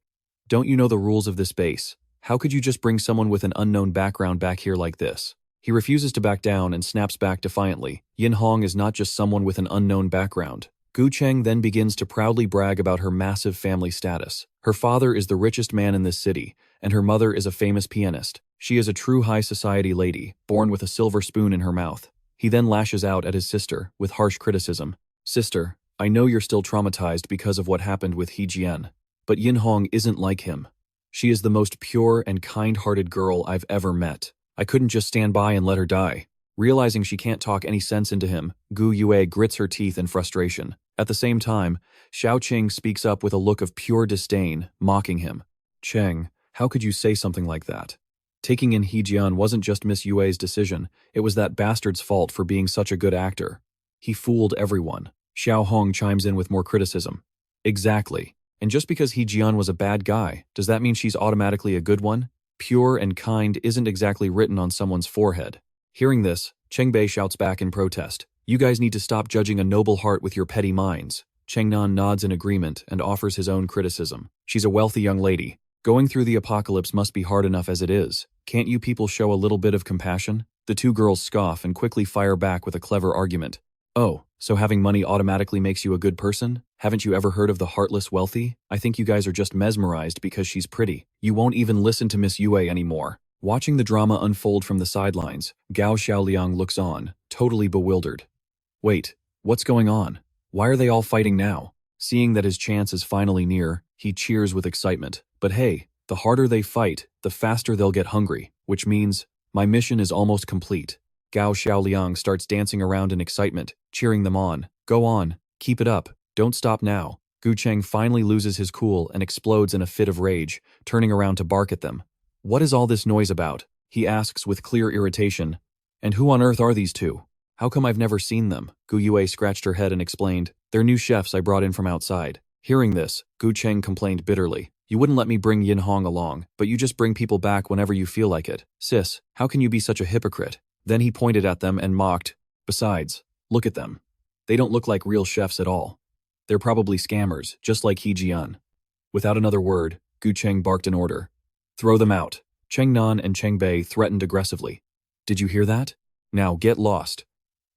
Don't you know the rules of this base? How could you just bring someone with an unknown background back here like this? He refuses to back down and snaps back defiantly. Yin Hong is not just someone with an unknown background. Gu Cheng then begins to proudly brag about her massive family status. Her father is the richest man in this city, and her mother is a famous pianist. She is a true high society lady, born with a silver spoon in her mouth. He then lashes out at his sister with harsh criticism. Sister, I know you're still traumatized because of what happened with He Jian, but Yin Hong isn't like him. She is the most pure and kind-hearted girl I've ever met. I couldn't just stand by and let her die. Realizing she can't talk any sense into him, Gu Yue grits her teeth in frustration. At the same time, Xiao Qing speaks up with a look of pure disdain, mocking him. Cheng, how could you say something like that? Taking in He Jian wasn't just Miss Yue's decision, it was that bastard's fault for being such a good actor. He fooled everyone. Xiao Hong chimes in with more criticism. Exactly. And just because He Jian was a bad guy, does that mean she's automatically a good one? Pure and kind isn't exactly written on someone's forehead. Hearing this, Cheng Bei shouts back in protest. You guys need to stop judging a noble heart with your petty minds. Cheng Nan nods in agreement and offers his own criticism. She's a wealthy young lady. Going through the apocalypse must be hard enough as it is. Can't you people show a little bit of compassion? The two girls scoff and quickly fire back with a clever argument. Oh, so having money automatically makes you a good person? Haven't you ever heard of the heartless wealthy? I think you guys are just mesmerized because she's pretty. You won't even listen to Miss Yue anymore. Watching the drama unfold from the sidelines, Gao Xiaoliang looks on, totally bewildered. Wait, what's going on? Why are they all fighting now? Seeing that his chance is finally near, he cheers with excitement. But hey, the harder they fight, the faster they'll get hungry, which means, my mission is almost complete. Gao Xiaoliang starts dancing around in excitement, cheering them on. Go on, keep it up, don't stop now. Gu Cheng finally loses his cool and explodes in a fit of rage, turning around to bark at them. What is all this noise about? He asks with clear irritation. And who on earth are these two? How come I've never seen them? Gu Yue scratched her head and explained. They're new chefs I brought in from outside. Hearing this, Gu Cheng complained bitterly. You wouldn't let me bring Yin Hong along, but you just bring people back whenever you feel like it. Sis, how can you be such a hypocrite? Then he pointed at them and mocked. Besides, look at them. They don't look like real chefs at all. They're probably scammers, just like He Jian. Without another word, Gu Cheng barked an order. Throw them out. Cheng Nan and Cheng Bei threatened aggressively. Did you hear that? Now get lost.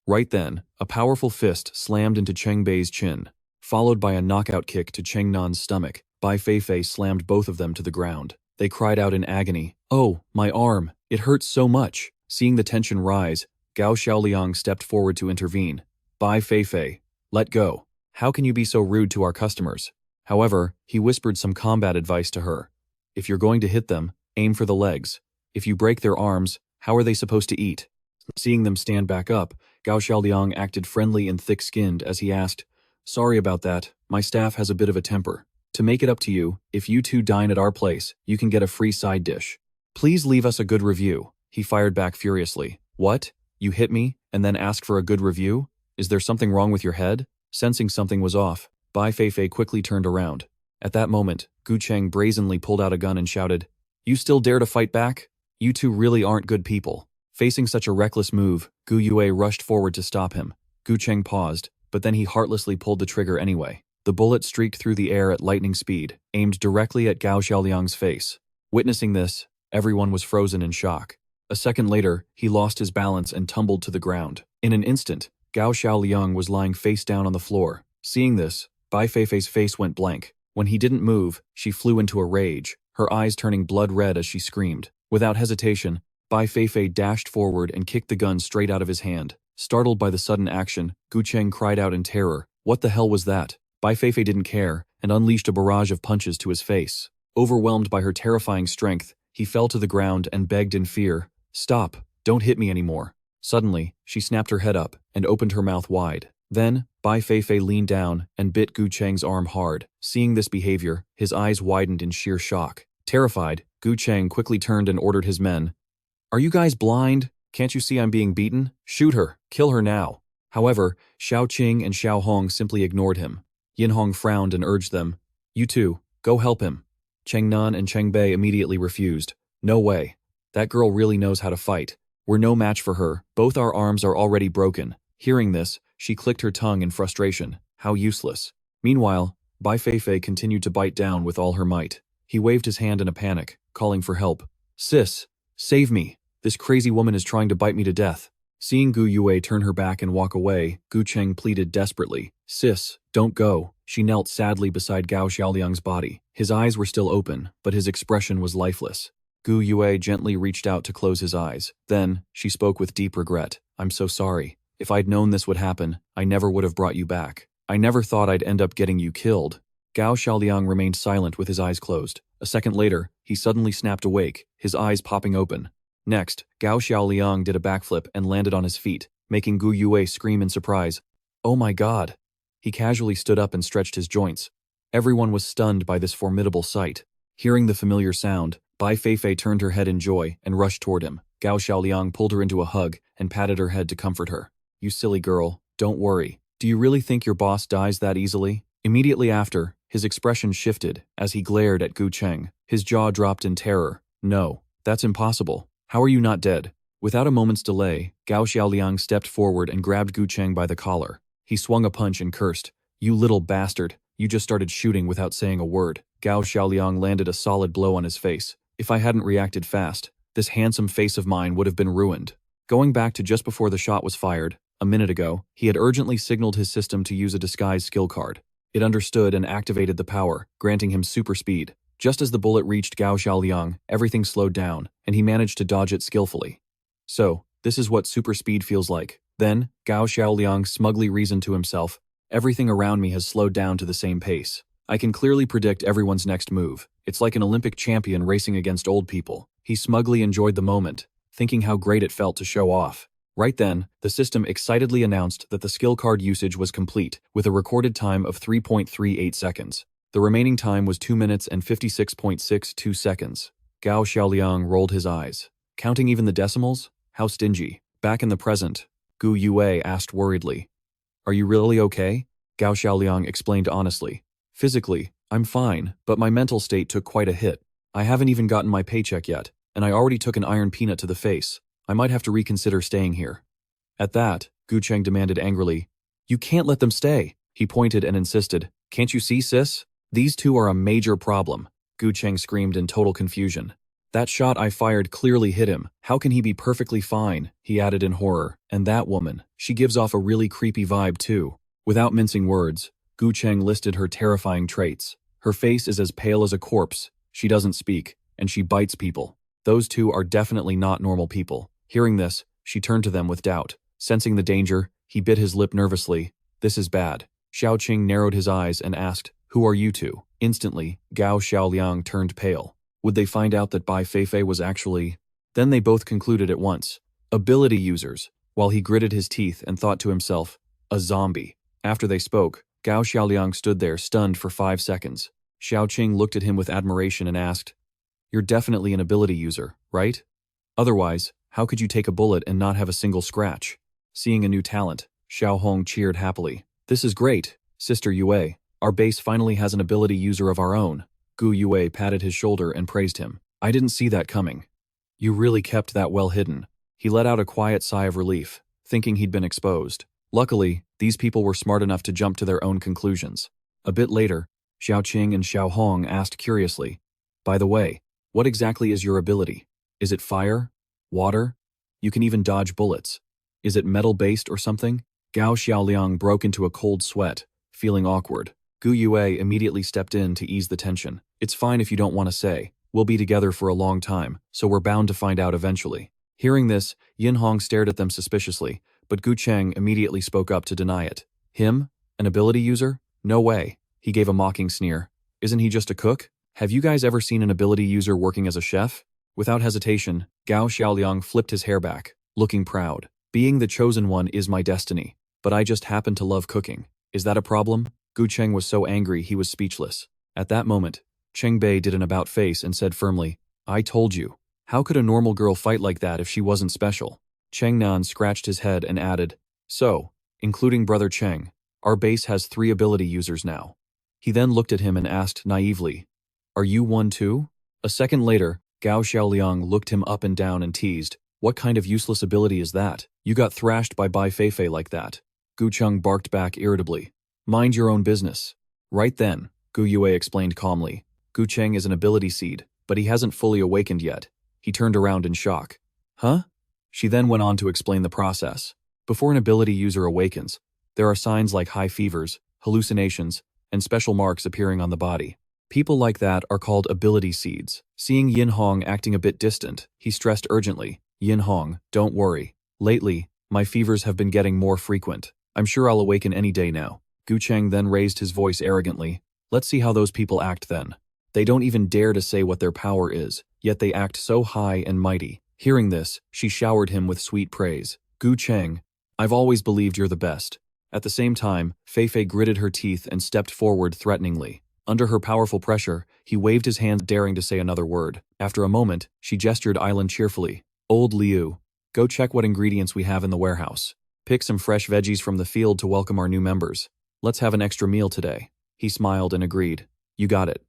Right then, a powerful fist slammed into Cheng Bei's chin, followed by a knockout kick to Cheng Nan's stomach. Bai Feifei slammed both of them to the ground. They cried out in agony. Oh, my arm! It hurts so much! Seeing the tension rise, Gao Xiaoliang stepped forward to intervene. Bai Feifei, let go. How can you be so rude to our customers? However, he whispered some combat advice to her. If you're going to hit them, aim for the legs. If you break their arms, how are they supposed to eat? Seeing them stand back up, Gao Xiaoliang acted friendly and thick-skinned as he asked, Sorry about that, my staff has a bit of a temper. To make it up to you, if you two dine at our place, you can get a free side dish. Please leave us a good review. He fired back furiously. What? You hit me, and then ask for a good review? Is there something wrong with your head? Sensing something was off, Bai Feifei quickly turned around. At that moment, Gu Cheng brazenly pulled out a gun and shouted, You still dare to fight back? You two really aren't good people. Facing such a reckless move, Gu Yue rushed forward to stop him. Gu Cheng paused, but then he heartlessly pulled the trigger anyway. The bullet streaked through the air at lightning speed, aimed directly at Gao Xiaoliang's face. Witnessing this, everyone was frozen in shock. A second later, he lost his balance and tumbled to the ground. In an instant, Gao Xiaoliang was lying face down on the floor. Seeing this, Bai Feifei's face went blank. When he didn't move, she flew into a rage, her eyes turning blood red as she screamed. Without hesitation, Bai Feifei dashed forward and kicked the gun straight out of his hand. Startled by the sudden action, Gu Cheng cried out in terror. What the hell was that? Bai Feifei didn't care and unleashed a barrage of punches to his face. Overwhelmed by her terrifying strength, he fell to the ground and begged in fear, Stop, don't hit me anymore. Suddenly, she snapped her head up and opened her mouth wide. Then, Bai Feifei leaned down and bit Gu Cheng's arm hard. Seeing this behavior, his eyes widened in sheer shock. Terrified, Gu Cheng quickly turned and ordered his men. Are you guys blind? Can't you see I'm being beaten? Shoot her, kill her now. However, Xiao Qing and Xiao Hong simply ignored him. Yin Hong frowned and urged them, You two, go help him. Cheng Nan and Cheng Bei immediately refused. No way. That girl really knows how to fight. We're no match for her, both our arms are already broken. Hearing this, she clicked her tongue in frustration. How useless. Meanwhile, Bai Feifei continued to bite down with all her might. He waved his hand in a panic, calling for help. Sis, save me. This crazy woman is trying to bite me to death. Seeing Gu Yue turn her back and walk away, Gu Cheng pleaded desperately. Sis, don't go. She knelt sadly beside Gao Xiaoliang's body. His eyes were still open, but his expression was lifeless. Gu Yue gently reached out to close his eyes. Then, she spoke with deep regret. I'm so sorry. If I'd known this would happen, I never would have brought you back. I never thought I'd end up getting you killed. Gao Xiaoliang remained silent with his eyes closed. A second later, he suddenly snapped awake, his eyes popping open. Next, Gao Xiaoliang did a backflip and landed on his feet, making Gu Yue scream in surprise. Oh my god! He casually stood up and stretched his joints. Everyone was stunned by this formidable sight. Hearing the familiar sound, Bai Feifei turned her head in joy and rushed toward him. Gao Xiaoliang pulled her into a hug and patted her head to comfort her. You silly girl, don't worry. Do you really think your boss dies that easily? Immediately after, his expression shifted as he glared at Gu Cheng. His jaw dropped in terror. No, that's impossible. How are you not dead? Without a moment's delay, Gao Xiaoliang stepped forward and grabbed Gu Cheng by the collar. He swung a punch and cursed. You little bastard, you just started shooting without saying a word. Gao Xiaoliang landed a solid blow on his face. If I hadn't reacted fast, this handsome face of mine would have been ruined. Going back to just before the shot was fired, a minute ago, he had urgently signaled his system to use a disguise skill card. It understood and activated the power, granting him super speed. Just as the bullet reached Gao Xiaoliang, everything slowed down, and he managed to dodge it skillfully. So, this is what super speed feels like. Then, Gao Xiaoliang smugly reasoned to himself, everything around me has slowed down to the same pace. I can clearly predict everyone's next move. It's like an Olympic champion racing against old people. He smugly enjoyed the moment, thinking how great it felt to show off. Right then, the system excitedly announced that the skill card usage was complete, with a recorded time of 3.38 seconds. The remaining time was 2 minutes and 56.62 seconds. Gao Xiaoliang rolled his eyes. Counting even the decimals? How stingy. Back in the present, Gu Yue asked worriedly. Are you really okay? Gao Xiaoliang explained honestly. Physically, I'm fine, but my mental state took quite a hit. I haven't even gotten my paycheck yet, and I already took an iron peanut to the face. I might have to reconsider staying here. At that, Gu Cheng demanded angrily. You can't let them stay. He pointed and insisted. Can't you see, sis? These two are a major problem. Gu Cheng screamed in total confusion. That shot I fired clearly hit him. How can he be perfectly fine? He added in horror. And that woman, she gives off a really creepy vibe too. Without mincing words, Gu Cheng listed her terrifying traits. Her face is as pale as a corpse, she doesn't speak, and she bites people. Those two are definitely not normal people. Hearing this, she turned to them with doubt. Sensing the danger, he bit his lip nervously. This is bad. Xiao Qing narrowed his eyes and asked, Who are you two? Instantly, Gao Xiaoliang turned pale. Would they find out that Bai Feifei was actually... Then they both concluded at once. Ability users, while he gritted his teeth and thought to himself, a zombie. After they spoke, Gao Xiaoliang stood there stunned for 5 seconds. Xiao Qing looked at him with admiration and asked, You're definitely an ability user, right? Otherwise, how could you take a bullet and not have a single scratch? Seeing a new talent, Xiao Hong cheered happily. This is great, Sister Yue. Our base finally has an ability user of our own. Gu Yue patted his shoulder and praised him. I didn't see that coming. You really kept that well hidden. He let out a quiet sigh of relief, thinking he'd been exposed. Luckily, these people were smart enough to jump to their own conclusions. A bit later, Xiao Qing and Xiao Hong asked curiously, By the way, what exactly is your ability? Is it fire? Water? You can even dodge bullets. Is it metal-based or something? Gao Xiaoliang broke into a cold sweat, feeling awkward. Gu Yue immediately stepped in to ease the tension. It's fine if you don't want to say. We'll be together for a long time, so we're bound to find out eventually. Hearing this, Yin Hong stared at them suspiciously, but Gu Cheng immediately spoke up to deny it. Him? An ability user? No way. He gave a mocking sneer. Isn't he just a cook? Have you guys ever seen an ability user working as a chef? Without hesitation, Gao Xiaoliang flipped his hair back, looking proud. Being the chosen one is my destiny, but I just happen to love cooking. Is that a problem? Gu Cheng was so angry he was speechless. At that moment, Cheng Bei did an about face and said firmly, I told you. How could a normal girl fight like that if she wasn't special? Cheng Nan scratched his head and added, So, including Brother Cheng, our base has 3 ability users now. He then looked at him and asked naively, Are you one too? A second later, Gao Xiaoliang looked him up and down and teased, What kind of useless ability is that? You got thrashed by Bai Feifei like that. Gu Cheng barked back irritably. Mind your own business. Right then, Gu Yue explained calmly. Gu Cheng is an ability seed, but he hasn't fully awakened yet. He turned around in shock. Huh? She then went on to explain the process. Before an ability user awakens, there are signs like high fevers, hallucinations, and special marks appearing on the body. People like that are called ability seeds. Seeing Yin Hong acting a bit distant, he stressed urgently, "Yin Hong, don't worry. Lately, my fevers have been getting more frequent. I'm sure I'll awaken any day now." Gu Cheng then raised his voice arrogantly. "Let's see how those people act then. They don't even dare to say what their power is, yet they act so high and mighty." Hearing this, she showered him with sweet praise. "Gu Cheng, I've always believed you're the best." At the same time, Fei gritted her teeth and stepped forward threateningly. Under her powerful pressure, he waved his hand, daring to say another word. After a moment, she gestured Island cheerfully. "Old Liu, go check what ingredients we have in the warehouse. Pick some fresh veggies from the field to welcome our new members. Let's have an extra meal today." He smiled and agreed. "You got it."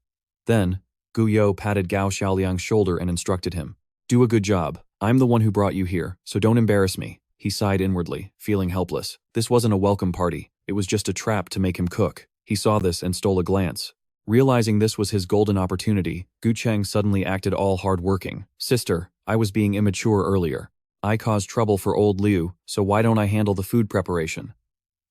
Then, Gu Yo patted Gao Xiaoliang's shoulder and instructed him. "Do a good job. I'm the one who brought you here, so don't embarrass me." He sighed inwardly, feeling helpless. This wasn't a welcome party. It was just a trap to make him cook. He saw this and stole a glance. Realizing this was his golden opportunity, Gu Cheng suddenly acted all hard-working. "Sister, I was being immature earlier. I caused trouble for old Liu, so why don't I handle the food preparation?"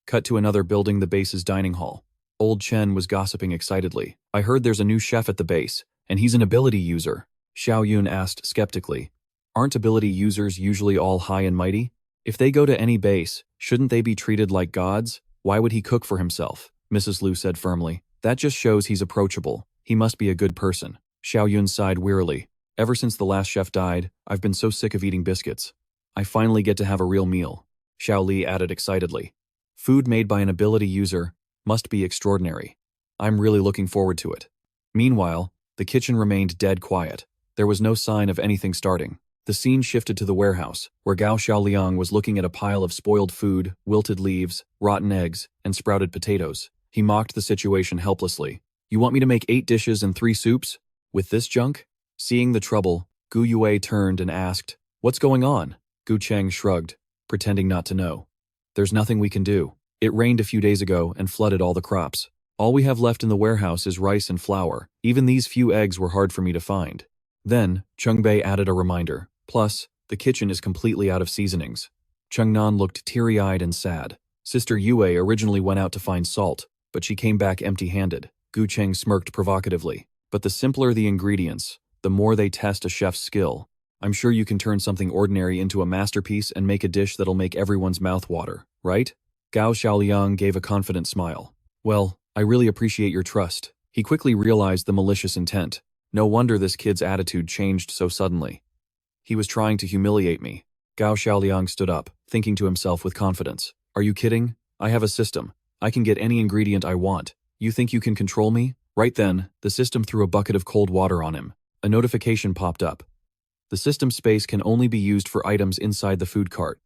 Cut to another building, the base's dining hall. Old Chen was gossiping excitedly. "I heard there's a new chef at the base, and he's an ability user." Xiao Yun asked skeptically. "Aren't ability users usually all high and mighty? If they go to any base, shouldn't they be treated like gods? Why would he cook for himself?" Mrs. Liu said firmly. "That just shows he's approachable. He must be a good person." Xiao Yun sighed wearily. "Ever since the last chef died, I've been so sick of eating biscuits. I finally get to have a real meal." Xiao Li added excitedly. "Food made by an ability user must be extraordinary. I'm really looking forward to it." Meanwhile, the kitchen remained dead quiet. There was no sign of anything starting. The scene shifted to the warehouse, where Gao Xiaoliang was looking at a pile of spoiled food, wilted leaves, rotten eggs, and sprouted potatoes. He mocked the situation helplessly. "You want me to make 8 dishes and 3 soups? With this junk?" Seeing the trouble, Gu Yue turned and asked, "What's going on?" Gu Cheng shrugged, pretending not to know. "There's nothing we can do. It rained a few days ago and flooded all the crops. All we have left in the warehouse is rice and flour. Even these few eggs were hard for me to find." Then, Cheng-bei added a reminder. "Plus, the kitchen is completely out of seasonings." Cheng-nan looked teary-eyed and sad. Sister Yue originally went out to find salt, but she came back empty-handed. Gu Cheng smirked provocatively. "But the simpler the ingredients, the more they test a chef's skill. I'm sure you can turn something ordinary into a masterpiece and make a dish that'll make everyone's mouth water, right?" Gao Xiaoliang gave a confident smile. "Well, I really appreciate your trust." He quickly realized the malicious intent. No wonder this kid's attitude changed so suddenly. He was trying to humiliate me. Gao Xiaoliang stood up, thinking to himself with confidence. "Are you kidding? I have a system. I can get any ingredient I want. You think you can control me?" Right then, the system threw a bucket of cold water on him. A notification popped up. The system space can only be used for items inside the food cart.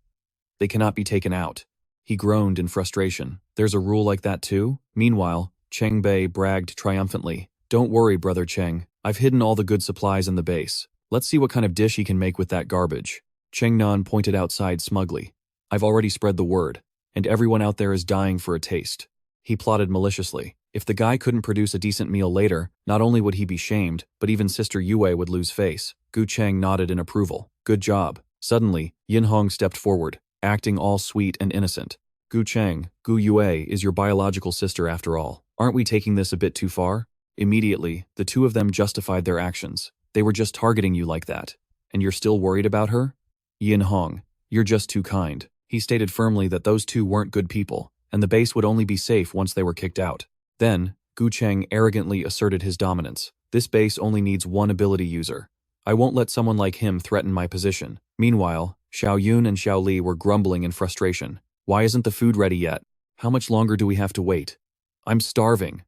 They cannot be taken out. He groaned in frustration. "There's a rule like that too?" Meanwhile, Cheng Bei bragged triumphantly. "Don't worry, Brother Cheng. I've hidden all the good supplies in the base. Let's see what kind of dish he can make with that garbage." Cheng Nan pointed outside smugly. "I've already spread the word, and everyone out there is dying for a taste." He plotted maliciously. If the guy couldn't produce a decent meal later, not only would he be shamed, but even Sister Yue would lose face. Gu Cheng nodded in approval. "Good job." Suddenly, Yin Hong stepped forward, acting all sweet and innocent. "Gu Cheng, Gu Yue is your biological sister after all. Aren't we taking this a bit too far?" Immediately, the two of them justified their actions. "They were just targeting you like that. And you're still worried about her?" "Yin Hong, you're just too kind." He stated firmly that those two weren't good people, and the base would only be safe once they were kicked out. Then, Gu Cheng arrogantly asserted his dominance. "This base only needs one ability user. I won't let someone like him threaten my position." Meanwhile, Xiao Yun and Xiao Li were grumbling in frustration. "Why isn't the food ready yet? How much longer do we have to wait? I'm starving."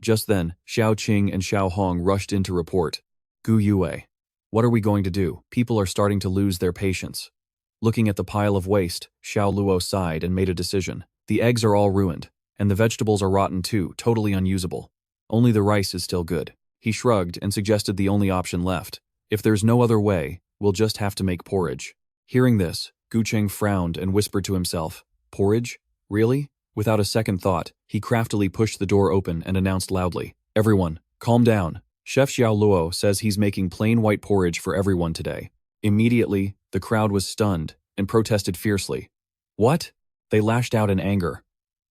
Just then, Xiao Qing and Xiao Hong rushed in to report. "Gu Yue, what are we going to do? People are starting to lose their patience." Looking at the pile of waste, Xiao Luo sighed and made a decision. "The eggs are all ruined, and the vegetables are rotten too, totally unusable. Only the rice is still good." He shrugged and suggested the only option left. "If there's no other way, we'll just have to make porridge." Hearing this, Gu Cheng frowned and whispered to himself, "Porridge? Really?" Without a second thought, he craftily pushed the door open and announced loudly, "Everyone, calm down. Chef Xiao Luo says he's making plain white porridge for everyone today." Immediately, the crowd was stunned, and protested fiercely. What? They lashed out in anger.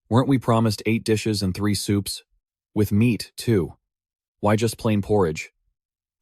Weren't we promised 8 dishes and 3 soups? With meat, too. Why just plain porridge?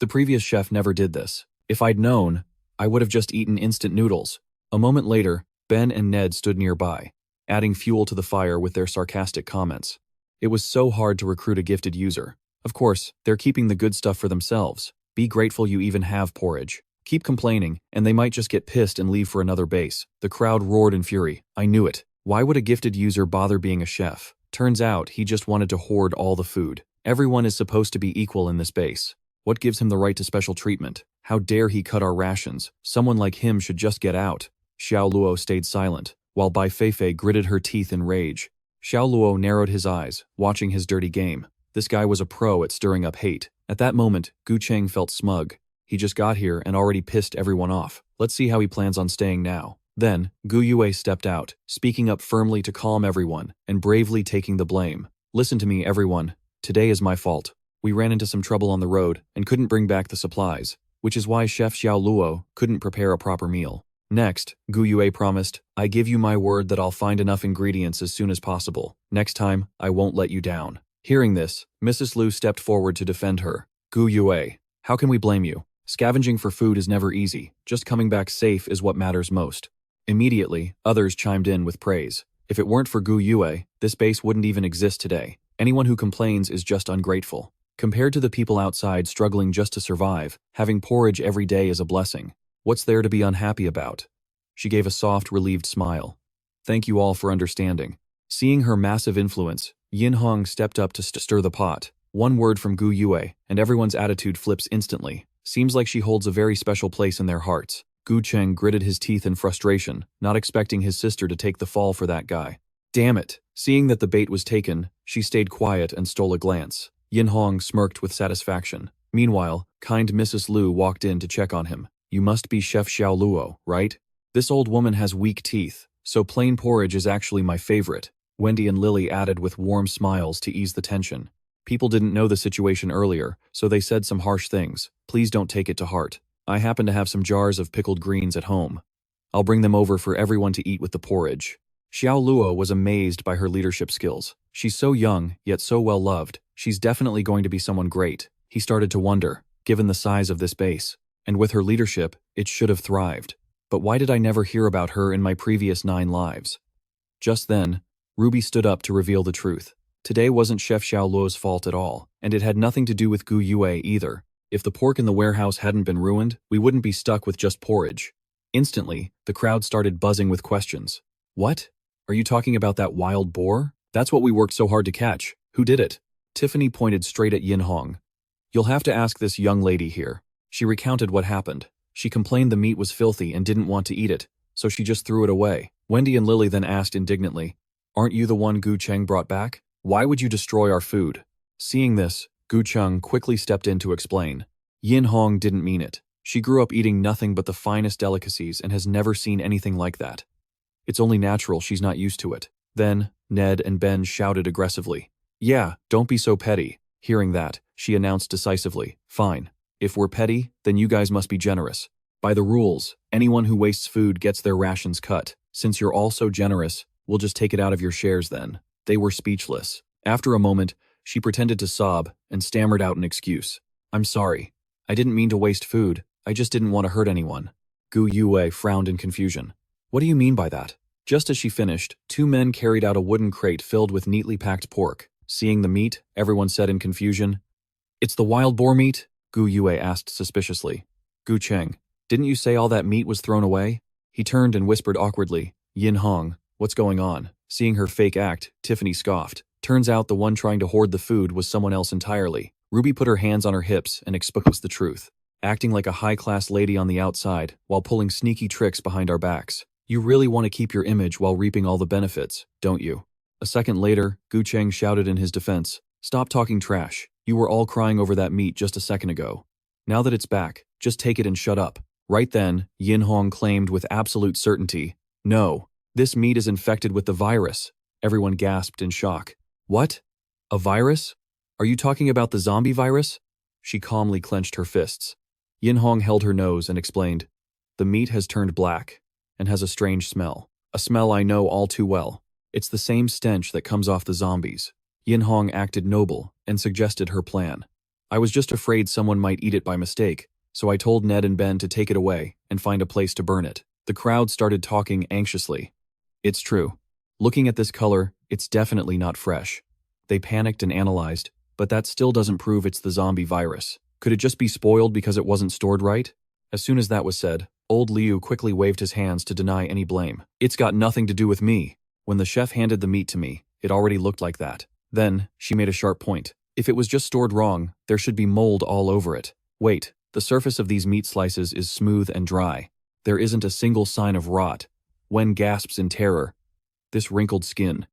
The previous chef never did this. If I'd known, I would have just eaten instant noodles. A moment later, Ben and Ned stood nearby, adding fuel to the fire with their sarcastic comments. It was so hard to recruit a gifted user. Of course, they're keeping the good stuff for themselves. Be grateful you even have porridge. Keep complaining, and they might just get pissed and leave for another base. The crowd roared in fury. I knew it. Why would a gifted user bother being a chef? Turns out he just wanted to hoard all the food. Everyone is supposed to be equal in this base. What gives him the right to special treatment? How dare he cut our rations? Someone like him should just get out. Xiao Luo stayed silent, while Bai Feifei gritted her teeth in rage. Xiao Luo narrowed his eyes, watching his dirty game. This guy was a pro at stirring up hate. At that moment, Gu Cheng felt smug. He just got here and already pissed everyone off. Let's see how he plans on staying now. Then, Gu Yue stepped out, speaking up firmly to calm everyone, and bravely taking the blame. Listen to me, everyone. Today is my fault. We ran into some trouble on the road and couldn't bring back the supplies, which is why Chef Xiao Luo couldn't prepare a proper meal. Next, Gu Yue promised, I give you my word that I'll find enough ingredients as soon as possible. Next time, I won't let you down. Hearing this, Mrs. Lu stepped forward to defend her. Gu Yue, how can we blame you? Scavenging for food is never easy. Just coming back safe is what matters most. Immediately, others chimed in with praise. If it weren't for Gu Yue, this base wouldn't even exist today. Anyone who complains is just ungrateful. Compared to the people outside struggling just to survive, having porridge every day is a blessing. What's there to be unhappy about? She gave a soft, relieved smile. Thank you all for understanding. Seeing her massive influence, Yin Hong stepped up to stir the pot. One word from Gu Yue, and everyone's attitude flips instantly. Seems like she holds a very special place in their hearts. Gu Cheng gritted his teeth in frustration, not expecting his sister to take the fall for that guy. Damn it! Seeing that the bait was taken, she stayed quiet and stole a glance. Yin Hong smirked with satisfaction. Meanwhile, kind Mrs. Lu walked in to check on him. You must be Chef Xiao Luo, right? This old woman has weak teeth, so plain porridge is actually my favorite. Wendy and Lily added with warm smiles to ease the tension. People didn't know the situation earlier, so they said some harsh things. Please don't take it to heart. I happen to have some jars of pickled greens at home. I'll bring them over for everyone to eat with the porridge. Xiao Luo was amazed by her leadership skills. She's so young, yet so well loved. She's definitely going to be someone great. He started to wonder, given the size of this base. And with her leadership, it should have thrived. But why did I never hear about her in my previous 9 lives? Just then, Ruby stood up to reveal the truth. Today wasn't Chef Xiao Luo's fault at all, and it had nothing to do with Gu Yue either. If the pork in the warehouse hadn't been ruined, we wouldn't be stuck with just porridge. Instantly, the crowd started buzzing with questions. What? Are you talking about that wild boar? That's what we worked so hard to catch. Who did it? Tiffany pointed straight at Yin Hong. You'll have to ask this young lady here. She recounted what happened. She complained the meat was filthy and didn't want to eat it, so she just threw it away. Wendy and Lily then asked indignantly, Aren't you the one Gu Cheng brought back? Why would you destroy our food? Seeing this, Gu Cheng quickly stepped in to explain. Yin Hong didn't mean it. She grew up eating nothing but the finest delicacies and has never seen anything like that. It's only natural she's not used to it. Then, Ned and Ben shouted aggressively. Yeah, don't be so petty. Hearing that, she announced decisively, Fine. If we're petty, then you guys must be generous. By the rules, anyone who wastes food gets their rations cut. Since you're all so generous, we'll just take it out of your shares then. They were speechless. After a moment, she pretended to sob and stammered out an excuse. I'm sorry. I didn't mean to waste food. I just didn't want to hurt anyone. Gu Yue frowned in confusion. What do you mean by that? Just as she finished, 2 men carried out a wooden crate filled with neatly packed pork. Seeing the meat, everyone said in confusion, It's the wild boar meat? Gu Yue asked suspiciously. Gu Cheng, didn't you say all that meat was thrown away? He turned and whispered awkwardly, Yin Hong, what's going on? Seeing her fake act, Tiffany scoffed. Turns out the one trying to hoard the food was someone else entirely. Ruby put her hands on her hips and exposed the truth, acting like a high-class lady on the outside while pulling sneaky tricks behind our backs. You really want to keep your image while reaping all the benefits, don't you? A second later, Gu Cheng shouted in his defense, Stop talking trash. You were all crying over that meat just a second ago. Now that it's back, just take it and shut up. Right then, Yin Hong claimed with absolute certainty, No, this meat is infected with the virus. Everyone gasped in shock. What? A virus? Are you talking about the zombie virus? She calmly clenched her fists. Yin Hong held her nose and explained, The meat has turned black, and has a strange smell. A smell I know all too well. It's the same stench that comes off the zombies. Yin Hong acted noble and suggested her plan. I was just afraid someone might eat it by mistake, so I told Ned and Ben to take it away and find a place to burn it. The crowd started talking anxiously. It's true. Looking at this color, it's definitely not fresh. They panicked and analyzed, but that still doesn't prove it's the zombie virus. Could it just be spoiled because it wasn't stored right? As soon as that was said, old Liu quickly waved his hands to deny any blame. It's got nothing to do with me. When the chef handed the meat to me, it already looked like that. Then, she made a sharp point. If it was just stored wrong, there should be mold all over it. Wait, the surface of these meat slices is smooth and dry. There isn't a single sign of rot. Wen gasps in terror. This wrinkled skin.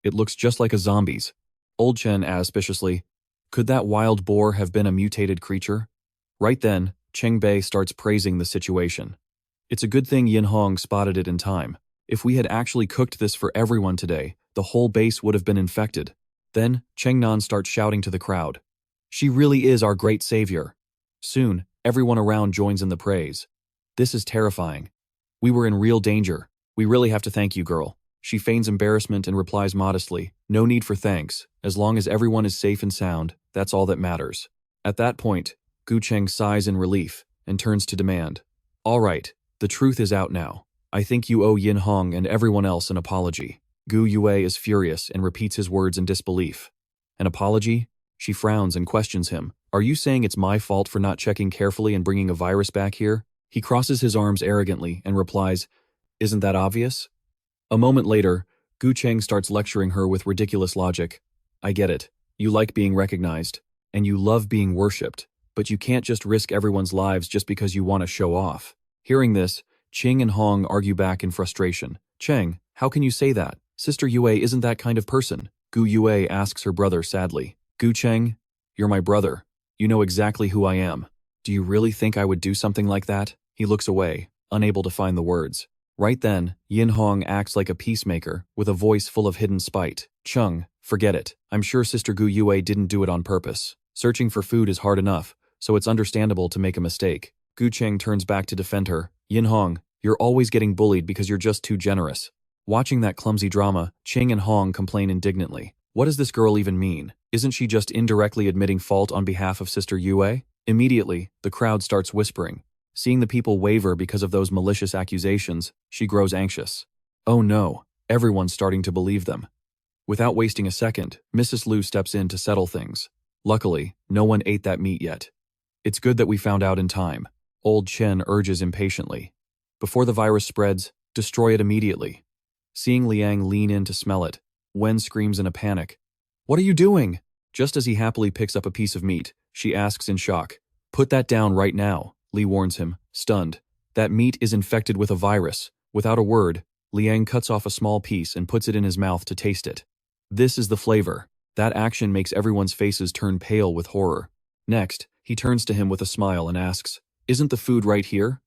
It looks just like a zombie's. Old Chen asked suspiciously, could that wild boar have been a mutated creature? Right then, Cheng Bei starts praising the situation. It's a good thing Yin Hong spotted it in time. If we had actually cooked this for everyone today, the whole base would have been infected. Then, Cheng Nan starts shouting to the crowd. She really is our great savior. Soon, everyone around joins in the praise. This is terrifying. We were in real danger. We really have to thank you, girl. She feigns embarrassment and replies modestly, no need for thanks. As long as everyone is safe and sound, that's all that matters. At that point, Gu Cheng sighs in relief and turns to demand. All right, the truth is out now. I think you owe Yin Hong and everyone else an apology. Gu Yue is furious and repeats his words in disbelief. An apology? She frowns and questions him. Are you saying it's my fault for not checking carefully and bringing a virus back here? He crosses his arms arrogantly and replies, isn't that obvious? A moment later, Gu Cheng starts lecturing her with ridiculous logic. I get it. You like being recognized, and you love being worshipped, but you can't just risk everyone's lives just because you want to show off. Hearing this, Qing and Hong argue back in frustration. Cheng, how can you say that? Sister Yue isn't that kind of person. Gu Yue asks her brother sadly. Gu Cheng, you're my brother. You know exactly who I am. Do you really think I would do something like that? He looks away, unable to find the words. Right then, Yin Hong acts like a peacemaker, with a voice full of hidden spite. Chung, forget it. I'm sure Sister Gu Yue didn't do it on purpose. Searching for food is hard enough, so it's understandable to make a mistake. Gu Cheng turns back to defend her. Yin Hong, you're always getting bullied because you're just too generous. Watching that clumsy drama, Cheng and Hong complain indignantly. What does this girl even mean? Isn't she just indirectly admitting fault on behalf of Sister Yue? Immediately, the crowd starts whispering. Seeing the people waver because of those malicious accusations, she grows anxious. Oh no, everyone's starting to believe them. Without wasting a second, Mrs. Liu steps in to settle things. Luckily, no one ate that meat yet. It's good that we found out in time. Old Chen urges impatiently. Before the virus spreads, destroy it immediately. Seeing Liang lean in to smell it, Wen screams in a panic. What are you doing? Just as he happily picks up a piece of meat, she asks in shock. Put that down right now, Li warns him, stunned. That meat is infected with a virus. Without a word, Liang cuts off a small piece and puts it in his mouth to taste it. This is the flavor. That action makes everyone's faces turn pale with horror. Next, he turns to him with a smile and asks, isn't the food right here?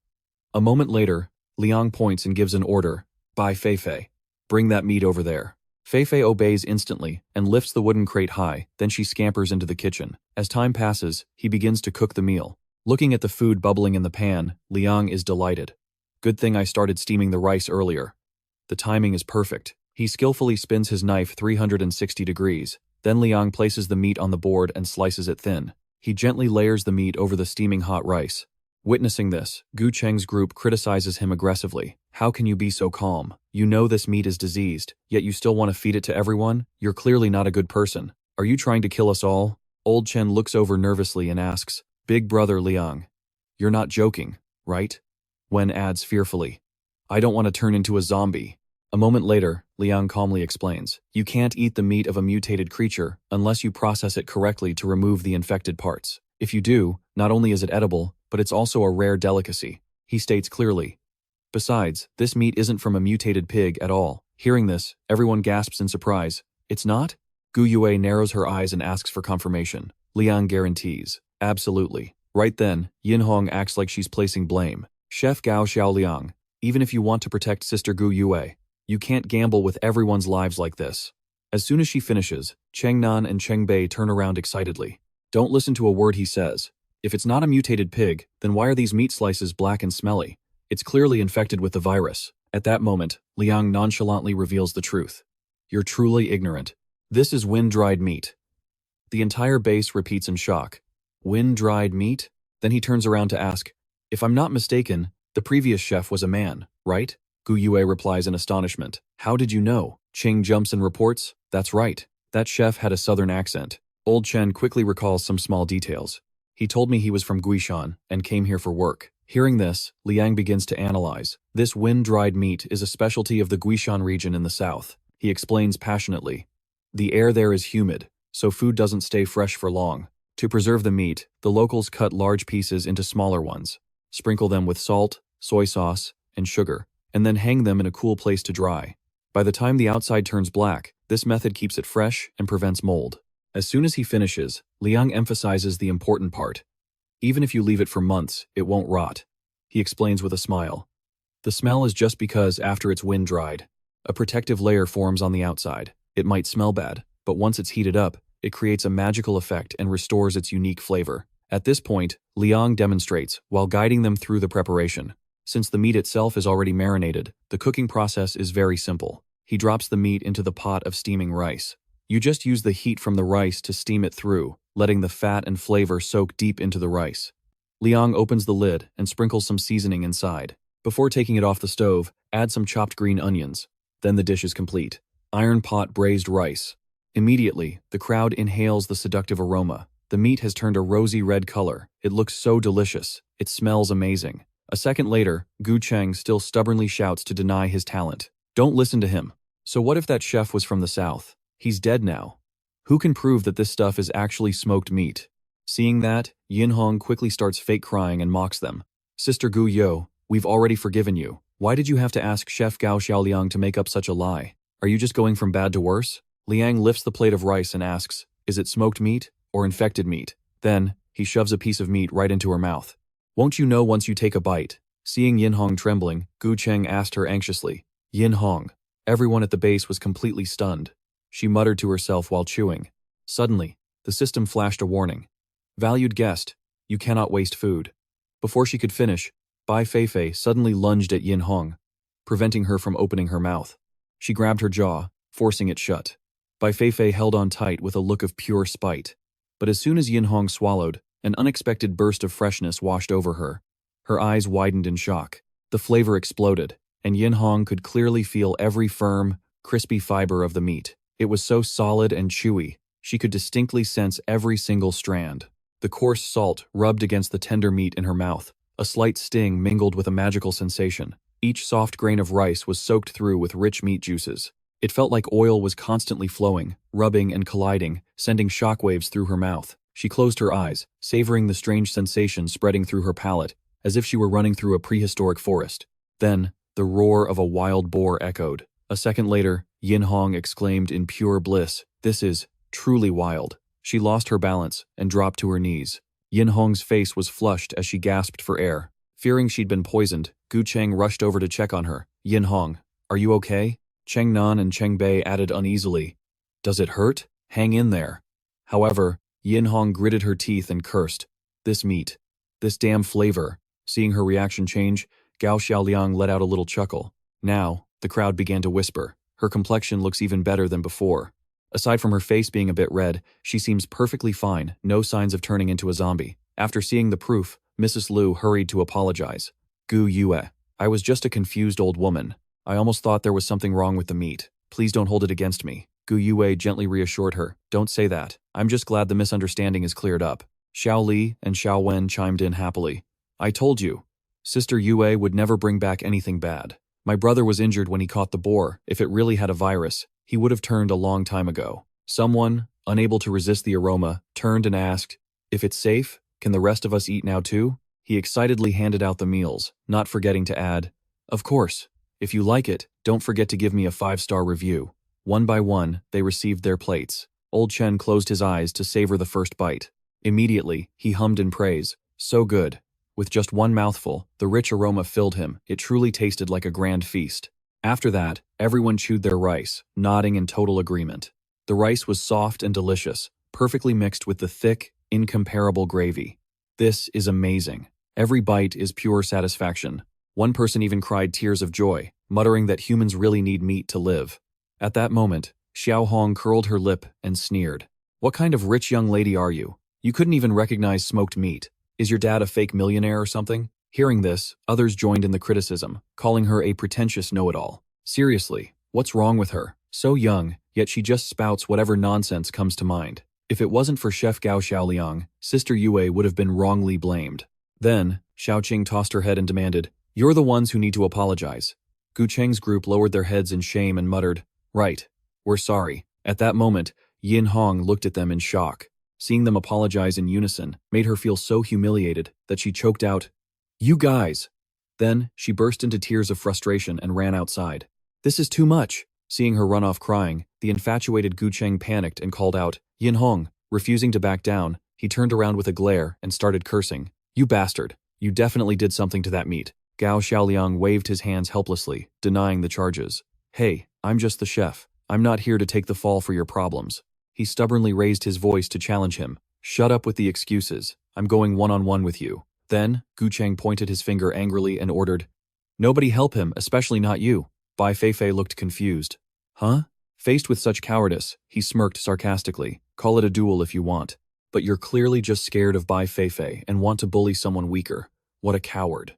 A moment later, Liang points and gives an order. By Feifei. Bring that meat over there. Feifei obeys instantly and lifts the wooden crate high, then she scampers into the kitchen. As time passes, he begins to cook the meal. Looking at the food bubbling in the pan, Liang is delighted. Good thing I started steaming the rice earlier. The timing is perfect. He skillfully spins his knife 360 degrees. Then Liang places the meat on the board and slices it thin. He gently layers the meat over the steaming hot rice. Witnessing this, Gu Cheng's group criticizes him aggressively. How can you be so calm? You know this meat is diseased, yet you still want to feed it to everyone? You're clearly not a good person. Are you trying to kill us all? Old Chen looks over nervously and asks, Big brother Liang, you're not joking, right? Wen adds fearfully, I don't want to turn into a zombie. A moment later, Liang calmly explains, you can't eat the meat of a mutated creature unless you process it correctly to remove the infected parts. If you do, not only is it edible, but it's also a rare delicacy. He states clearly. Besides, this meat isn't from a mutated pig at all. Hearing this, everyone gasps in surprise. It's not? Gu Yue narrows her eyes and asks for confirmation. Liang guarantees. Absolutely. Right then, Yin Hong acts like she's placing blame. Chef Gao Xiaoliang, even if you want to protect Sister Gu Yue, you can't gamble with everyone's lives like this. As soon as she finishes, Cheng Nan and Cheng Bei turn around excitedly. Don't listen to a word he says. If it's not a mutated pig, then why are these meat slices black and smelly? It's clearly infected with the virus. At that moment, Liang nonchalantly reveals the truth. You're truly ignorant. This is wind-dried meat. The entire base repeats in shock. Wind-dried meat? Then he turns around to ask, if I'm not mistaken, the previous chef was a man, right? Gu Yue replies in astonishment. How did you know? Ching jumps and reports, that's right. That chef had a southern accent. Old Chen quickly recalls some small details. He told me he was from Guishan and came here for work. Hearing this, Liang begins to analyze. This wind-dried meat is a specialty of the Guishan region in the south. He explains passionately. The air there is humid, so food doesn't stay fresh for long. To preserve the meat, the locals cut large pieces into smaller ones, sprinkle them with salt, soy sauce, and sugar, and then hang them in a cool place to dry. By the time the outside turns black, this method keeps it fresh and prevents mold. As soon as he finishes, Liang emphasizes the important part. Even if you leave it for months, it won't rot. He explains with a smile. The smell is just because after it's wind-dried, a protective layer forms on the outside. It might smell bad, but once it's heated up, it creates a magical effect and restores its unique flavor. At this point, Liang demonstrates while guiding them through the preparation. Since the meat itself is already marinated, the cooking process is very simple. He drops the meat into the pot of steaming rice. You just use the heat from the rice to steam it through, letting the fat and flavor soak deep into the rice. Liang opens the lid and sprinkles some seasoning inside. Before taking it off the stove, add some chopped green onions. Then the dish is complete. Iron pot braised rice. Immediately, the crowd inhales the seductive aroma. The meat has turned a rosy red color. It looks so delicious. It smells amazing. A second later, Gu Cheng still stubbornly shouts to deny his talent. Don't listen to him. So what if that chef was from the south? He's dead now. Who can prove that this stuff is actually smoked meat? Seeing that, Yin Hong quickly starts fake crying and mocks them. Sister Gu Yo, we've already forgiven you. Why did you have to ask Chef Gao Xiaoliang to make up such a lie? Are you just going from bad to worse? Liang lifts the plate of rice and asks, is it smoked meat or infected meat? Then, he shoves a piece of meat right into her mouth. Won't you know once you take a bite? Seeing Yin Hong trembling, Gu Cheng asked her anxiously. Yin Hong. Everyone at the base was completely stunned. She muttered to herself while chewing. Suddenly, the system flashed a warning. Valued guest, you cannot waste food. Before she could finish, Bai Feifei suddenly lunged at Yin Hong, preventing her from opening her mouth. She grabbed her jaw, forcing it shut. Bai Feifei held on tight with a look of pure spite. But as soon as Yin Hong swallowed, an unexpected burst of freshness washed over her. Her eyes widened in shock. The flavor exploded, and Yin Hong could clearly feel every firm, crispy fiber of the meat. It was so solid and chewy, she could distinctly sense every single strand. The coarse salt rubbed against the tender meat in her mouth. A slight sting mingled with a magical sensation. Each soft grain of rice was soaked through with rich meat juices. It felt like oil was constantly flowing, rubbing and colliding, sending shockwaves through her mouth. She closed her eyes, savoring the strange sensation spreading through her palate, as if she were running through a prehistoric forest. Then, the roar of a wild boar echoed. A second later, Yin Hong exclaimed in pure bliss, "This is truly wild." She lost her balance and dropped to her knees. Yin Hong's face was flushed as she gasped for air. Fearing she'd been poisoned, Gu Cheng rushed over to check on her. Yin Hong, are you okay? Cheng Nan and Cheng Bei added uneasily. Does it hurt? Hang in there. However, Yin Hong gritted her teeth and cursed. This meat. This damn flavor. Seeing her reaction change, Gao Xiaoliang let out a little chuckle. Now, the crowd began to whisper. Her complexion looks even better than before. Aside from her face being a bit red, she seems perfectly fine, no signs of turning into a zombie. After seeing the proof, Mrs. Liu hurried to apologize. Gu Yue, I was just a confused old woman. I almost thought there was something wrong with the meat. Please don't hold it against me. Gu Yue gently reassured her. Don't say that. I'm just glad the misunderstanding is cleared up. Xiao Li and Xiao Wen chimed in happily. I told you. Sister Yue would never bring back anything bad. My brother was injured when he caught the boar. If it really had a virus, he would have turned a long time ago. Someone, unable to resist the aroma, turned and asked, if it's safe, can the rest of us eat now too? He excitedly handed out the meals, not forgetting to add, of course. If you like it, don't forget to give me a 5-star review. One by one, they received their plates. Old Chen closed his eyes to savor the first bite. Immediately, he hummed in praise. So good. With just one mouthful, the rich aroma filled him. It truly tasted like a grand feast. After that, everyone chewed their rice, nodding in total agreement. The rice was soft and delicious, perfectly mixed with the thick, incomparable gravy. This is amazing. Every bite is pure satisfaction. One person even cried tears of joy. muttering that humans really need meat to live. At that moment, Xiao Hong curled her lip and sneered. What kind of rich young lady are you? You couldn't even recognize smoked meat. Is your dad a fake millionaire or something? Hearing this, others joined in the criticism, calling her a pretentious know-it-all. Seriously, what's wrong with her? So young, yet she just spouts whatever nonsense comes to mind. If it wasn't for Chef Gao Xiaoliang, Sister Yue would have been wrongly blamed. Then, Xiaoqing tossed her head and demanded, "You're the ones who need to apologize." Gu Cheng's group lowered their heads in shame and muttered, "Right, we're sorry." At that moment, Yin Hong looked at them in shock. Seeing them apologize in unison made her feel so humiliated that she choked out, "You guys!" Then, she burst into tears of frustration and ran outside. "This is too much." Seeing her run off crying, the infatuated Gu Cheng panicked and called out, Yin Hong. Refusing to back down, he turned around with a glare and started cursing. "You bastard! You definitely did something to that meat." Gao Xiaoliang waved his hands helplessly, denying the charges. "Hey, I'm just the chef. I'm not here to take the fall for your problems." He stubbornly raised his voice to challenge him. "Shut up with the excuses. I'm going one-on-one with you." Then, Gu Cheng pointed his finger angrily and ordered, "Nobody help him, especially not you." Bai Feifei looked confused. "Huh?" Faced with such cowardice, he smirked sarcastically. "Call it a duel if you want. But you're clearly just scared of Bai Feifei and want to bully someone weaker. What a coward."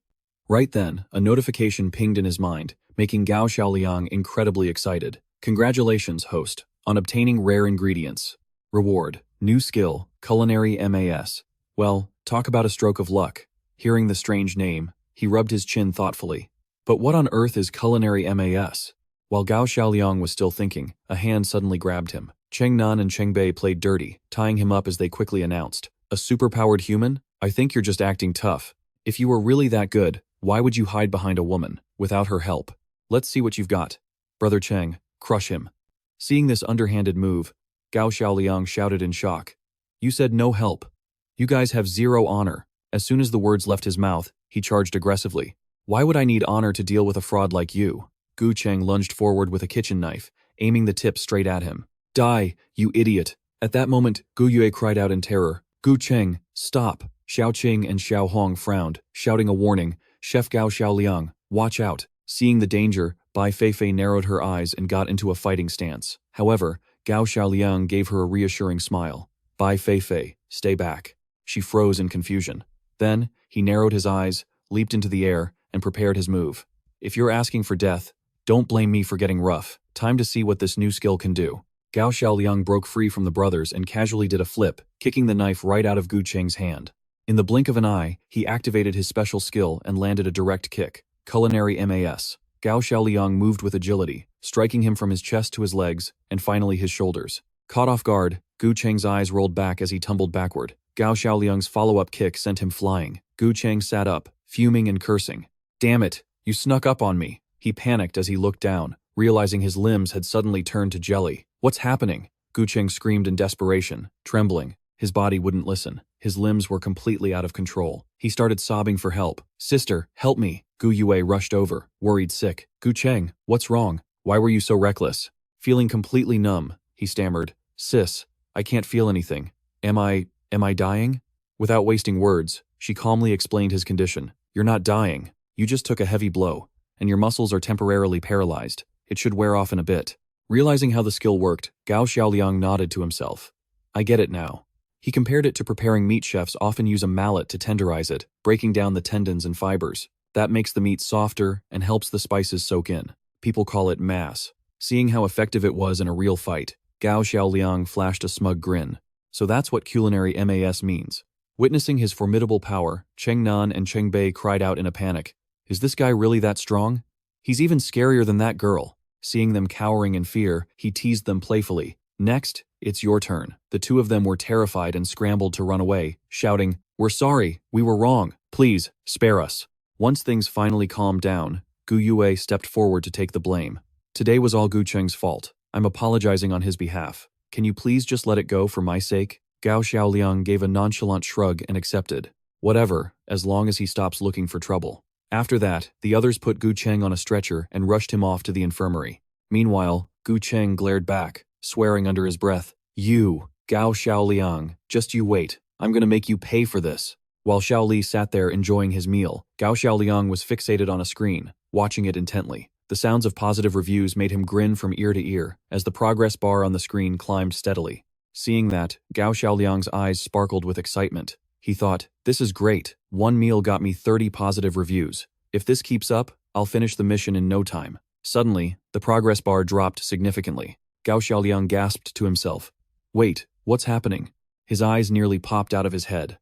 Right then, a notification pinged in his mind, making Gao Xiaoliang incredibly excited. "Congratulations, host, on obtaining rare ingredients. Reward, new skill, Culinary MAS. Well, talk about a stroke of luck." Hearing the strange name, he rubbed his chin thoughtfully. "But what on earth is Culinary MAS?" While Gao Xiaoliang was still thinking, a hand suddenly grabbed him. Cheng Nan and Cheng Bei played dirty, tying him up as they quickly announced, "A superpowered human? I think you're just acting tough. If you were really that good, why would you hide behind a woman, without her help? Let's see what you've got. Brother Cheng, crush him." Seeing this underhanded move, Gao Xiaoliang shouted in shock, "You said no help. You guys have zero honor." As soon as the words left his mouth, he charged aggressively. "Why would I need honor to deal with a fraud like you?" Gu Cheng lunged forward with a kitchen knife, aiming the tip straight at him. "Die, you idiot!" At that moment, Gu Yue cried out in terror, "Gu Cheng, stop!" Xiaoqing and Xiao Hong frowned, shouting a warning, "Chef Gao Xiaoliang, watch out!" Seeing the danger, Bai Feifei narrowed her eyes and got into a fighting stance. However, Gao Xiaoliang gave her a reassuring smile. "Bai Feifei, stay back." She froze in confusion. Then, he narrowed his eyes, leaped into the air, and prepared his move. "If you're asking for death, don't blame me for getting rough. Time to see what this new skill can do." Gao Xiaoliang broke free from the brothers and casually did a flip, kicking the knife right out of Gu Cheng's hand. In the blink of an eye, he activated his special skill and landed a direct kick. Culinary MAS. Gao Xiaoliang moved with agility, striking him from his chest to his legs, and finally his shoulders. Caught off guard, Gu Cheng's eyes rolled back as he tumbled backward. Gao Xiaoliang's follow-up kick sent him flying. Gu Cheng sat up, fuming and cursing. "Damn it, you snuck up on me." He panicked as he looked down, realizing his limbs had suddenly turned to jelly. "What's happening?" Gu Cheng screamed in desperation, trembling. His body wouldn't listen. His limbs were completely out of control. He started sobbing for help. "Sister, help me." Gu Yue rushed over, worried sick. "Gu Cheng, what's wrong? Why were you so reckless?" Feeling completely numb, he stammered, "Sis, I can't feel anything. Am I dying?" Without wasting words, she calmly explained his condition. "You're not dying. You just took a heavy blow, and your muscles are temporarily paralyzed. It should wear off in a bit." Realizing how the skill worked, Gao Xiaoliang nodded to himself. "I get it now." He compared it to preparing meat. Chefs often use a mallet to tenderize it, breaking down the tendons and fibers. That makes the meat softer and helps the spices soak in. People call it mass. Seeing how effective it was in a real fight, Gao Xiaoliang flashed a smug grin. So that's what Culinary MAS means. Witnessing his formidable power, Cheng Nan and Cheng Bei cried out in a panic. "Is this guy really that strong? He's even scarier than that girl." Seeing them cowering in fear, he teased them playfully. "Next, it's your turn." The two of them were terrified and scrambled to run away, shouting, "We're sorry, we were wrong. Please, spare us." Once things finally calmed down, Gu Yue stepped forward to take the blame. "Today was all Gu Cheng's fault. I'm apologizing on his behalf. Can you please just let it go for my sake?" Gao Xiaoliang gave a nonchalant shrug and accepted. "Whatever, as long as he stops looking for trouble." After that, the others put Gu Cheng on a stretcher and rushed him off to the infirmary. Meanwhile, Gu Cheng glared back, swearing under his breath, "You, Gao Xiaoliang, just you wait. I'm gonna make you pay for this." While Xiao Li sat there enjoying his meal, Gao Xiaoliang was fixated on a screen, watching it intently. The sounds of positive reviews made him grin from ear to ear as the progress bar on the screen climbed steadily. Seeing that, Gao Xiaoliang's eyes sparkled with excitement. He thought, this is great. One meal got me 30 positive reviews. If this keeps up, I'll finish the mission in no time. Suddenly, the progress bar dropped significantly. Gao Xiaoliang gasped to himself. Wait, what's happening? His eyes nearly popped out of his head.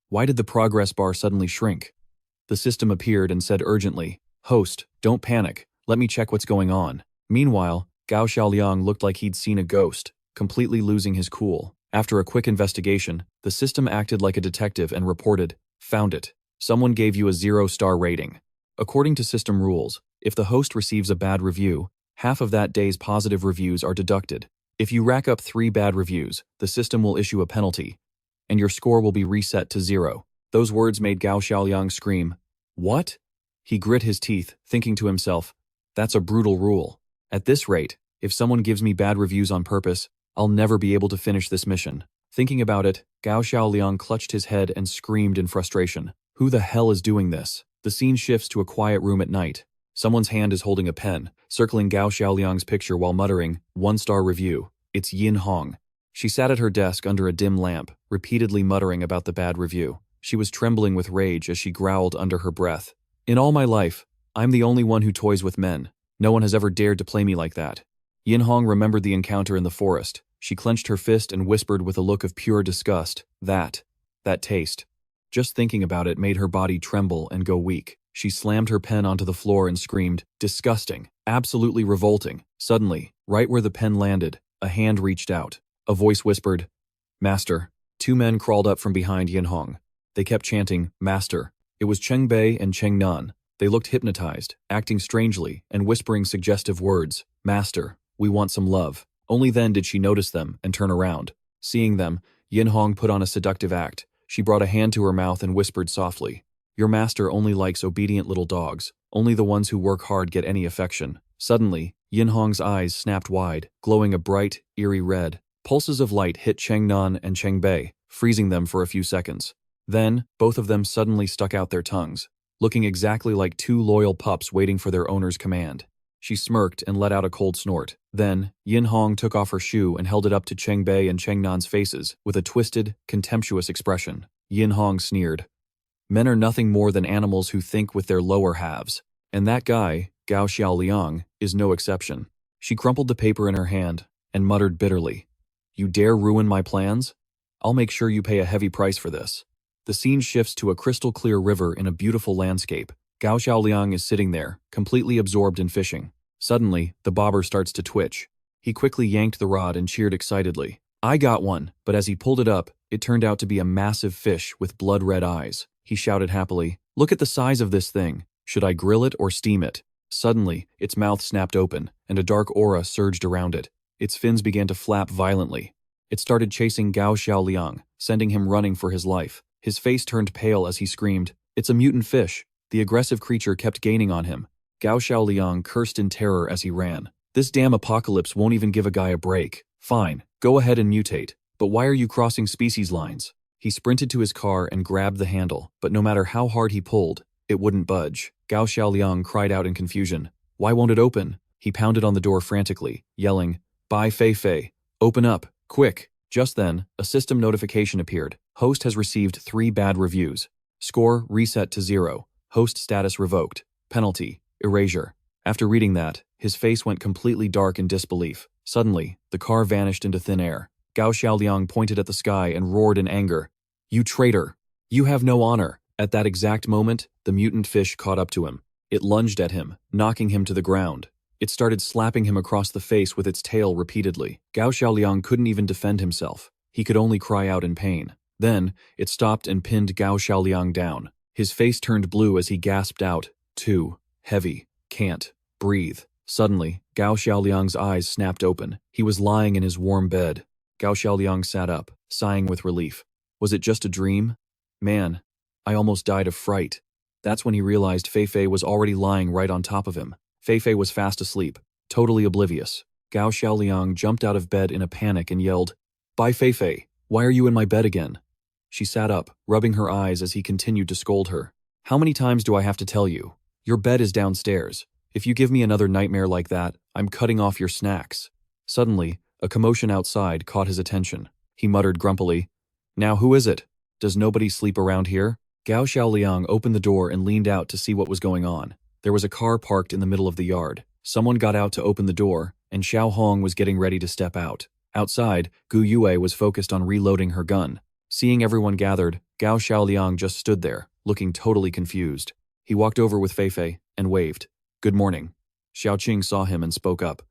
Why did the progress bar suddenly shrink? The system appeared and said urgently, Host, don't panic. Let me check what's going on. Meanwhile, Gao Xiaoliang looked like he'd seen a ghost, completely losing his cool. After a quick investigation, the system acted like a detective and reported, Found it. Someone gave you a 0-star rating. According to system rules, if the host receives a bad review, half of that day's positive reviews are deducted. If you rack up 3 bad reviews, the system will issue a penalty, and your score will be reset to 0. Those words made Gao Xiaoliang scream, What? He grit his teeth, thinking to himself, That's a brutal rule. At this rate, if someone gives me bad reviews on purpose, I'll never be able to finish this mission. Thinking about it, Gao Xiaoliang clutched his head and screamed in frustration. Who the hell is doing this? The scene shifts to a quiet room at night. Someone's hand is holding a pen, circling Gao Xiaoliang's picture while muttering, 1-star review. It's Yin Hong. She sat at her desk under a dim lamp, repeatedly muttering about the bad review. She was trembling with rage as she growled under her breath. In all my life, I'm the only one who toys with men. No one has ever dared to play me like that. Yin Hong remembered the encounter in the forest. She clenched her fist and whispered with a look of pure disgust, That taste. Just thinking about it made her body tremble and go weak. She slammed her pen onto the floor and screamed, Disgusting, absolutely revolting. Suddenly, right where the pen landed, a hand reached out. A voice whispered, Master. 2 men crawled up from behind Yin Hong. They kept chanting, Master. It was Cheng Bei and Cheng Nan. They looked hypnotized, acting strangely, and whispering suggestive words, Master, we want some love. Only then did she notice them and turn around. Seeing them, Yin Hong put on a seductive act. She brought a hand to her mouth and whispered softly, Your master only likes obedient little dogs. Only the ones who work hard get any affection. Suddenly, Yin Hong's eyes snapped wide, glowing a bright, eerie red. Pulses of light hit Cheng Nan and Cheng Bei, freezing them for a few seconds. Then, both of them suddenly stuck out their tongues, looking exactly like 2 loyal pups waiting for their owner's command. She smirked and let out a cold snort. Then, Yin Hong took off her shoe and held it up to Cheng Bei and Cheng Nan's faces with a twisted, contemptuous expression. Yin Hong sneered. Men are nothing more than animals who think with their lower halves. And that guy, Gao Xiaoliang, is no exception. She crumpled the paper in her hand and muttered bitterly, You dare ruin my plans? I'll make sure you pay a heavy price for this. The scene shifts to a crystal-clear river in a beautiful landscape. Gao Xiaoliang is sitting there, completely absorbed in fishing. Suddenly, the bobber starts to twitch. He quickly yanked the rod and cheered excitedly. I got one, but as he pulled it up, it turned out to be a massive fish with blood-red eyes. He shouted happily, Look at the size of this thing. Should I grill it or steam it? Suddenly, its mouth snapped open, and a dark aura surged around it. Its fins began to flap violently. It started chasing Gao Xiaoliang, sending him running for his life. His face turned pale as he screamed, It's a mutant fish. The aggressive creature kept gaining on him. Gao Xiaoliang cursed in terror as he ran. This damn apocalypse won't even give a guy a break. Fine, go ahead and mutate. But why are you crossing species lines? He sprinted to his car and grabbed the handle, but no matter how hard he pulled, it wouldn't budge. Gao Xiaoliang cried out in confusion. Why won't it open? He pounded on the door frantically, yelling, Bai Fei Fei, open up, quick. Just then, a system notification appeared. Host has received 3 bad reviews. Score reset to 0. Host status revoked. Penalty, erasure. After reading that, his face went completely dark in disbelief. Suddenly, the car vanished into thin air. Gao Xiaoliang pointed at the sky and roared in anger. You traitor! You have no honor! At that exact moment, the mutant fish caught up to him. It lunged at him, knocking him to the ground. It started slapping him across the face with its tail repeatedly. Gao Xiaoliang couldn't even defend himself. He could only cry out in pain. Then, it stopped and pinned Gao Xiaoliang down. His face turned blue as he gasped out, Too heavy. Can't breathe. Suddenly, Gao Xiaoliang's eyes snapped open. He was lying in his warm bed. Gao Xiaoliang sat up, sighing with relief. Was it just a dream? Man, I almost died of fright. That's when he realized Fei Fei was already lying right on top of him. Fei Fei was fast asleep, totally oblivious. Gao Xiaoliang jumped out of bed in a panic and yelled, Bai Fei Fei, why are you in my bed again? She sat up, rubbing her eyes as he continued to scold her. How many times do I have to tell you? Your bed is downstairs. If you give me another nightmare like that, I'm cutting off your snacks. Suddenly, a commotion outside caught his attention. He muttered grumpily, "Now who is it? Does nobody sleep around here?" Gao Xiaoliang opened the door and leaned out to see what was going on. There was a car parked in the middle of the yard. Someone got out to open the door, and Xiao Hong was getting ready to step out. Outside, Gu Yue was focused on reloading her gun. Seeing everyone gathered, Gao Xiaoliang just stood there, looking totally confused. He walked over with Feifei and waved. "Good morning." Xiao Qing saw him and spoke up.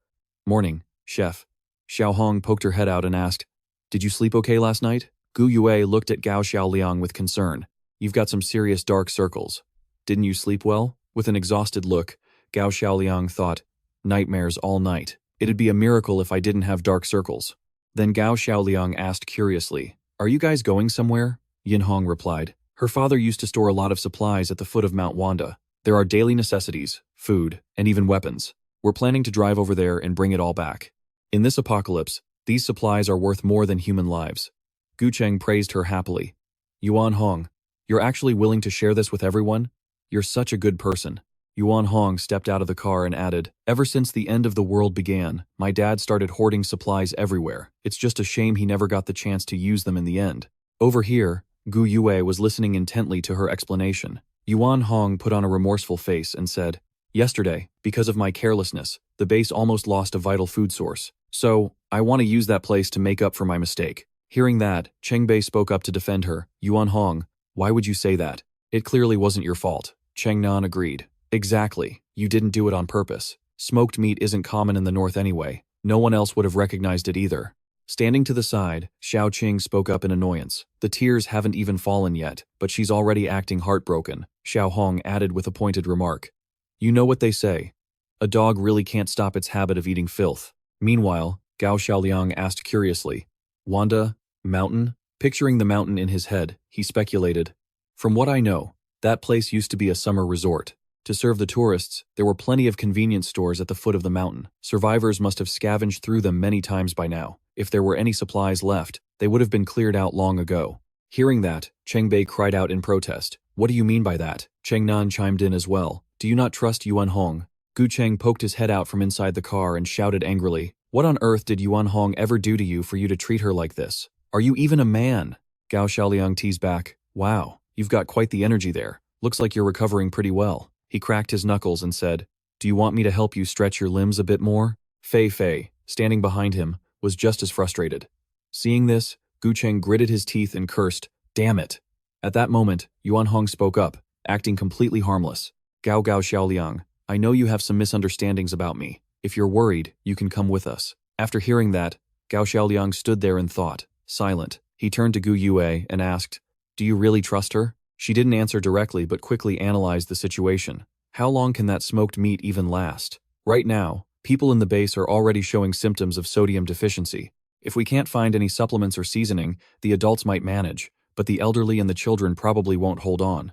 "Morning, chef." Xiao Hong poked her head out and asked, "Did you sleep okay last night?" Gu Yue looked at Gao Xiaoliang with concern. "You've got some serious dark circles. Didn't you sleep well?" With an exhausted look, Gao Xiaoliang thought, "Nightmares all night. It'd be a miracle if I didn't have dark circles." Then Gao Xiaoliang asked curiously, "Are you guys going somewhere?" Yin Hong replied. Her father used to store a lot of supplies at the foot of Mount Wanda. There are daily necessities, food, and even weapons. We're planning to drive over there and bring it all back. In this apocalypse, these supplies are worth more than human lives. Gu Cheng praised her happily. "Yuan Hong, you're actually willing to share this with everyone? You're such a good person." Yuan Hong stepped out of the car and added, "Ever since the end of the world began, my dad started hoarding supplies everywhere. It's just a shame he never got the chance to use them in the end." Over here, Gu Yue was listening intently to her explanation. Yuan Hong put on a remorseful face and said, "Yesterday, because of my carelessness, the base almost lost a vital food source. So, I want to use that place to make up for my mistake." Hearing that, Cheng Bei spoke up to defend her. "Yuan Hong, why would you say that? It clearly wasn't your fault." Cheng Nan agreed. "Exactly, you didn't do it on purpose. Smoked meat isn't common in the north anyway. No one else would have recognized it either." Standing to the side, Xiao Qing spoke up in annoyance. "The tears haven't even fallen yet, but she's already acting heartbroken." Xiao Hong added with a pointed remark. "You know what they say. A dog really can't stop its habit of eating filth." Meanwhile, Gao Xiaoliang asked curiously, "Wanda? Mountain?" Picturing the mountain in his head, he speculated, "From what I know, that place used to be a summer resort. To serve the tourists, there were plenty of convenience stores at the foot of the mountain. Survivors must have scavenged through them many times by now. If there were any supplies left, they would have been cleared out long ago." Hearing that, Cheng Bei cried out in protest. "What do you mean by that?" Cheng Nan chimed in as well. "Do you not trust Yuan Hong?" Gu Cheng poked his head out from inside the car and shouted angrily, "What on earth did Yuan Hong ever do to you for you to treat her like this? Are you even a man?" Gao Xiaoliang teased back, "Wow, you've got quite the energy there. Looks like you're recovering pretty well." He cracked his knuckles and said, "Do you want me to help you stretch your limbs a bit more?" Feifei, standing behind him, was just as frustrated. Seeing this, Gu Cheng gritted his teeth and cursed, "Damn it." At that moment, Yuan Hong spoke up, acting completely harmless. Gao Xiaoliang, "I know you have some misunderstandings about me. If you're worried, you can come with us." After hearing that, Gao Xiaoliang stood there in thought, silent. He turned to Gu Yue and asked, "Do you really trust her?" She didn't answer directly but quickly analyzed the situation. How long can that smoked meat even last? Right now, people in the base are already showing symptoms of sodium deficiency. If we can't find any supplements or seasoning, the adults might manage, but the elderly and the children probably won't hold on.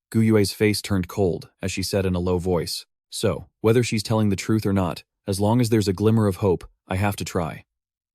Gu Yue's face turned cold as she said in a low voice, "So, whether she's telling the truth or not, as long as there's a glimmer of hope, I have to try."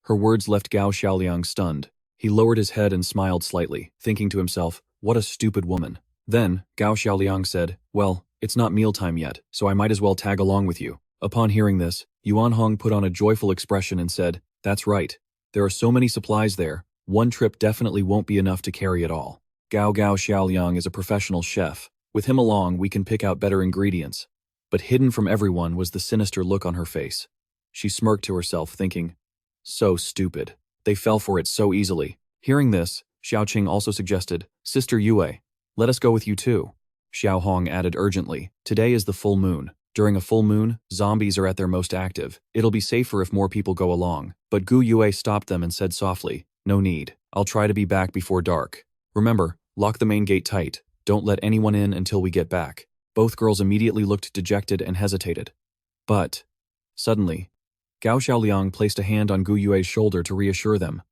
Her words left Gao Xiaoliang stunned. He lowered his head and smiled slightly, thinking to himself, "What a stupid woman." Then, Gao Xiaoliang said, "Well, it's not mealtime yet, so I might as well tag along with you." Upon hearing this, Yuan Hong put on a joyful expression and said, "That's right. There are so many supplies there, one trip definitely won't be enough to carry it all. Gao Xiaoliang is a professional chef. With him along, we can pick out better ingredients." But hidden from everyone was the sinister look on her face. She smirked to herself, thinking, "So stupid. They fell for it so easily." Hearing this, Xiao Qing also suggested, "Sister Yue, let us go with you too." Xiao Hong added urgently, "Today is the full moon. During a full moon, zombies are at their most active. It'll be safer if more people go along." But Gu Yue stopped them and said softly, "No need. I'll try to be back before dark. Remember, lock the main gate tight. Don't let anyone in until we get back." Both girls immediately looked dejected and hesitated. But, suddenly, Gao Xiaoliang placed a hand on Gu Yue's shoulder to reassure them.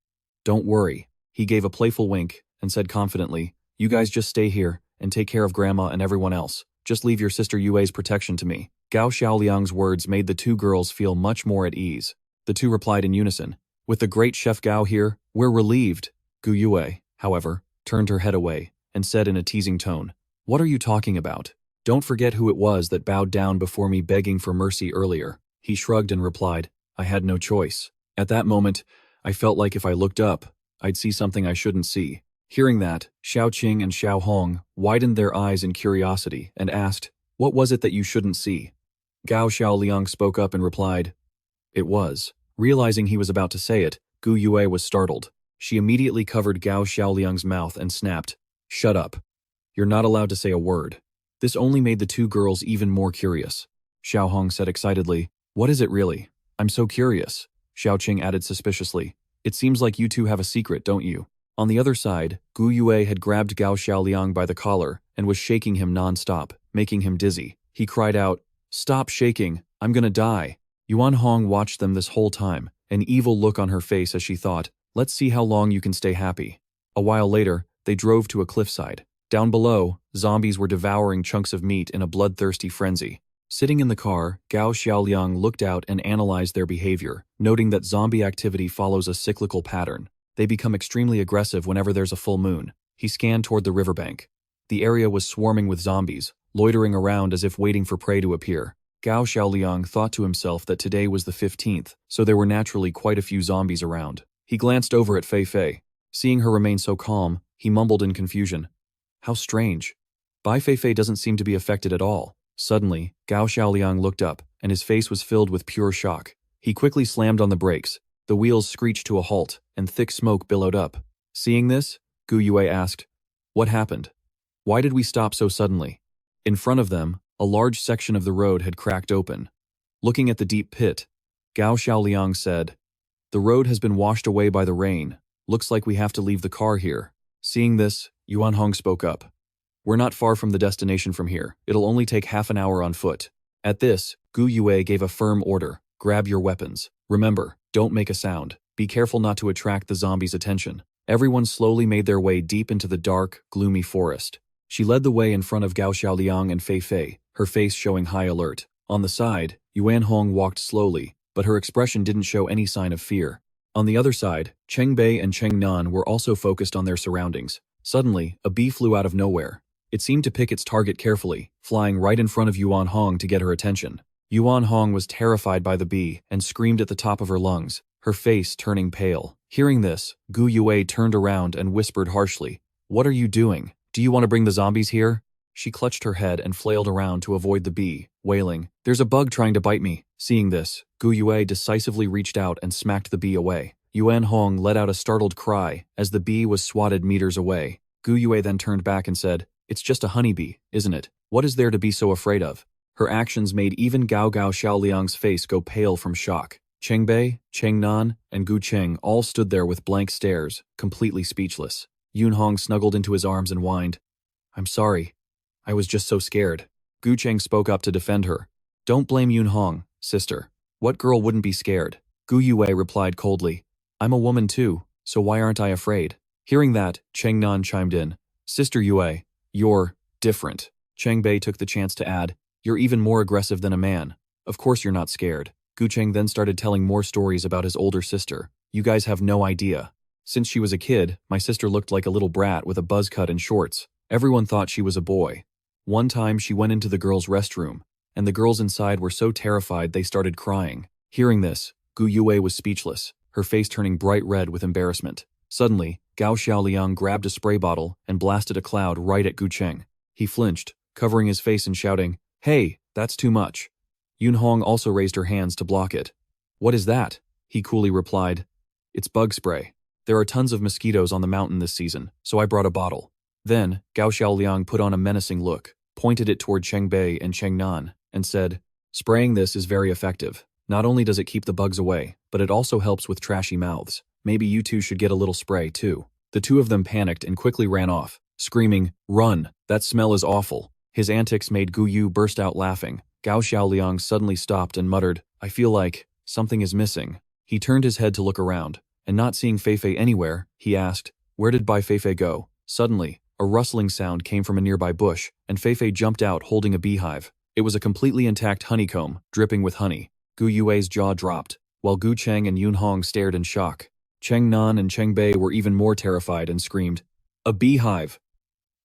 "Don't worry." He gave a playful wink and said confidently, "You guys just stay here and take care of Grandma and everyone else. Just leave your sister Yue's protection to me." Gao Xiaoliang's words made the two girls feel much more at ease. The two replied in unison, "With the great Chef Gao here, we're relieved." Gu Yue, however, turned her head away and said in a teasing tone, "What are you talking about? Don't forget who it was that bowed down before me begging for mercy earlier. He shrugged and replied, I had no choice. At that moment, I felt like if I looked up, I'd see something I shouldn't see. Hearing that, Xiao Qing and Xiao Hong widened their eyes in curiosity and asked, what was it that you shouldn't see? Gao Xiaoliang spoke up and replied, it was. Realizing he was about to say it, Gu Yue was startled. She immediately covered Gao Xiaoliang's mouth and snapped, shut up. You're not allowed to say a word. This only made the two girls even more curious. Xiao Hong said excitedly, what is it really? I'm so curious. Xiao Qing added suspiciously, it seems like you two have a secret, don't you? On the other side, Gu Yue had grabbed Gao Xiaoliang by the collar and was shaking him non-stop, making him dizzy. He cried out, stop shaking, I'm gonna die. Yuan Hong watched them this whole time, an evil look on her face as she thought, let's see how long you can stay happy. A while later, they drove to a cliffside. Down below, zombies were devouring chunks of meat in a bloodthirsty frenzy. Sitting in the car, Gao Xiaoliang looked out and analyzed their behavior, noting that zombie activity follows a cyclical pattern. They become extremely aggressive whenever there's a full moon. He scanned toward the riverbank. The area was swarming with zombies, loitering around as if waiting for prey to appear. Gao Xiaoliang thought to himself that today was the 15th, so there were naturally quite a few zombies around. He glanced over at Fei Fei. Seeing her remain so calm, he mumbled in confusion, how strange. Bai Fei Fei doesn't seem to be affected at all. Suddenly, Gao Xiaoliang looked up, and his face was filled with pure shock. He quickly slammed on the brakes. The wheels screeched to a halt, and thick smoke billowed up. Seeing this, Gu Yue asked, what happened? Why did we stop so suddenly? In front of them, a large section of the road had cracked open. Looking at the deep pit, Gao Xiaoliang said, the road has been washed away by the rain. Looks like we have to leave the car here. Seeing this, Yuan Hong spoke up. We're not far from the destination from here. It'll only take half an hour on foot. At this, Gu Yue gave a firm order. Grab your weapons. Remember, don't make a sound. Be careful not to attract the zombies' attention. Everyone slowly made their way deep into the dark, gloomy forest. She led the way in front of Gao Xiaoliang and Fei Fei, her face showing high alert. On the side, Yuan Hong walked slowly, but her expression didn't show any sign of fear. On the other side, Cheng Bei and Cheng Nan were also focused on their surroundings. Suddenly, a bee flew out of nowhere. It seemed to pick its target carefully, flying right in front of Yuan Hong to get her attention. Yuan Hong was terrified by the bee and screamed at the top of her lungs, her face turning pale. Hearing this, Gu Yue turned around and whispered harshly, what are you doing? Do you want to bring the zombies here? She clutched her head and flailed around to avoid the bee, wailing, there's a bug trying to bite me. Seeing this, Gu Yue decisively reached out and smacked the bee away. Yuan Hong let out a startled cry as the bee was swatted meters away. Gu Yue then turned back and said, it's just a honeybee, isn't it? What is there to be so afraid of? Her actions made even Gao Xiaoliang's face go pale from shock. Cheng Bei, Cheng Nan, and Gu Cheng all stood there with blank stares, completely speechless. Yun Hong snuggled into his arms and whined, I'm sorry. I was just so scared. Gu Cheng spoke up to defend her. Don't blame Yun Hong, sister. What girl wouldn't be scared? Gu Yue replied coldly, I'm a woman too, so why aren't I afraid? Hearing that, Cheng Nan chimed in, Sister Yue, you're different. Cheng Bei took the chance to add, you're even more aggressive than a man. Of course you're not scared. Gu Cheng then started telling more stories about his older sister. You guys have no idea. Since she was a kid, my sister looked like a little brat with a buzz cut and shorts. Everyone thought she was a boy. One time she went into the girls' restroom, and the girls inside were so terrified they started crying. Hearing this, Gu Yue was speechless, her face turning bright red with embarrassment. Suddenly, Gao Xiaoliang grabbed a spray bottle and blasted a cloud right at Gu Cheng. He flinched, covering his face and shouting, Hey, that's too much. Yun Hong also raised her hands to block it. What is that? He coolly replied, It's bug spray. There are tons of mosquitoes on the mountain this season, so I brought a bottle. Then, Gao Xiaoliang put on a menacing look, pointed it toward Cheng Bei and Cheng Nan, and said, Spraying this is very effective. Not only does it keep the bugs away, but it also helps with trashy mouths. Maybe you two should get a little spray, too. The two of them panicked and quickly ran off, screaming, Run! That smell is awful. His antics made Gu Yu burst out laughing. Gao Xiaoliang suddenly stopped and muttered, I feel like something is missing. He turned his head to look around, and not seeing Fei Fei anywhere, he asked, Where did Bai Fei Fei go? Suddenly, a rustling sound came from a nearby bush, and Fei Fei jumped out holding a beehive. It was a completely intact honeycomb, dripping with honey. Gu Yue's jaw dropped, while Gu Cheng and Yun Hong stared in shock. Cheng Nan and Cheng Bei were even more terrified and screamed, A beehive!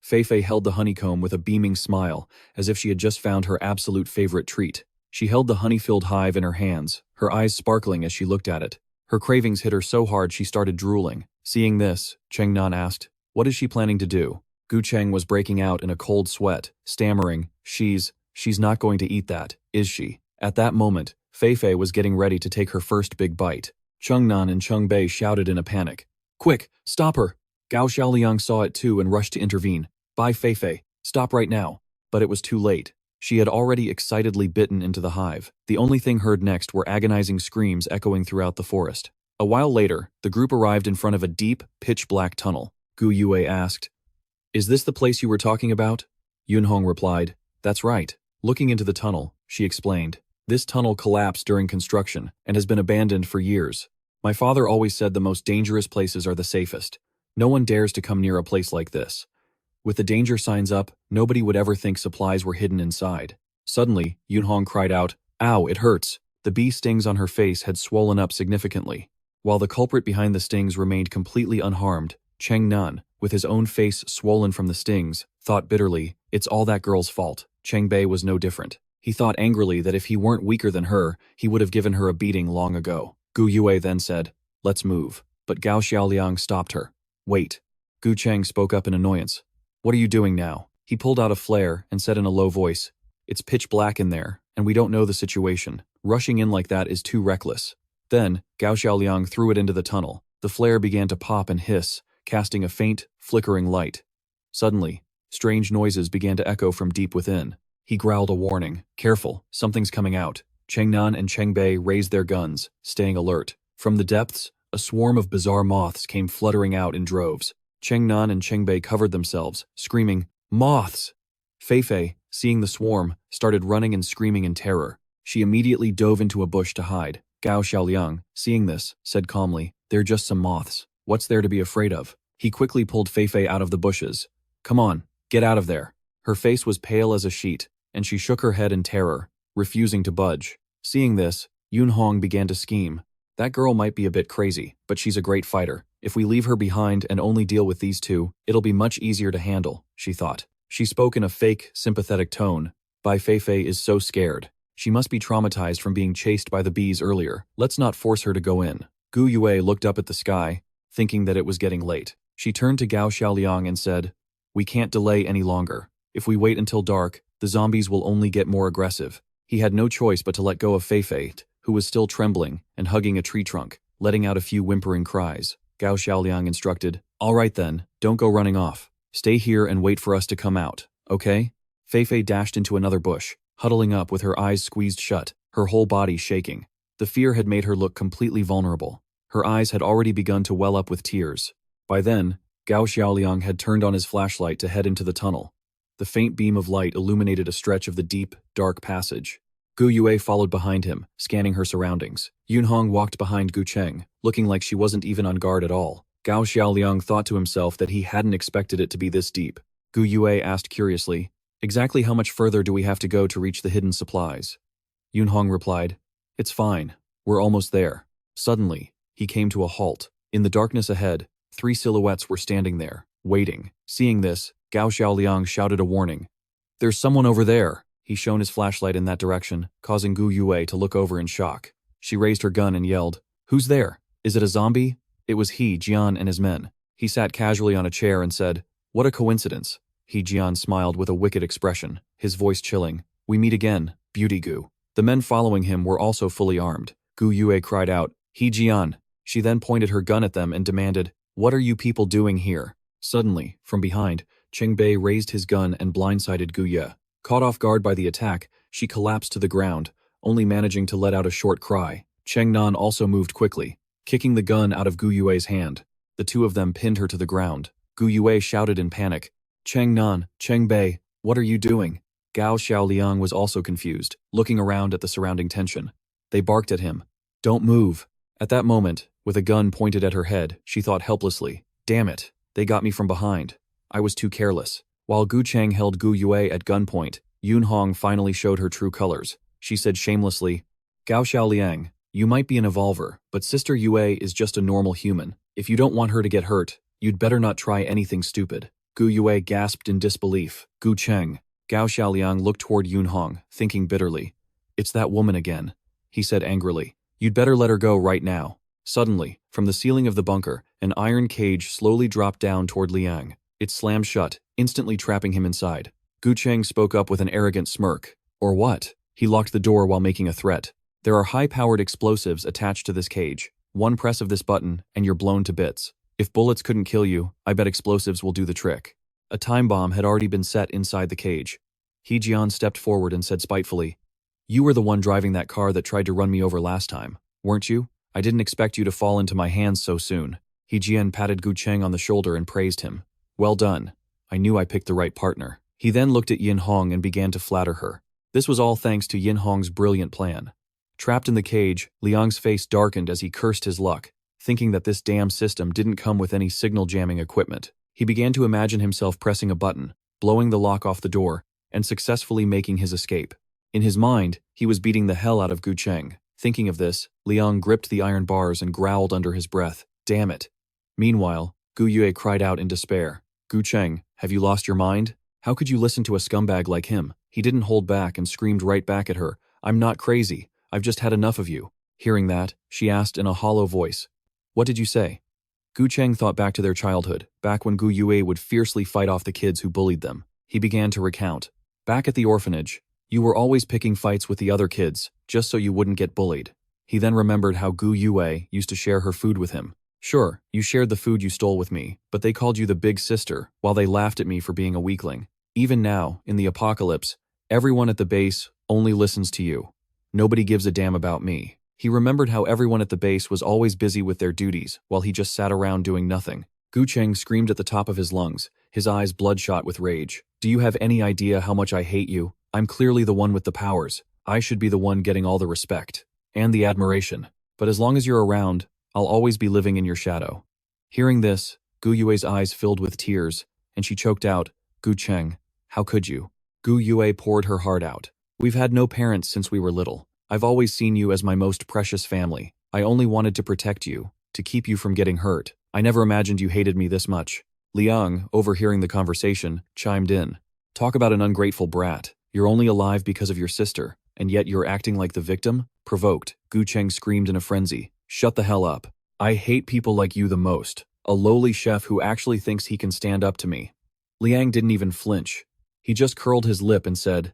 Fei Fei held the honeycomb with a beaming smile, as if she had just found her absolute favorite treat. She held the honey-filled hive in her hands, her eyes sparkling as she looked at it. Her cravings hit her so hard she started drooling. Seeing this, Cheng Nan asked, "What is she planning to do?" Gu Cheng was breaking out in a cold sweat, stammering, She's not going to eat that, is she?" At that moment, Fei Fei was getting ready to take her first big bite. Cheng Nan and Cheng Bei shouted in a panic. "Quick, stop her!" Gao Xiaoliang saw it too and rushed to intervene. "By Fei Fei, stop right now." But it was too late. She had already excitedly bitten into the hive. The only thing heard next were agonizing screams echoing throughout the forest. A while later, the group arrived in front of a deep, pitch-black tunnel. Gu Yue asked, "Is this the place you were talking about?" Yun Hong replied, "That's right." Looking into the tunnel, she explained, "This tunnel collapsed during construction and has been abandoned for years. My father always said the most dangerous places are the safest. No one dares to come near a place like this. With the danger signs up, nobody would ever think supplies were hidden inside." Suddenly, Yun Hong cried out, "Ow, it hurts." The bee stings on her face had swollen up significantly. While the culprit behind the stings remained completely unharmed, Cheng Nan, with his own face swollen from the stings, thought bitterly, "It's all that girl's fault." Cheng Bei was no different. He thought angrily that if he weren't weaker than her, he would have given her a beating long ago. Gu Yue then said, "Let's move." But Gao Xiaoliang stopped her. "Wait." Gu Cheng spoke up in annoyance. "What are you doing now?" He pulled out a flare and said in a low voice, "It's pitch black in there, and we don't know the situation. Rushing in like that is too reckless." Then, Gao Xiaoliang threw it into the tunnel. The flare began to pop and hiss, casting a faint, flickering light. Suddenly, strange noises began to echo from deep within. He growled a warning, "Careful, something's coming out." Cheng Nan and Cheng Bei raised their guns, staying alert. From the depths, a swarm of bizarre moths came fluttering out in droves. Cheng Nan and Cheng Bei covered themselves, screaming, "Moths!" Fei Fei, seeing the swarm, started running and screaming in terror. She immediately dove into a bush to hide. Gao Xiaoliang, seeing this, said calmly, "They're just some moths. What's there to be afraid of?" He quickly pulled Fei Fei out of the bushes. "Come on, get out of there." Her face was pale as a sheet, and she shook her head in terror, refusing to budge. Seeing this, Yun Hong began to scheme. "That girl might be a bit crazy, but she's a great fighter. If we leave her behind and only deal with these two, it'll be much easier to handle," she thought. She spoke in a fake, sympathetic tone. "Bai Fei Fei is so scared. She must be traumatized from being chased by the bees earlier. Let's not force her to go in." Gu Yue looked up at the sky, thinking that it was getting late. She turned to Gao Xiaoliang and said, "We can't delay any longer. If we wait until dark, the zombies will only get more aggressive." He had no choice but to let go of Fei Fei, who was still trembling and hugging a tree trunk, letting out a few whimpering cries. Gao Xiaoliang instructed, "All right then, don't go running off. Stay here and wait for us to come out, okay?" Fei Fei dashed into another bush, huddling up with her eyes squeezed shut, her whole body shaking. The fear had made her look completely vulnerable. Her eyes had already begun to well up with tears. By then, Gao Xiaoliang had turned on his flashlight to head into the tunnel. The faint beam of light illuminated a stretch of the deep, dark passage. Gu Yue followed behind him, scanning her surroundings. Yun Hong walked behind Gu Cheng, looking like she wasn't even on guard at all. Gao Xiaoliang thought to himself that he hadn't expected it to be this deep. Gu Yue asked curiously, "Exactly how much further do we have to go to reach the hidden supplies?" Yun Hong replied, "It's fine. We're almost there." Suddenly, he came to a halt. In the darkness ahead, 3 silhouettes were standing there, waiting. Seeing this, Gao Xiaoliang shouted a warning. "There's someone over there." He shone his flashlight in that direction, causing Gu Yue to look over in shock. She raised her gun and yelled, "Who's there? Is it a zombie?" It was he, Jian, and his men. He sat casually on a chair and said, "What a coincidence." He, Jian, smiled with a wicked expression, his voice chilling. "We meet again, Beauty Gu." The men following him were also fully armed. Gu Yue cried out, "He, Jian." She then pointed her gun at them and demanded, "What are you people doing here?" Suddenly, from behind, Cheng Bei raised his gun and blindsided Gu Ye. Caught off guard by the attack, she collapsed to the ground, only managing to let out a short cry. Cheng Nan also moved quickly, kicking the gun out of Gu Yue's hand. The two of them pinned her to the ground. Gu Yue shouted in panic, "Cheng Nan, Cheng Bei, what are you doing?" Gao Xiaoliang was also confused, looking around at the surrounding tension. They barked at him, "Don't move." At that moment, with a gun pointed at her head, she thought helplessly, "Damn it, they got me from behind. I was too careless." While Gu Cheng held Gu Yue at gunpoint, Yun Hong finally showed her true colors. She said shamelessly, "Gao Xiaoliang, you might be an evolver, but Sister Yue is just a normal human. If you don't want her to get hurt, you'd better not try anything stupid." Gu Yue gasped in disbelief. Gu Cheng. Gao Xiaoliang looked toward Yun Hong, thinking bitterly. It's that woman again, he said angrily. You'd better let her go right now. Suddenly, from the ceiling of the bunker, an iron cage slowly dropped down toward Liang. It slammed shut, instantly trapping him inside. Gu Cheng spoke up with an arrogant smirk. Or what? He locked the door while making a threat. There are high-powered explosives attached to this cage. One press of this button, and you're blown to bits. If bullets couldn't kill you, I bet explosives will do the trick. A time bomb had already been set inside the cage. He Jian stepped forward and said spitefully, You were the one driving that car that tried to run me over last time, weren't you? I didn't expect you to fall into my hands so soon. He Jian patted Gu Cheng on the shoulder and praised him. Well done. I knew I picked the right partner. He then looked at Yin Hong and began to flatter her. This was all thanks to Yin Hong's brilliant plan. Trapped in the cage, Liang's face darkened as he cursed his luck, thinking that this damn system didn't come with any signal jamming equipment. He began to imagine himself pressing a button, blowing the lock off the door, and successfully making his escape. In his mind, he was beating the hell out of Gu Cheng. Thinking of this, Liang gripped the iron bars and growled under his breath, Damn it. Meanwhile, Gu Yue cried out in despair. Gu Cheng, have you lost your mind? How could you listen to a scumbag like him? He didn't hold back and screamed right back at her, I'm not crazy, I've just had enough of you. Hearing that, she asked in a hollow voice, What did you say? Gu Cheng thought back to their childhood, back when Gu Yue would fiercely fight off the kids who bullied them. He began to recount. Back at the orphanage, you were always picking fights with the other kids, just so you wouldn't get bullied. He then remembered how Gu Yue used to share her food with him. Sure, you shared the food you stole with me, but they called you the big sister, while they laughed at me for being a weakling. Even now, in the apocalypse, everyone at the base only listens to you. Nobody gives a damn about me. He remembered how everyone at the base was always busy with their duties, while he just sat around doing nothing. Gu Cheng screamed at the top of his lungs, his eyes bloodshot with rage. Do you have any idea how much I hate you? I'm clearly the one with the powers. I should be the one getting all the respect. And the admiration. But as long as you're around, I'll always be living in your shadow. Hearing this, Gu Yue's eyes filled with tears, and she choked out, Gu Cheng, how could you? Gu Yue poured her heart out. We've had no parents since we were little. I've always seen you as my most precious family. I only wanted to protect you, to keep you from getting hurt. I never imagined you hated me this much. Liang, overhearing the conversation, chimed in. Talk about an ungrateful brat. You're only alive because of your sister, and yet you're acting like the victim? Provoked, Gu Cheng screamed in a frenzy. Shut the hell up. I hate people like you the most. A lowly chef who actually thinks he can stand up to me. Liang didn't even flinch. He just curled his lip and said,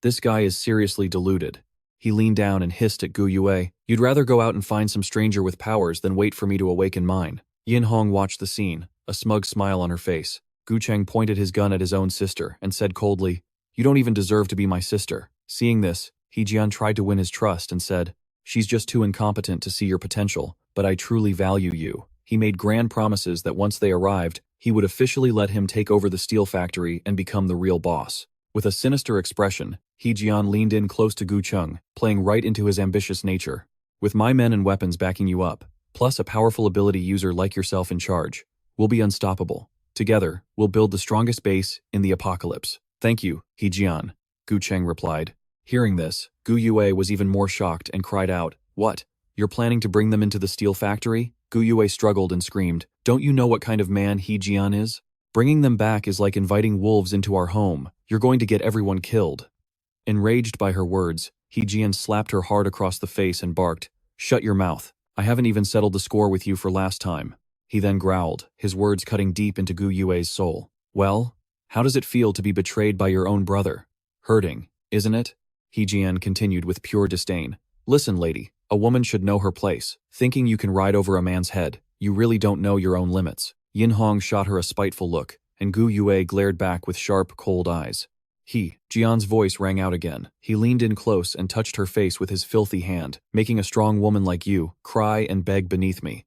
This guy is seriously deluded. He leaned down and hissed at Gu Yue. You'd rather go out and find some stranger with powers than wait for me to awaken mine. Yin Hong watched the scene, a smug smile on her face. Gu Cheng pointed his gun at his own sister and said coldly, You don't even deserve to be my sister. Seeing this, He Jian tried to win his trust and said, She's just too incompetent to see your potential, but I truly value you. He made grand promises that once they arrived, he would officially let him take over the steel factory and become the real boss. With a sinister expression, He Jian leaned in close to Gu Cheng, playing right into his ambitious nature. With my men and weapons backing you up, plus a powerful ability user like yourself in charge, we'll be unstoppable. Together, we'll build the strongest base in the apocalypse. Thank you, He Jian, Gu Cheng replied. Hearing this, Gu Yue was even more shocked and cried out, What? You're planning to bring them into the steel factory? Gu Yue struggled and screamed, Don't you know what kind of man He Jian is? Bringing them back is like inviting wolves into our home. You're going to get everyone killed. Enraged by her words, He Jian slapped her hard across the face and barked, Shut your mouth. I haven't even settled the score with you for last time. He then growled, his words cutting deep into Gu Yue's soul. Well, how does it feel to be betrayed by your own brother? Hurting, isn't it? He Jian continued with pure disdain. Listen, lady, a woman should know her place. Thinking you can ride over a man's head, you really don't know your own limits. Yin Hong shot her a spiteful look, and Gu Yue glared back with sharp, cold eyes. He Jian's voice rang out again. He leaned in close and touched her face with his filthy hand, making a strong woman like you cry and beg beneath me.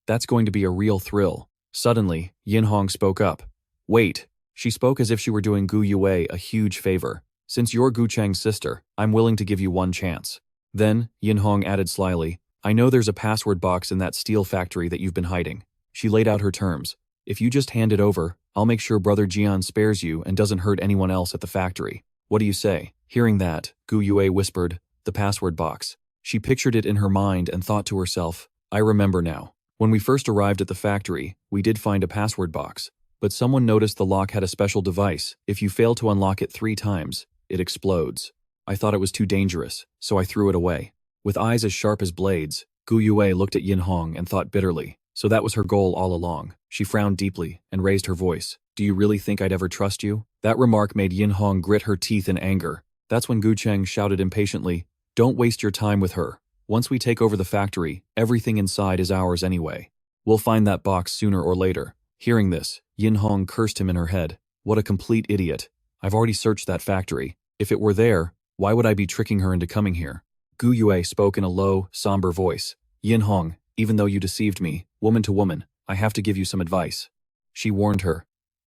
That's going to be a real thrill. Suddenly, Yin Hong spoke up. Wait. She spoke as if she were doing Gu Yue a huge favor. Since you're Gu Cheng's sister, I'm willing to give you one chance. Then, Yin Hong added slyly, I know there's a password box in that steel factory that you've been hiding. She laid out her terms. If you just hand it over, I'll make sure Brother Jian spares you and doesn't hurt anyone else at the factory. What do you say? Hearing that, Gu Yue whispered, the password box. She pictured it in her mind and thought to herself, I remember now. When we first arrived at the factory, we did find a password box. But someone noticed the lock had a special device. If you fail to unlock it 3 times, it explodes. I thought it was too dangerous, so I threw it away. With eyes as sharp as blades, Gu Yue looked at Yin Hong and thought bitterly. So that was her goal all along. She frowned deeply and raised her voice. Do you really think I'd ever trust you? That remark made Yin Hong grit her teeth in anger. That's when Gu Cheng shouted impatiently, don't waste your time with her. Once we take over the factory, everything inside is ours anyway. We'll find that box sooner or later. Hearing this, Yin Hong cursed him in her head. What a complete idiot. I've already searched that factory. If it were there, why would I be tricking her into coming here? Gu Yue spoke in a low, somber voice. Yin Hong, even though you deceived me, woman to woman, I have to give you some advice. She warned her.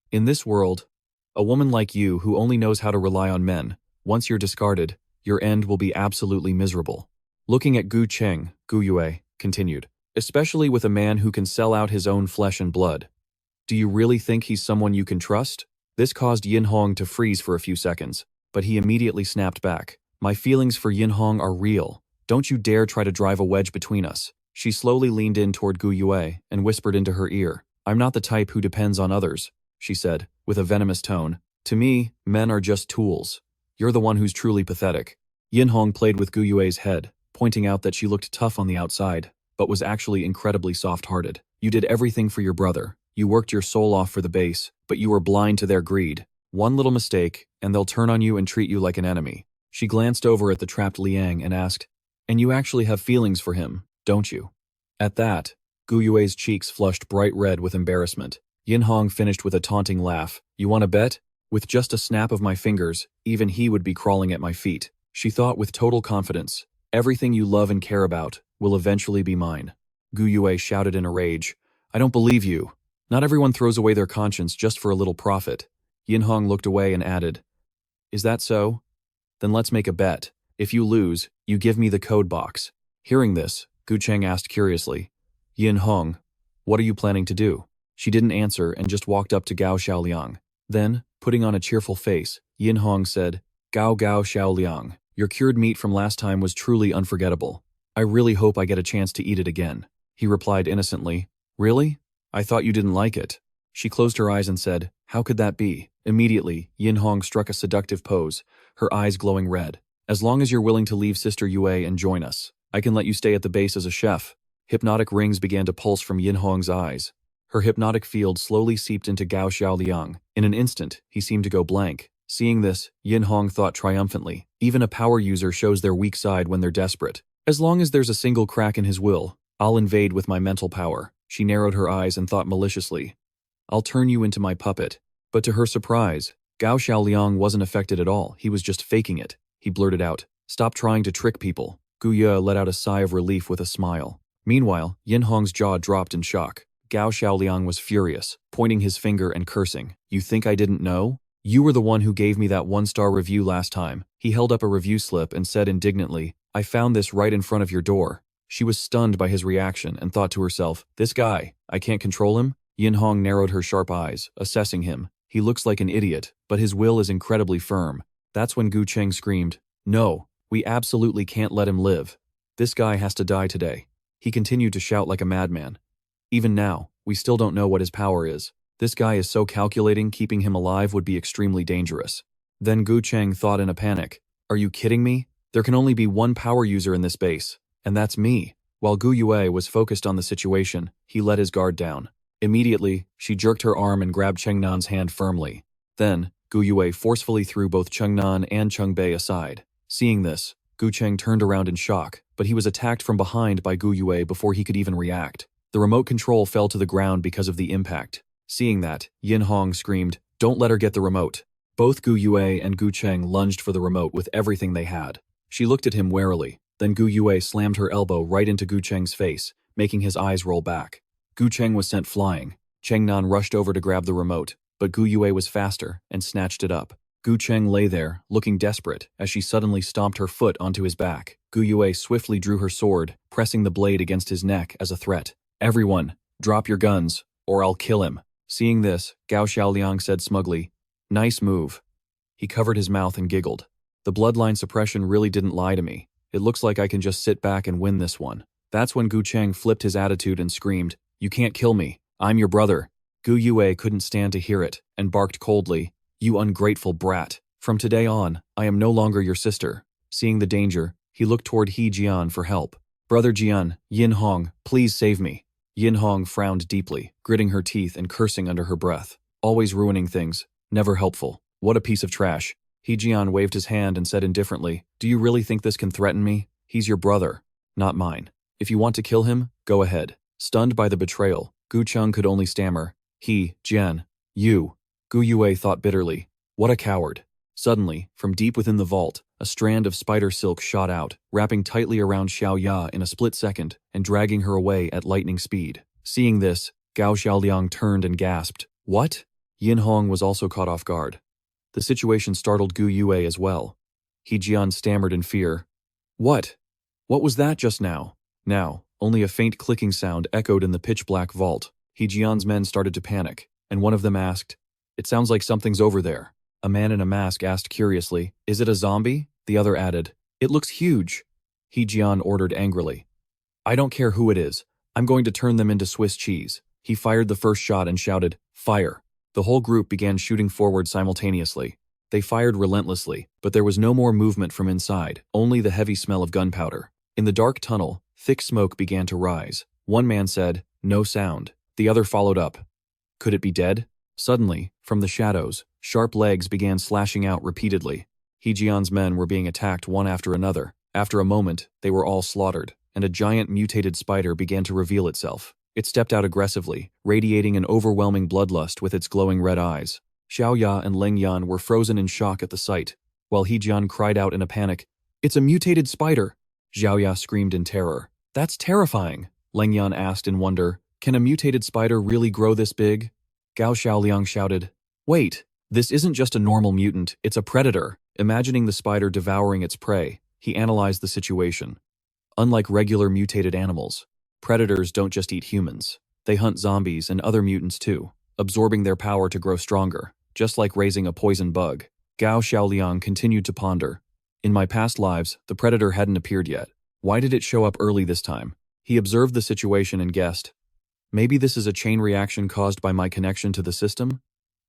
In this world, a woman like you who only knows how to rely on men, once you're discarded, your end will be absolutely miserable. Looking at Gu Cheng, Gu Yue continued, especially with a man who can sell out his own flesh and blood. Do you really think he's someone you can trust? This caused Yin Hong to freeze for a few seconds, but he immediately snapped back. My feelings for Yin Hong are real. Don't you dare try to drive a wedge between us. She slowly leaned in toward Gu Yue and whispered into her ear. I'm not the type who depends on others, she said, with a venomous tone. To me, men are just tools. You're the one who's truly pathetic. Yin Hong played with Gu Yue's head, pointing out that she looked tough on the outside, but was actually incredibly soft-hearted. You did everything for your brother. You worked your soul off for the base, but you were blind to their greed. One little mistake, and they'll turn on you and treat you like an enemy. She glanced over at the trapped Liang and asked, and you actually have feelings for him, don't you? At that, Gu Yue's cheeks flushed bright red with embarrassment. Yin Hong finished with a taunting laugh. You want to bet? With just a snap of my fingers, even he would be crawling at my feet. She thought with total confidence, everything you love and care about will eventually be mine. Gu Yue shouted in a rage. I don't believe you. Not everyone throws away their conscience just for a little profit. Yin Hong looked away and added, is that so? Then let's make a bet. If you lose, you give me the code box. Hearing this, Gu Cheng asked curiously, Yin Hong, what are you planning to do? She didn't answer and just walked up to Gao Xiaoliang. Then, putting on a cheerful face, Yin Hong said, Gao Xiaoliang, your cured meat from last time was truly unforgettable. I really hope I get a chance to eat it again. He replied innocently, really? I thought you didn't like it. She closed her eyes and said, how could that be? Immediately, Yin Hong struck a seductive pose, her eyes glowing red. As long as you're willing to leave Sister Yue and join us, I can let you stay at the base as a chef. Hypnotic rings began to pulse from Yin Hong's eyes. Her hypnotic field slowly seeped into Gao Xiaoliang. In an instant, he seemed to go blank. Seeing this, Yin Hong thought triumphantly, even a power user shows their weak side when they're desperate. As long as there's a single crack in his will, I'll invade with my mental power. She narrowed her eyes and thought maliciously, I'll turn you into my puppet. But to her surprise, Gao Xiaoliang wasn't affected at all. He was just faking it. He blurted out, stop trying to trick people. Gu Yue let out a sigh of relief with a smile. Meanwhile, Yin Hong's jaw dropped in shock. Gao Xiaoliang was furious, pointing his finger and cursing. You think I didn't know? You were the one who gave me that 1-star review last time. He held up a review slip and said indignantly, I found this right in front of your door. She was stunned by his reaction and thought to herself, this guy, I can't control him? Yin Hong narrowed her sharp eyes, assessing him. He looks like an idiot, but his will is incredibly firm. That's when Gu Cheng screamed, no, we absolutely can't let him live. This guy has to die today. He continued to shout like a madman. Even now, we still don't know what his power is. This guy is so calculating, keeping him alive would be extremely dangerous. Then Gu Cheng thought in a panic, are you kidding me? There can only be one power user in this base, and that's me. While Gu Yue was focused on the situation, he let his guard down. Immediately, she jerked her arm and grabbed Chengnan's hand firmly. Then, Gu Yue forcefully threw both Chengnan and Chengbei aside. Seeing this, Gu Cheng turned around in shock, but he was attacked from behind by Gu Yue before he could even react. The remote control fell to the ground because of the impact. Seeing that, Yin Hong screamed, don't let her get the remote. Both Gu Yue and Gu Cheng lunged for the remote with everything they had. She looked at him warily, then Gu Yue slammed her elbow right into Gu Cheng's face, making his eyes roll back. Gu Cheng was sent flying. Chengnan rushed over to grab the remote, but Gu Yue was faster and snatched it up. Gu Cheng lay there, looking desperate, as she suddenly stomped her foot onto his back. Gu Yue swiftly drew her sword, pressing the blade against his neck as a threat. Everyone, drop your guns, or I'll kill him. Seeing this, Gao Xiaoliang said smugly, nice move. He covered his mouth and giggled. The bloodline suppression really didn't lie to me. It looks like I can just sit back and win this one. That's when Gu Cheng flipped his attitude and screamed, you can't kill me. I'm your brother. Gu Yue couldn't stand to hear it, and barked coldly, "You ungrateful brat. From today on, I am no longer your sister." Seeing the danger, he looked toward He Jian for help. "Brother Jian, Yin Hong, please save me." Yin Hong frowned deeply, gritting her teeth and cursing under her breath. Always ruining things, never helpful. What a piece of trash. He Jian waved his hand and said indifferently, "Do you really think this can threaten me? He's your brother, not mine. If you want to kill him, go ahead." Stunned by the betrayal, Gu Cheng could only stammer, "He, Jian, you." Gu Yue thought bitterly, "What a coward." Suddenly, from deep within the vault, a strand of spider silk shot out, wrapping tightly around Xiao Ya in a split second and dragging her away at lightning speed. Seeing this, Gao Xiaoliang turned and gasped, "What?" Yin Hong was also caught off guard. The situation startled Gu Yue as well. He Jian stammered in fear, "What? What was that just now?" Now, only a faint clicking sound echoed in the pitch-black vault. He Jian's men started to panic, and one of them asked, "It sounds like something's over there." A man in a mask asked curiously, "Is it a zombie?" The other added, "It looks huge." He Jian ordered angrily, "I don't care who it is. I'm going to turn them into Swiss cheese." He fired the first shot and shouted, "Fire!" The whole group began shooting forward simultaneously. They fired relentlessly, but there was no more movement from inside, only the heavy smell of gunpowder. In the dark tunnel, thick smoke began to rise. One man said, "No sound." The other followed up, "Could it be dead?" Suddenly, from the shadows, sharp legs began slashing out repeatedly. He Jian's men were being attacked one after another. After a moment, they were all slaughtered, and a giant mutated spider began to reveal itself. It stepped out aggressively, radiating an overwhelming bloodlust with its glowing red eyes. Xiao Ya and Leng Yan were frozen in shock at the sight, while He Jian cried out in a panic, "It's a mutated spider!" Xiao Ya screamed in terror. "That's terrifying!" Leng Yan asked in wonder, "Can a mutated spider really grow this big?" Gao Xiaoliang shouted, "Wait, this isn't just a normal mutant, it's a predator." Imagining the spider devouring its prey, he analyzed the situation. Unlike regular mutated animals, predators don't just eat humans. They hunt zombies and other mutants too, absorbing their power to grow stronger, just like raising a poison bug. Gao Xiaoliang continued to ponder. In my past lives, the predator hadn't appeared yet. Why did it show up early this time? He observed the situation and guessed, maybe this is a chain reaction caused by my connection to the system?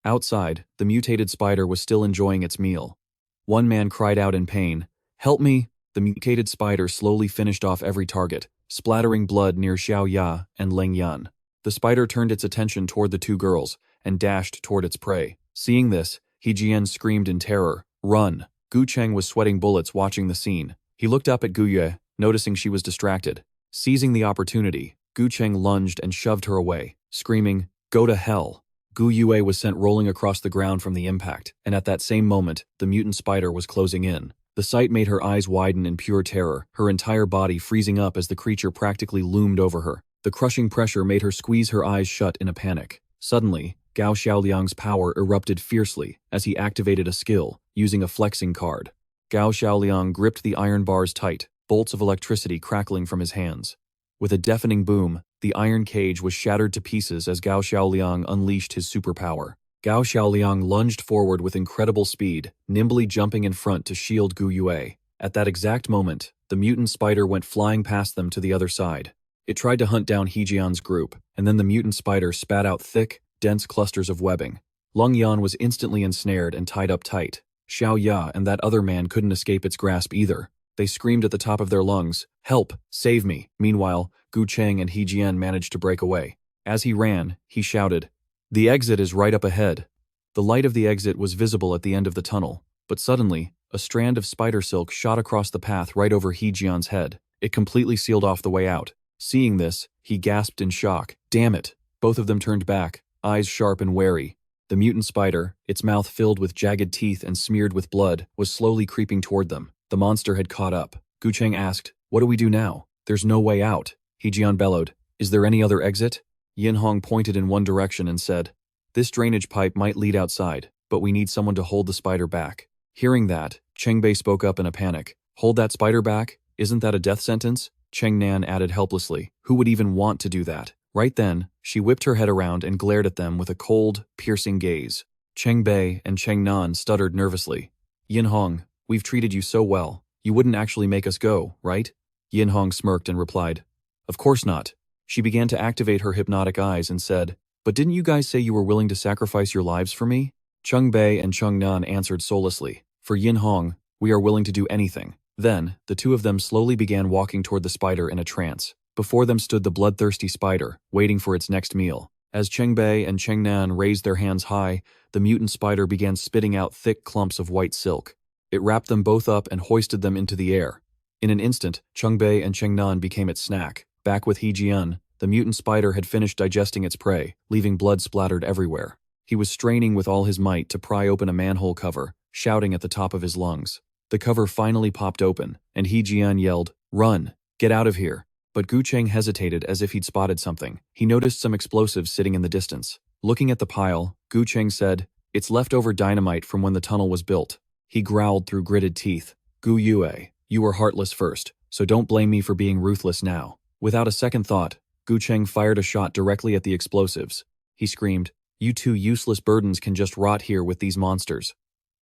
Outside, the mutated spider was still enjoying its meal. One man cried out in pain, "Help me!" The mutated spider slowly finished off every target, splattering blood near Xiao Ya and Leng Yan. The spider turned its attention toward the two girls and dashed toward its prey. Seeing this, He Jian screamed in terror, "Run!" Gu Cheng was sweating bullets watching the scene. He looked up at Gu Yue, noticing she was distracted. Seizing the opportunity, Gu Cheng lunged and shoved her away, screaming, "Go to hell!" Gu Yue was sent rolling across the ground from the impact, and at that same moment, the mutant spider was closing in. The sight made her eyes widen in pure terror, her entire body freezing up as the creature practically loomed over her. The crushing pressure made her squeeze her eyes shut in a panic. Suddenly, Gao Xiaoliang's power erupted fiercely as he activated a skill, using a flexing card. Gao Xiaoliang gripped the iron bars tight, bolts of electricity crackling from his hands. With a deafening boom, the iron cage was shattered to pieces as Gao Xiaoliang unleashed his superpower. Gao Xiaoliang lunged forward with incredible speed, nimbly jumping in front to shield Gu Yue. At that exact moment, the mutant spider went flying past them to the other side. It tried to hunt down He Jian's group, and then the mutant spider spat out thick, dense clusters of webbing. Leng Yan was instantly ensnared and tied up tight. Xiao Ya and that other man couldn't escape its grasp either. They screamed at the top of their lungs, "Help! Save me!" Meanwhile, Gu Cheng and He Jian managed to break away. As he ran, he shouted, "The exit is right up ahead." The light of the exit was visible at the end of the tunnel, but suddenly, a strand of spider silk shot across the path right over He Jian's head. It completely sealed off the way out. Seeing this, he gasped in shock. "Damn it!" Both of them turned back, eyes sharp and wary. The mutant spider, its mouth filled with jagged teeth and smeared with blood, was slowly creeping toward them. The monster had caught up. Gu Cheng asked, "What do we do now?" "There's no way out." He Jian bellowed, "Is there any other exit?" Yin Hong pointed in one direction and said, "This drainage pipe might lead outside, but we need someone to hold the spider back." Hearing that, Cheng Bei spoke up in a panic. "Hold that spider back? Isn't that a death sentence?" Cheng Nan added helplessly, "Who would even want to do that?" Right then, she whipped her head around and glared at them with a cold, piercing gaze. Cheng Bei and Cheng Nan stuttered nervously. "Yin Hong, we've treated you so well. You wouldn't actually make us go, right?" Yin Hong smirked and replied, "Of course not." She began to activate her hypnotic eyes and said, But didn't you guys say you were willing to sacrifice your lives for me? Cheng Bei and Cheng Nan answered soullessly. For Yin Hong, we are willing to do anything. Then, the two of them slowly began walking toward the spider in a trance. Before them stood the bloodthirsty spider, waiting for its next meal. As Cheng Bei and Cheng Nan raised their hands high, the mutant spider began spitting out thick clumps of white silk. It wrapped them both up and hoisted them into the air. In an instant, Cheng Bei and Cheng Nan became its snack. Back with He Jian, the mutant spider had finished digesting its prey, leaving blood splattered everywhere. He was straining with all his might to pry open a manhole cover, shouting at the top of his lungs. The cover finally popped open, and He Jian yelled, "Run! Get out of here!" But Gu Cheng hesitated as if he'd spotted something. He noticed some explosives sitting in the distance. Looking at the pile, Gu Cheng said, "It's leftover dynamite from when the tunnel was built." He growled through gritted teeth, "Gu Yue, you were heartless first, so don't blame me for being ruthless now." Without a second thought, Gu Cheng fired a shot directly at the explosives. He screamed, "You two useless burdens can just rot here with these monsters."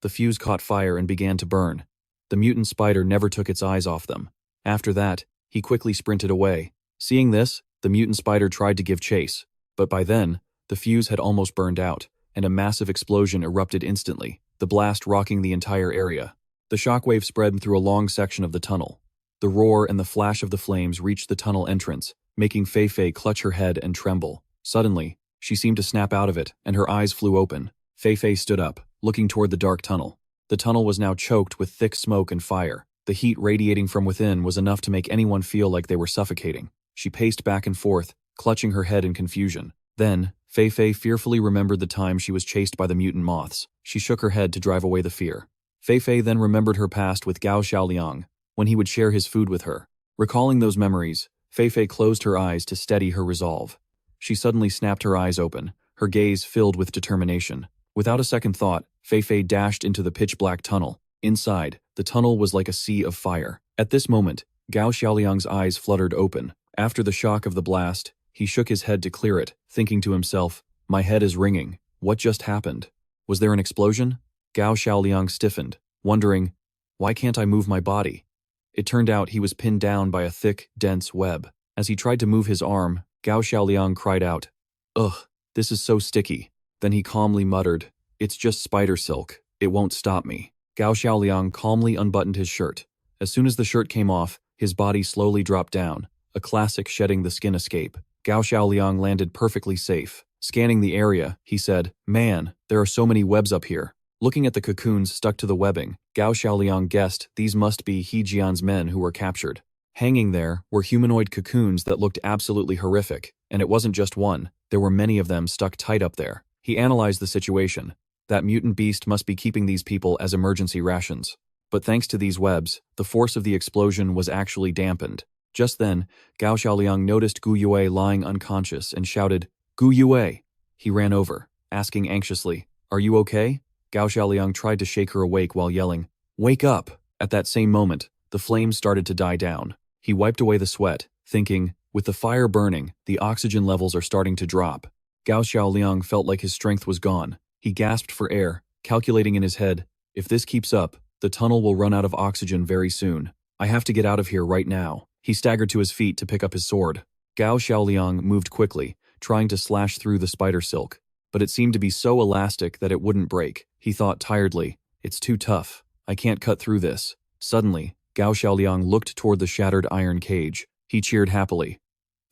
The fuse caught fire and began to burn. The mutant spider never took its eyes off them. After that, he quickly sprinted away. Seeing this, the mutant spider tried to give chase, but by then, the fuse had almost burned out, and a massive explosion erupted instantly, the blast rocking the entire area. The shockwave spread through a long section of the tunnel. The roar and the flash of the flames reached the tunnel entrance, making Fei Fei clutch her head and tremble. Suddenly, she seemed to snap out of it, and her eyes flew open. Fei Fei stood up, looking toward the dark tunnel. The tunnel was now choked with thick smoke and fire. The heat radiating from within was enough to make anyone feel like they were suffocating. She paced back and forth, clutching her head in confusion. Then, Fei Fei fearfully remembered the time she was chased by the mutant moths. She shook her head to drive away the fear. Fei Fei then remembered her past with Gao Xiaoliang, when he would share his food with her. Recalling those memories, Fei Fei closed her eyes to steady her resolve. She suddenly snapped her eyes open, her gaze filled with determination. Without a second thought, Fei Fei dashed into the pitch-black tunnel. Inside, the tunnel was like a sea of fire. At this moment, Gao Xiaoliang's eyes fluttered open. After the shock of the blast, he shook his head to clear it, thinking to himself, "My head is ringing. What just happened? Was there an explosion?" Gao Xiaoliang stiffened, wondering, "Why can't I move my body?" It turned out he was pinned down by a thick, dense web. As he tried to move his arm, Gao Xiaoliang cried out, "Ugh, this is so sticky." Then he calmly muttered, "It's just spider silk. It won't stop me." Gao Xiaoliang calmly unbuttoned his shirt. As soon as the shirt came off, his body slowly dropped down, a classic shedding the skin escape. Gao Xiaoliang landed perfectly safe. Scanning the area, he said, "Man, there are so many webs up here." Looking at the cocoons stuck to the webbing, Gao Xiaoliang guessed these must be He Jian's men who were captured. Hanging there were humanoid cocoons that looked absolutely horrific, and it wasn't just one, there were many of them stuck tight up there. He analyzed the situation. That mutant beast must be keeping these people as emergency rations. But thanks to these webs, the force of the explosion was actually dampened. Just then, Gao Xiaoliang noticed Gu Yue lying unconscious and shouted, "Gu Yue!" He ran over, asking anxiously, "Are you okay?" Gao Xiaoliang tried to shake her awake while yelling, "Wake up!" At that same moment, the flames started to die down. He wiped away the sweat, thinking, with the fire burning, the oxygen levels are starting to drop. Gao Xiaoliang felt like his strength was gone. He gasped for air, calculating in his head, "If this keeps up, the tunnel will run out of oxygen very soon. I have to get out of here right now." He staggered to his feet to pick up his sword. Gao Xiaoliang moved quickly, trying to slash through the spider silk, but it seemed to be so elastic that it wouldn't break. He thought tiredly, "It's too tough. I can't cut through this." Suddenly, Gao Xiaoliang looked toward the shattered iron cage. He cheered happily.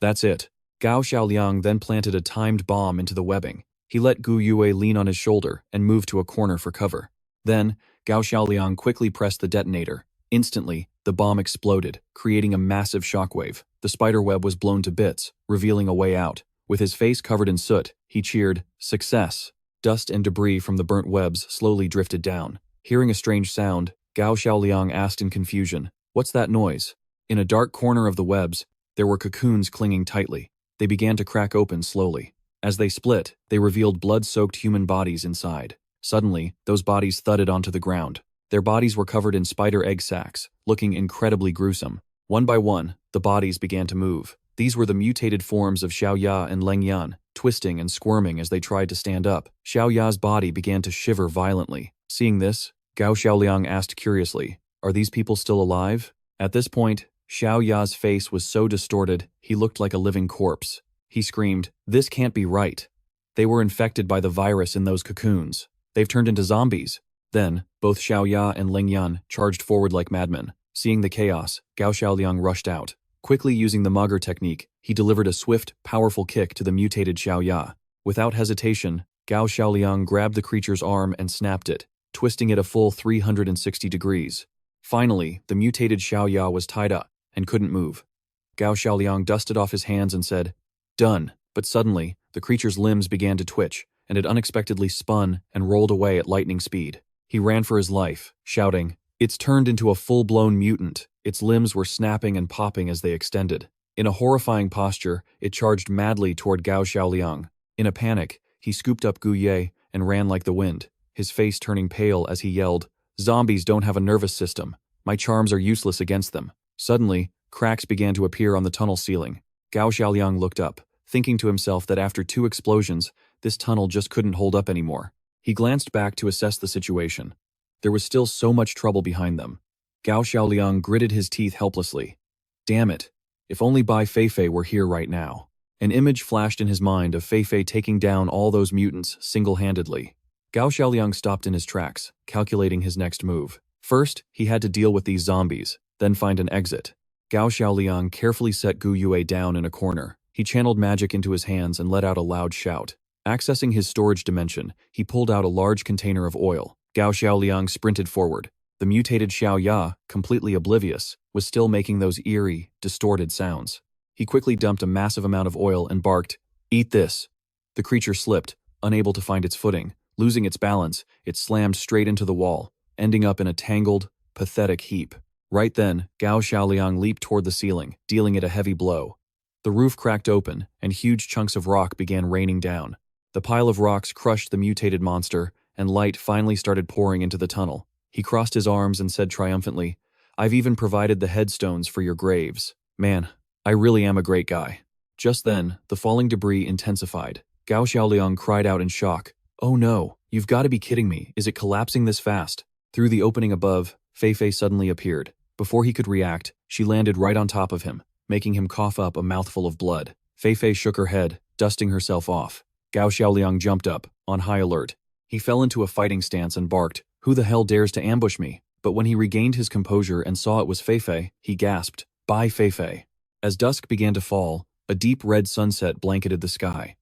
"That's it." Gao Xiaoliang then planted a timed bomb into the webbing. He let Gu Yue lean on his shoulder and move to a corner for cover. Then, Gao Xiaoliang quickly pressed the detonator. Instantly, the bomb exploded, creating a massive shockwave. The spider web was blown to bits, revealing a way out. With his face covered in soot, he cheered, "Success!" Dust and debris from the burnt webs slowly drifted down. Hearing a strange sound, Gao Xiaoliang asked in confusion, "What's that noise?" In a dark corner of the webs, there were cocoons clinging tightly. They began to crack open slowly. As they split, they revealed blood-soaked human bodies inside. Suddenly, those bodies thudded onto the ground. Their bodies were covered in spider egg sacs, looking incredibly gruesome. One by one, the bodies began to move. These were the mutated forms of Xiao Ya and Leng Yan, twisting and squirming as they tried to stand up. Xiao Ya's body began to shiver violently. Seeing this, Gao Xiaoliang asked curiously, "Are these people still alive?" At this point, Xiao Ya's face was so distorted, he looked like a living corpse. He screamed, "This can't be right." They were infected by the virus in those cocoons. They've turned into zombies. Then, both Xiaoya and Lingyan charged forward like madmen. Seeing the chaos, Gao Xiaoliang rushed out. Quickly using the Mugger technique, he delivered a swift, powerful kick to the mutated Xiaoya. Without hesitation, Gao Xiaoliang grabbed the creature's arm and snapped it, twisting it a full 360 degrees. Finally, the mutated Xiaoya was tied up and couldn't move. Gao Xiaoliang dusted off his hands and said, "Done." But suddenly, the creature's limbs began to twitch, and it unexpectedly spun and rolled away at lightning speed. He ran for his life, shouting, "It's turned into a full-blown mutant." Its limbs were snapping and popping as they extended. In a horrifying posture, it charged madly toward Gao Xiaoliang. In a panic, he scooped up Gu Ye and ran like the wind, his face turning pale as he yelled, "Zombies don't have a nervous system. My charms are useless against them." Suddenly, cracks began to appear on the tunnel ceiling. Gao Xiaoliang looked up, thinking to himself that after 2 explosions, this tunnel just couldn't hold up anymore. He glanced back to assess the situation. There was still so much trouble behind them. Gao Xiaoliang gritted his teeth helplessly. Damn it, if only Bai Feifei were here right now. An image flashed in his mind of Feifei taking down all those mutants single-handedly. Gao Xiaoliang stopped in his tracks, calculating his next move. First, he had to deal with these zombies, then find an exit. Gao Xiaoliang carefully set Gu Yue down in a corner. He channeled magic into his hands and let out a loud shout. Accessing his storage dimension, he pulled out a large container of oil. Gao Xiaoliang sprinted forward. The mutated Xiaoya, completely oblivious, was still making those eerie, distorted sounds. He quickly dumped a massive amount of oil and barked, "Eat this." The creature slipped, unable to find its footing. Losing its balance, it slammed straight into the wall, ending up in a tangled, pathetic heap. Right then, Gao Xiaoliang leaped toward the ceiling, dealing it a heavy blow. The roof cracked open, and huge chunks of rock began raining down. The pile of rocks crushed the mutated monster, and light finally started pouring into the tunnel. He crossed his arms and said triumphantly, "I've even provided the headstones for your graves. Man, I really am a great guy." Just then, the falling debris intensified. Gao Xiaoliang cried out in shock, "Oh no, you've got to be kidding me, is it collapsing this fast?" Through the opening above, Feifei suddenly appeared. Before he could react, she landed right on top of him, making him cough up a mouthful of blood. Feifei shook her head, dusting herself off. Gao Xiaoliang jumped up, on high alert. He fell into a fighting stance and barked, "Who the hell dares to ambush me?" But when he regained his composure and saw it was Feifei, he gasped, "Bye, Feifei." As dusk began to fall, a deep red sunset blanketed the sky.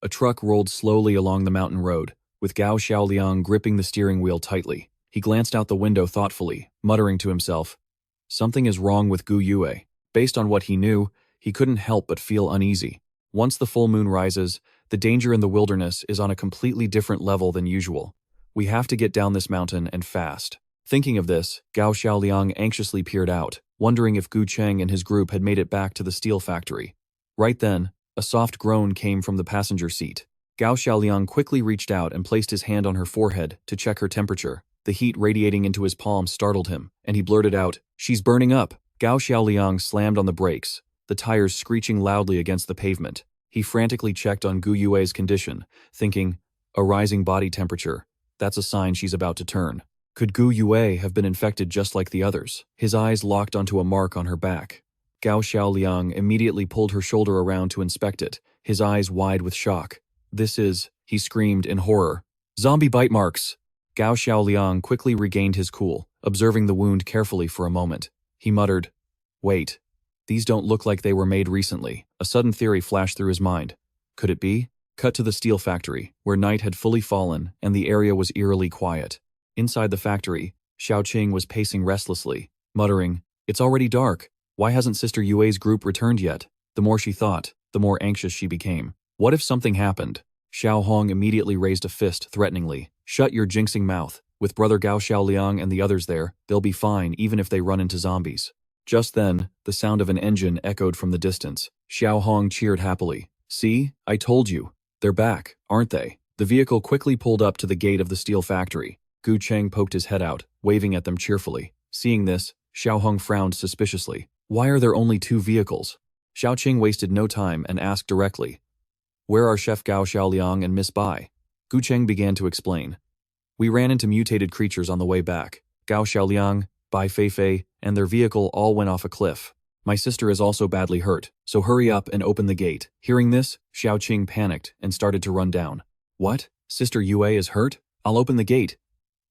A truck rolled slowly along the mountain road, with Gao Xiaoliang gripping the steering wheel tightly. He glanced out the window thoughtfully, muttering to himself, "Something is wrong with Gu Yue." Based on what he knew, he couldn't help but feel uneasy. Once the full moon rises, the danger in the wilderness is on a completely different level than usual. We have to get down this mountain and fast. Thinking of this, Gao Xiaoliang anxiously peered out, wondering if Gu Cheng and his group had made it back to the steel factory. Right then, a soft groan came from the passenger seat. Gao Xiaoliang quickly reached out and placed his hand on her forehead to check her temperature. The heat radiating into his palm startled him, and he blurted out, "She's burning up." Gao Xiaoliang slammed on the brakes, the tires screeching loudly against the pavement. He frantically checked on Gu Yue's condition, thinking, a rising body temperature. That's a sign she's about to turn. Could Gu Yue have been infected just like the others? His eyes locked onto a mark on her back. Gao Xiaoliang immediately pulled her shoulder around to inspect it, his eyes wide with shock. "This is," he screamed in horror, "zombie bite marks." Gao Xiaoliang quickly regained his cool, observing the wound carefully for a moment. He muttered, "Wait, these don't look like they were made recently." A sudden theory flashed through his mind. Could it be? Cut to the steel factory, where night had fully fallen and the area was eerily quiet. Inside the factory, Xiaoqing was pacing restlessly, muttering, "It's already dark. Why hasn't Sister Yue's group returned yet?" The more she thought, the more anxious she became. What if something happened? Xiao Hong immediately raised a fist threateningly. "Shut your jinxing mouth. With brother Gao Xiaoliang and the others there, they'll be fine even if they run into zombies." Just then, the sound of an engine echoed from the distance. Xiao Hong cheered happily. "See, I told you. They're back, aren't they?" The vehicle quickly pulled up to the gate of the steel factory. Gu Cheng poked his head out, waving at them cheerfully. Seeing this, Xiao Hong frowned suspiciously. "Why are there only 2 vehicles?" Xiaoqing wasted no time and asked directly, "Where are Chef Gao Xiaoliang and Miss Bai?" Gu Cheng began to explain. "We ran into mutated creatures on the way back. Gao Xiaoliang, Bai Feifei, and their vehicle all went off a cliff." My sister is also badly hurt, so hurry up and open the gate. Hearing this, Xiaoqing panicked and started to run down. What? Sister Yue is hurt? I'll open the gate.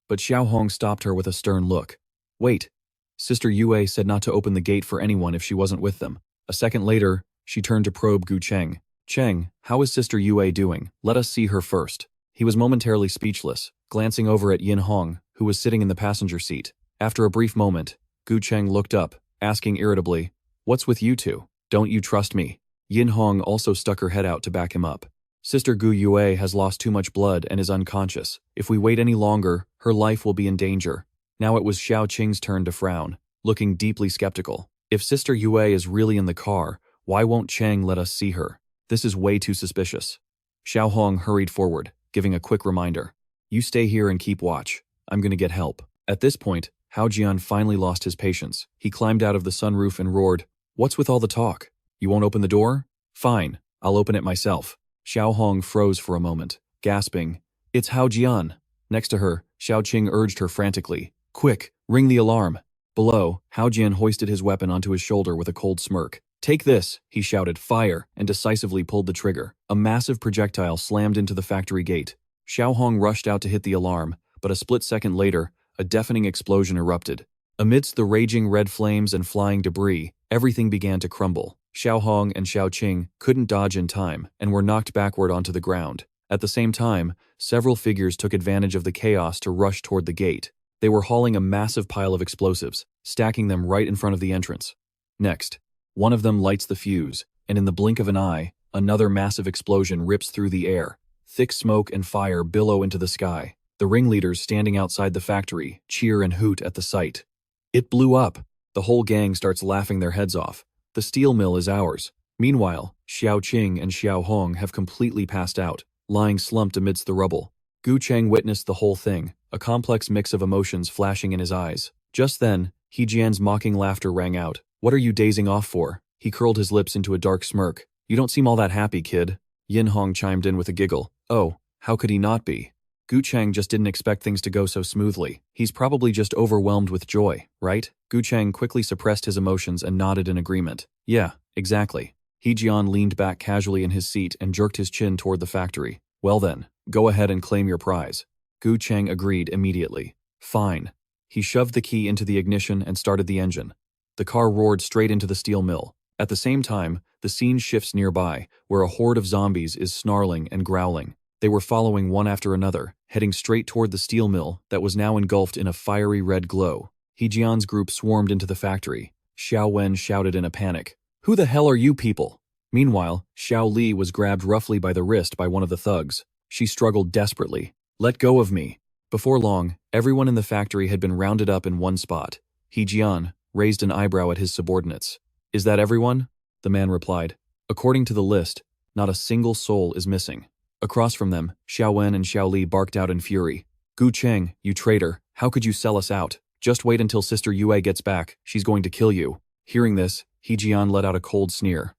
But Xiao Hong stopped her with a stern look. Wait. Sister Yue said not to open the gate for anyone if she wasn't with them. A second later, she turned to probe Gu Cheng. Cheng, how is Sister Yue doing? Let us see her first. He was momentarily speechless, glancing over at Yin Hong, who was sitting in the passenger seat. After a brief moment, Gu Cheng looked up, asking irritably, "What's with you two? Don't you trust me?" Yin Hong also stuck her head out to back him up. Sister Gu Yue has lost too much blood and is unconscious. If we wait any longer, her life will be in danger. Now it was Xiao Qing's turn to frown, looking deeply skeptical. If Sister Yue is really in the car, why won't Cheng let us see her? This is way too suspicious. Xiao Hong hurried forward, giving a quick reminder. You stay here and keep watch. I'm gonna get help. At this point, Hao Jian finally lost his patience. He climbed out of the sunroof and roared, "What's with all the talk? You won't open the door? Fine, I'll open it myself." Xiao Hong froze for a moment, gasping, "It's Hao Jian." Next to her, Xiao Qing urged her frantically, "Quick, ring the alarm." Below, Hao Jian hoisted his weapon onto his shoulder with a cold smirk. "Take this," he shouted, "fire," and decisively pulled the trigger. A massive projectile slammed into the factory gate. Xiao Hong rushed out to hit the alarm, but a split second later, a deafening explosion erupted. Amidst the raging red flames and flying debris, everything began to crumble. Xiao Hong and Xiao Qing couldn't dodge in time and were knocked backward onto the ground. At the same time, several figures took advantage of the chaos to rush toward the gate. They were hauling a massive pile of explosives, stacking them right in front of the entrance. Next, one of them lights the fuse, and in the blink of an eye, another massive explosion rips through the air. Thick smoke and fire billow into the sky. The ringleaders standing outside the factory cheer and hoot at the sight. It blew up. The whole gang starts laughing their heads off. The steel mill is ours. Meanwhile, Xiao Qing and Xiao Hong have completely passed out, lying slumped amidst the rubble. Gu Cheng witnessed the whole thing, a complex mix of emotions flashing in his eyes. Just then, He Jian's mocking laughter rang out. "What are you dazing off for?" He curled his lips into a dark smirk. "You don't seem all that happy, kid." Yin Hong chimed in with a giggle. "Oh, how could he not be? Gu Cheng just didn't expect things to go so smoothly. He's probably just overwhelmed with joy, right?" Gu Cheng quickly suppressed his emotions and nodded in agreement. "Yeah, exactly." He Jian leaned back casually in his seat and jerked his chin toward the factory. "Well then, go ahead and claim your prize." Gu Cheng agreed immediately. "Fine." He shoved the key into the ignition and started the engine. The car roared straight into the steel mill. At the same time, the scene shifts nearby, where a horde of zombies is snarling and growling. They were following one after another, heading straight toward the steel mill that was now engulfed in a fiery red glow. He Jian's group swarmed into the factory. Xiao Wen shouted in a panic, "Who the hell are you people?" Meanwhile, Xiao Li was grabbed roughly by the wrist by one of the thugs. She struggled desperately. "Let go of me." Before long, everyone in the factory had been rounded up in one spot. He Jian raised an eyebrow at his subordinates. "Is that everyone?" The man replied. "According to the list, not a single soul is missing." Across from them, Xiao Wen and Xiao Li barked out in fury. "Gu Cheng, you traitor, how could you sell us out? Just wait until Sister Yue gets back, she's going to kill you." Hearing this, He Jian let out a cold sneer.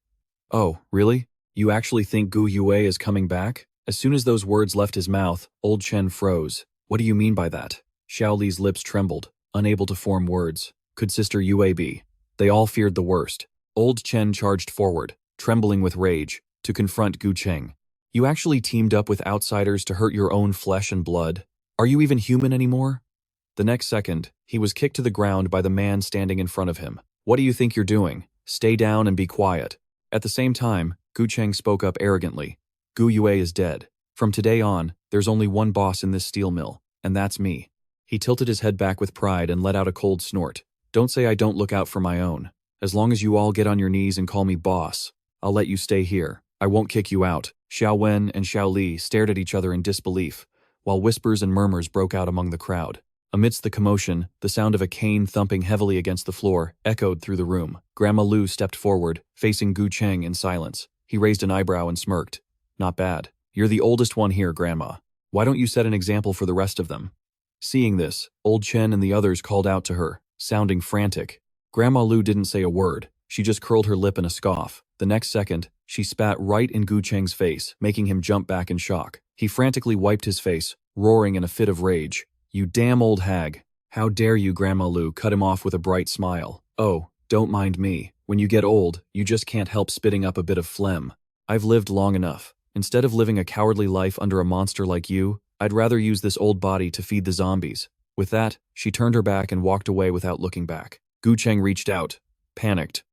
"Oh, really? You actually think Gu Yue is coming back?" As soon as those words left his mouth, old Chen froze. "What do you mean by that?" Xiao Li's lips trembled, unable to form words. Could Sister Yue be? They all feared the worst. Old Chen charged forward, trembling with rage, to confront Gu Cheng. "You actually teamed up with outsiders to hurt your own flesh and blood? Are you even human anymore?" The next second, he was kicked to the ground by the man standing in front of him. "What do you think you're doing? Stay down and be quiet." At the same time, Gu Cheng spoke up arrogantly. "Gu Yue is dead. From today on, there's only one boss in this steel mill, and that's me." He tilted his head back with pride and let out a cold snort. "Don't say I don't look out for my own. As long as you all get on your knees and call me boss, I'll let you stay here. I won't kick you out." Xiao Wen and Xiao Li stared at each other in disbelief, while whispers and murmurs broke out among the crowd. Amidst the commotion, the sound of a cane thumping heavily against the floor echoed through the room. Grandma Lu stepped forward, facing Gu Cheng in silence. He raised an eyebrow and smirked. "Not bad. You're the oldest one here, Grandma. Why don't you set an example for the rest of them?" Seeing this, old Chen and the others called out to her, sounding frantic. Grandma Lu didn't say a word. She just curled her lip in a scoff. The next second, she spat right in Gu Cheng's face, making him jump back in shock. He frantically wiped his face, roaring in a fit of rage. "You damn old hag. How dare you," Grandma Lu cut him off with a bright smile. "Oh, don't mind me. When you get old, you just can't help spitting up a bit of phlegm. I've lived long enough. Instead of living a cowardly life under a monster like you, I'd rather use this old body to feed the zombies. With that, she turned her back and walked away without looking back. Gu Cheng reached out, panicked.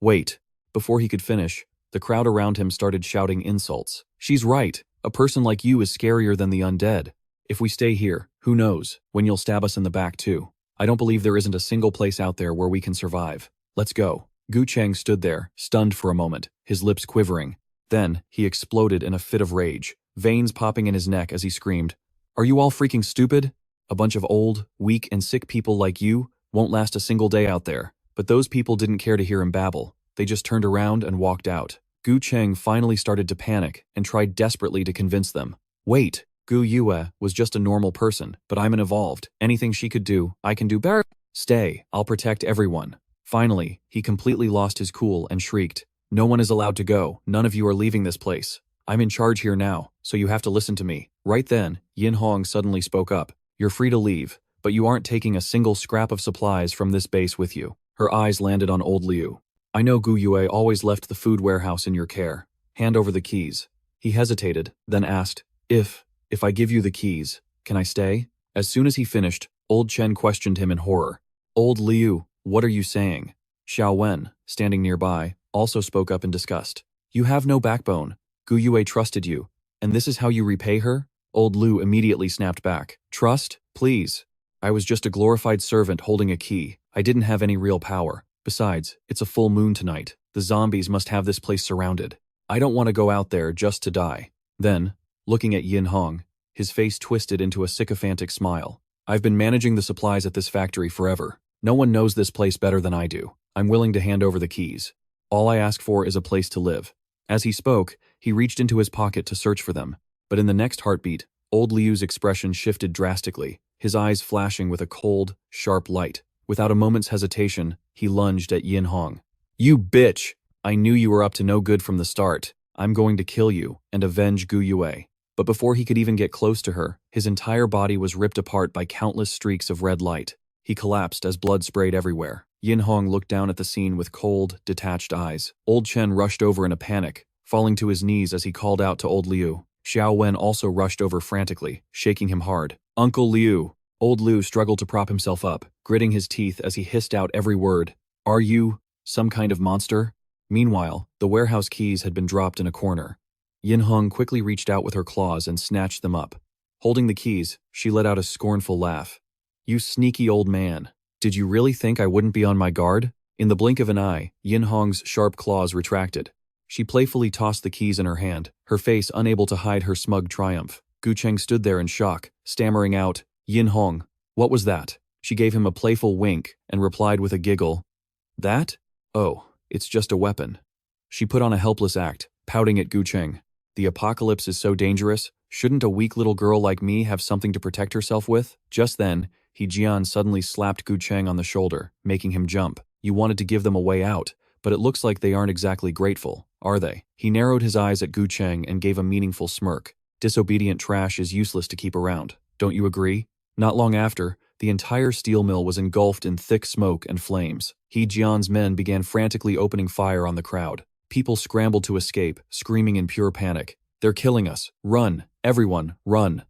Wait. Before he could finish, the crowd around him started shouting insults. She's right. A person like you is scarier than the undead. If we stay here, who knows, when you'll stab us in the back too. I don't believe there isn't a single place out there where we can survive. Let's go. Gu Cheng stood there, stunned for a moment, his lips quivering. Then, he exploded in a fit of rage, veins popping in his neck as he screamed, "Are you all freaking stupid? A bunch of old, weak, and sick people like you won't last a single day out there." But those people didn't care to hear him babble. They just turned around and walked out. Gu Cheng finally started to panic and tried desperately to convince them. Wait, Gu Yue was just a normal person, but I'm an evolved. Anything she could do, I can do better. Stay, I'll protect everyone. Finally, he completely lost his cool and shrieked, "No one is allowed to go. None of you are leaving this place. I'm in charge here now, so you have to listen to me." Right then, Yin Hong suddenly spoke up. "You're free to leave, but you aren't taking a single scrap of supplies from this base with you." Her eyes landed on old Liu. "I know Gu Yue always left the food warehouse in your care. Hand over the keys." He hesitated, then asked, If I give you the keys, can I stay?" As soon as he finished, old Chen questioned him in horror. "Old Liu, what are you saying?" Xiao Wen, standing nearby, also spoke up in disgust. "You have no backbone. Gu Yue trusted you, and this is how you repay her?" Old Liu immediately snapped back. "Trust? Please. I was just a glorified servant holding a key. I didn't have any real power. Besides, it's a full moon tonight. The zombies must have this place surrounded. I don't want to go out there just to die." Then, looking at Yin Hong, his face twisted into a sycophantic smile. "I've been managing the supplies at this factory forever. No one knows this place better than I do. I'm willing to hand over the keys. All I ask for is a place to live." As he spoke, he reached into his pocket to search for them. But in the next heartbeat, old Liu's expression shifted drastically, his eyes flashing with a cold, sharp light. Without a moment's hesitation, he lunged at Yin Hong. "You bitch! I knew you were up to no good from the start. I'm going to kill you and avenge Gu Yue." But before he could even get close to her, his entire body was ripped apart by countless streaks of red light. He collapsed as blood sprayed everywhere. Yin Hong looked down at the scene with cold, detached eyes. Old Chen rushed over in a panic, falling to his knees as he called out to old Liu. Xiao Wen also rushed over frantically, shaking him hard. "Uncle Liu!" Old Liu struggled to prop himself up, gritting his teeth as he hissed out every word. "Are you some kind of monster?" Meanwhile, the warehouse keys had been dropped in a corner. Yin Hong quickly reached out with her claws and snatched them up. Holding the keys, she let out a scornful laugh. "You sneaky old man. Did you really think I wouldn't be on my guard?" In the blink of an eye, Yin Hong's sharp claws retracted. She playfully tossed the keys in her hand, her face unable to hide her smug triumph. Gu Cheng stood there in shock, stammering out, "Yin Hong, what was that?" She gave him a playful wink and replied with a giggle, "That? Oh, it's just a weapon." She put on a helpless act, pouting at Gu Cheng. "The apocalypse is so dangerous. Shouldn't a weak little girl like me have something to protect herself with?" Just then, He Jian suddenly slapped Gu Cheng on the shoulder, making him jump. "You wanted to give them a way out, but it looks like they aren't exactly grateful, are they?" He narrowed his eyes at Gu Cheng and gave a meaningful smirk. "Disobedient trash is useless to keep around. Don't you agree?" Not long after, the entire steel mill was engulfed in thick smoke and flames. He Jian's men began frantically opening fire on the crowd. People scrambled to escape, screaming in pure panic. "They're killing us! Run! Everyone, run!"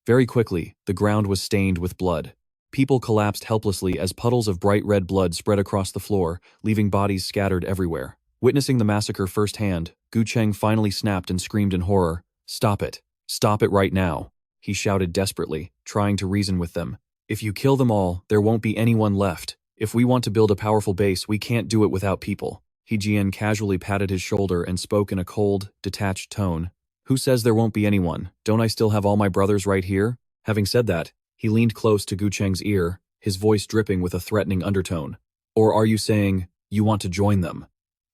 Very quickly, the ground was stained with blood. People collapsed helplessly as puddles of bright red blood spread across the floor, leaving bodies scattered everywhere. Witnessing the massacre firsthand, Gu Cheng finally snapped and screamed in horror. "Stop it! Stop it right now!" He shouted desperately, trying to reason with them. "If you kill them all, there won't be anyone left. If we want to build a powerful base, we can't do it without people." He Jian casually patted his shoulder and spoke in a cold, detached tone. "Who says there won't be anyone? Don't I still have all my brothers right here?" Having said that, he leaned close to Gu Cheng's ear, his voice dripping with a threatening undertone. "Or are you saying you want to join them?"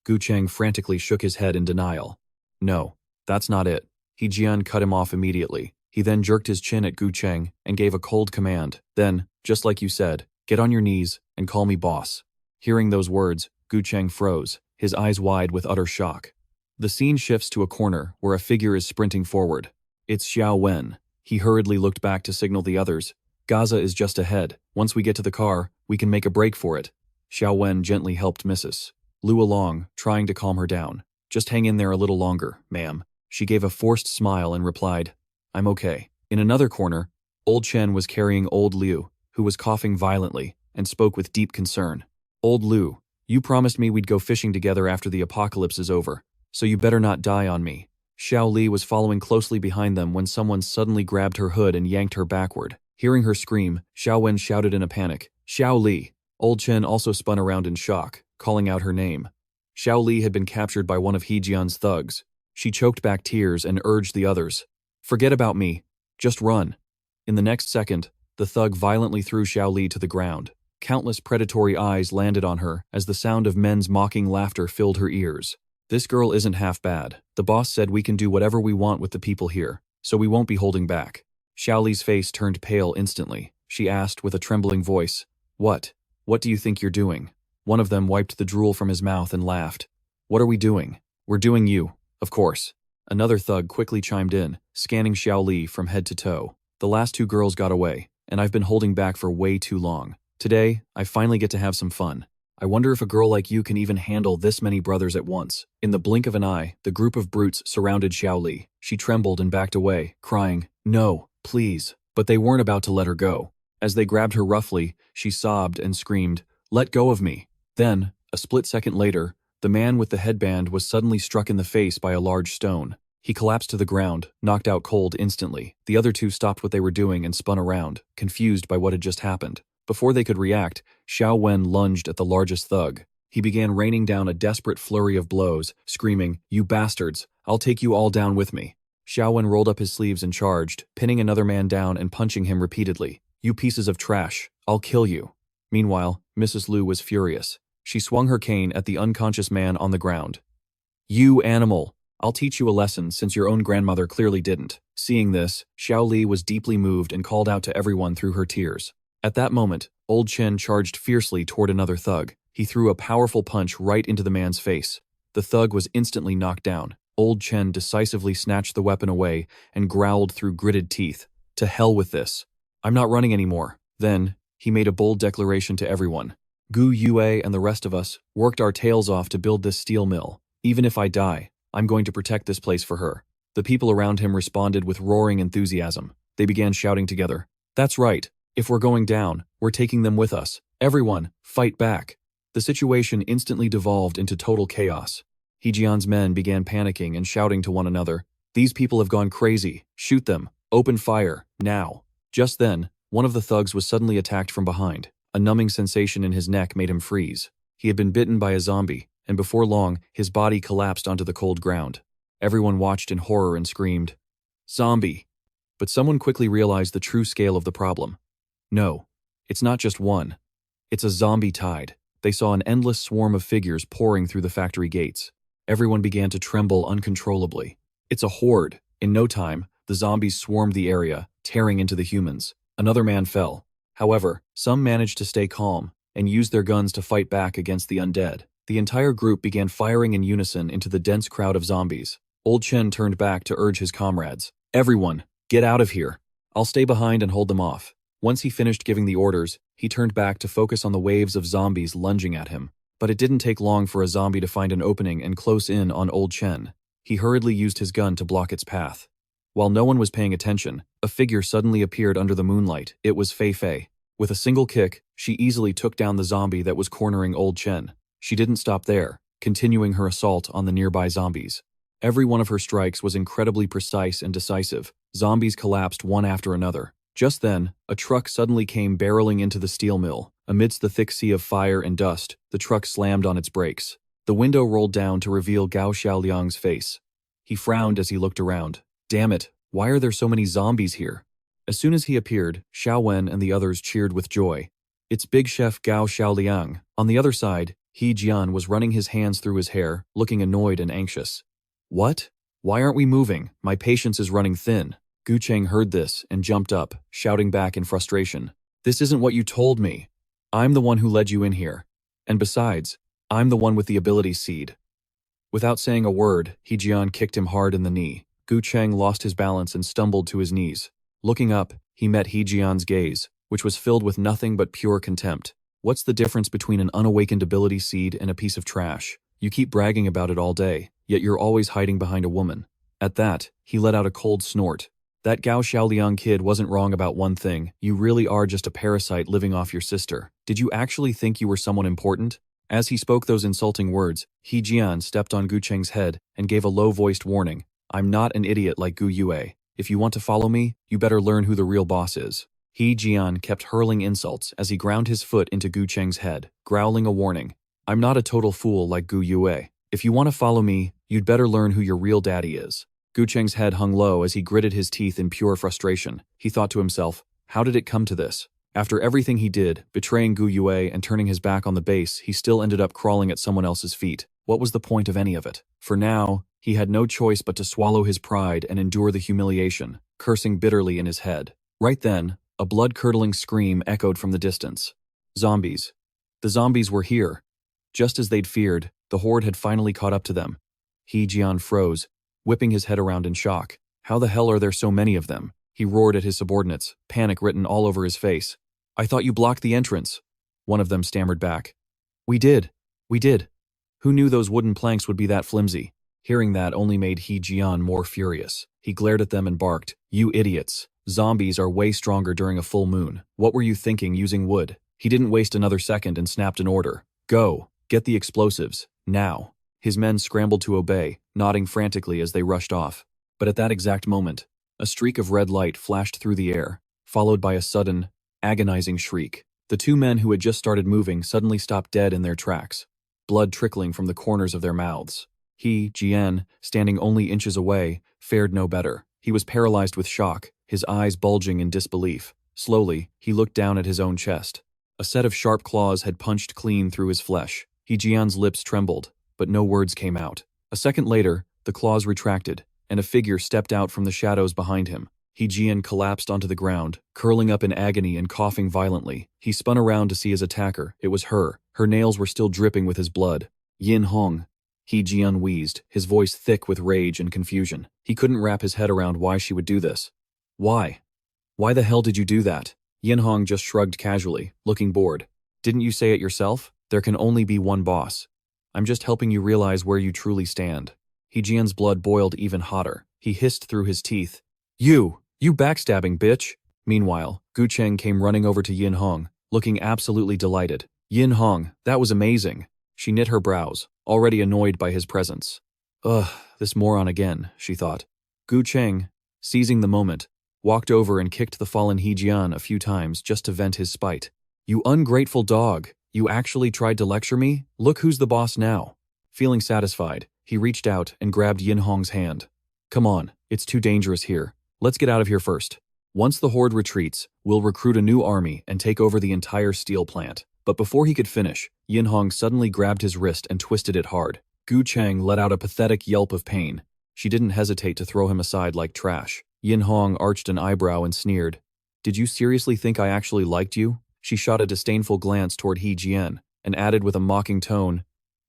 Gu Cheng frantically shook his head in denial. "No, that's not it." He Jian cut him off immediately. He then jerked his chin at Gu Cheng and gave a cold command. Then, just like you said, "Get on your knees and call me boss." Hearing those words, Gu Cheng froze, his eyes wide with utter shock. The scene shifts to a corner where a figure is sprinting forward. It's Xiao Wen. He hurriedly looked back to signal the others. "Gaza is just ahead. Once we get to the car, we can make a break for it." Xiao Wen gently helped Mrs. Lu along, trying to calm her down. Just hang in there a little longer, ma'am. She gave a forced smile and replied, I'm okay. In another corner, Old Chen was carrying Old Liu, who was coughing violently, and spoke with deep concern. Old Liu, you promised me we'd go fishing together after the apocalypse is over, so you better not die on me. Xiao Li was following closely behind them when someone suddenly grabbed her hood and yanked her backward. Hearing her scream, Xiao Wen shouted in a panic, Xiao Li. Old Chen also spun around in shock, calling out her name. Xiao Li had been captured by one of He Jian's thugs. She choked back tears and urged the others, forget about me. Just run. In the next second, the thug violently threw Xiao Li to the ground. Countless predatory eyes landed on her as the sound of men's mocking laughter filled her ears. This girl isn't half bad. The boss said we can do whatever we want with the people here, so we won't be holding back. Xiao Li's face turned pale instantly. She asked with a trembling voice, What do you think you're doing? One of them wiped the drool from his mouth and laughed. What are we doing? We're doing you, of course. Another thug quickly chimed in, scanning Xiao Li from head to toe. The last two girls got away, and I've been holding back for way too long. Today, I finally get to have some fun. I wonder if a girl like you can even handle this many brothers at once. In the blink of an eye, the group of brutes surrounded Xiao Li. She trembled and backed away, crying, No, please. But they weren't about to let her go. As they grabbed her roughly, she sobbed and screamed, Let go of me. Then, a split second later, the man with the headband was suddenly struck in the face by a large stone. He collapsed to the ground, knocked out cold instantly. The other two stopped what they were doing and spun around, confused by what had just happened. Before they could react, Xiao Wen lunged at the largest thug. He began raining down a desperate flurry of blows, screaming, You bastards, I'll take you all down with me. Xiao Wen rolled up his sleeves and charged, pinning another man down and punching him repeatedly. You pieces of trash, I'll kill you. Meanwhile, Mrs. Lu was furious. She swung her cane at the unconscious man on the ground. You animal! I'll teach you a lesson since your own grandmother clearly didn't. Seeing this, Xiao Li was deeply moved and called out to everyone through her tears. At that moment, Old Chen charged fiercely toward another thug. He threw a powerful punch right into the man's face. The thug was instantly knocked down. Old Chen decisively snatched the weapon away and growled through gritted teeth. To hell with this. I'm not running anymore. Then, he made a bold declaration to everyone. Gu Yue and the rest of us worked our tails off to build this steel mill. Even if I die, I'm going to protect this place for her. The people around him responded with roaring enthusiasm. They began shouting together, That's right. If we're going down, we're taking them with us. Everyone, fight back. The situation instantly devolved into total chaos. He Jian's men began panicking and shouting to one another, These people have gone crazy. Shoot them. Open fire. Now. Just then, one of the thugs was suddenly attacked from behind. A numbing sensation in his neck made him freeze. He had been bitten by a zombie, and before long, his body collapsed onto the cold ground. Everyone watched in horror and screamed, Zombie! But someone quickly realized the true scale of the problem. No, it's not just one. It's a zombie tide. They saw an endless swarm of figures pouring through the factory gates. Everyone began to tremble uncontrollably. It's a horde. In no time, the zombies swarmed the area, tearing into the humans. Another man fell. However, some managed to stay calm and used their guns to fight back against the undead. The entire group began firing in unison into the dense crowd of zombies. Old Chen turned back to urge his comrades. Everyone, get out of here. I'll stay behind and hold them off. Once he finished giving the orders, he turned back to focus on the waves of zombies lunging at him. But it didn't take long for a zombie to find an opening and close in on Old Chen. He hurriedly used his gun to block its path. While no one was paying attention, a figure suddenly appeared under the moonlight. It was Fei Fei. With a single kick, she easily took down the zombie that was cornering Old Chen. She didn't stop there, continuing her assault on the nearby zombies. Every one of her strikes was incredibly precise and decisive. Zombies collapsed one after another. Just then, a truck suddenly came barreling into the steel mill. Amidst the thick sea of fire and dust, the truck slammed on its brakes. The window rolled down to reveal Gao Xiaoliang's face. He frowned as he looked around. Damn it, why are there so many zombies here? As soon as he appeared, Xiao Wen and the others cheered with joy. It's Big Chef Gao Xiaoliang. On the other side, He Jian was running his hands through his hair, looking annoyed and anxious. What? Why aren't we moving? My patience is running thin. Gu Cheng heard this and jumped up, shouting back in frustration. This isn't what you told me. I'm the one who led you in here. And besides, I'm the one with the ability seed. Without saying a word, He Jian kicked him hard in the knee. Gu Cheng lost his balance and stumbled to his knees. Looking up, he met He Jian's gaze, which was filled with nothing but pure contempt. What's the difference between an unawakened ability seed and a piece of trash? You keep bragging about it all day, yet you're always hiding behind a woman. At that, he let out a cold snort. That Gao Xiaoliang kid wasn't wrong about one thing. You really are just a parasite living off your sister. Did you actually think you were someone important? As he spoke those insulting words, He Jian stepped on Gu Cheng's head and gave a low-voiced warning. I'm not an idiot like Gu Yue. If you want to follow me, you better learn who the real boss is. He Jian kept hurling insults as he ground his foot into Gu Cheng's head, growling a warning. I'm not a total fool like Gu Yue. If you want to follow me, you'd better learn who your real daddy is. Gu Cheng's head hung low as he gritted his teeth in pure frustration. He thought to himself, how did it come to this? After everything he did, betraying Gu Yue and turning his back on the base, he still ended up crawling at someone else's feet. What was the point of any of it? For now, he had no choice but to swallow his pride and endure the humiliation, cursing bitterly in his head. Right then, a blood-curdling scream echoed from the distance. Zombies. The zombies were here. Just as they'd feared, the horde had finally caught up to them. He Jian froze, whipping his head around in shock. How the hell are there so many of them? He roared at his subordinates, panic written all over his face. I thought you blocked the entrance. One of them stammered back. We did. Who knew those wooden planks would be that flimsy? Hearing that only made He Jian more furious. He glared at them and barked, you idiots. Zombies are way stronger during a full moon. What were you thinking using wood? He didn't waste another second and snapped an order. Go, get the explosives, now. His men scrambled to obey, nodding frantically as they rushed off. But at that exact moment, a streak of red light flashed through the air, followed by a sudden, agonizing shriek. The two men who had just started moving suddenly stopped dead in their tracks, blood trickling from the corners of their mouths. He, Jian, standing only inches away, fared no better. He was paralyzed with shock, his eyes bulging in disbelief. Slowly, he looked down at his own chest. A set of sharp claws had punched clean through his flesh. He Jian's lips trembled, but no words came out. A second later, the claws retracted, and a figure stepped out from the shadows behind him. He Jian collapsed onto the ground, curling up in agony and coughing violently. He spun around to see his attacker. It was her. Her nails were still dripping with his blood. Yin Hong. He Jian wheezed, his voice thick with rage and confusion. He couldn't wrap his head around why she would do this. Why? Why the hell did you do that? Yin Hong just shrugged casually, looking bored. Didn't you say it yourself? There can only be one boss. I'm just helping you realize where you truly stand. He Jian's blood boiled even hotter. He hissed through his teeth. You backstabbing bitch! Meanwhile, Gu Cheng came running over to Yin Hong, looking absolutely delighted. Yin Hong, that was amazing. She knit her brows, already annoyed by his presence. Ugh, this moron again, she thought. Gu Cheng, seizing the moment, walked over and kicked the fallen He Jian a few times just to vent his spite. You ungrateful dog, you actually tried to lecture me? Look who's the boss now. Feeling satisfied, he reached out and grabbed Yin Hong's hand. Come on, it's too dangerous here. Let's get out of here first. Once the horde retreats, we'll recruit a new army and take over the entire steel plant. But before he could finish, Yin Hong suddenly grabbed his wrist and twisted it hard. Gu Cheng let out a pathetic yelp of pain. She didn't hesitate to throw him aside like trash. Yin Hong arched an eyebrow and sneered. Did you seriously think I actually liked you? She shot a disdainful glance toward He Jian and added with a mocking tone,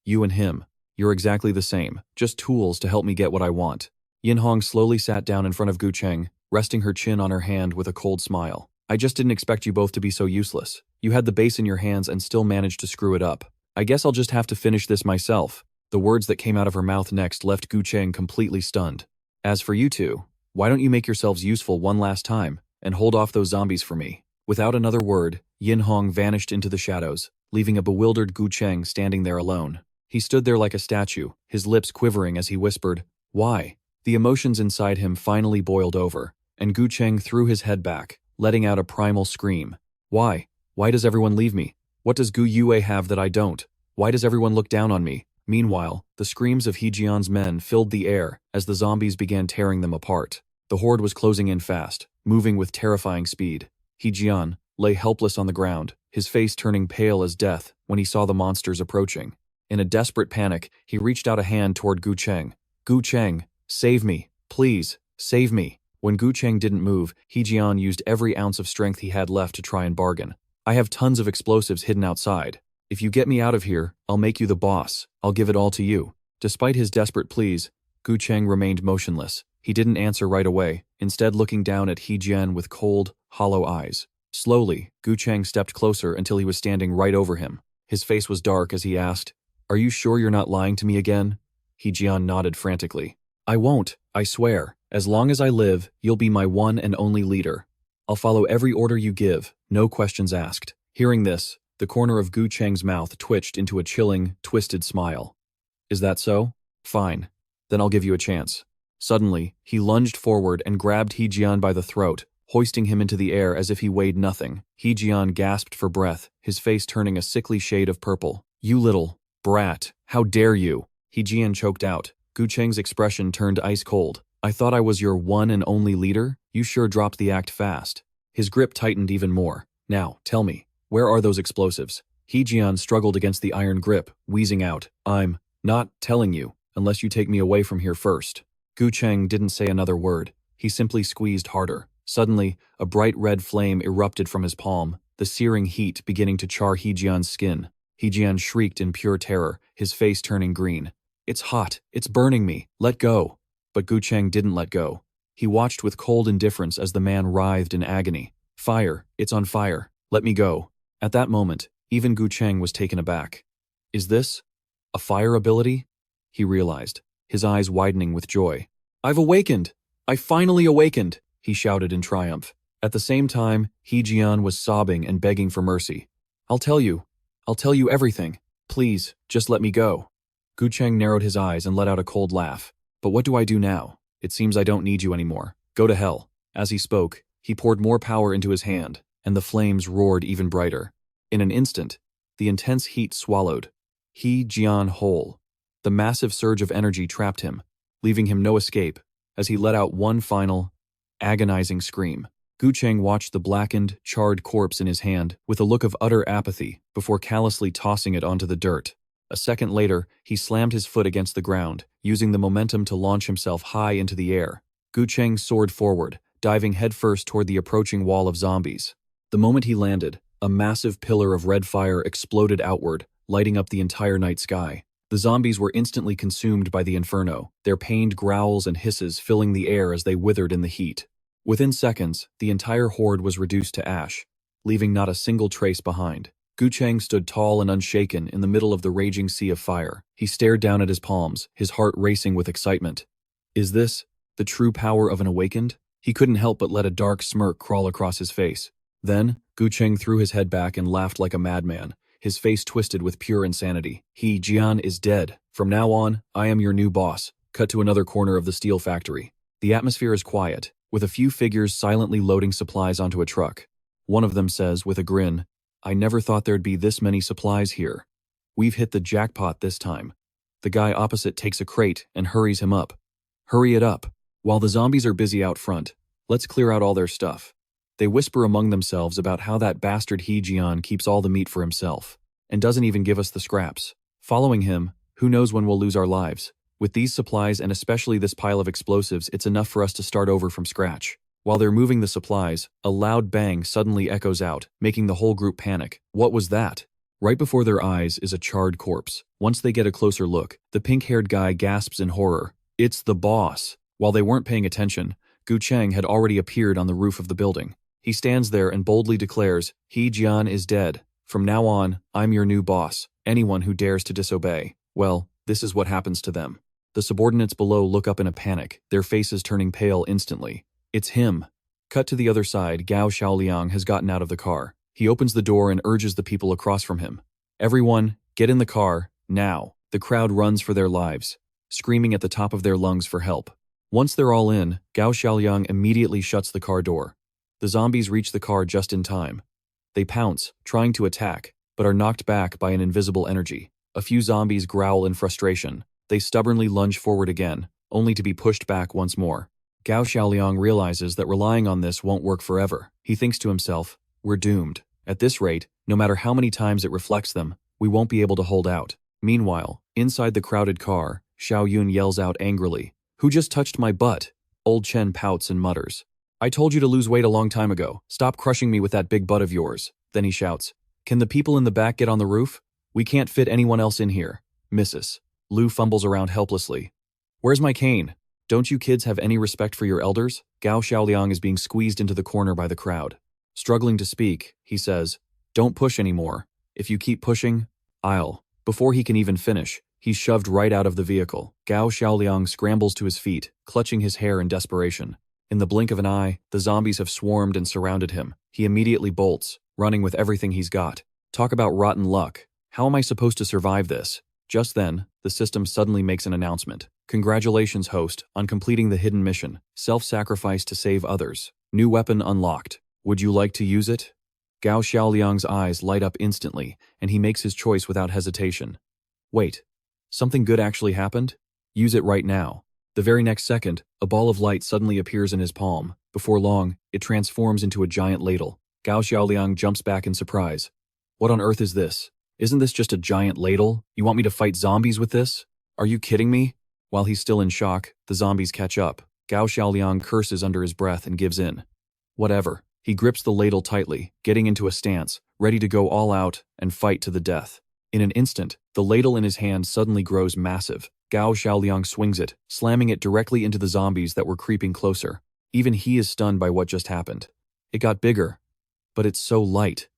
you and him, you're exactly the same, just tools to help me get what I want. Yin Hong slowly sat down in front of Gu Cheng, resting her chin on her hand with a cold smile. I just didn't expect you both to be so useless. You had the base in your hands and still managed to screw it up. I guess I'll just have to finish this myself. The words that came out of her mouth next left Gu Cheng completely stunned. As for you two, why don't you make yourselves useful one last time and hold off those zombies for me? Without another word, Yin Hong vanished into the shadows, leaving a bewildered Gu Cheng standing there alone. He stood there like a statue, his lips quivering as he whispered, why? The emotions inside him finally boiled over, and Gu Cheng threw his head back, letting out a primal scream. Why? Why does everyone leave me? What does Gu Yue have that I don't? Why does everyone look down on me? Meanwhile, the screams of He Jian's men filled the air as the zombies began tearing them apart. The horde was closing in fast, moving with terrifying speed. He Jian lay helpless on the ground, his face turning pale as death when he saw the monsters approaching. In a desperate panic, he reached out a hand toward Gu Cheng. Gu Cheng, save me, please, save me. When Gu Cheng didn't move, He Jian used every ounce of strength he had left to try and bargain. I have tons of explosives hidden outside. If you get me out of here, I'll make you the boss. I'll give it all to you. Despite his desperate pleas, Gu Cheng remained motionless. He didn't answer right away, instead looking down at He Jian with cold, hollow eyes. Slowly, Gu Cheng stepped closer until he was standing right over him. His face was dark as he asked, "Are you sure you're not lying to me again?" He Jian nodded frantically. "I won't, I swear. As long as I live, you'll be my one and only leader. I'll follow every order you give, no questions asked." Hearing this, the corner of Gu Cheng's mouth twitched into a chilling, twisted smile. "Is that so? Fine. Then I'll give you a chance." Suddenly, he lunged forward and grabbed He Jian by the throat, hoisting him into the air as if he weighed nothing. He Jian gasped for breath, his face turning a sickly shade of purple. "You little brat, how dare you?" He Jian choked out. Gu Cheng's expression turned ice cold. "I thought I was your one and only leader? You sure dropped the act fast." His grip tightened even more. "Now, tell me, where are those explosives?" He Jian struggled against the iron grip, wheezing out, "I'm not telling you, unless you take me away from here first." Gu Cheng didn't say another word. He simply squeezed harder. Suddenly, a bright red flame erupted from his palm, the searing heat beginning to char He Jian's skin. He Jian shrieked in pure terror, his face turning green. "It's hot, it's burning me, let go." But Gu Cheng didn't let go. He watched with cold indifference as the man writhed in agony. "Fire, it's on fire, let me go." At that moment, even Gu Cheng was taken aback. "Is this a fire ability?" he realized, his eyes widening with joy. "I've awakened! I finally awakened!" he shouted in triumph. At the same time, He Jian was sobbing and begging for mercy. I'll tell you everything. Please, just let me go." Gu Cheng narrowed his eyes and let out a cold laugh. "But what do I do now? It seems I don't need you anymore. Go to hell." As he spoke, he poured more power into his hand, and the flames roared even brighter. In an instant, the intense heat swallowed He Jian whole. The massive surge of energy trapped him, leaving him no escape, as he let out one final, agonizing scream. Gu Cheng watched the blackened, charred corpse in his hand with a look of utter apathy before callously tossing it onto the dirt. A second later, he slammed his foot against the ground, using the momentum to launch himself high into the air. Gu Cheng soared forward, diving headfirst toward the approaching wall of zombies. The moment he landed, a massive pillar of red fire exploded outward, lighting up the entire night sky. The zombies were instantly consumed by the inferno, their pained growls and hisses filling the air as they withered in the heat. Within seconds, the entire horde was reduced to ash, leaving not a single trace behind. Gu Cheng stood tall and unshaken in the middle of the raging sea of fire. He stared down at his palms, his heart racing with excitement. Is this the true power of an awakened? He couldn't help but let a dark smirk crawl across his face. Then, Gu Cheng threw his head back and laughed like a madman, his face twisted with pure insanity. He Jian is dead. From now on, I am your new boss. Cut to another corner of the steel factory. The atmosphere is quiet, with a few figures silently loading supplies onto a truck. One of them says, with a grin, "I never thought there'd be this many supplies here. We've hit the jackpot this time." The guy opposite takes a crate and hurries him up. "Hurry it up. While the zombies are busy out front, let's clear out all their stuff." They whisper among themselves about how that bastard He Jian keeps all the meat for himself, and doesn't even give us the scraps. Following him, who knows when we'll lose our lives. With these supplies and especially this pile of explosives, it's enough for us to start over from scratch. While they're moving the supplies, a loud bang suddenly echoes out, making the whole group panic. What was that? Right before their eyes is a charred corpse. Once they get a closer look, the pink-haired guy gasps in horror. It's the boss. While they weren't paying attention, Gu Cheng had already appeared on the roof of the building. He stands there and boldly declares, "He Jian is dead. From now on, I'm your new boss. Anyone who dares to disobey, well, this is what happens to them." The subordinates below look up in a panic, their faces turning pale instantly. It's him. Cut to the other side, Gao Xiaoliang has gotten out of the car. He opens the door and urges the people across from him. "Everyone, get in the car, now." The crowd runs for their lives, screaming at the top of their lungs for help. Once they're all in, Gao Xiaoliang immediately shuts the car door. The zombies reach the car just in time. They pounce, trying to attack, but are knocked back by an invisible energy. A few zombies growl in frustration. They stubbornly lunge forward again, only to be pushed back once more. Gao Xiaoliang realizes that relying on this won't work forever. He thinks to himself, we're doomed. At this rate, no matter how many times it reflects them, we won't be able to hold out. Meanwhile, inside the crowded car, Xiao Yun yells out angrily, "Who just touched my butt?" Old Chen pouts and mutters, "I told you to lose weight a long time ago. Stop crushing me with that big butt of yours." Then he shouts, "Can the people in the back get on the roof? We can't fit anyone else in here." Misses. Lu fumbles around helplessly. "Where's my cane? Don't you kids have any respect for your elders?" Gao Xiaoliang is being squeezed into the corner by the crowd. Struggling to speak, he says, "Don't push anymore. If you keep pushing, I'll." Before he can even finish, he's shoved right out of the vehicle. Gao Xiaoliang scrambles to his feet, clutching his hair in desperation. In the blink of an eye, the zombies have swarmed and surrounded him. He immediately bolts, running with everything he's got. Talk about rotten luck. How am I supposed to survive this? Just then, the system suddenly makes an announcement. Congratulations, host, on completing the hidden mission. Self-sacrifice to save others. New weapon unlocked. Would you like to use it? Gao Xiaoliang's eyes light up instantly, and he makes his choice without hesitation. Wait, something good actually happened? Use it right now. The very next second, a ball of light suddenly appears in his palm. Before long, it transforms into a giant ladle. Gao Xiaoliang jumps back in surprise. What on earth is this? Isn't this just a giant ladle? You want me to fight zombies with this? Are you kidding me? While he's still in shock, the zombies catch up. Gao Xiaoliang curses under his breath and gives in. Whatever. He grips the ladle tightly, getting into a stance, ready to go all out and fight to the death. In an instant, the ladle in his hand suddenly grows massive. Gao Xiaoliang swings it, slamming it directly into the zombies that were creeping closer. Even he is stunned by what just happened. It got bigger, but it's so light.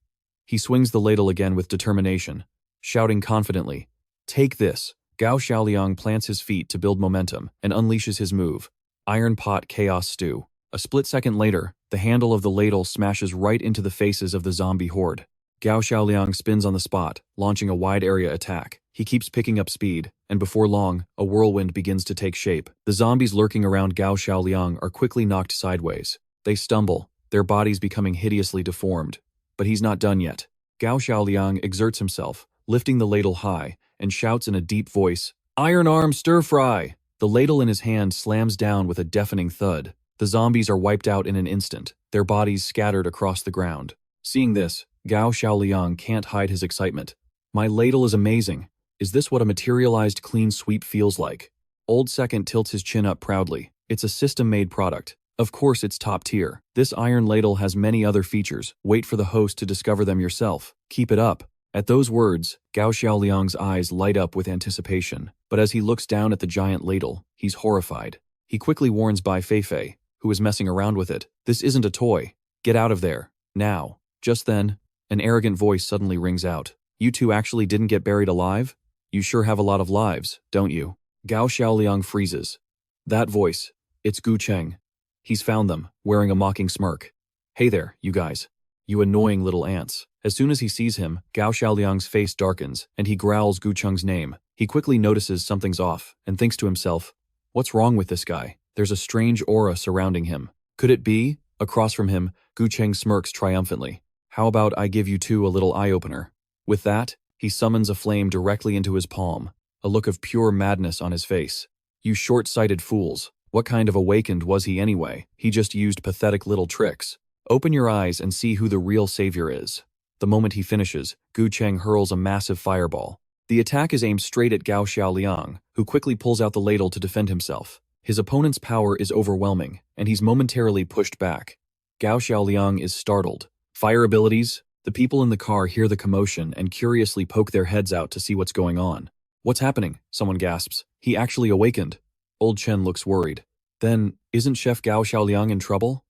He swings the ladle again with determination, shouting confidently, "Take this." Gao Xiaoliang plants his feet to build momentum and unleashes his move, Iron Pot Chaos Stew. A split second later, the handle of the ladle smashes right into the faces of the zombie horde. Gao Xiaoliang spins on the spot, launching a wide-area attack. He keeps picking up speed, and before long, a whirlwind begins to take shape. The zombies lurking around Gao Xiaoliang are quickly knocked sideways. They stumble, their bodies becoming hideously deformed. But he's not done yet. Gao Xiaoliang exerts himself, lifting the ladle high, and shouts in a deep voice, "Iron Arm Stir-Fry!" The ladle in his hand slams down with a deafening thud. The zombies are wiped out in an instant, their bodies scattered across the ground. Seeing this, Gao Xiaoliang can't hide his excitement. "My ladle is amazing. Is this what a materialized clean sweep feels like?" Old Second tilts his chin up proudly. It's a system-made product. Of course it's top tier. This iron ladle has many other features. Wait for the host to discover them yourself. Keep it up. At those words, Gao Xiaoliang's eyes light up with anticipation. But as he looks down at the giant ladle, he's horrified. He quickly warns Bai Feifei, who is messing around with it, "This isn't a toy. Get out of there. Now." Just then, an arrogant voice suddenly rings out. "You two actually didn't get buried alive? You sure have a lot of lives, don't you?" Gao Xiaoliang freezes. That voice, it's Gu Cheng. He's found them, wearing a mocking smirk. "Hey there, you guys. You annoying little ants." As soon as he sees him, Gao Xiaoliang's face darkens, and he growls Gu Cheng's name. He quickly notices something's off, and thinks to himself, "What's wrong with this guy? There's a strange aura surrounding him. Could it be?" Across from him, Gu Cheng smirks triumphantly. "How about I give you two a little eye-opener?" With that, he summons a flame directly into his palm, a look of pure madness on his face. "You short-sighted fools. What kind of awakened was he anyway? He just used pathetic little tricks. Open your eyes and see who the real savior is." The moment he finishes, Gu Cheng hurls a massive fireball. The attack is aimed straight at Gao Xiaoliang, who quickly pulls out the ladle to defend himself. His opponent's power is overwhelming, and he's momentarily pushed back. Gao Xiaoliang is startled. Fire abilities? The people in the car hear the commotion and curiously poke their heads out to see what's going on. "What's happening?" someone gasps. "He actually awakened." Old Chen looks worried. "Then, isn't Chef Gao Xiaoliang in trouble?"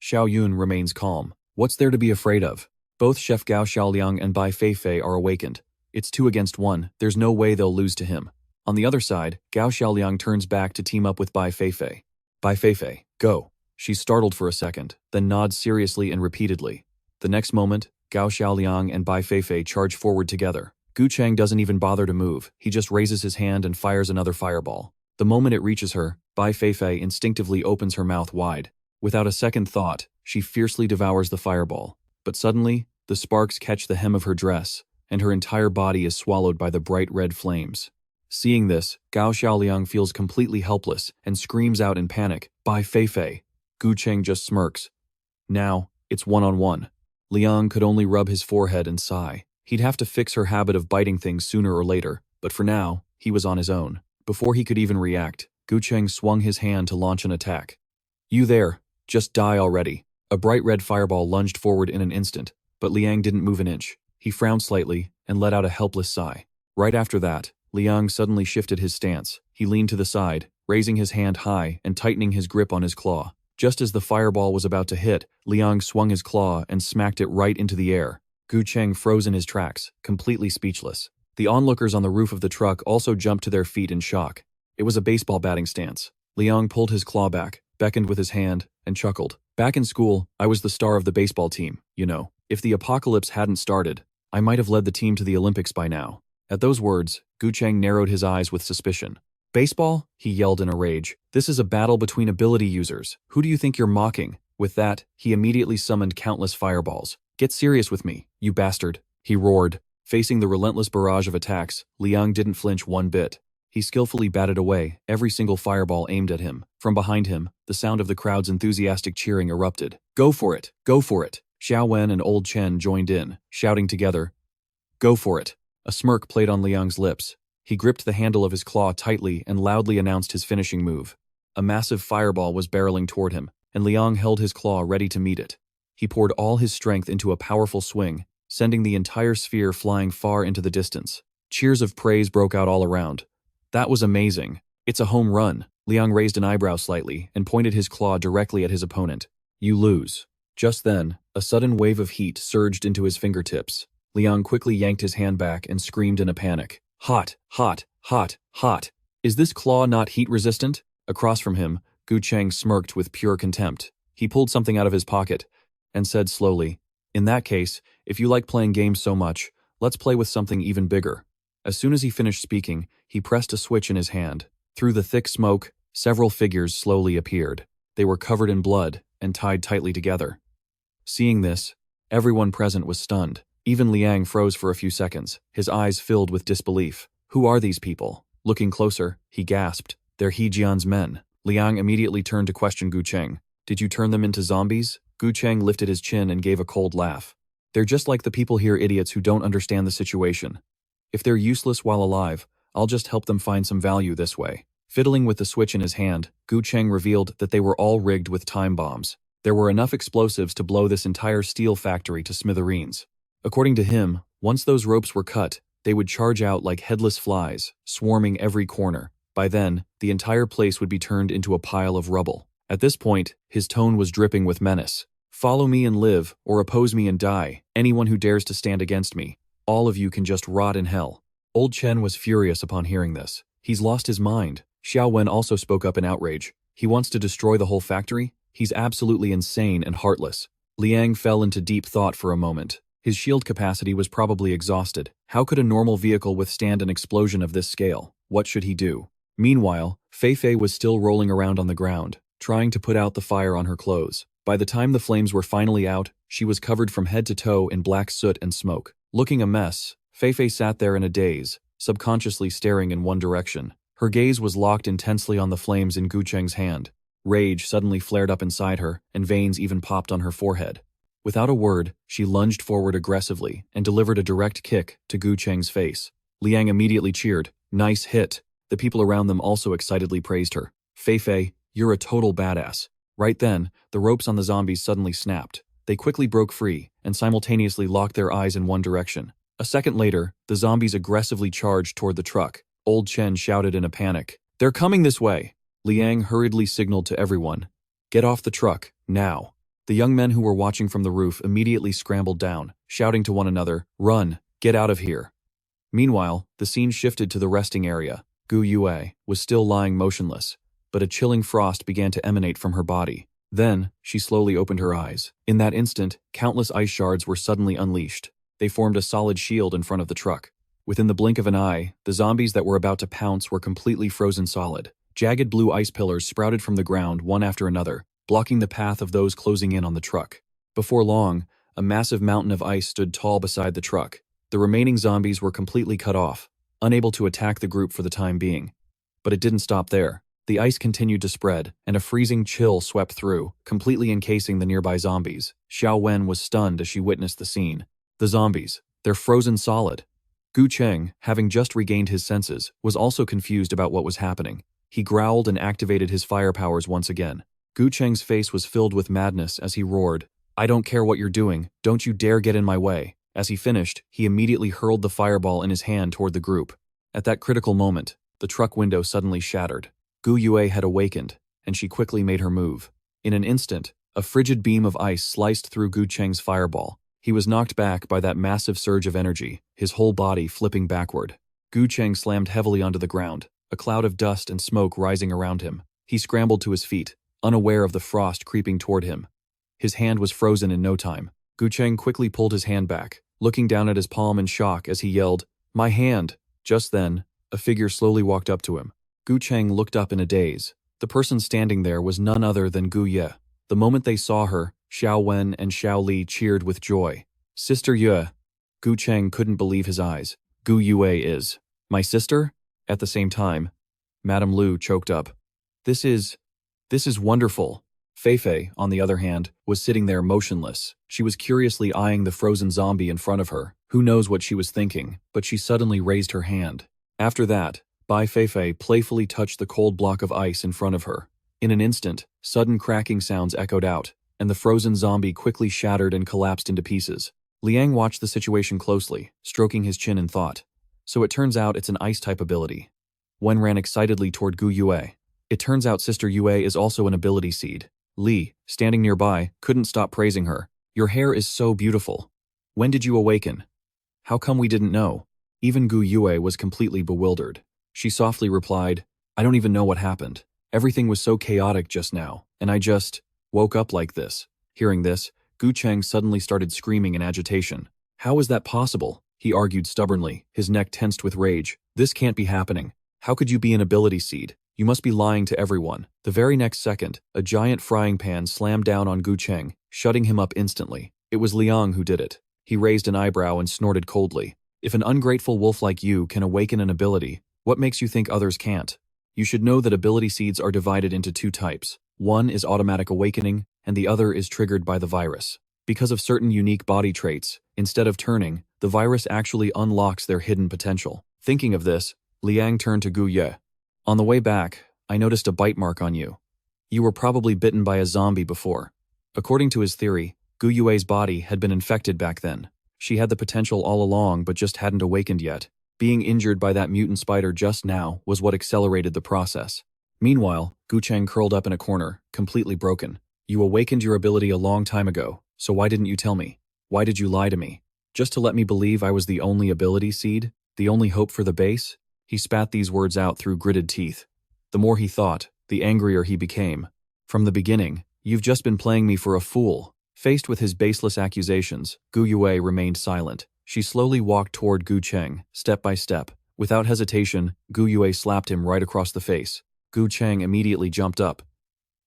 Xiao Yun remains calm. "What's there to be afraid of? Both Chef Gao Xiaoliang and Bai Feifei are awakened. It's 2 against 1. There's no way they'll lose to him." On the other side, Gao Xiaoliang turns back to team up with Bai Feifei. "Bai Feifei, go." She's startled for a second, then nods seriously and repeatedly. The next moment, Gao Xiaoliang and Bai Feifei charge forward together. Gu Cheng doesn't even bother to move. He just raises his hand and fires another fireball. The moment it reaches her, Bai Feifei instinctively opens her mouth wide. Without a second thought, she fiercely devours the fireball. But suddenly, the sparks catch the hem of her dress, and her entire body is swallowed by the bright red flames. Seeing this, Gao Xiaoliang feels completely helpless and screams out in panic, "Bai Feifei!" Gu Cheng just smirks. Now, it's one-on-one. Liang could only rub his forehead and sigh. He'd have to fix her habit of biting things sooner or later, but for now, he was on his own. Before he could even react, Gu Cheng swung his hand to launch an attack. "You there, just die already." A bright red fireball lunged forward in an instant, but Liang didn't move an inch. He frowned slightly and let out a helpless sigh. Right after that, Liang suddenly shifted his stance. He leaned to the side, raising his hand high and tightening his grip on his claw. Just as the fireball was about to hit, Liang swung his claw and smacked it right into the air. Gu Cheng froze in his tracks, completely speechless. The onlookers on the roof of the truck also jumped to their feet in shock. It was a baseball batting stance. Liang pulled his claw back, beckoned with his hand, and chuckled. Back in school, I was the star of the baseball team, you know. If the apocalypse hadn't started, I might have led the team to the Olympics by now. At those words, Gu Cheng narrowed his eyes with suspicion. Baseball? He yelled in a rage. This is a battle between ability users. Who do you think you're mocking? With that, he immediately summoned countless fireballs. Get serious with me, you bastard, he roared. Facing the relentless barrage of attacks, Liang didn't flinch one bit. He skillfully batted away every single fireball aimed at him. From behind him, the sound of the crowd's enthusiastic cheering erupted. Go for it! Go for it! Xiao Wen and Old Chen joined in, shouting together, Go for it! A smirk played on Liang's lips. He gripped the handle of his claw tightly and loudly announced his finishing move. A massive fireball was barreling toward him, and Liang held his claw ready to meet it. He poured all his strength into a powerful swing, sending the entire sphere flying far into the distance. Cheers of praise broke out all around. That was amazing. It's a home run. Liang raised an eyebrow slightly and pointed his claw directly at his opponent. You lose. Just then, a sudden wave of heat surged into his fingertips. Liang quickly yanked his hand back and screamed in a panic. Hot, hot, hot, hot. Is this claw not heat-resistant? Across from him, Gu Cheng smirked with pure contempt. He pulled something out of his pocket and said slowly, In that case, if you like playing games so much, let's play with something even bigger. As soon as he finished speaking, he pressed a switch in his hand. Through the thick smoke, several figures slowly appeared. They were covered in blood and tied tightly together. Seeing this, everyone present was stunned. Even Liang froze for a few seconds, his eyes filled with disbelief. Who are these people? Looking closer, he gasped. They're He Jian's men. Liang immediately turned to question Gu Cheng. Did you turn them into zombies? Gu Cheng lifted his chin and gave a cold laugh. They're just like the people here, idiots who don't understand the situation. If they're useless while alive, I'll just help them find some value this way. Fiddling with the switch in his hand, Gu Cheng revealed that they were all rigged with time bombs. There were enough explosives to blow this entire steel factory to smithereens. According to him, once those ropes were cut, they would charge out like headless flies, swarming every corner. By then, the entire place would be turned into a pile of rubble. At this point, his tone was dripping with menace. Follow me and live, or oppose me and die. Anyone who dares to stand against me, all of you can just rot in hell. Old Chen was furious upon hearing this. He's lost his mind. Xiao Wen also spoke up in outrage. He wants to destroy the whole factory? He's absolutely insane and heartless. Liang fell into deep thought for a moment. His shield capacity was probably exhausted. How could a normal vehicle withstand an explosion of this scale? What should he do? Meanwhile, Fei Fei was still rolling around on the ground, trying to put out the fire on her clothes. By the time the flames were finally out, she was covered from head to toe in black soot and smoke. Looking a mess, Fei Fei sat there in a daze, subconsciously staring in one direction. Her gaze was locked intensely on the flames in Gu Cheng's hand. Rage suddenly flared up inside her, and veins even popped on her forehead. Without a word, she lunged forward aggressively and delivered a direct kick to Gu Cheng's face. Liang immediately cheered. Nice hit. The people around them also excitedly praised her. Fei Fei, you're a total badass. Right then, the ropes on the zombies suddenly snapped. They quickly broke free and simultaneously locked their eyes in one direction. A second later, the zombies aggressively charged toward the truck. Old Chen shouted in a panic. They're coming this way. Liang hurriedly signaled to everyone. Get off the truck, now. The young men who were watching from the roof immediately scrambled down, shouting to one another, Run, get out of here. Meanwhile, the scene shifted to the resting area. Gu Yue was still lying motionless, but a chilling frost began to emanate from her body. Then, she slowly opened her eyes. In that instant, countless ice shards were suddenly unleashed. They formed a solid shield in front of the truck. Within the blink of an eye, the zombies that were about to pounce were completely frozen solid. Jagged blue ice pillars sprouted from the ground one after another, blocking the path of those closing in on the truck. Before long, a massive mountain of ice stood tall beside the truck. The remaining zombies were completely cut off, unable to attack the group for the time being. But it didn't stop there. The ice continued to spread, and a freezing chill swept through, completely encasing the nearby zombies. Xiao Wen was stunned as she witnessed the scene. The zombies, they're frozen solid. Gu Cheng, having just regained his senses, was also confused about what was happening. He growled and activated his fire powers once again. Gu Cheng's face was filled with madness as he roared, I don't care what you're doing, don't you dare get in my way. As he finished, he immediately hurled the fireball in his hand toward the group. At that critical moment, the truck window suddenly shattered. Gu Yue had awakened, and she quickly made her move. In an instant, a frigid beam of ice sliced through Gu Cheng's fireball. He was knocked back by that massive surge of energy, his whole body flipping backward. Gu Cheng slammed heavily onto the ground, a cloud of dust and smoke rising around him. He scrambled to his feet, unaware of the frost creeping toward him. His hand was frozen in no time. Gu Cheng quickly pulled his hand back, looking down at his palm in shock as he yelled, "My hand!" Just then, a figure slowly walked up to him. Gu Cheng looked up in a daze. The person standing there was none other than Gu Ye. The moment they saw her, Xiao Wen and Xiao Li cheered with joy. "Sister Yue." Gu Cheng couldn't believe his eyes. "Gu Yue is my sister?" At the same time, Madame Lu choked up. This is wonderful." Fei Fei, on the other hand, was sitting there motionless. She was curiously eyeing the frozen zombie in front of her. Who knows what she was thinking, but she suddenly raised her hand. After that, Bai Fei Fei playfully touched the cold block of ice in front of her. In an instant, sudden cracking sounds echoed out, and the frozen zombie quickly shattered and collapsed into pieces. Liang watched the situation closely, stroking his chin in thought. So it turns out it's an ice-type ability. Wen ran excitedly toward Gu Yue. It turns out Sister Yue is also an ability seed. Li, standing nearby, couldn't stop praising her. "Your hair is so beautiful. When did you awaken? How come we didn't know?" Even Gu Yue was completely bewildered. She softly replied, "I don't even know what happened. Everything was so chaotic just now, and I just woke up like this." Hearing this, Gu Cheng suddenly started screaming in agitation. "How is that possible?" he argued stubbornly, his neck tensed with rage. "This can't be happening. How could you be an ability seed? You must be lying to everyone." The very next second, a giant frying pan slammed down on Gu Cheng, shutting him up instantly. It was Liang who did it. He raised an eyebrow and snorted coldly. "If an ungrateful wolf like you can awaken an ability, what makes you think others can't? You should know that ability seeds are divided into two types. One is automatic awakening, and the other is triggered by the virus. Because of certain unique body traits, instead of turning, the virus actually unlocks their hidden potential." Thinking of this, Liang turned to Gu Ye. "On the way back, I noticed a bite mark on you. You were probably bitten by a zombie before." According to his theory, Gu Yue's body had been infected back then. She had the potential all along but just hadn't awakened yet. Being injured by that mutant spider just now was what accelerated the process. Meanwhile, Gu Cheng curled up in a corner, completely broken. "You awakened your ability a long time ago, so why didn't you tell me? Why did you lie to me? Just to let me believe I was the only ability seed? The only hope for the base?" He spat these words out through gritted teeth. The more he thought, the angrier he became. "From the beginning, you've just been playing me for a fool." Faced with his baseless accusations, Gu Yue remained silent. She slowly walked toward Gu Cheng, step by step. Without hesitation, Gu Yue slapped him right across the face. Gu Cheng immediately jumped up.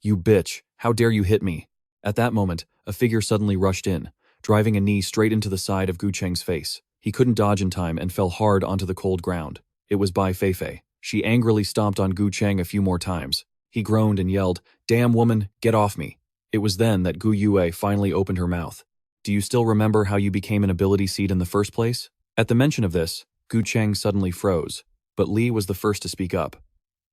"You bitch, how dare you hit me?" At that moment, a figure suddenly rushed in, driving a knee straight into the side of Gu Cheng's face. He couldn't dodge in time and fell hard onto the cold ground. It was Bai Fei Fei. She angrily stomped on Gu Cheng a few more times. He groaned and yelled, "Damn woman, get off me." It was then that Gu Yue finally opened her mouth. "Do you still remember how you became an ability seed in the first place?" At the mention of this, Gu Cheng suddenly froze, but Li was the first to speak up.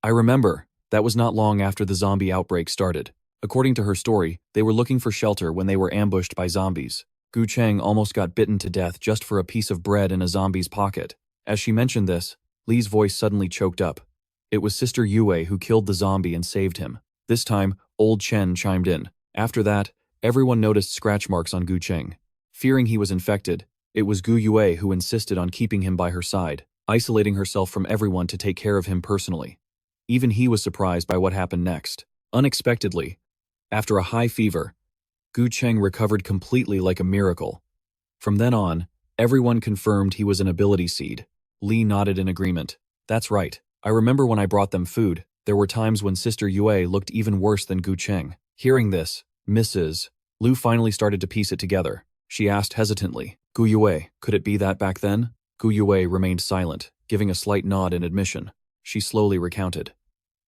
"I remember. That was not long after the zombie outbreak started. According to her story, they were looking for shelter when they were ambushed by zombies. Gu Cheng almost got bitten to death just for a piece of bread in a zombie's pocket." As she mentioned this, Li's voice suddenly choked up. It was Sister Yue who killed the zombie and saved him. This time, Old Chen chimed in. After that, everyone noticed scratch marks on Gu Cheng. Fearing he was infected, it was Gu Yue who insisted on keeping him by her side, isolating herself from everyone to take care of him personally. Even he was surprised by what happened next. Unexpectedly, after a high fever, Gu Cheng recovered completely like a miracle. From then on, everyone confirmed he was an ability seed. Li nodded in agreement. "That's right. I remember when I brought them food, there were times when Sister Yue looked even worse than Gu Cheng." Hearing this, Mrs. Lu finally started to piece it together. She asked hesitantly, "Gu Yue, could it be that back then?" Gu Yue remained silent, giving a slight nod in admission. She slowly recounted.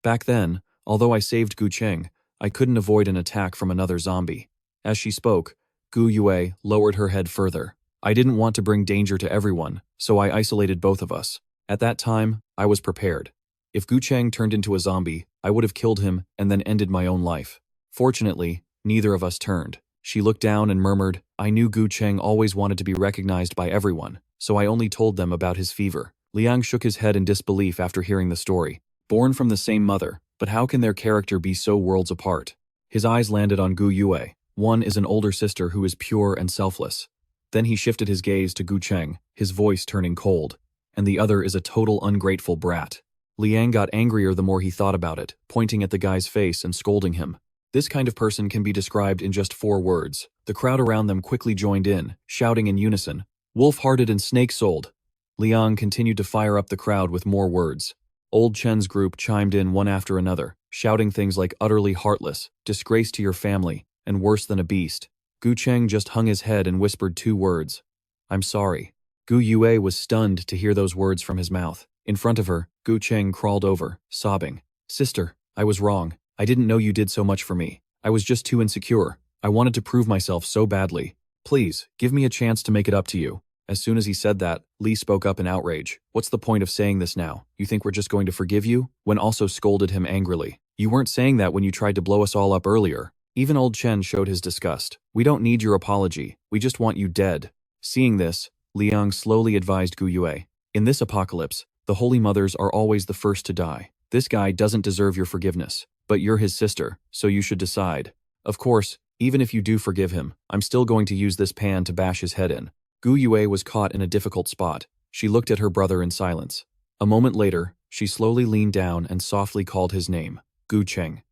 "Back then, although I saved Gu Cheng, I couldn't avoid an attack from another zombie." As she spoke, Gu Yue lowered her head further. "I didn't want to bring danger to everyone, so I isolated both of us. At that time, I was prepared. If Gu Cheng turned into a zombie, I would have killed him and then ended my own life. Fortunately, neither of us turned." She looked down and murmured, "I knew Gu Cheng always wanted to be recognized by everyone, so I only told them about his fever." Liang shook his head in disbelief after hearing the story. Born from the same mother, but how can their character be so worlds apart? His eyes landed on Gu Yue. One is an older sister who is pure and selfless. Then he shifted his gaze to Gu Cheng, his voice turning cold. And the other is a total ungrateful brat. Liang got angrier the more he thought about it, pointing at the guy's face and scolding him. This kind of person can be described in just 4 words. The crowd around them quickly joined in, shouting in unison, "Wolf-hearted and snake-souled." Liang continued to fire up the crowd with more words. Old Chen's group chimed in one after another, shouting things like utterly heartless, disgrace to your family, and worse than a beast. Gu Cheng just hung his head and whispered 2 words. "I'm sorry." Gu Yue was stunned to hear those words from his mouth. In front of her, Gu Cheng crawled over, sobbing. "Sister, I was wrong. I didn't know you did so much for me. I was just too insecure. I wanted to prove myself so badly. Please, give me a chance to make it up to you." As soon as he said that, Li spoke up in outrage. "What's the point of saying this now? You think we're just going to forgive you?" Wen also scolded him angrily. "You weren't saying that when you tried to blow us all up earlier." Even old Chen showed his disgust. "We don't need your apology. We just want you dead." Seeing this, Liang slowly advised Gu Yue. "In this apocalypse, the Holy Mothers are always the first to die. This guy doesn't deserve your forgiveness, but you're his sister, so you should decide. Of course, even if you do forgive him, I'm still going to use this pan to bash his head in." Gu Yue was caught in a difficult spot. She looked at her brother in silence. A moment later, she slowly leaned down and softly called his name, Gu Cheng.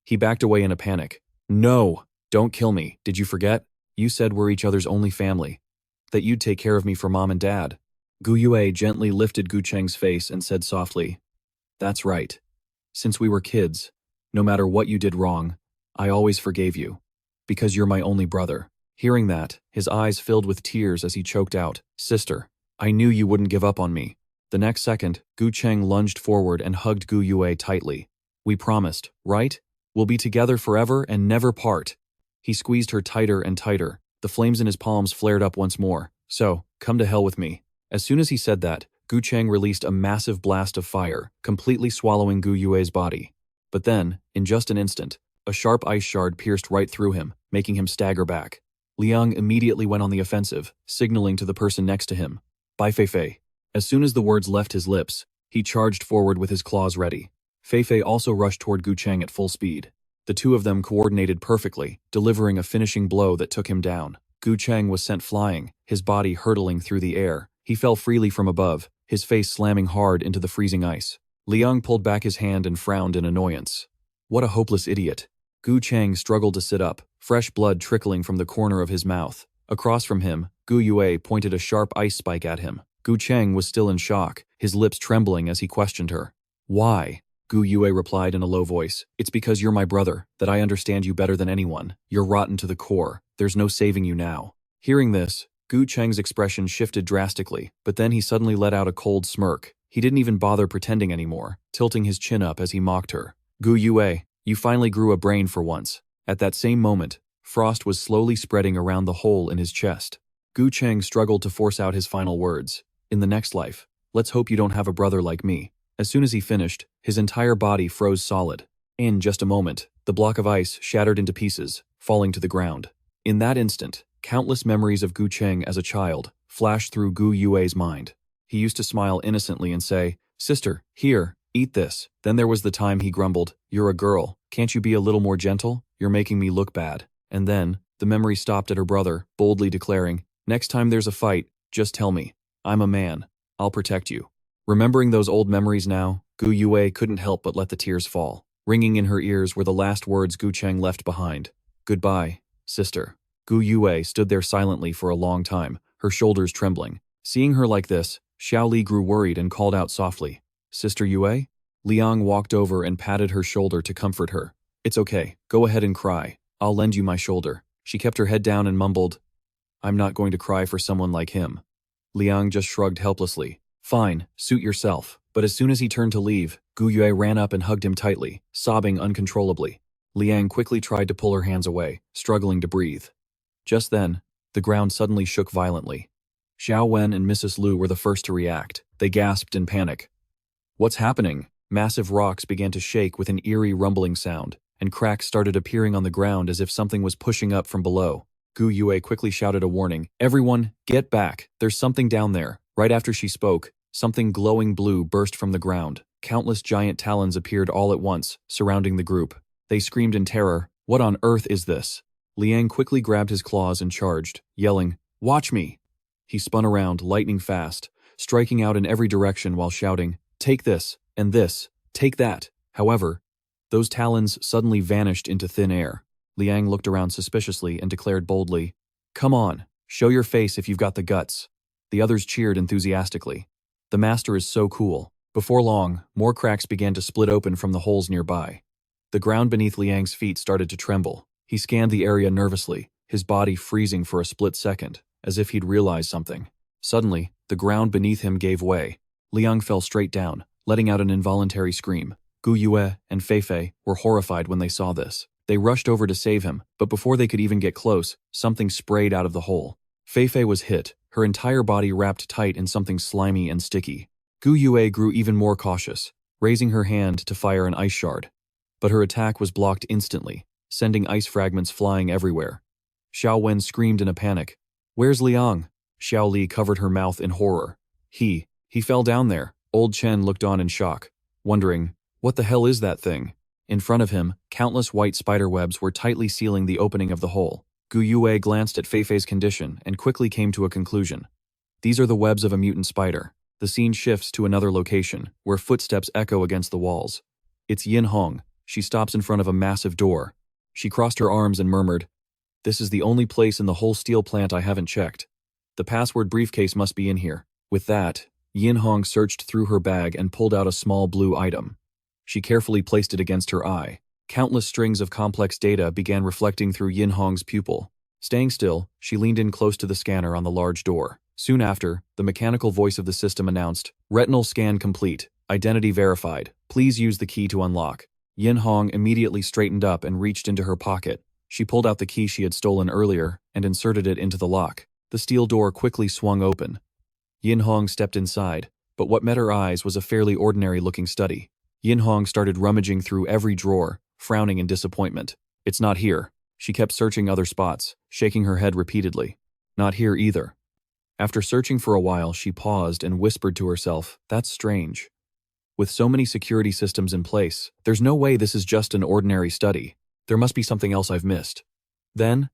He backed away in a panic. "No, don't kill me. Did you forget? You said we're each other's only family. That you'd take care of me for Mom and Dad." Gu Yue gently lifted Gu Cheng's face and said softly, "That's right. Since we were kids, no matter what you did wrong, I always forgave you. Because you're my only brother." Hearing that, his eyes filled with tears as he choked out, "Sister, I knew you wouldn't give up on me." The next second, Gu Cheng lunged forward and hugged Gu Yue tightly. "We promised, right? We'll be together forever and never part." He squeezed her tighter and tighter. The flames in his palms flared up once more. "So, come to hell with me." As soon as he said that, Gu Cheng released a massive blast of fire, completely swallowing Gu Yue's body. But then, in just an instant, a sharp ice shard pierced right through him, making him stagger back. Liang immediately went on the offensive, signaling to the person next to him, "Bai Feifei." As soon as the words left his lips, he charged forward with his claws ready. Feifei also rushed toward Gu Cheng at full speed. The two of them coordinated perfectly, delivering a finishing blow that took him down. Gu Cheng was sent flying, his body hurtling through the air. He fell freely from above, his face slamming hard into the freezing ice. Liang pulled back his hand and frowned in annoyance. What a hopeless idiot. Gu Cheng struggled to sit up, fresh blood trickling from the corner of his mouth. Across from him, Gu Yue pointed a sharp ice spike at him. Gu Cheng was still in shock, his lips trembling as he questioned her. "Why?" Gu Yue replied in a low voice. "It's because you're my brother, that I understand you better than anyone. You're rotten to the core. There's no saving you now." Hearing this, Gu Cheng's expression shifted drastically, but then he suddenly let out a cold smirk. He didn't even bother pretending anymore, tilting his chin up as he mocked her. "Gu Yue, you finally grew a brain for once." At that same moment, frost was slowly spreading around the hole in his chest. Gu Cheng struggled to force out his final words. "In the next life, let's hope you don't have a brother like me." As soon as he finished, his entire body froze solid. In just a moment, the block of ice shattered into pieces, falling to the ground. In that instant, countless memories of Gu Cheng as a child flashed through Gu Yue's mind. He used to smile innocently and say, "Sister, here, eat this." Then there was the time he grumbled, "You're a girl, can't you be a little more gentle? You're making me look bad." And then, the memory stopped at her brother, boldly declaring, "Next time there's a fight, just tell me. I'm a man. I'll protect you." Remembering those old memories now, Gu Yue couldn't help but let the tears fall. Ringing in her ears were the last words Gu Cheng left behind. "Goodbye, sister." Gu Yue stood there silently for a long time, her shoulders trembling. Seeing her like this, Xiaoli grew worried and called out softly, "Sister Yue?" Liang walked over and patted her shoulder to comfort her. "It's okay, go ahead and cry. I'll lend you my shoulder." She kept her head down and mumbled, "I'm not going to cry for someone like him." Liang just shrugged helplessly. "Fine, suit yourself." But as soon as he turned to leave, Gu Yue ran up and hugged him tightly, sobbing uncontrollably. Liang quickly tried to pull her hands away, struggling to breathe. Just then, the ground suddenly shook violently. Xiao Wen and Mrs. Lu were the first to react. They gasped in panic. "What's happening?" Massive rocks began to shake with an eerie rumbling sound, and cracks started appearing on the ground as if something was pushing up from below. Gu Yue quickly shouted a warning, "Everyone, get back, there's something down there." Right after she spoke, something glowing blue burst from the ground. Countless giant talons appeared all at once, surrounding the group. They screamed in terror, What on earth is this? Liang quickly grabbed his claws and charged, yelling, "Watch me!" He spun around, lightning fast, striking out in every direction while shouting, "Take this, and this, take that." However, those talons suddenly vanished into thin air. Liang looked around suspiciously and declared boldly, "Come on, show your face if you've got the guts." The others cheered enthusiastically. The master is so cool. Before long, more cracks began to split open from the holes nearby. The ground beneath Liang's feet started to tremble. He scanned the area nervously, his body freezing for a split second, as if he'd realized something. Suddenly, the ground beneath him gave way. Liang fell straight down, letting out an involuntary scream. Gu Yue and Fei Fei were horrified when they saw this. They rushed over to save him, but before they could even get close, something sprayed out of the hole. Fei Fei was hit, her entire body wrapped tight in something slimy and sticky. Gu Yue grew even more cautious, raising her hand to fire an ice shard. But her attack was blocked instantly, sending ice fragments flying everywhere. Xiao Wen screamed in a panic. "Where's Liang?" Xiao Li covered her mouth in horror. He fell down there." Old Chen looked on in shock, wondering, what the hell is that thing? In front of him, countless white spider webs were tightly sealing the opening of the hole. Gu Yue glanced at Fei Fei's condition and quickly came to a conclusion. These are the webs of a mutant spider. The scene shifts to another location, where footsteps echo against the walls. It's Yin Hong. She stops in front of a massive door. She crossed her arms and murmured, "This is the only place in the whole steel plant I haven't checked. The password briefcase must be in here." With that, Yin Hong searched through her bag and pulled out a small blue item. She carefully placed it against her eye. Countless strings of complex data began reflecting through Yin Hong's pupil. Staying still, she leaned in close to the scanner on the large door. Soon after, the mechanical voice of the system announced, "Retinal scan complete. Identity verified. Please use the key to unlock." Yin Hong immediately straightened up and reached into her pocket. She pulled out the key she had stolen earlier and inserted it into the lock. The steel door quickly swung open. Yin Hong stepped inside, but what met her eyes was a fairly ordinary-looking study. Yin Hong started rummaging through every drawer, frowning in disappointment. "It's not here." She kept searching other spots, shaking her head repeatedly. "Not here either." After searching for a while, she paused and whispered to herself, "That's strange. With so many security systems in place, there's no way this is just an ordinary study. There must be something else I've missed." Then,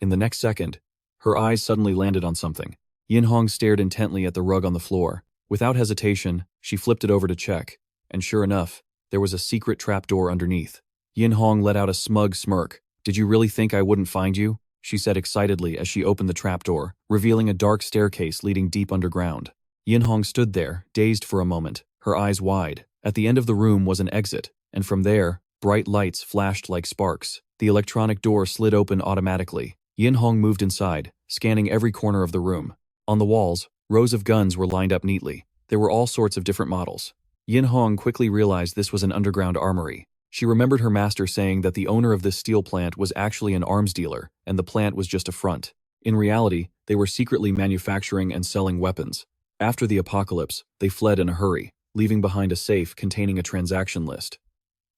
in the next second, her eyes suddenly landed on something. Yin Hong stared intently at the rug on the floor. Without hesitation, she flipped it over to check, and sure enough, there was a secret trapdoor underneath. Yin Hong let out a smug smirk. "Did you really think I wouldn't find you?" she said excitedly as she opened the trapdoor, revealing a dark staircase leading deep underground. Yin Hong stood there, dazed for a moment, her eyes wide. At the end of the room was an exit, and from there, bright lights flashed like sparks. The electronic door slid open automatically. Yin Hong moved inside, scanning every corner of the room. On the walls, rows of guns were lined up neatly. There were all sorts of different models. Yin Hong quickly realized this was an underground armory. She remembered her master saying that the owner of this steel plant was actually an arms dealer, and the plant was just a front. In reality, they were secretly manufacturing and selling weapons. After the apocalypse, they fled in a hurry, leaving behind a safe containing a transaction list.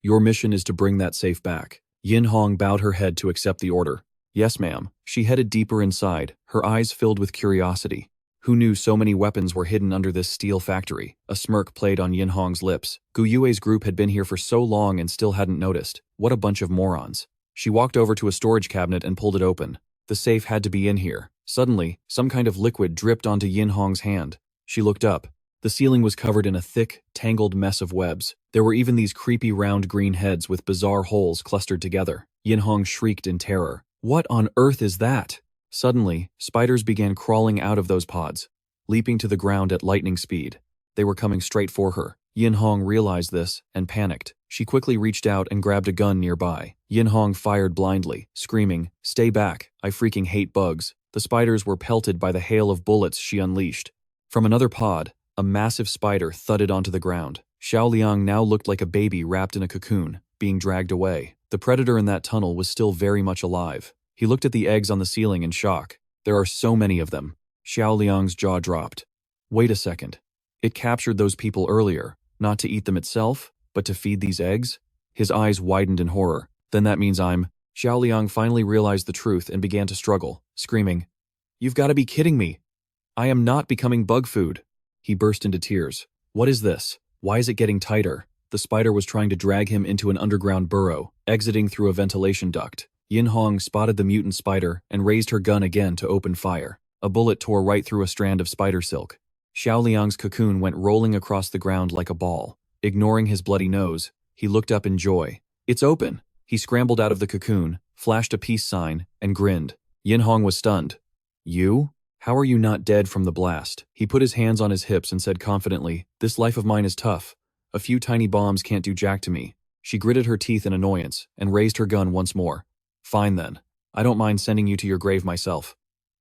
"Your mission is to bring that safe back." Yin Hong bowed her head to accept the order. "Yes, ma'am." She headed deeper inside, her eyes filled with curiosity. Who knew so many weapons were hidden under this steel factory? A smirk played on Yin Hong's lips. Gu Yue's group had been here for so long and still hadn't noticed. What a bunch of morons. She walked over to a storage cabinet and pulled it open. The safe had to be in here. Suddenly, some kind of liquid dripped onto Yin Hong's hand. She looked up. The ceiling was covered in a thick, tangled mess of webs. There were even these creepy round green heads with bizarre holes clustered together. Yin Hong shrieked in terror. "What on earth is that?" Suddenly, spiders began crawling out of those pods, leaping to the ground at lightning speed. They were coming straight for her. Yin Hong realized this and panicked. She quickly reached out and grabbed a gun nearby. Yin Hong fired blindly, screaming, "Stay back, I freaking hate bugs." The spiders were pelted by the hail of bullets she unleashed. From another pod, a massive spider thudded onto the ground. Xiaoliang now looked like a baby wrapped in a cocoon, being dragged away. The predator in that tunnel was still very much alive. He looked at the eggs on the ceiling in shock. There are so many of them. Xiaoliang's jaw dropped. Wait a second. It captured those people earlier, not to eat them itself, but to feed these eggs? His eyes widened in horror. Then that means I'm... Xiaoliang finally realized the truth and began to struggle, screaming, "You've got to be kidding me. I am not becoming bug food." He burst into tears. "What is this? Why is it getting tighter?" The the spider was trying to drag him into an underground burrow, exiting through a ventilation duct. Yin Hong spotted the mutant spider and raised her gun again to open fire. A bullet tore right through a strand of spider silk. Xiaoliang's cocoon went rolling across the ground like a ball. Ignoring his bloody nose, he looked up in joy. "It's open!" He scrambled out of the cocoon, flashed a peace sign, and grinned. Yin Hong was stunned. "You? How are you not dead from the blast?" He put his hands on his hips and said confidently, "This life of mine is tough. A few tiny bombs can't do jack to me." She gritted her teeth in annoyance and raised her gun once more. "Fine then. I don't mind sending you to your grave myself."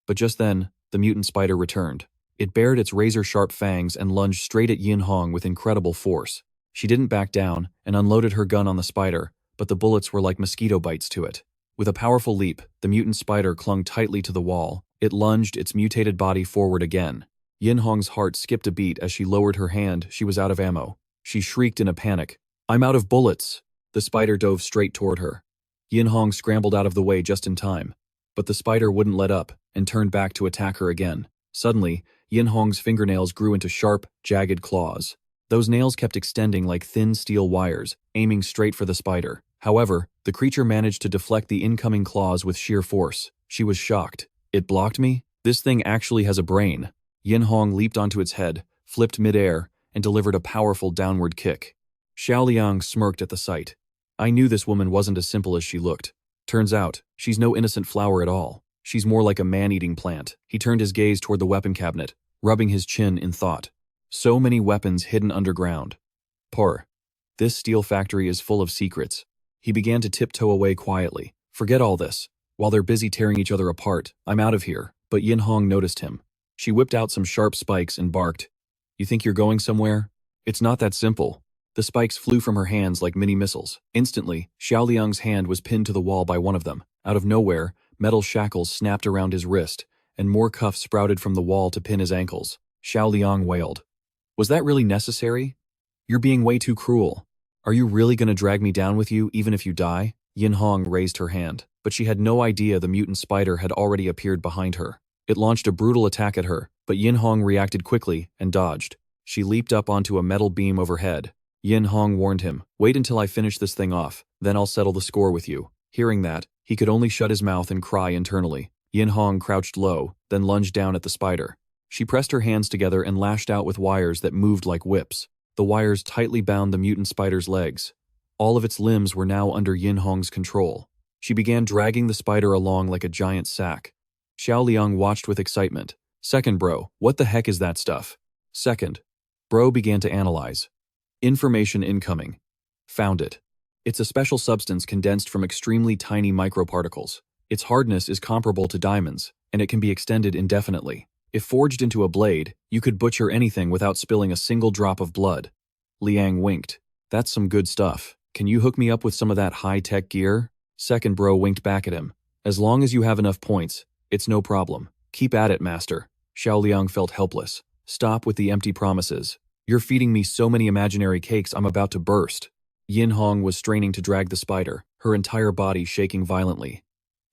But just then, the mutant spider returned. It bared its razor-sharp fangs and lunged straight at Yin Hong with incredible force. She didn't back down and unloaded her gun on the spider, but the bullets were like mosquito bites to it. With a powerful leap, the mutant spider clung tightly to the wall. It lunged its mutated body forward again. Yin Hong's heart skipped a beat as she lowered her hand. She was out of ammo. She shrieked in a panic. "I'm out of bullets!" The spider dove straight toward her. Yin Hong scrambled out of the way just in time. But the spider wouldn't let up and turned back to attack her again. Suddenly, Yin Hong's fingernails grew into sharp, jagged claws. Those nails kept extending like thin steel wires, aiming straight for the spider. However, the creature managed to deflect the incoming claws with sheer force. She was shocked. "It blocked me? This thing actually has a brain." Yin Hong leaped onto its head, flipped midair, and delivered a powerful downward kick. Xiaoliang smirked at the sight. "I knew this woman wasn't as simple as she looked. Turns out, she's no innocent flower at all. She's more like a man-eating plant." He turned his gaze toward the weapon cabinet, rubbing his chin in thought. So many weapons hidden underground. Purr. This steel factory is full of secrets. He began to tiptoe away quietly. "Forget all this. While they're busy tearing each other apart, I'm out of here." But Yin Hong noticed him. She whipped out some sharp spikes and barked. "You think you're going somewhere? It's not that simple." The spikes flew from her hands like mini missiles. Instantly, Xiaoliang's hand was pinned to the wall by one of them. Out of nowhere, metal shackles snapped around his wrist, and more cuffs sprouted from the wall to pin his ankles. Xiaoliang wailed. "Was that really necessary? You're being way too cruel. Are you really going to drag me down with you even if you die?" Yin Hong raised her hand, but she had no idea the mutant spider had already appeared behind her. It launched a brutal attack at her, but Yin Hong reacted quickly and dodged. She leaped up onto a metal beam overhead. Yin Hong warned him, "Wait until I finish this thing off, then I'll settle the score with you." Hearing that, he could only shut his mouth and cry internally. Yin Hong crouched low, then lunged down at the spider. She pressed her hands together and lashed out with wires that moved like whips. The wires tightly bound the mutant spider's legs. All of its limbs were now under Yin Hong's control. She began dragging the spider along like a giant sack. Xiaoliang watched with excitement. "Second, bro, what the heck is that stuff?" "Second." Bro began to analyze. "Information incoming. Found it. It's a special substance condensed from extremely tiny microparticles. Its hardness is comparable to diamonds, and it can be extended indefinitely. If forged into a blade, you could butcher anything without spilling a single drop of blood." Liang winked. "That's some good stuff. Can you hook me up with some of that high-tech gear?" Second bro winked back at him. "As long as you have enough points, it's no problem. Keep at it, master." Xiaoliang felt helpless. "Stop with the empty promises. You're feeding me so many imaginary cakes I'm about to burst." Yin Hong was straining to drag the spider, her entire body shaking violently.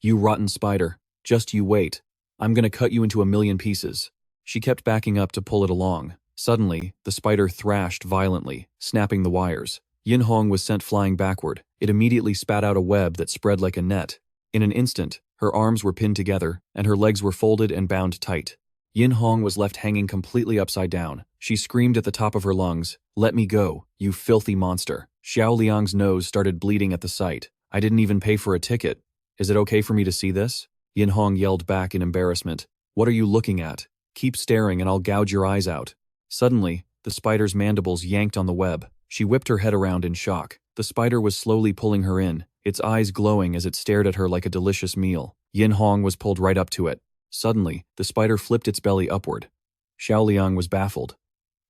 "You rotten spider. Just you wait. I'm gonna cut you into a million pieces." She kept backing up to pull it along. Suddenly, the spider thrashed violently, snapping the wires. Yin Hong was sent flying backward. It immediately spat out a web that spread like a net. In an instant, her arms were pinned together, and her legs were folded and bound tight. Yin Hong was left hanging completely upside down. She screamed at the top of her lungs, "Let me go, you filthy monster." Xiaoliang's nose started bleeding at the sight. "I didn't even pay for a ticket. Is it okay for me to see this?" Yin Hong yelled back in embarrassment. "What are you looking at? Keep staring and I'll gouge your eyes out." Suddenly, the spider's mandibles yanked on the web. She whipped her head around in shock. The spider was slowly pulling her in, its eyes glowing as it stared at her like a delicious meal. Yin Hong was pulled right up to it. Suddenly, the spider flipped its belly upward. Xiaoliang was baffled.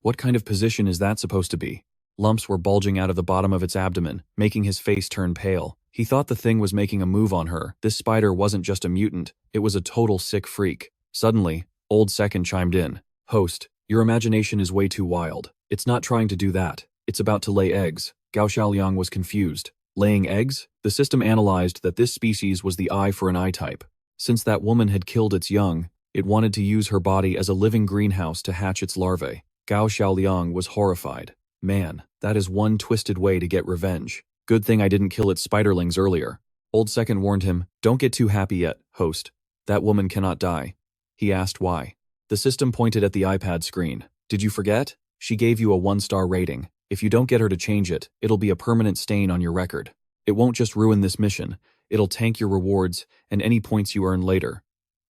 What kind of position is that supposed to be? Lumps were bulging out of the bottom of its abdomen, making his face turn pale. He thought the thing was making a move on her. This spider wasn't just a mutant, it was a total sick freak. Suddenly, Old Second chimed in. "Host, your imagination is way too wild. It's not trying to do that. It's about to lay eggs." Gao Xiaoliang was confused. Laying eggs? The system analyzed that this species was the eye for an eye type. Since that woman had killed its young, it wanted to use her body as a living greenhouse to hatch its larvae. Gao Xiaoliang was horrified. Man, that is one twisted way to get revenge. Good thing I didn't kill its spiderlings earlier. Old Second warned him, "Don't get too happy yet, host. That woman cannot die." He asked why. The system pointed at the iPad screen. "Did you forget? She gave you a 1-star rating. If you don't get her to change it, it'll be a permanent stain on your record. It won't just ruin this mission, it'll tank your rewards and any points you earn later."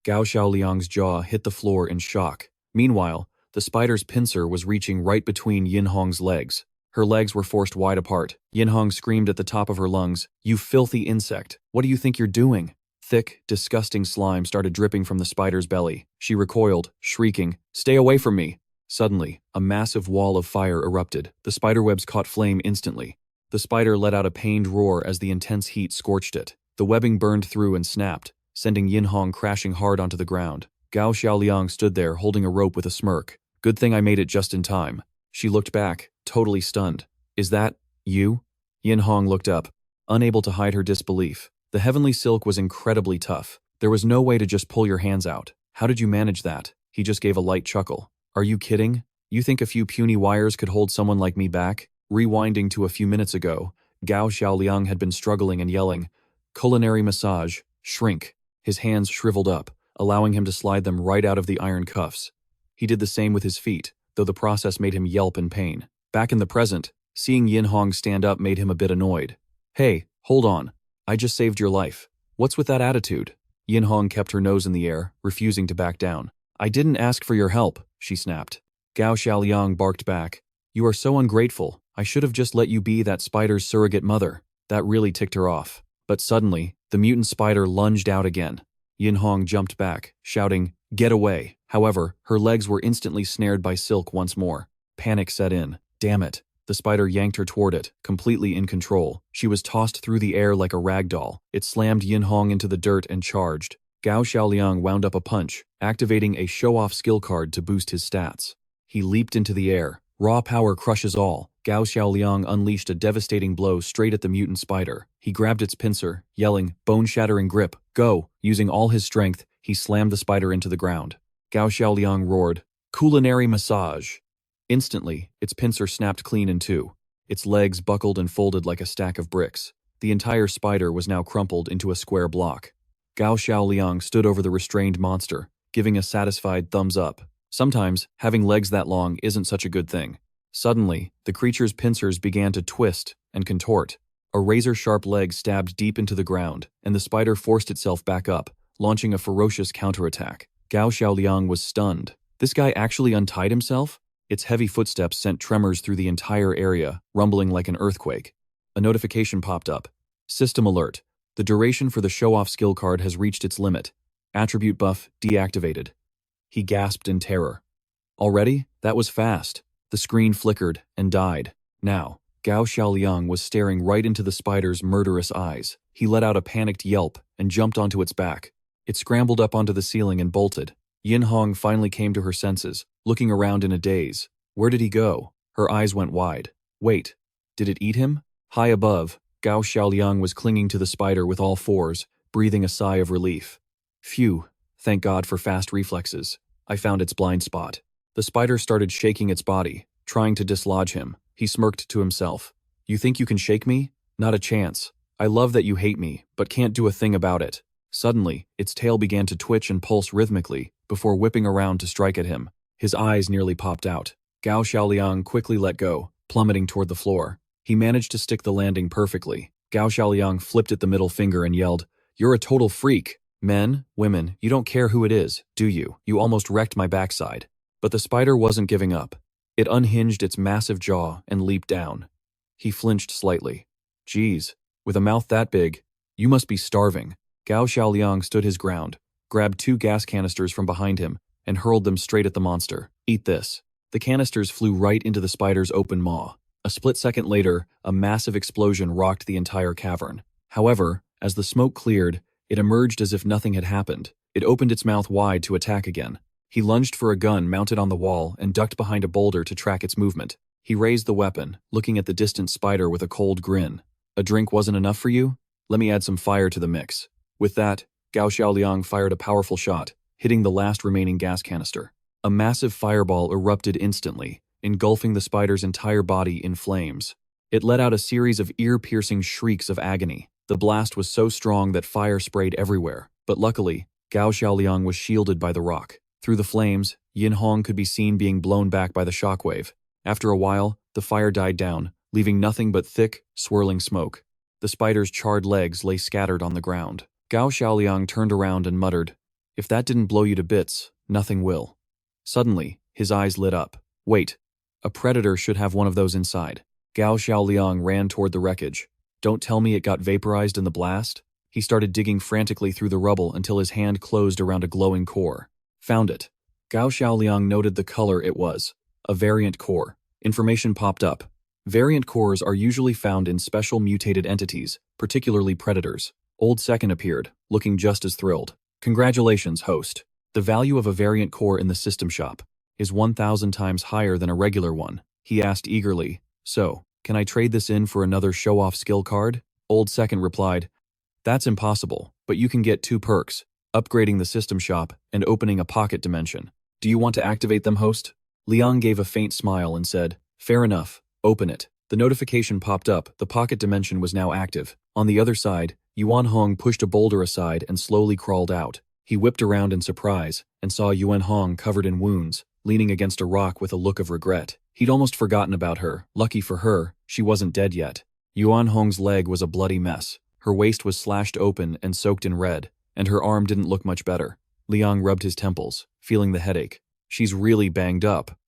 Gao Xiaoliang's jaw hit the floor in shock. Meanwhile, the spider's pincer was reaching right between Yin Hong's legs. Her legs were forced wide apart. Yin Hong screamed at the top of her lungs, "You filthy insect! What do you think you're doing?" Thick, disgusting slime started dripping from the spider's belly. She recoiled, shrieking, "Stay away from me!" Suddenly, a massive wall of fire erupted. The spiderwebs caught flame instantly. The spider let out a pained roar as the intense heat scorched it. The webbing burned through and snapped, sending Yin Hong crashing hard onto the ground. Gao Xiaoliang stood there holding a rope with a smirk. "Good thing I made it just in time." She looked back, totally stunned. "Is that you?" Yin Hong looked up, unable to hide her disbelief. The heavenly silk was incredibly tough. There was no way to just pull your hands out. "How did you manage that?" He just gave a light chuckle. "Are you kidding? You think a few puny wires could hold someone like me back?" Rewinding to a few minutes ago, Gao Xiaoliang had been struggling and yelling, "Culinary massage, shrink." His hands shriveled up, allowing him to slide them right out of the iron cuffs. He did the same with his feet, though the process made him yelp in pain. Back in the present, seeing Yin Hong stand up made him a bit annoyed. "Hey, hold on. I just saved your life. What's with that attitude?" Yin Hong kept her nose in the air, refusing to back down. "I didn't ask for your help," she snapped. Gao Xiaoliang barked back, "You are so ungrateful. I should have just let you be that spider's surrogate mother." That really ticked her off. But suddenly, the mutant spider lunged out again. Yin Hong jumped back, shouting, "Get away." However, her legs were instantly snared by silk once more. Panic set in. Damn it. The spider yanked her toward it, completely in control. She was tossed through the air like a rag doll. It slammed Yin Hong into the dirt and charged. Gao Xiaoliang wound up a punch, activating a show-off skill card to boost his stats. He leaped into the air. Raw power crushes all. Gao Xiaoliang unleashed a devastating blow straight at the mutant spider. He grabbed its pincer, yelling, "Bone-shattering grip, go!" Using all his strength, he slammed the spider into the ground. Gao Xiaoliang roared, "Culinary massage!" Instantly, its pincer snapped clean in two. Its legs buckled and folded like a stack of bricks. The entire spider was now crumpled into a square block. Gao Xiaoliang stood over the restrained monster, giving a satisfied thumbs up. Sometimes, having legs that long isn't such a good thing. Suddenly, the creature's pincers began to twist and contort. A razor-sharp leg stabbed deep into the ground, and the spider forced itself back up, launching a ferocious counterattack. Gao Xiaoliang was stunned. This guy actually untied himself? Its heavy footsteps sent tremors through the entire area, rumbling like an earthquake. A notification popped up. System alert. The duration for the show-off skill card has reached its limit. Attribute buff deactivated. He gasped in terror. Already? That was fast. The screen flickered and died. Now, Gao Xiaoliang was staring right into the spider's murderous eyes. He let out a panicked yelp and jumped onto its back. It scrambled up onto the ceiling and bolted. Yin Hong finally came to her senses, looking around in a daze. Where did he go? Her eyes went wide. Wait, did it eat him? High above, Gao Xiaoliang was clinging to the spider with all fours, breathing a sigh of relief. Phew, thank God for fast reflexes. I found its blind spot. The spider started shaking its body, trying to dislodge him. He smirked to himself. You think you can shake me? Not a chance. I love that you hate me, but can't do a thing about it. Suddenly, its tail began to twitch and pulse rhythmically, before whipping around to strike at him. His eyes nearly popped out. Gao Xiaoliang quickly let go, plummeting toward the floor. He managed to stick the landing perfectly. Gao Xiaoliang flipped at the middle finger and yelled, "You're a total freak! Men, women, you don't care who it is, do you? You almost wrecked my backside." But the spider wasn't giving up. It unhinged its massive jaw and leaped down. He flinched slightly. Geez, with a mouth that big, you must be starving. Gao Xiaoliang stood his ground, grabbed 2 gas canisters from behind him, and hurled them straight at the monster. Eat this. The canisters flew right into the spider's open maw. A split second later, a massive explosion rocked the entire cavern. However, as the smoke cleared, it emerged as if nothing had happened. It opened its mouth wide to attack again. He lunged for a gun mounted on the wall and ducked behind a boulder to track its movement. He raised the weapon, looking at the distant spider with a cold grin. A drink wasn't enough for you? Let me add some fire to the mix. With that, Gao Xiaoliang fired a powerful shot, hitting the last remaining gas canister. A massive fireball erupted instantly, engulfing the spider's entire body in flames. It let out a series of ear-piercing shrieks of agony. The blast was so strong that fire sprayed everywhere, but luckily, Gao Xiaoliang was shielded by the rock. Through the flames, Yin Hong could be seen being blown back by the shockwave. After a while, the fire died down, leaving nothing but thick, swirling smoke. The spider's charred legs lay scattered on the ground. Gao Xiaoliang turned around and muttered, "If that didn't blow you to bits, nothing will." Suddenly, his eyes lit up. "Wait, a predator should have one of those inside." Gao Xiaoliang ran toward the wreckage. "Don't tell me it got vaporized in the blast?" He started digging frantically through the rubble until his hand closed around a glowing core. Found it. Gao Xiaoliang noted the color it was. A variant core. Information popped up. Variant cores are usually found in special mutated entities, particularly predators. Old Second appeared, looking just as thrilled. "Congratulations, host. The value of a variant core in the system shop is 1,000 times higher than a regular one," he asked eagerly. "So, can I trade this in for another show-off skill card?" Old Second replied, "That's impossible, but you can get 2 perks, upgrading the system shop and opening a pocket dimension. Do you want to activate them, host?" Liang gave a faint smile and said, "Fair enough, open it." The notification popped up. The pocket dimension was now active. On the other side, Yuan Hong pushed a boulder aside and slowly crawled out. He whipped around in surprise and saw Yuan Hong covered in wounds, leaning against a rock with a look of regret. He'd almost forgotten about her. Lucky for her, she wasn't dead yet. Yuan Hong's leg was a bloody mess. Her waist was slashed open and soaked in red, and her arm didn't look much better. Liang rubbed his temples, feeling the headache. "She's really banged up.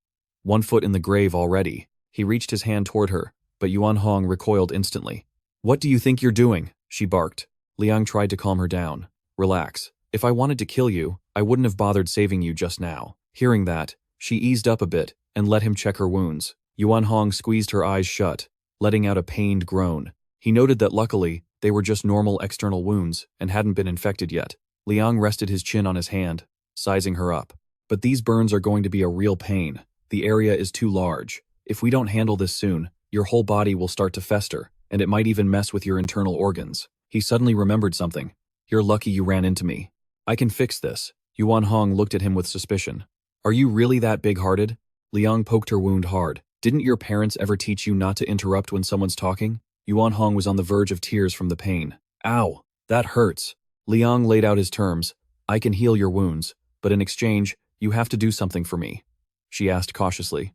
1 foot in the grave already." He reached his hand toward her, but Yuan Hong recoiled instantly. "What do you think you're doing?" she barked. Liang tried to calm her down. "Relax. If I wanted to kill you, I wouldn't have bothered saving you just now." Hearing that, she eased up a bit and let him check her wounds. Yuan Hong squeezed her eyes shut, letting out a pained groan. He noted that luckily, they were just normal external wounds and hadn't been infected yet. Liang rested his chin on his hand, sizing her up. "But these burns are going to be a real pain. The area is too large. If we don't handle this soon, your whole body will start to fester, and it might even mess with your internal organs." He suddenly remembered something. "You're lucky you ran into me. I can fix this." Yuan Hong looked at him with suspicion. "Are you really that big-hearted?" Liang poked her wound hard. "Didn't your parents ever teach you not to interrupt when someone's talking?" Yuan Hong was on the verge of tears from the pain. "Ow, that hurts." Liang laid out his terms. "I can heal your wounds, but in exchange, you have to do something for me," she asked cautiously.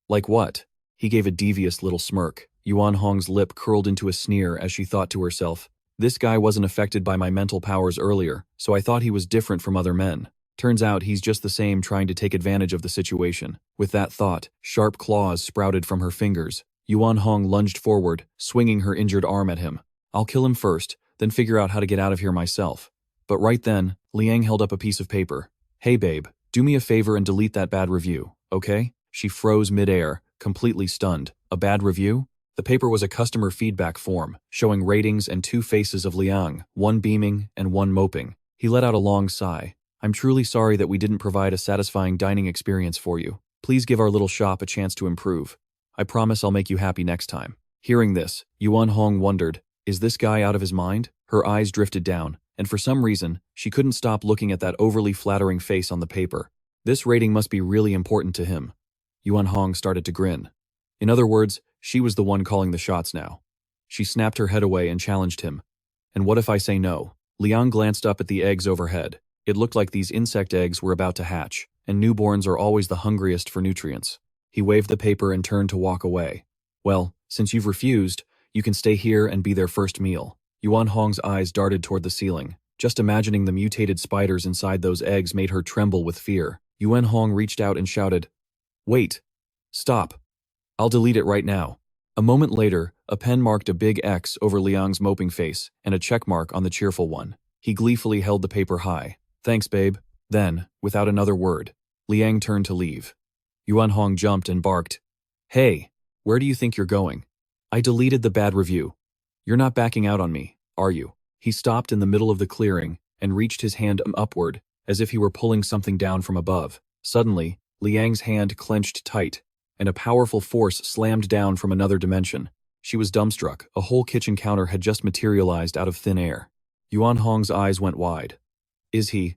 "Like what?" He gave a devious little smirk. Yuan Hong's lip curled into a sneer as she thought to herself, "This guy wasn't affected by my mental powers earlier, so I thought he was different from other men. Turns out he's just the same, trying to take advantage of the situation." With that thought, sharp claws sprouted from her fingers. Yuan Hong lunged forward, swinging her injured arm at him. "I'll kill him first, then figure out how to get out of here myself." But right then, Liang held up a piece of paper. "Hey babe, do me a favor and delete that bad review, okay?" She froze midair, completely stunned. A bad review? The paper was a customer feedback form, showing ratings and 2 faces of Liang, one beaming and one moping. He let out a long sigh. "I'm truly sorry that we didn't provide a satisfying dining experience for you. Please give our little shop a chance to improve. I promise I'll make you happy next time." Hearing this, Yuan Hong wondered, is this guy out of his mind? Her eyes drifted down, and for some reason, she couldn't stop looking at that overly flattering face on the paper. This rating must be really important to him. Yuan Hong started to grin. In other words, she was the one calling the shots now. She snapped her head away and challenged him. "And what if I say no?" Liang glanced up at the eggs overhead. It looked like these insect eggs were about to hatch, and newborns are always the hungriest for nutrients. He waved the paper and turned to walk away. "Well, since you've refused, you can stay here and be their first meal." Yuan Hong's eyes darted toward the ceiling. Just imagining the mutated spiders inside those eggs made her tremble with fear. Yuan Hong reached out and shouted, "Wait! Stop! I'll delete it right now." A moment later, a pen marked a big X over Liang's moping face and a check mark on the cheerful one. He gleefully held the paper high. "Thanks, babe." Then, without another word, Liang turned to leave. Yuan Hong jumped and barked, "Hey, where do you think you're going? I deleted the bad review. You're not backing out on me, are you?" He stopped in the middle of the clearing and reached his hand upward, as if he were pulling something down from above. Suddenly, Liang's hand clenched tight, and a powerful force slammed down from another dimension. She was dumbstruck. A whole kitchen counter had just materialized out of thin air. Yuan Hong's eyes went wide. Is he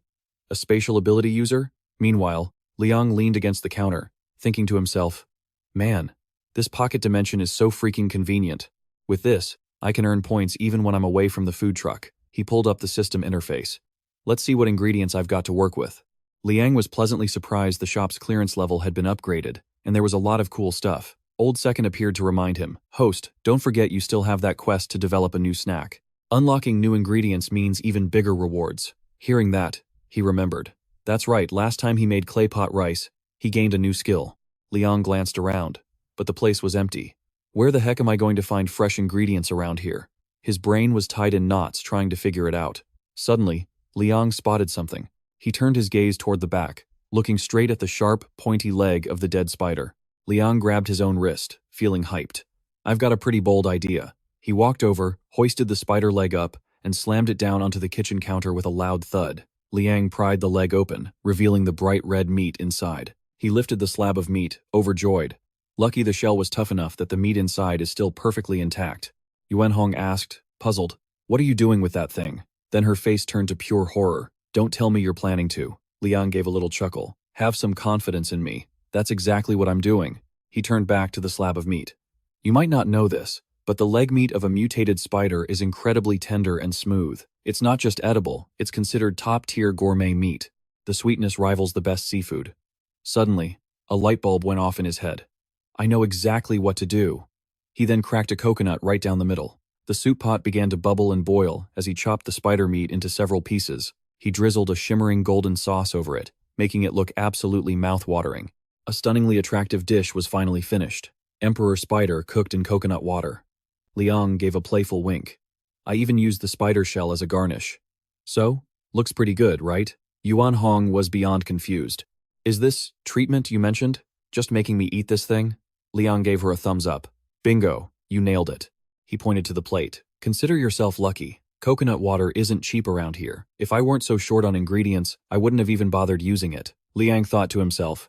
a spatial ability user? Meanwhile, Liang leaned against the counter, thinking to himself, Man, this pocket dimension is so freaking convenient. With this, I can earn points even when I'm away from the food truck. He pulled up the system interface. Let's see what ingredients I've got to work with. Liang was pleasantly surprised the shop's clearance level had been upgraded, and there was a lot of cool stuff. Old Second appeared to remind him, "Host, don't forget you still have that quest to develop a new snack. Unlocking new ingredients means even bigger rewards." Hearing that, he remembered. That's right, last time he made clay pot rice, he gained a new skill. Liang glanced around, but the place was empty. Where the heck am I going to find fresh ingredients around here? His brain was tied in knots trying to figure it out. Suddenly, Liang spotted something. He turned his gaze toward the back, looking straight at the sharp, pointy leg of the dead spider. Liang grabbed his own wrist, feeling hyped. "I've got a pretty bold idea." He walked over, hoisted the spider leg up, and slammed it down onto the kitchen counter with a loud thud. Liang pried the leg open, revealing the bright red meat inside. He lifted the slab of meat, overjoyed. Lucky the shell was tough enough that the meat inside is still perfectly intact. Yuan Hong asked, puzzled, "What are you doing with that thing?" Then her face turned to pure horror. "Don't tell me you're planning to." Liang gave a little chuckle. "Have some confidence in me. That's exactly what I'm doing." He turned back to the slab of meat. "You might not know this, but the leg meat of a mutated spider is incredibly tender and smooth. It's not just edible, it's considered top-tier gourmet meat. The sweetness rivals the best seafood." Suddenly, a light bulb went off in his head. "I know exactly what to do." He then cracked a coconut right down the middle. The soup pot began to bubble and boil as he chopped the spider meat into several pieces. He drizzled a shimmering golden sauce over it, making it look absolutely mouth-watering. A stunningly attractive dish was finally finished. Emperor Spider cooked in coconut water. Liang gave a playful wink. "I even used the spider shell as a garnish." "So? Looks pretty good, right?" Yuan Hong was beyond confused. "Is this treatment you mentioned? Just making me eat this thing?" Liang gave her a thumbs up. "Bingo, you nailed it." He pointed to the plate. "Consider yourself lucky. Coconut water isn't cheap around here. If I weren't so short on ingredients, I wouldn't have even bothered using it." Liang thought to himself.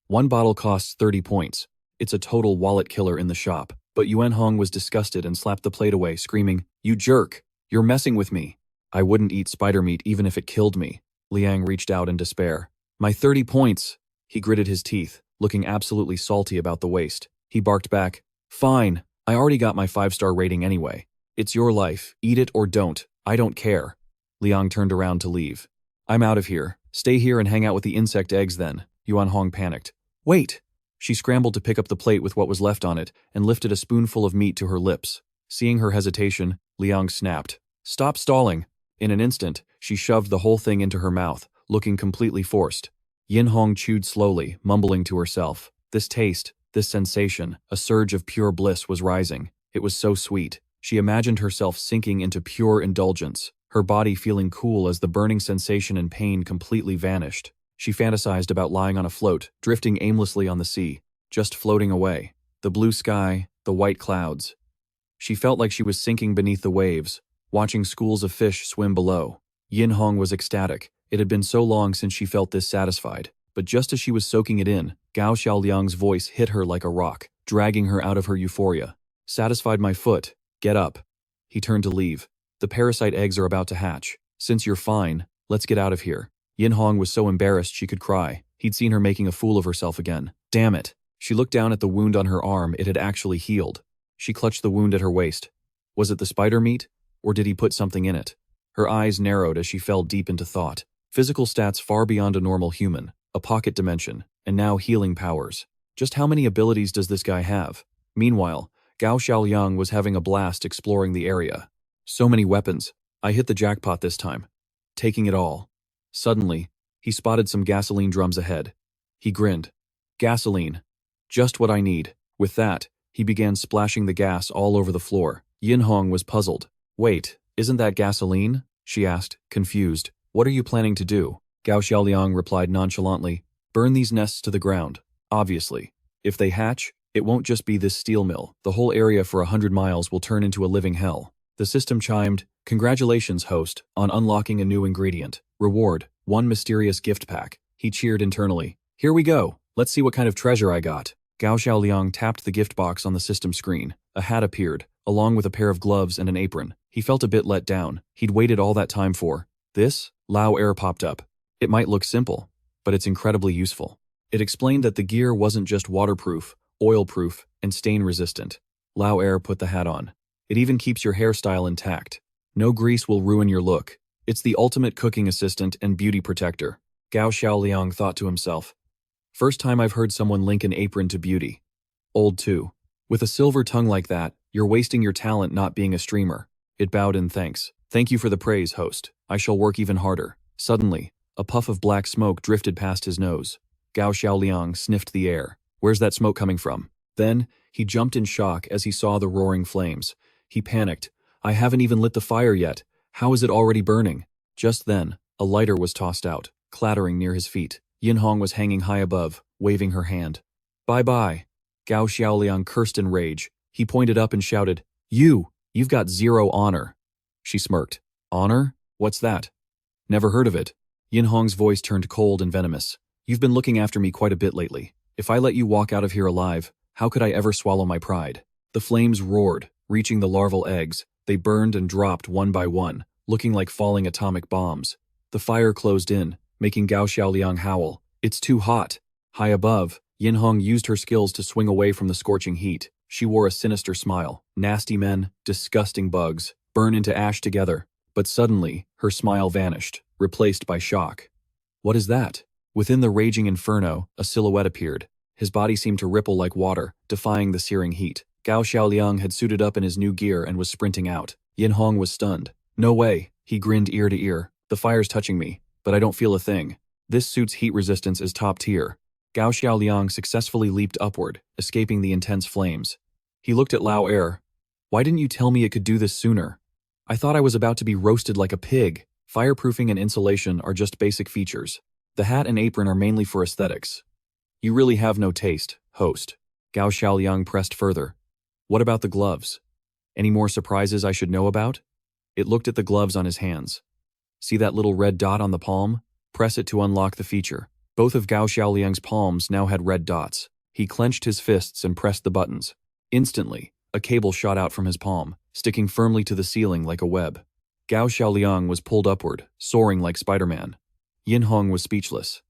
One bottle costs 30 points. It's a total wallet killer in the shop. But Yuan Hong was disgusted and slapped the plate away, screaming, "You jerk! You're messing with me." "I wouldn't eat spider meat even if it killed me." Liang reached out in despair. "My 30 points!" He gritted his teeth, looking absolutely salty about the waste. He barked back, "Fine, I already got my 5-star rating anyway. It's your life, eat it or don't, I don't care." Liang turned around to leave. "I'm out of here. Stay here and hang out with the insect eggs then." Yuan Hong panicked. "Wait!" She scrambled to pick up the plate with what was left on it and lifted a spoonful of meat to her lips. Seeing her hesitation, Liang snapped, "Stop stalling." In an instant, she shoved the whole thing into her mouth, looking completely forced. Yin Hong chewed slowly, mumbling to herself. This taste, this sensation, a surge of pure bliss was rising. It was so sweet. She imagined herself sinking into pure indulgence, her body feeling cool as the burning sensation and pain completely vanished. She fantasized about lying on a float, drifting aimlessly on the sea, just floating away. The blue sky, the white clouds. She felt like she was sinking beneath the waves, watching schools of fish swim below. Yin Hong was ecstatic. It had been so long since she felt this satisfied. But just as she was soaking it in, Gao Xiaoliang's voice hit her like a rock, dragging her out of her euphoria. "Satisfied my foot. Get up." He turned to leave. "The parasite eggs are about to hatch. Since you're fine, let's get out of here." Yin Hong was so embarrassed she could cry. He'd seen her making a fool of herself again. Damn it. She looked down at the wound on her arm. It had actually healed. She clutched the wound at her waist. Was it the spider meat? Or did he put something in it? Her eyes narrowed as she fell deep into thought. Physical stats far beyond a normal human, a pocket dimension, and now healing powers. Just how many abilities does this guy have? Meanwhile, Gao Xiaoliang was having a blast exploring the area. So many weapons. I hit the jackpot this time. Taking it all. Suddenly, he spotted some gasoline drums ahead. He grinned. Gasoline. Just what I need. With that, he began splashing the gas all over the floor. Yin Hong was puzzled. "Wait, isn't that gasoline?" she asked, confused. "What are you planning to do?" Gao Xiaoliang replied nonchalantly, "Burn these nests to the ground. Obviously. If they hatch, it won't just be this steel mill. The whole area for 100 miles will turn into a living hell." The system chimed, "Congratulations, host, on unlocking a new ingredient. Reward, 1 mysterious gift pack." He cheered internally. "Here we go. Let's see what kind of treasure I got." Gao Xiaoliang tapped the gift box on the system screen. A hat appeared, along with a pair of gloves and an apron. He felt a bit let down. He'd waited all that time for this. Lao Air popped up. It might look simple, but it's incredibly useful. It explained that the gear wasn't just waterproof oil-proof, and stain-resistant. Lao Er put the hat on. It even keeps your hairstyle intact. No grease will ruin your look. It's the ultimate cooking assistant and beauty protector. Gao Xiaoliang thought to himself. First time I've heard someone link an apron to beauty. Old too. With a silver tongue like that, you're wasting your talent not being a streamer. It bowed in thanks. Thank you for the praise, host. I shall work even harder. Suddenly, a puff of black smoke drifted past his nose. Gao Xiaoliang sniffed the air. Where's that smoke coming from? Then, he jumped in shock as he saw the roaring flames. He panicked. I haven't even lit the fire yet. How is it already burning? Just then, a lighter was tossed out, clattering near his feet. Yinhong was hanging high above, waving her hand. Bye-bye. Gao Xiaoliang cursed in rage. He pointed up and shouted, You've got 0 honor. She smirked. Honor? What's that? Never heard of it. Yinhong's voice turned cold and venomous. You've been looking after me quite a bit lately. If I let you walk out of here alive, how could I ever swallow my pride? The flames roared, reaching the larval eggs. They burned and dropped one by one, looking like falling atomic bombs. The fire closed in, making Gao Xiaoliang howl. It's too hot. High above, Yinhong used her skills to swing away from the scorching heat. She wore a sinister smile. Nasty men, disgusting bugs, burn into ash together. But suddenly, her smile vanished, replaced by shock. What is that? Within the raging inferno, a silhouette appeared. His body seemed to ripple like water, defying the searing heat. Gao Xiaoliang had suited up in his new gear and was sprinting out. Yinhong was stunned. No way, he grinned ear to ear. The fire's touching me, but I don't feel a thing. This suit's heat resistance is top tier. Gao Xiaoliang successfully leaped upward, escaping the intense flames. He looked at Lao Er. Why didn't you tell me it could do this sooner? I thought I was about to be roasted like a pig. Fireproofing and insulation are just basic features. The hat and apron are mainly for aesthetics. You really have no taste, host. Gao Xiaoliang pressed further. What about the gloves? Any more surprises I should know about? It looked at the gloves on his hands. See that little red dot on the palm? Press it to unlock the feature. Both of Gao Xiaoliang's palms now had red dots. He clenched his fists and pressed the buttons. Instantly, a cable shot out from his palm, sticking firmly to the ceiling like a web. Gao Xiaoliang was pulled upward, soaring like Spider-Man. Yinhong was speechless.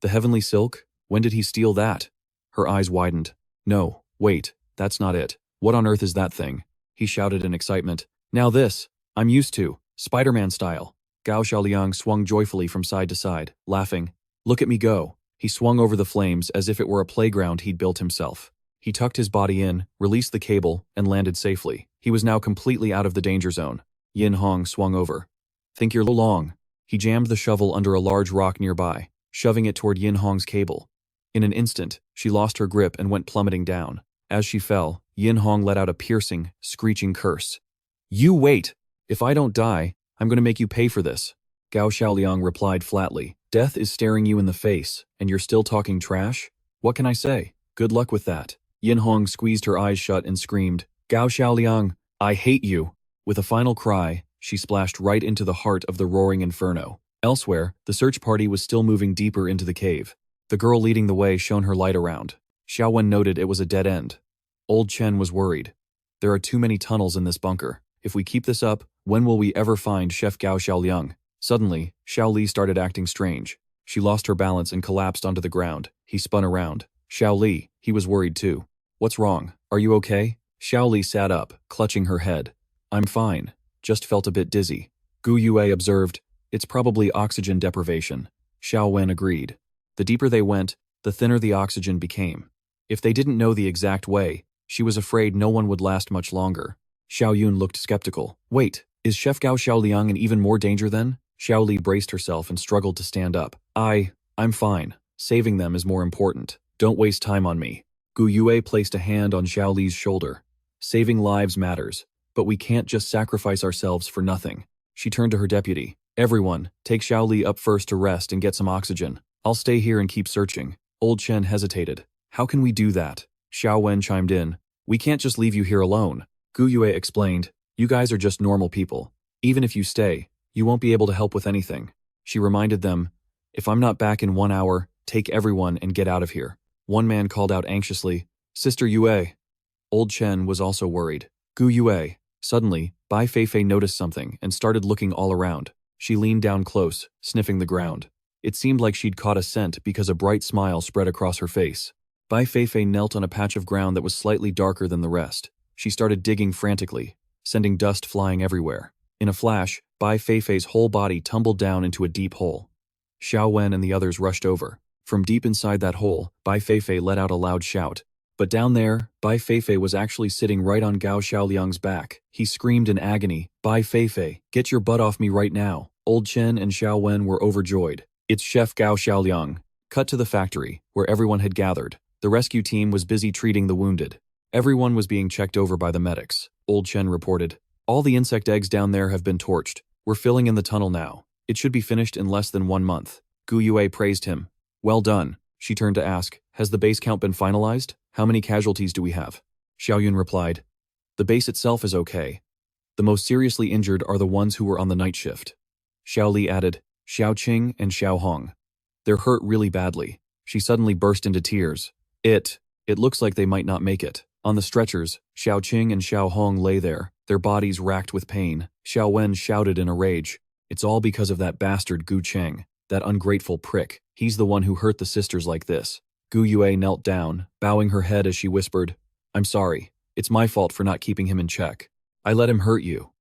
The heavenly silk? When did he steal that? Her eyes widened. No, wait, that's not it. What on earth is that thing? He shouted in excitement. Now this, I'm used to, Spider-Man style. Gao Xiaoliang swung joyfully from side to side, laughing. Look at me go. He swung over the flames as if it were a playground he'd built himself. He tucked his body in, released the cable, and landed safely. He was now completely out of the danger zone. Yinhong swung over. Think you're long. He jammed the shovel under a large rock nearby, shoving it toward Yinhong's cable. In an instant, she lost her grip and went plummeting down. As she fell, Yinhong let out a piercing, screeching curse. You wait! If I don't die, I'm going to make you pay for this. Gao Xiaoliang replied flatly. Death is staring you in the face, and you're still talking trash? What can I say? Good luck with that. Yinhong squeezed her eyes shut and screamed, Gao Xiaoliang, I hate you. With a final cry, she splashed right into the heart of the roaring inferno. Elsewhere, the search party was still moving deeper into the cave. The girl leading the way shone her light around. Xiaowen noted it was a dead end. Old Chen was worried. There are too many tunnels in this bunker. If we keep this up, when will we ever find Chef Gao Xiaoliang? Suddenly, Xiao Li started acting strange. She lost her balance and collapsed onto the ground. He spun around. Xiao Li, he was worried too. What's wrong? Are you okay? Xiao Li sat up, clutching her head. I'm fine. Just felt a bit dizzy. Gu Yue observed, it's probably oxygen deprivation. Xiao Wen agreed. The deeper they went, the thinner the oxygen became. If they didn't know the exact way, she was afraid no one would last much longer. Xiao Yun looked skeptical. Wait, is Chef Gao Xiaoliang in even more danger then? Xiao Li braced herself and struggled to stand up. I'm fine. Saving them is more important. Don't waste time on me. Gu Yue placed a hand on Xiao Li's shoulder. Saving lives matters, but we can't just sacrifice ourselves for nothing. She turned to her deputy. Everyone, take Xiao Li up first to rest and get some oxygen. I'll stay here and keep searching. Old Chen hesitated. How can we do that? Xiao Wen chimed in. We can't just leave you here alone. Gu Yue explained. You guys are just normal people. Even if you stay, you won't be able to help with anything. She reminded them, if I'm not back in 1 hour, take everyone and get out of here. One man called out anxiously, Sister Yue. Old Chen was also worried. Gu Yue. Suddenly, Bai Feifei noticed something and started looking all around. She leaned down close, sniffing the ground. It seemed like she'd caught a scent because a bright smile spread across her face. Bai Feifei knelt on a patch of ground that was slightly darker than the rest. She started digging frantically, sending dust flying everywhere. In a flash, Bai Feifei's whole body tumbled down into a deep hole. Xiao Wen and the others rushed over. From deep inside that hole, Bai Feifei let out a loud shout. But down there, Bai Feifei was actually sitting right on Gao Xiaoliang's back. He screamed in agony, "Bai Feifei, get your butt off me right now." Old Chen and Xiao Wen were overjoyed. It's Chef Gao Xiaoliang. Cut to the factory, where everyone had gathered. The rescue team was busy treating the wounded. Everyone was being checked over by the medics. Old Chen reported, "All the insect eggs down there have been torched. We're filling in the tunnel now. It should be finished in less than 1 month." Gu Yue praised him. "Well done." She turned to ask, "Has the base count been finalized? How many casualties do we have?" Xiao Yun replied, "The base itself is okay. The most seriously injured are the ones who were on the night shift." Xiao Li added, "Xiao Qing and Xiao Hong. They're hurt really badly." She suddenly burst into tears. It looks like they might not make it." On the stretchers, Xiao Qing and Xiao Hong lay there, their bodies racked with pain. Xiao Wen shouted in a rage, "It's all because of that bastard Gu Cheng, that ungrateful prick. He's the one who hurt the sisters like this." Gu Yue knelt down, bowing her head as she whispered, "I'm sorry. It's my fault for not keeping him in check. I let him hurt you."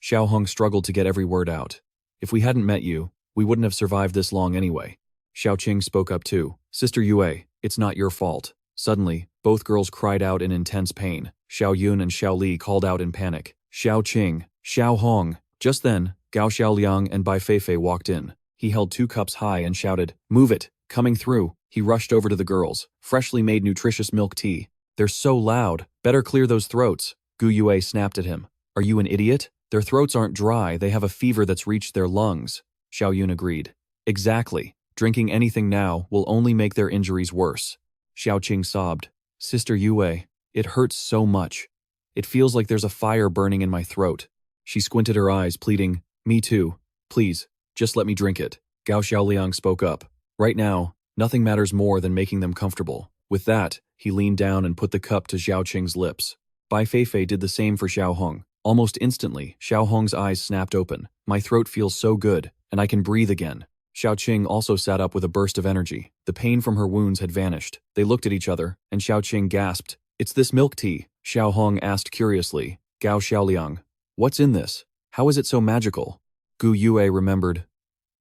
Xiao Hong struggled to get every word out. "If we hadn't met you, we wouldn't have survived this long anyway." Xiao Qing spoke up too. "Sister Yue, it's not your fault." Suddenly, both girls cried out in intense pain. Xiao Yun and Xiao Li called out in panic, "Xiao Qing, Xiao Hong." Just then, Gao Xiaoliang and Bai Feifei walked in. He held 2 cups high and shouted, "Move it, coming through." He rushed over to the girls. Freshly made nutritious milk tea. "They're so loud. Better clear those throats." Gu Yue snapped at him. "Are you an idiot? Their throats aren't dry, they have a fever that's reached their lungs." Xiao Yun agreed. "Exactly. Drinking anything now will only make their injuries worse." Xiao Qing sobbed. "Sister Yue, it hurts so much. It feels like there's a fire burning in my throat." She squinted her eyes, pleading, "Me too. Please, just let me drink it." Gao Xiaoliang spoke up. "Right now, nothing matters more than making them comfortable." With that, he leaned down and put the cup to Xiao Qing's lips. Bai Feifei did the same for Xiao Hong. Almost instantly, Xiao Hong's eyes snapped open. "My throat feels so good, and I can breathe again." Xiao Qing also sat up with a burst of energy. The pain from her wounds had vanished. They looked at each other, and Xiao Qing gasped, "It's this milk tea." Xiao Hong asked curiously, "Gao Xiaoliang, what's in this? How is it so magical?" Gu Yue remembered,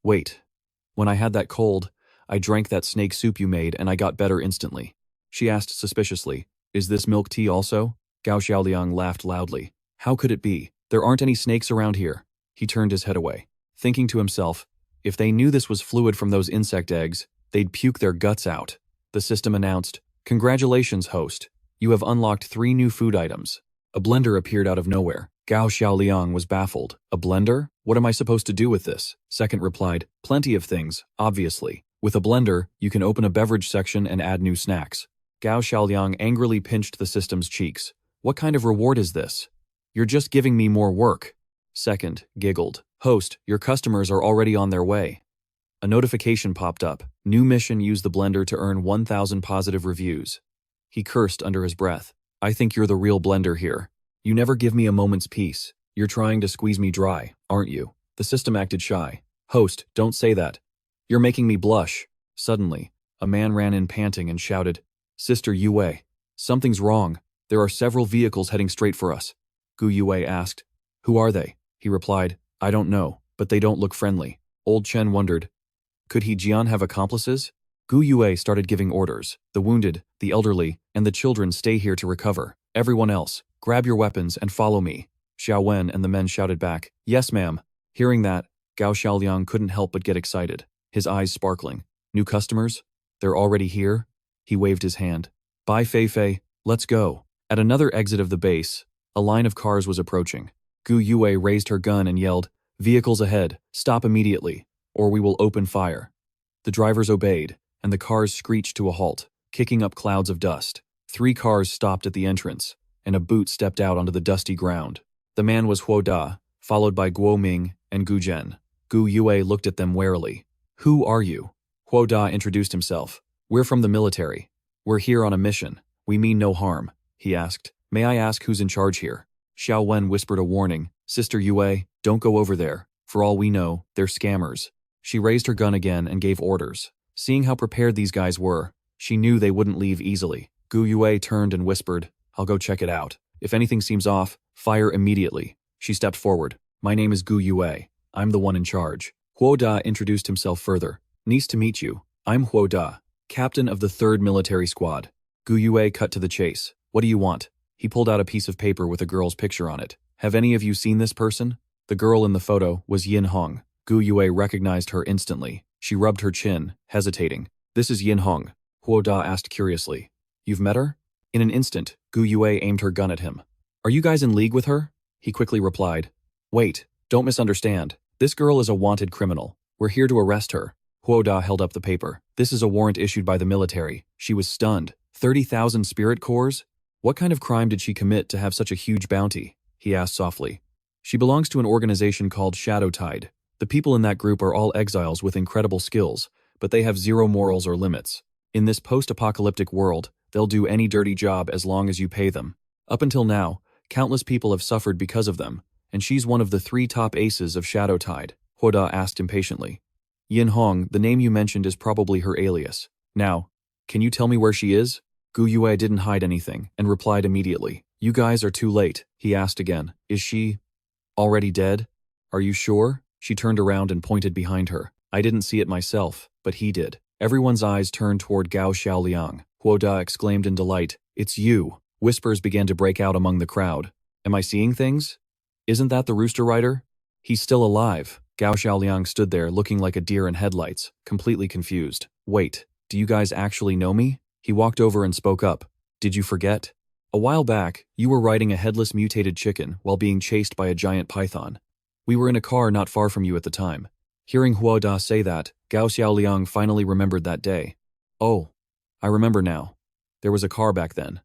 "Wait. When I had that cold, I drank that snake soup you made and I got better instantly." She asked suspiciously, "Is this milk tea also?" Gao Xiaoliang laughed loudly. "How could it be? There aren't any snakes around here." He turned his head away, thinking to himself, if they knew this was fluid from those insect eggs, they'd puke their guts out. The system announced, "Congratulations, host. You have unlocked 3 new food items." A blender appeared out of nowhere. Gao Xiaoliang was baffled. "A blender? What am I supposed to do with this?" Second replied, "Plenty of things, obviously. With a blender, you can open a beverage section and add new snacks." Gao Xiaoliang angrily pinched the system's cheeks. "What kind of reward is this? You're just giving me more work." Second giggled. "Host, your customers are already on their way." A notification popped up. New mission: use the blender to earn 1,000 positive reviews. He cursed under his breath. "I think you're the real blender here. You never give me a moment's peace. You're trying to squeeze me dry, aren't you?" The system acted shy. "Host, don't say that. You're making me blush." Suddenly, a man ran in panting and shouted, "Sister Yue, something's wrong. There are several vehicles heading straight for us." Gu Yue asked, "Who are they?" He replied, "I don't know, but they don't look friendly." Old Chen wondered, could he Jian have accomplices? Gu Yue started giving orders. "The wounded, the elderly, and the children stay here to recover. Everyone else, grab your weapons and follow me." Xiao Wen and the men shouted back, "Yes, ma'am." Hearing that, Gao Xiaoliang couldn't help but get excited, his eyes sparkling. "New customers? They're already here?" He waved his hand. "Bai Feifei, let's go." At another exit of the base, a line of cars was approaching. Gu Yue raised her gun and yelled, "Vehicles ahead, stop immediately, or we will open fire." The drivers obeyed, and the cars screeched to a halt, kicking up clouds of dust. 3 cars stopped at the entrance, and a boot stepped out onto the dusty ground. The man was Huo Da, followed by Guo Ming and Gu Zhen. Gu Yue looked at them warily. "Who are you?" Huo Da introduced himself. "We're from the military. We're here on a mission. We mean no harm," he asked. "May I ask who's in charge here?" Xiao Wen whispered a warning. "Sister Yue, don't go over there. For all we know, they're scammers." She raised her gun again and gave orders. Seeing how prepared these guys were, She knew they wouldn't leave easily. Gu Yue turned and whispered, "I'll go check it out. If anything seems off, fire immediately." She stepped forward. "My name is Gu Yue. I'm the one in charge." Huo Da introduced himself further. "Nice to meet you. I'm Huo Da, captain of the 3rd Military Squad." Gu Yue cut to the chase. "What do you want?" He pulled out a piece of paper with a girl's picture on it. "Have any of you seen this person?" The girl in the photo was Yin Hong. Gu Yue recognized her instantly. She rubbed her chin, hesitating. "This is Yin Hong," Huo Da asked curiously. "You've met her?" In an instant, Gu Yue aimed her gun at him. "Are you guys in league with her?" He quickly replied. "Wait, don't misunderstand. This girl is a wanted criminal. We're here to arrest her." Huo Da held up the paper. "This is a warrant issued by the military." She was stunned. 30,000 spirit cores? What kind of crime did she commit to have such a huge bounty? He asked softly. "She belongs to an organization called Shadow Tide. The people in that group are all exiles with incredible skills, but they have zero morals or limits. In this post-apocalyptic world, they'll do any dirty job as long as you pay them. Up until now, countless people have suffered because of them, and she's one of the 3 top aces of Shadow Tide." Huo Da asked impatiently. "Yin Hong, the name you mentioned is probably her alias. Now, can you tell me where she is?" Gu Yue didn't hide anything and replied immediately. "You guys are too late," he asked again. "Is she already dead? Are you sure?" She turned around and pointed behind her. "I didn't see it myself, but he did." Everyone's eyes turned toward Gao Xiaoliang. Huo Da exclaimed in delight, "It's you!" Whispers began to break out among the crowd. "Am I seeing things? Isn't that the Rooster Rider? He's still alive." Gao Xiaoliang stood there looking like a deer in headlights, completely confused. "Wait, do you guys actually know me?" He walked over and spoke up. "Did you forget? A while back, you were riding a headless mutated chicken while being chased by a giant python. We were in a car not far from you at the time." Hearing Huo Da say that, Gao Xiaoliang finally remembered that day. "Oh, I remember now. There was a car back then."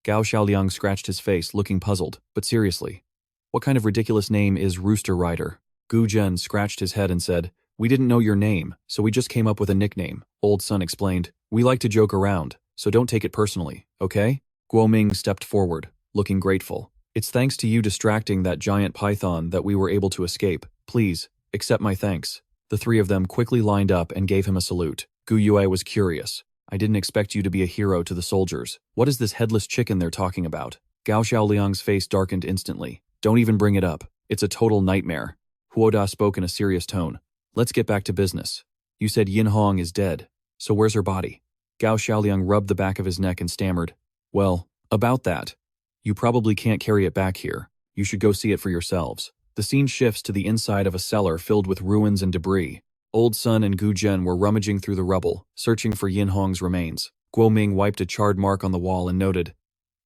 Gao Xiaoliang scratched his face, looking puzzled, but seriously. "What kind of ridiculous name is Rooster Rider?" Gu Zhen scratched his head and said, "We didn't know your name, so we just came up with a nickname." Old Sun explained, "We like to joke around, so don't take it personally, okay?" Guo Ming stepped forward, looking grateful. "It's thanks to you distracting that giant python that we were able to escape. Please, accept my thanks." The 3 of them quickly lined up and gave him a salute. Gu Yue was curious. "I didn't expect you to be a hero to the soldiers. What is this headless chicken they're talking about?" Gao Xiaoliang's face darkened instantly. "Don't even bring it up. It's a total nightmare." Huo Da spoke in a serious tone. "Let's get back to business. You said Yin Hong is dead, so where's her body?" Gao Xiaoliang rubbed the back of his neck and stammered, "Well, about that. You probably can't carry it back here. You should go see it for yourselves." The scene shifts to the inside of a cellar filled with ruins and debris. Old Sun and Gu Zhen were rummaging through the rubble, searching for Yin Hong's remains. Guo Ming wiped a charred mark on the wall and noted,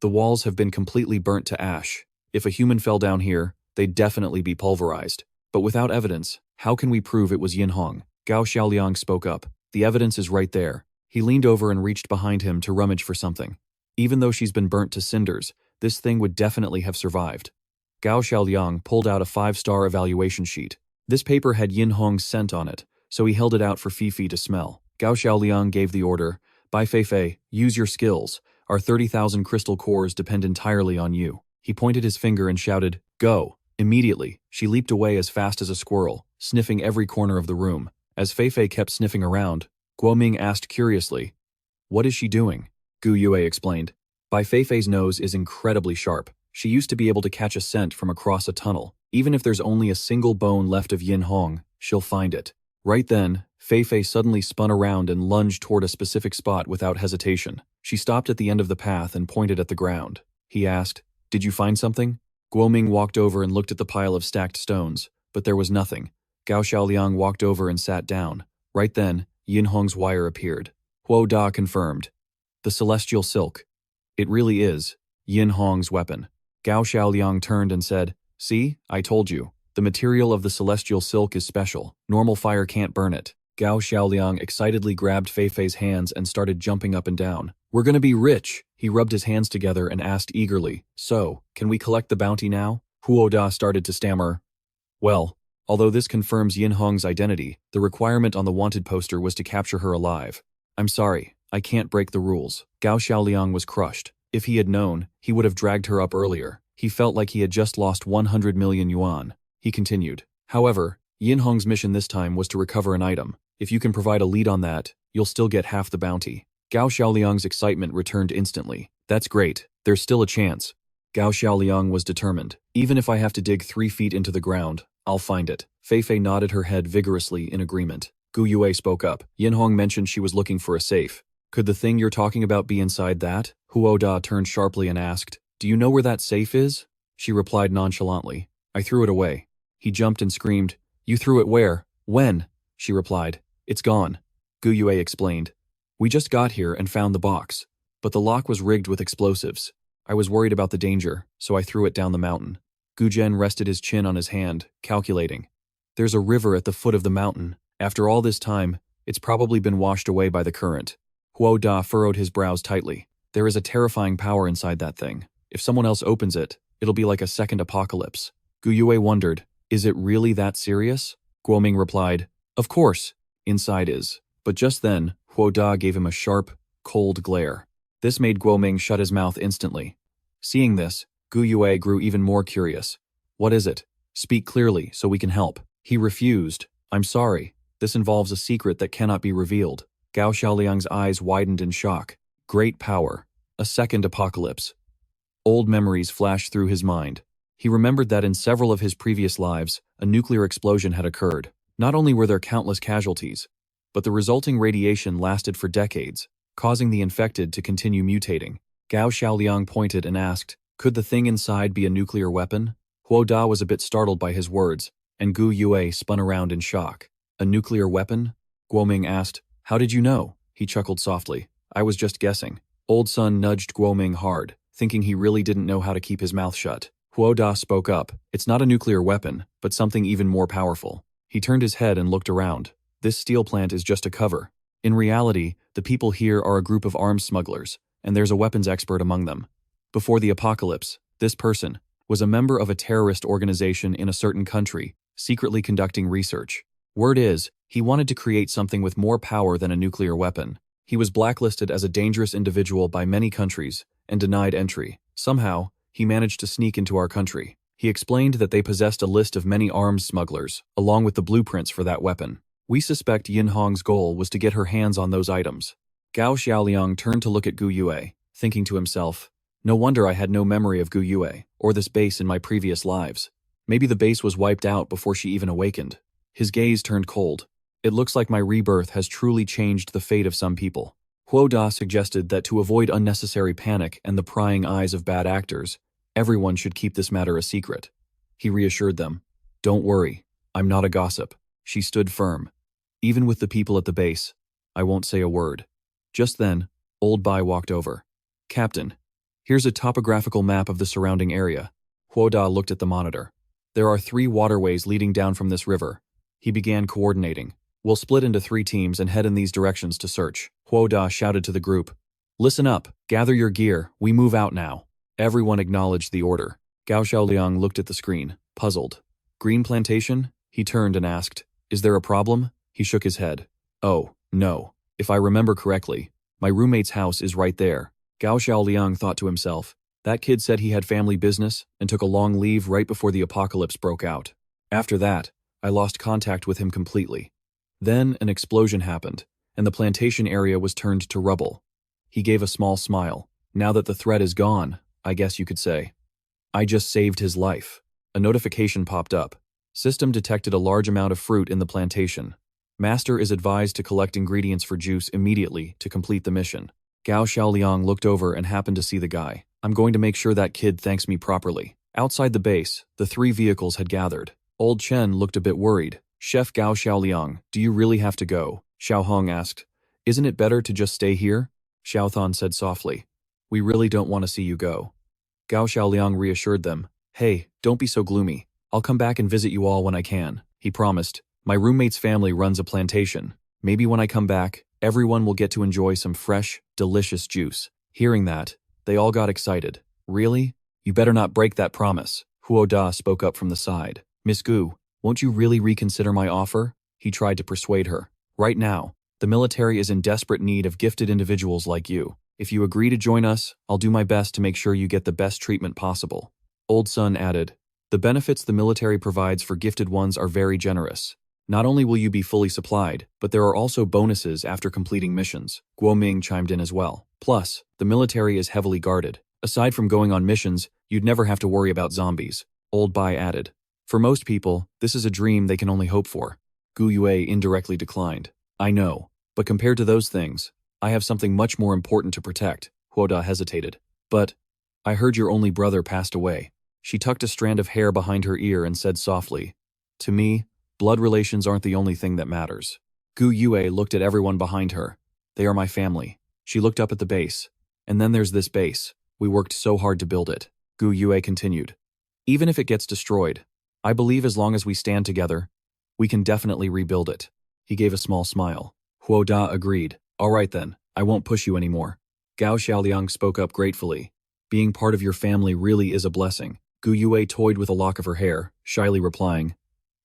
"The walls have been completely burnt to ash. If a human fell down here, they'd definitely be pulverized. But without evidence, how can we prove it was Yin Hong?" Gao Xiaoliang spoke up. "The evidence is right there." He leaned over and reached behind him to rummage for something. "Even though she's been burnt to cinders, this thing would definitely have survived." Gao Xiaoliang pulled out a 5-star evaluation sheet. This paper had Yin Hong's scent on it, so he held it out for Fifi to smell. Gao Xiaoliang gave the order, "Bai Feifei, use your skills. Our 30,000 crystal cores depend entirely on you." He pointed his finger and shouted, "Go." Immediately, she leaped away as fast as a squirrel, sniffing every corner of the room. As Feifei kept sniffing around, Guo Ming asked curiously, "What is she doing?" Gu Yue explained, "Bai Feifei's nose is incredibly sharp. She used to be able to catch a scent from across a tunnel. Even if there's only a single bone left of Yin Hong, she'll find it." Right then, Feifei suddenly spun around and lunged toward a specific spot without hesitation. She stopped at the end of the path and pointed at the ground. He asked, "Did you find something?" Guo Ming walked over and looked at the pile of stacked stones, but there was nothing. Gao Xiaoliang walked over and sat down. Right then, Yin Hong's wire appeared. Huo Da confirmed. "The celestial silk. It really is Yin Hong's weapon." Gao Xiaoliang turned and said, "See, I told you. The material of the celestial silk is special. Normal fire can't burn it." Gao Xiaoliang excitedly grabbed Feifei's hands and started jumping up and down. "We're gonna be rich!" He rubbed his hands together and asked eagerly, "So, can we collect the bounty now?" Huo Da started to stammer. "Well, although this confirms Yin Hong's identity, the requirement on the wanted poster was to capture her alive. I'm sorry, I can't break the rules." Gao Xiaoliang was crushed. If he had known, he would have dragged her up earlier. He felt like he had just lost 100 million yuan. He continued, "However, Yin Hong's mission this time was to recover an item. If you can provide a lead on that, you'll still get half the bounty." Gao Xiaoliang's excitement returned instantly. That's great. There's still a chance. Gao Xiaoliang was determined. Even if I have to dig 3 feet into the ground, I'll find it. Fei Fei nodded her head vigorously in agreement. Gu Yue spoke up. Yin Hong mentioned she was looking for a safe. Could the thing you're talking about be inside that? Huo Da turned sharply and asked, Do you know where that safe is? She replied nonchalantly. I threw it away. He jumped and screamed, You threw it where? When? She replied, It's gone. Gu Yue explained. We just got here and found the box. But the lock was rigged with explosives. I was worried about the danger, so I threw it down the mountain. Gu Zhen rested his chin on his hand, calculating. There's a river at the foot of the mountain. After all this time, it's probably been washed away by the current. Huo Da furrowed his brows tightly. There is a terrifying power inside that thing. If someone else opens it, it'll be like a second apocalypse. Gu Yue wondered, Is it really that serious? Guoming replied, Of course, inside is. But just then, Huo Da gave him a sharp, cold glare. This made Guoming shut his mouth instantly. Seeing this, Gu Yue grew even more curious. What is it? Speak clearly so we can help. He refused. I'm sorry. This involves a secret that cannot be revealed. Gao Xiaoliang's eyes widened in shock. Great power. A second apocalypse. Old memories flashed through his mind. He remembered that in several of his previous lives, a nuclear explosion had occurred. Not only were there countless casualties, but the resulting radiation lasted for decades, causing the infected to continue mutating. Gao Xiaoliang pointed and asked, Could the thing inside be a nuclear weapon? Huo Da was a bit startled by his words, and Gu Yue spun around in shock. A nuclear weapon? Guoming asked, How did you know? He chuckled softly. I was just guessing. Old Sun nudged Guoming hard, thinking he really didn't know how to keep his mouth shut. Huo Da spoke up. It's not a nuclear weapon, but something even more powerful. He turned his head and looked around. This steel plant is just a cover. In reality, the people here are a group of arms smugglers, and there's a weapons expert among them. Before the apocalypse, this person was a member of a terrorist organization in a certain country, secretly conducting research. Word is, he wanted to create something with more power than a nuclear weapon. He was blacklisted as a dangerous individual by many countries and denied entry. Somehow, he managed to sneak into our country. He explained that they possessed a list of many arms smugglers, along with the blueprints for that weapon. We suspect Yin Hong's goal was to get her hands on those items. Gao Xiaoliang turned to look at Gu Yue, thinking to himself, No wonder I had no memory of Gu Yue, or this base in my previous lives. Maybe the base was wiped out before she even awakened. His gaze turned cold. It looks like my rebirth has truly changed the fate of some people. Huo Da suggested that to avoid unnecessary panic and the prying eyes of bad actors, everyone should keep this matter a secret. He reassured them. Don't worry, I'm not a gossip. She stood firm. Even with the people at the base, I won't say a word. Just then, Old Bai walked over. Captain, here's a topographical map of the surrounding area. Huo Da looked at the monitor. There are 3 waterways leading down from this river. He began coordinating. We'll split into 3 teams and head in these directions to search. Huo Da shouted to the group. Listen up, gather your gear, we move out now. Everyone acknowledged the order. Gao Xiaoliang looked at the screen, puzzled. Green plantation? He turned and asked, Is there a problem? He shook his head. Oh, no. If I remember correctly, my roommate's house is right there. Gao Xiaoliang thought to himself, that kid said he had family business and took a long leave right before the apocalypse broke out. After that, I lost contact with him completely. Then an explosion happened, and the plantation area was turned to rubble. He gave a small smile. Now that the threat is gone, I guess you could say. I just saved his life. A notification popped up. System detected a large amount of fruit in the plantation. Master is advised to collect ingredients for juice immediately to complete the mission. Gao Xiaoliang looked over and happened to see the guy. I'm going to make sure that kid thanks me properly. Outside the base, the 3 vehicles had gathered. Old Chen looked a bit worried. Chef Gao Xiaoliang, do you really have to go? Xiao Hong asked. Isn't it better to just stay here? Xiao Thon said softly. We really don't want to see you go. Gao Xiaoliang reassured them. Hey, don't be so gloomy. I'll come back and visit you all when I can. He promised. My roommate's family runs a plantation. Maybe when I come back, everyone will get to enjoy some fresh, delicious juice. Hearing that, they all got excited. Really? You better not break that promise. Huo Da spoke up from the side. Miss Gu, won't you really reconsider my offer? He tried to persuade her. Right now, the military is in desperate need of gifted individuals like you. If you agree to join us, I'll do my best to make sure you get the best treatment possible. Old Sun added, The benefits the military provides for gifted ones are very generous. Not only will you be fully supplied, but there are also bonuses after completing missions. Guo Ming chimed in as well. Plus, the military is heavily guarded. Aside from going on missions, you'd never have to worry about zombies. Old Bai added. For most people, this is a dream they can only hope for. Gu Yue indirectly declined. I know, but compared to those things, I have something much more important to protect. Huoda hesitated. But, I heard your only brother passed away. She tucked a strand of hair behind her ear and said softly, to me, blood relations aren't the only thing that matters. Gu Yue looked at everyone behind her. They are my family. She looked up at the base. And then there's this base. We worked so hard to build it. Gu Yue continued. Even if it gets destroyed, I believe as long as we stand together, we can definitely rebuild it. He gave a small smile. Huo Da agreed. All right then, I won't push you anymore. Gao Xiaoliang spoke up gratefully. Being part of your family really is a blessing. Gu Yue toyed with a lock of her hair, shyly replying,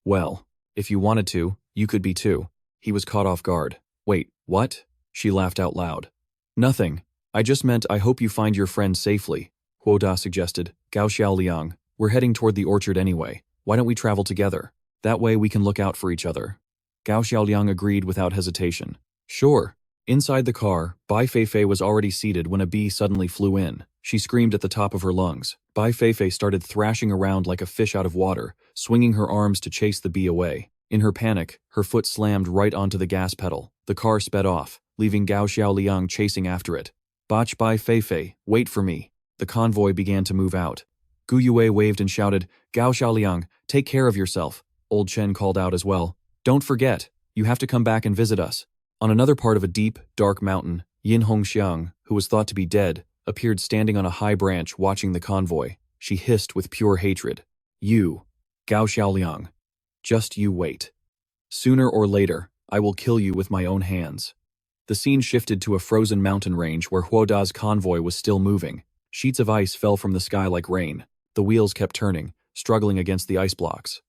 well, if you wanted to, you could be too. He was caught off guard. Wait, what? She laughed out loud. Nothing. I just meant I hope you find your friend safely. Huo Da suggested. Gao Xiaoliang, we're heading toward the orchard anyway. Why don't we travel together? That way we can look out for each other. Gao Xiaoliang agreed without hesitation. Sure. Inside the car, Bai Feifei was already seated when a bee suddenly flew in. She screamed at the top of her lungs. Bai Feifei started thrashing around like a fish out of water, swinging her arms to chase the bee away. In her panic, her foot slammed right onto the gas pedal. The car sped off, leaving Gao Xiaoliang chasing after it. Bach Bai Feifei, wait for me. The convoy began to move out. Gu Yue waved and shouted, Gao Xiaoliang, take care of yourself. Old Chen called out as well. Don't forget, you have to come back and visit us. On another part of a deep, dark mountain, Yin Hongxiang, who was thought to be dead, appeared standing on a high branch watching the convoy. She hissed with pure hatred. You, Gao Xiaoliang, just you wait. Sooner or later, I will kill you with my own hands. The scene shifted to a frozen mountain range where Huoda's convoy was still moving. Sheets of ice fell from the sky like rain. The wheels kept turning, struggling against the ice blocks.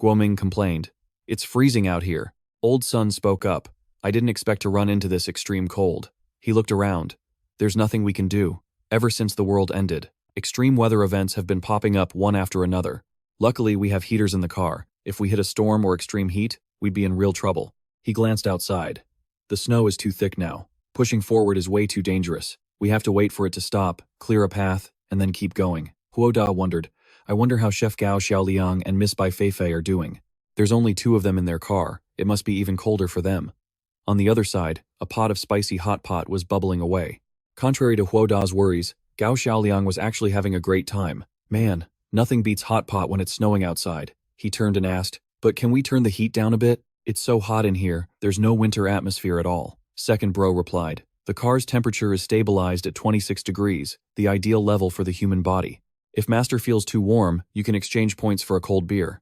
Guoming complained. It's freezing out here. Old Sun spoke up. I didn't expect to run into this extreme cold. He looked around. There's nothing we can do. Ever since the world ended, extreme weather events have been popping up one after another. Luckily, we have heaters in the car. If we hit a storm or extreme heat, we'd be in real trouble. He glanced outside. The snow is too thick now. Pushing forward is way too dangerous. We have to wait for it to stop, clear a path, and then keep going. Huoda wondered, I wonder how Chef Gao Xiaoliang and Miss Bai Feifei are doing. There's only 2 of them in their car. It must be even colder for them. On the other side, a pot of spicy hot pot was bubbling away. Contrary to Huoda's worries, Gao Xiaoliang was actually having a great time. Man, nothing beats hot pot when it's snowing outside. He turned and asked, but can we turn the heat down a bit? It's so hot in here, there's no winter atmosphere at all. Second bro replied. The car's temperature is stabilized at 26 degrees, the ideal level for the human body. If master feels too warm, you can exchange points for a cold beer.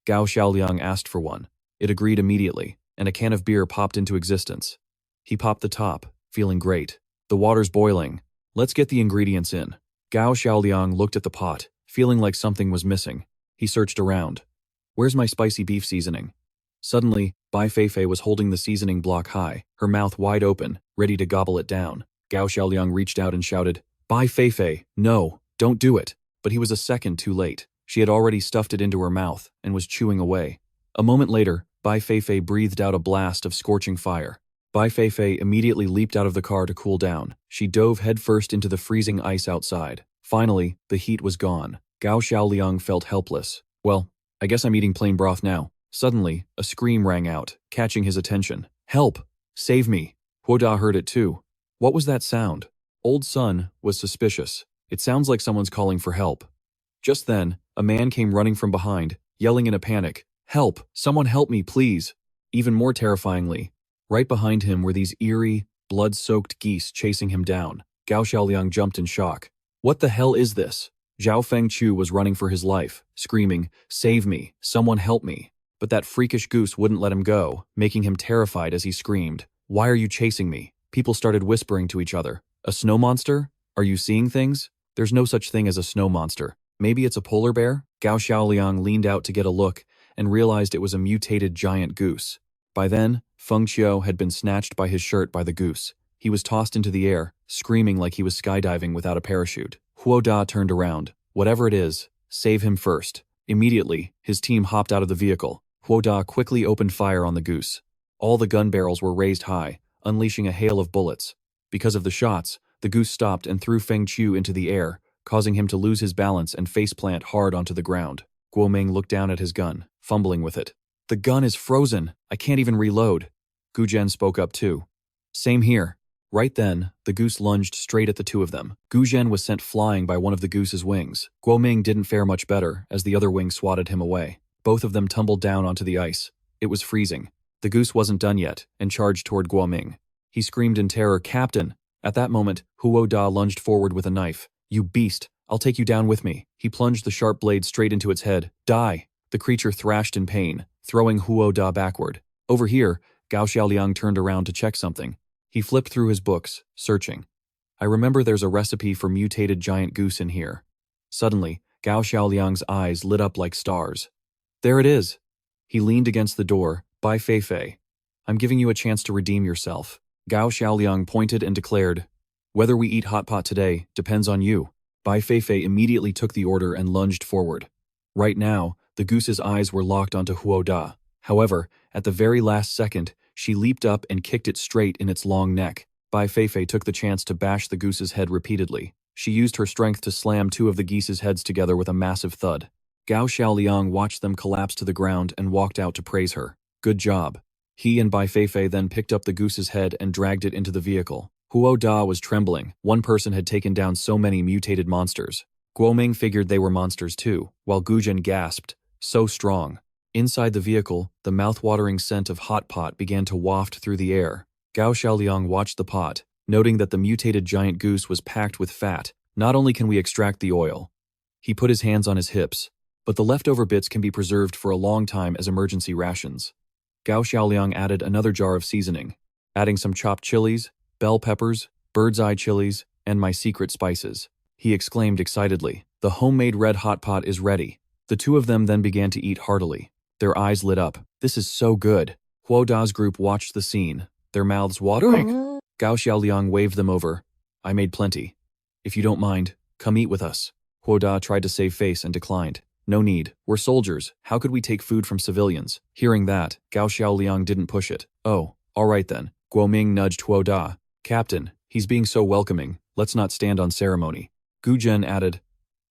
Gao Xiaoliang asked for one. It agreed immediately, and a can of beer popped into existence. He popped the top, feeling great. The water's boiling. Let's get the ingredients in. Gao Xiaoliang looked at the pot, feeling like something was missing. He searched around. Where's my spicy beef seasoning? Suddenly, Bai Feifei was holding the seasoning block high, her mouth wide open, ready to gobble it down. Gao Xiaoliang reached out and shouted, Bai Feifei, no, don't do it. But he was a second too late. She had already stuffed it into her mouth and was chewing away. A moment later, Bai Feifei breathed out a blast of scorching fire. Bai Feifei immediately leaped out of the car to cool down. She dove headfirst into the freezing ice outside. Finally, the heat was gone. Gao Xiaoliang felt helpless. Well, I guess I'm eating plain broth now. Suddenly, a scream rang out, catching his attention. Help! Save me! Huoda heard it too. What was that sound? Old Sun was suspicious. It sounds like someone's calling for help. Just then, a man came running from behind, yelling in a panic, Help! Someone help me, please! Even more terrifyingly, right behind him were these eerie, blood-soaked geese chasing him down. Gao Xiaoliang jumped in shock. What the hell is this? Zhao Fengchu was running for his life, screaming, Save me! Someone help me! But that freakish goose wouldn't let him go, making him terrified as he screamed, Why are you chasing me? People started whispering to each other. A snow monster? Are you seeing things? There's no such thing as a snow monster. Maybe it's a polar bear? Gao Xiaoliang leaned out to get a look and realized it was a mutated giant goose. By then, Feng Qiu had been snatched by his shirt by the goose. He was tossed into the air, screaming like he was skydiving without a parachute. Huo Da turned around. Whatever it is, save him first. Immediately, his team hopped out of the vehicle. Huo Da quickly opened fire on the goose. All the gun barrels were raised high, unleashing a hail of bullets. Because of the shots, the goose stopped and threw Feng Qiu into the air, causing him to lose his balance and faceplant hard onto the ground. Guo Ming looked down at his gun, fumbling with it. "The gun is frozen. I can't even reload." Gu Zhen spoke up too. "Same here." Right then, the goose lunged straight at the two of them. Gu Zhen was sent flying by one of the goose's wings. Guo Ming didn't fare much better, as the other wing swatted him away. Both of them tumbled down onto the ice. It was freezing. The goose wasn't done yet, and charged toward Guo Ming. He screamed in terror, "Captain!" At that moment, Huo Da lunged forward with a knife. "You beast! I'll take you down with me." He plunged the sharp blade straight into its head. "Die!" The creature thrashed in pain, throwing Huo Da backward. Over here, Gao Xiaoliang turned around to check something. He flipped through his books, searching. "I remember there's a recipe for mutated giant goose in here." Suddenly, Gao Xiaoliang's eyes lit up like stars. "There it is!" He leaned against the door. "Bai Feifei, I'm giving you a chance to redeem yourself." Gao Xiaoliang pointed and declared, "Whether we eat hot pot today depends on you." Bai Feifei immediately took the order and lunged forward. Right now, the goose's eyes were locked onto Huo Da. However, at the very last second, she leaped up and kicked it straight in its long neck. Bai Feifei took the chance to bash the goose's head repeatedly. She used her strength to slam two of the geese's heads together with a massive thud. Gao Xiaoliang watched them collapse to the ground and walked out to praise her. "Good job." He and Bai Feifei then picked up the goose's head and dragged it into the vehicle. Huo Da was trembling. One person had taken down so many mutated monsters. Guo Ming figured they were monsters too, while Gu Zhen gasped, "So strong." Inside the vehicle, the mouth-watering scent of hot pot began to waft through the air. Gao Xiaoliang watched the pot, noting that the mutated giant goose was packed with fat. "Not only can we extract the oil." He put his hands on his hips, "but the leftover bits can be preserved for a long time as emergency rations." Gao Xiaoliang added another jar of seasoning, adding some chopped chilies, bell peppers, bird's eye chilies, and my secret spices. He exclaimed excitedly, "The homemade red hot pot is ready." The two of them then began to eat heartily. Their eyes lit up. "This is so good." Huo Da's group watched the scene, their mouths watering. Gao Xiaoliang waved them over. "I made plenty. If you don't mind, come eat with us." Huo Da tried to save face and declined. "No need. We're soldiers. How could we take food from civilians?" Hearing that, Gao Xiaoliang didn't push it. "Oh, all right then." Guo Ming nudged Huo Da. "Captain, he's being so welcoming. Let's not stand on ceremony." Gu Zhen added,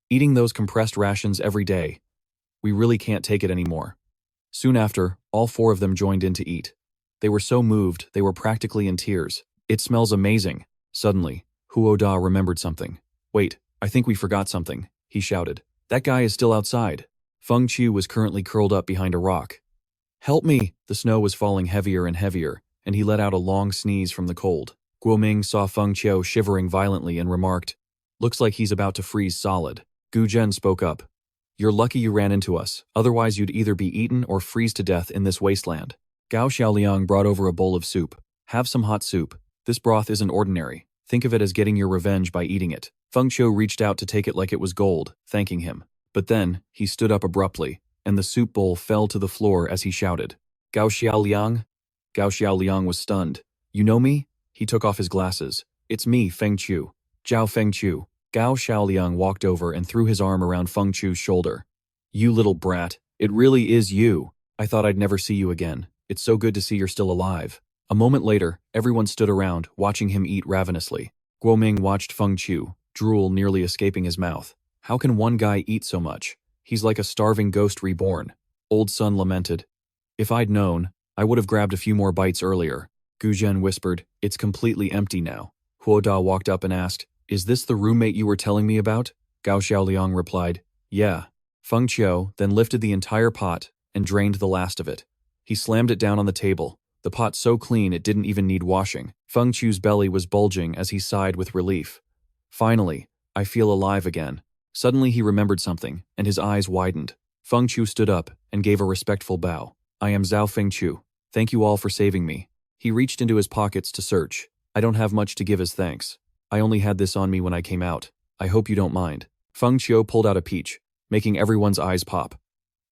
"Eating those compressed rations every day. We really can't take it anymore." Soon after, all four of them joined in to eat. They were so moved, they were practically in tears. "It smells amazing." Suddenly, Huo Da remembered something. "Wait, I think we forgot something," he shouted. "That guy is still outside." Feng Qiu was currently curled up behind a rock. "Help me!" The snow was falling heavier and heavier, and he let out a long sneeze from the cold. Guo Ming saw Feng Qiu shivering violently and remarked, "Looks like he's about to freeze solid." Gu Zhen spoke up. "You're lucky you ran into us, otherwise you'd either be eaten or freeze to death in this wasteland." Gao Xiaoliang brought over a bowl of soup. "Have some hot soup. This broth isn't ordinary. Think of it as getting your revenge by eating it." Feng Qiu reached out to take it like it was gold, thanking him. But then, he stood up abruptly, and the soup bowl fell to the floor as he shouted, "Gao Xiaoliang?" Gao Xiaoliang was stunned. "You know me?" He took off his glasses. "It's me, Feng Qiu. Zhao Feng Qiu." Gao Xiaoliang walked over and threw his arm around Feng Qiu's shoulder. "You little brat, it really is you. I thought I'd never see you again. It's so good to see you're still alive." A moment later, everyone stood around, watching him eat ravenously. Guo Ming watched Feng Qiu, drool nearly escaping his mouth. "How can one guy eat so much? He's like a starving ghost reborn." Old Sun lamented. "If I'd known, I would have grabbed a few more bites earlier." Gu Zhen whispered, "It's completely empty now." Huo Da walked up and asked, "Is this the roommate you were telling me about?" Gao Xiaoliang replied, "Yeah." Feng Qiu then lifted the entire pot and drained the last of it. He slammed it down on the table, the pot so clean it didn't even need washing. Feng Qiu's belly was bulging as he sighed with relief. "Finally, I feel alive again." Suddenly he remembered something, and his eyes widened. Feng Qiu stood up and gave a respectful bow. "I am Zhao Feng Qiu. Thank you all for saving me." He reached into his pockets to search. "I don't have much to give as thanks. I only had this on me when I came out. I hope you don't mind." Feng Qiu pulled out a peach, making everyone's eyes pop.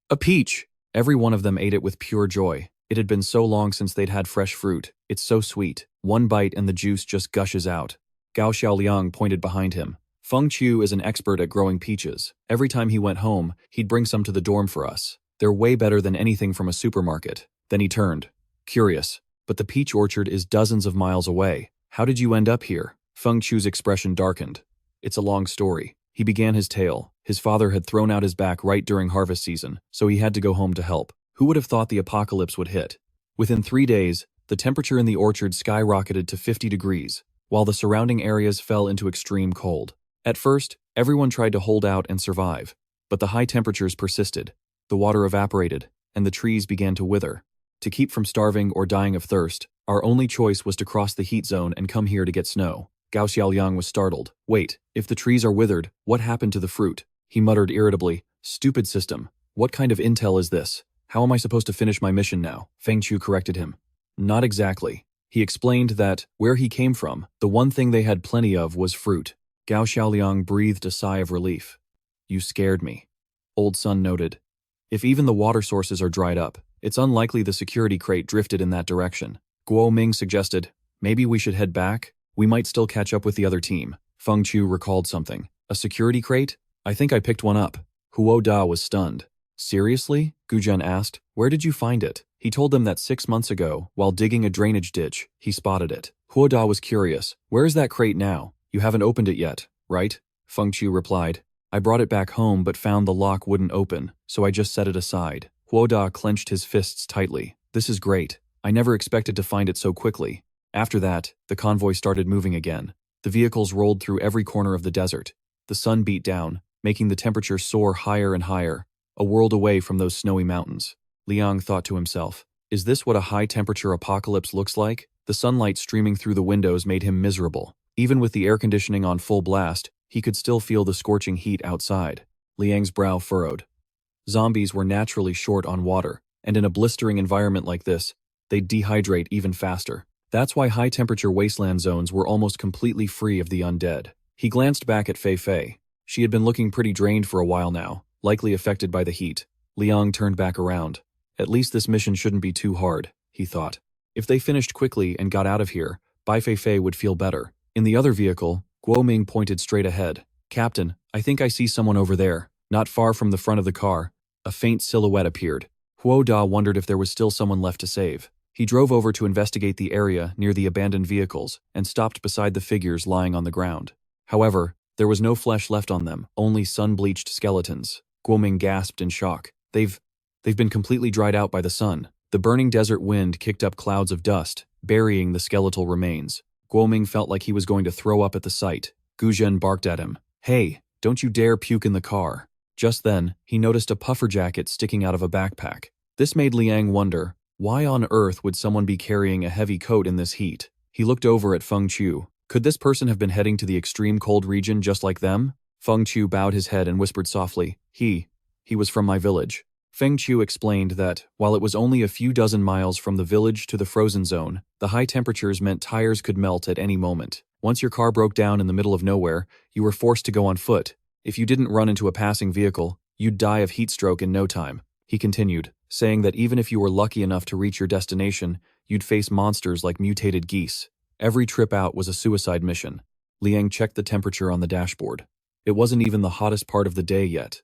A peach! Every one of them ate it with pure joy. It had been so long since they'd had fresh fruit. It's so sweet. One bite and the juice just gushes out. Gao Xiaoliang pointed behind him. "Feng Qiu is an expert at growing peaches. Every time he went home, he'd bring some to the dorm for us." They're way better than anything from a supermarket. Then he turned. Curious. But the peach orchard is dozens of miles away. How did you end up here? Feng Chu's expression darkened. It's a long story. He began his tale. His father had thrown out his back right during harvest season, so he had to go home to help. Who would have thought the apocalypse would hit? Within 3 days, the temperature in the orchard skyrocketed to 50 degrees, while the surrounding areas fell into extreme cold. At first, everyone tried to hold out and survive, but the high temperatures persisted. The water evaporated, and the trees began to wither. To keep from starving or dying of thirst, our only choice was to cross the heat zone and come here to get snow. Gao Xiaoliang was startled. Wait, if the trees are withered, what happened to the fruit? He muttered irritably. Stupid system. What kind of intel is this? How am I supposed to finish my mission now? Feng Chu corrected him. Not exactly. He explained that, where he came from, the one thing they had plenty of was fruit. Gao Xiaoliang breathed a sigh of relief. You scared me. Old Sun noted. If even the water sources are dried up, it's unlikely the security crate drifted in that direction. Guo Ming suggested, maybe we should head back? We might still catch up with the other team. Feng Chu recalled something. A security crate? I think I picked one up. Huo Da was stunned. Seriously? Gu Zhen asked. Where did you find it? He told them that 6 months ago, while digging a drainage ditch, he spotted it. Huo Da was curious. Where is that crate now? You haven't opened it yet, right? Feng Chu replied. I brought it back home but found the lock wouldn't open, so I just set it aside. Huo Da clenched his fists tightly. This is great. I never expected to find it so quickly. After that, the convoy started moving again. The vehicles rolled through every corner of the desert. The sun beat down, making the temperature soar higher and higher, a world away from those snowy mountains. Liang thought to himself, is this what a high-temperature apocalypse looks like? The sunlight streaming through the windows made him miserable. Even with the air conditioning on full blast, he could still feel the scorching heat outside. Liang's brow furrowed. Zombies were naturally short on water, and in a blistering environment like this, they'd dehydrate even faster. That's why high-temperature wasteland zones were almost completely free of the undead. He glanced back at Fei Fei. She had been looking pretty drained for a while now, likely affected by the heat. Liang turned back around. At least this mission shouldn't be too hard, he thought. If they finished quickly and got out of here, Bai Fei Fei would feel better. In the other vehicle, Guo Ming pointed straight ahead. Captain, I think I see someone over there. Not far from the front of the car, a faint silhouette appeared. Huo Da wondered if there was still someone left to save. He drove over to investigate the area near the abandoned vehicles and stopped beside the figures lying on the ground. However, there was no flesh left on them, only sun-bleached skeletons. Guo Ming gasped in shock. They've been completely dried out by the sun. The burning desert wind kicked up clouds of dust, burying the skeletal remains. Guo Ming felt like he was going to throw up at the sight. Gu Zhen barked at him. Hey, don't you dare puke in the car. Just then, he noticed a puffer jacket sticking out of a backpack. This made Liang wonder, why on earth would someone be carrying a heavy coat in this heat? He looked over at Feng Chu. Could this person have been heading to the extreme cold region just like them? Feng Chu bowed his head and whispered softly, He was from my village. Feng Chu explained that, while it was only a few dozen miles from the village to the frozen zone, the high temperatures meant tires could melt at any moment. Once your car broke down in the middle of nowhere, you were forced to go on foot. If you didn't run into a passing vehicle, you'd die of heat stroke in no time. He continued, saying that even if you were lucky enough to reach your destination, you'd face monsters like mutated geese. Every trip out was a suicide mission. Liang checked the temperature on the dashboard. It wasn't even the hottest part of the day yet,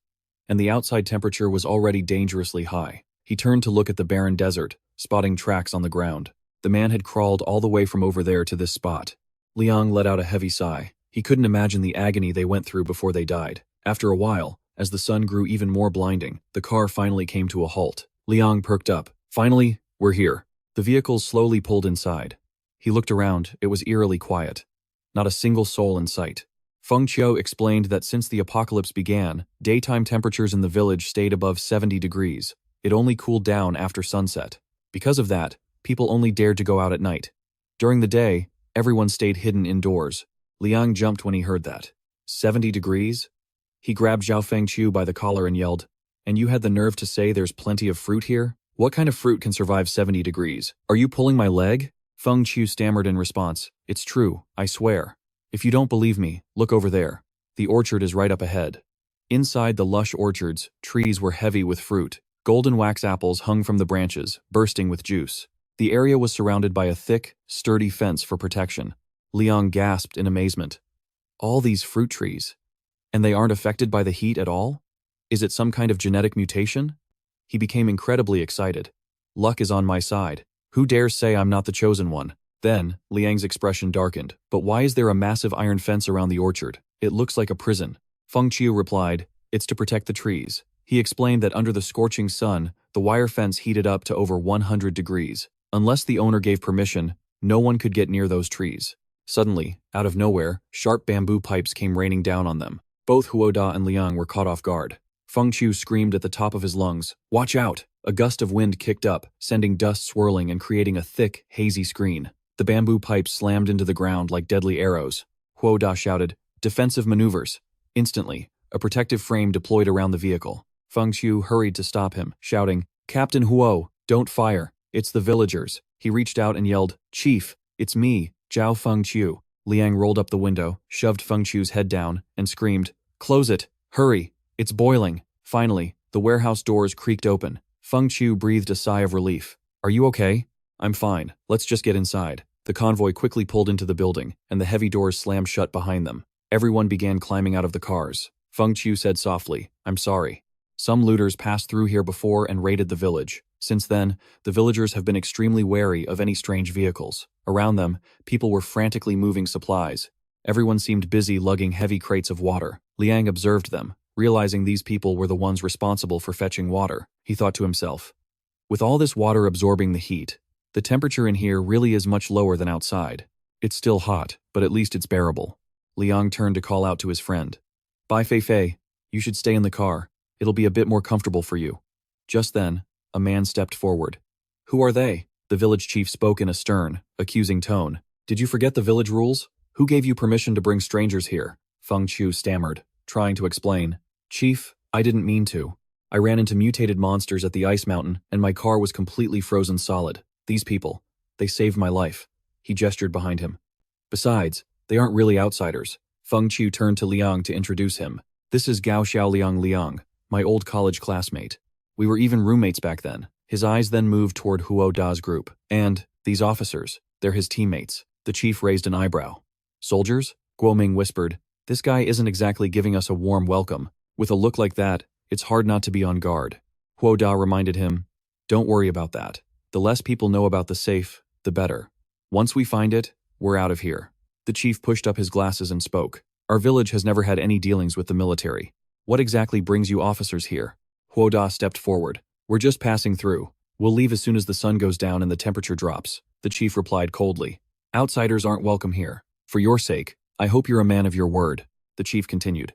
and the outside temperature was already dangerously high. He turned to look at the barren desert, spotting tracks on the ground. The man had crawled all the way from over there to this spot. Liang let out a heavy sigh. He couldn't imagine the agony they went through before they died. After a while, as the sun grew even more blinding, the car finally came to a halt. Liang perked up. Finally, we're here. The vehicles slowly pulled inside. He looked around. It was eerily quiet. Not a single soul in sight. Feng Qiu explained that since the apocalypse began, daytime temperatures in the village stayed above 70 degrees. It only cooled down after sunset. Because of that, people only dared to go out at night. During the day, everyone stayed hidden indoors. Liang jumped when he heard that. 70 degrees? He grabbed Zhao Fengqiu by the collar and yelled, And you had the nerve to say there's plenty of fruit here? What kind of fruit can survive 70 degrees? Are you pulling my leg? Feng Qiu stammered in response. It's true, I swear. If you don't believe me, look over there. The orchard is right up ahead. Inside the lush orchards, trees were heavy with fruit. Golden wax apples hung from the branches, bursting with juice. The area was surrounded by a thick, sturdy fence for protection. Liang gasped in amazement. All these fruit trees. And they aren't affected by the heat at all? Is it some kind of genetic mutation? He became incredibly excited. Luck is on my side. Who dares say I'm not the chosen one? Then, Liang's expression darkened. But why is there a massive iron fence around the orchard? It looks like a prison. Feng Qiu replied, it's to protect the trees. He explained that under the scorching sun, the wire fence heated up to over 100 degrees. Unless the owner gave permission, no one could get near those trees. Suddenly, out of nowhere, sharp bamboo pipes came raining down on them. Both Huoda and Liang were caught off guard. Feng Qiu screamed at the top of his lungs, "Watch out!" A gust of wind kicked up, sending dust swirling and creating a thick, hazy screen. The bamboo pipes slammed into the ground like deadly arrows. Huoda shouted, "Defensive maneuvers!" Instantly, a protective frame deployed around the vehicle. Feng Qiu hurried to stop him, shouting, "Captain Huo, don't fire. It's the villagers." He reached out and yelled, "Chief, it's me, Zhao Feng Qiu." Liang rolled up the window, shoved Feng Qiu's head down, and screamed, "Close it! Hurry! It's boiling!" Finally, the warehouse doors creaked open. Feng Qiu breathed a sigh of relief. "Are you okay?" "I'm fine. Let's just get inside." The convoy quickly pulled into the building, and the heavy doors slammed shut behind them. Everyone began climbing out of the cars. Feng Qiu said softly, "I'm sorry. Some looters passed through here before and raided the village. Since then, the villagers have been extremely wary of any strange vehicles. Around them, people were frantically moving supplies. Everyone seemed busy lugging heavy crates of water. Liang observed them, realizing these people were the ones responsible for fetching water. He thought to himself, with all this water absorbing the heat, the temperature in here really is much lower than outside. It's still hot, but at least it's bearable. Liang turned to call out to his friend. "Bai Fei, you should stay in the car. It'll be a bit more comfortable for you." Just then, a man stepped forward. "Who are they?" The village chief spoke in a stern, accusing tone. "Did you forget the village rules? Who gave you permission to bring strangers here?" Feng Qiu stammered, trying to explain. "Chief, I didn't mean to. I ran into mutated monsters at the ice mountain, and my car was completely frozen solid. These people, they saved my life." He gestured behind him. "Besides, they aren't really outsiders." Feng Qiu turned to Liang to introduce him. "This is Gao Xiaoliang Liang, my old college classmate. We were even roommates back then." His eyes then moved toward Huo Da's group. "And, these officers, they're his teammates." The chief raised an eyebrow. "Soldiers?" Guoming whispered. "This guy isn't exactly giving us a warm welcome. With a look like that, it's hard not to be on guard." Huo Da reminded him, "Don't worry about that. The less people know about the safe, the better. Once we find it, we're out of here." The chief pushed up his glasses and spoke. "Our village has never had any dealings with the military. What exactly brings you officers here?" Huo Da stepped forward. "We're just passing through. We'll leave as soon as the sun goes down and the temperature drops." The chief replied coldly. "Outsiders aren't welcome here. For your sake, I hope you're a man of your word," the chief continued.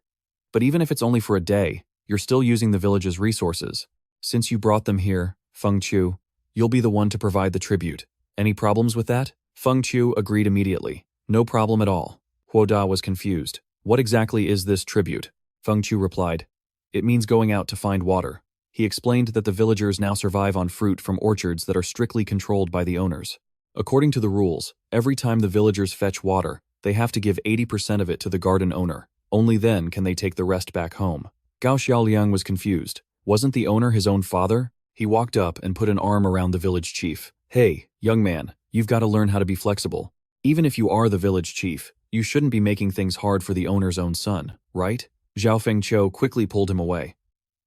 "But even if it's only for a day, you're still using the village's resources. Since you brought them here, Feng Qiu, you'll be the one to provide the tribute. Any problems with that?" Feng Qiu agreed immediately. "No problem at all." Huo Da was confused. "What exactly is this tribute?" Feng Qiu replied. "It means going out to find water." He explained that the villagers now survive on fruit from orchards that are strictly controlled by the owners. According to the rules, every time the villagers fetch water, they have to give 80% of it to the garden owner. Only then can they take the rest back home. Gao Xiaoliang was confused. Wasn't the owner his own father? He walked up and put an arm around the village chief. "Hey, young man, you've got to learn how to be flexible. Even if you are the village chief, you shouldn't be making things hard for the owner's own son, right?" Zhao Fengqiu quickly pulled him away.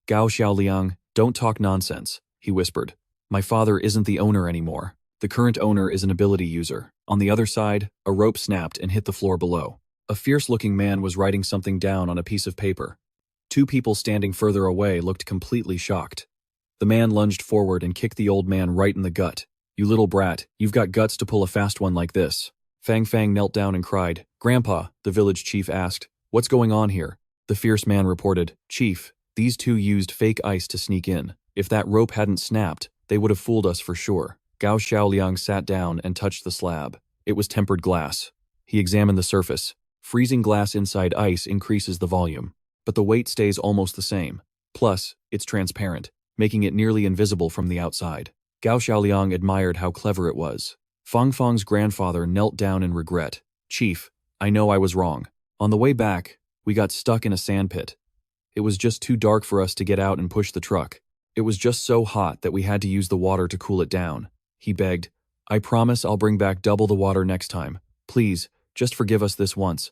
"Gao Xiaoliang, don't talk nonsense," he whispered. "My father isn't the owner anymore. The current owner is an ability user." On the other side, a rope snapped and hit the floor below. A fierce-looking man was writing something down on a piece of paper. Two people standing further away looked completely shocked. The man lunged forward and kicked the old man right in the gut. "You little brat, you've got guts to pull a fast one like this." Fang Fang knelt down and cried. "Grandpa," the village chief asked, "what's going on here?" The fierce man reported, "Chief, these two used fake ice to sneak in. If that rope hadn't snapped, they would have fooled us for sure." Gao Xiaoliang sat down and touched the slab. It was tempered glass. He examined the surface. Freezing glass inside ice increases the volume, but the weight stays almost the same. Plus, it's transparent, making it nearly invisible from the outside. Gao Xiaoliang admired how clever it was. Fang Fang's grandfather knelt down in regret. "Chief, I know I was wrong. On the way back, we got stuck in a sandpit. It was just too dark for us to get out and push the truck. It was just so hot that we had to use the water to cool it down." He begged, "I promise I'll bring back double the water next time. Please, just forgive us this once."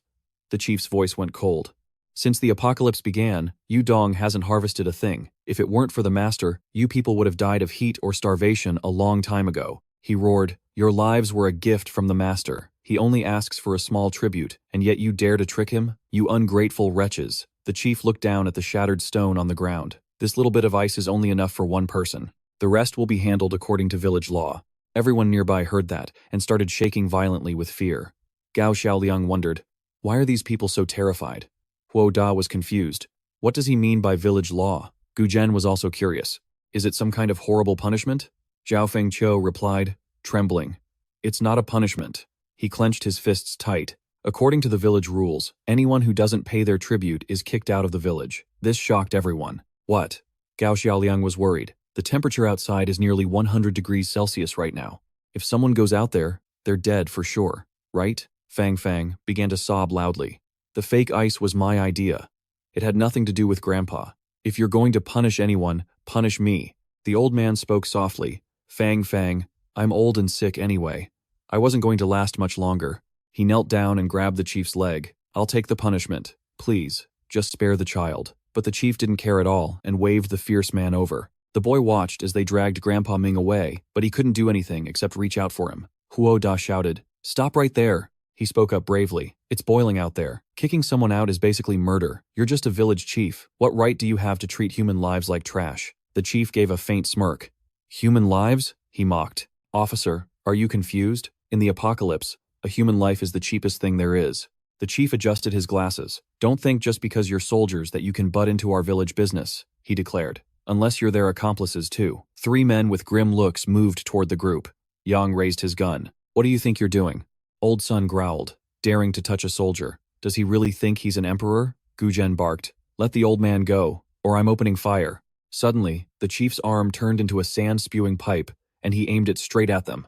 The chief's voice went cold. Since the apocalypse began, Yu Dong hasn't harvested a thing. If it weren't for the master, you people would have died of heat or starvation a long time ago. He roared, your lives were a gift from the master. He only asks for a small tribute, and yet you dare to trick him? You ungrateful wretches. The chief looked down at the shattered stone on the ground. This little bit of ice is only enough for one person. The rest will be handled according to village law. Everyone nearby heard that and started shaking violently with fear. Gao Xiaoliang wondered, why are these people so terrified? Huo Da was confused. What does he mean by village law? Gu Zhen was also curious. Is it some kind of horrible punishment? Zhao Fengqiu replied, trembling. It's not a punishment. He clenched his fists tight. According to the village rules, anyone who doesn't pay their tribute is kicked out of the village. This shocked everyone. What? Gao Xiaoliang was worried. The temperature outside is nearly 100 degrees Celsius right now. If someone goes out there, they're dead for sure, right? Fang Fang began to sob loudly. The fake ice was my idea. It had nothing to do with Grandpa. If you're going to punish anyone, punish me. The old man spoke softly. Fang Fang, I'm old and sick anyway. I wasn't going to last much longer. He knelt down and grabbed the chief's leg. I'll take the punishment. Please, just spare the child. But the chief didn't care at all and waved the fierce man over. The boy watched as they dragged Grandpa Ming away, but he couldn't do anything except reach out for him. Huo Da shouted, stop right there. He spoke up bravely. It's boiling out there. Kicking someone out is basically murder. You're just a village chief. What right do you have to treat human lives like trash? The chief gave a faint smirk. Human lives? He mocked. Officer, are you confused? In the apocalypse, a human life is the cheapest thing there is. The chief adjusted his glasses. Don't think just because you're soldiers that you can butt into our village business, he declared. Unless you're their accomplices too. 3 men with grim looks moved toward the group. Yang raised his gun. What do you think you're doing? Old Sun growled, daring to touch a soldier. Does he really think he's an emperor? Gu Zhen barked. Let the old man go, or I'm opening fire. Suddenly, the chief's arm turned into a sand-spewing pipe, and he aimed it straight at them.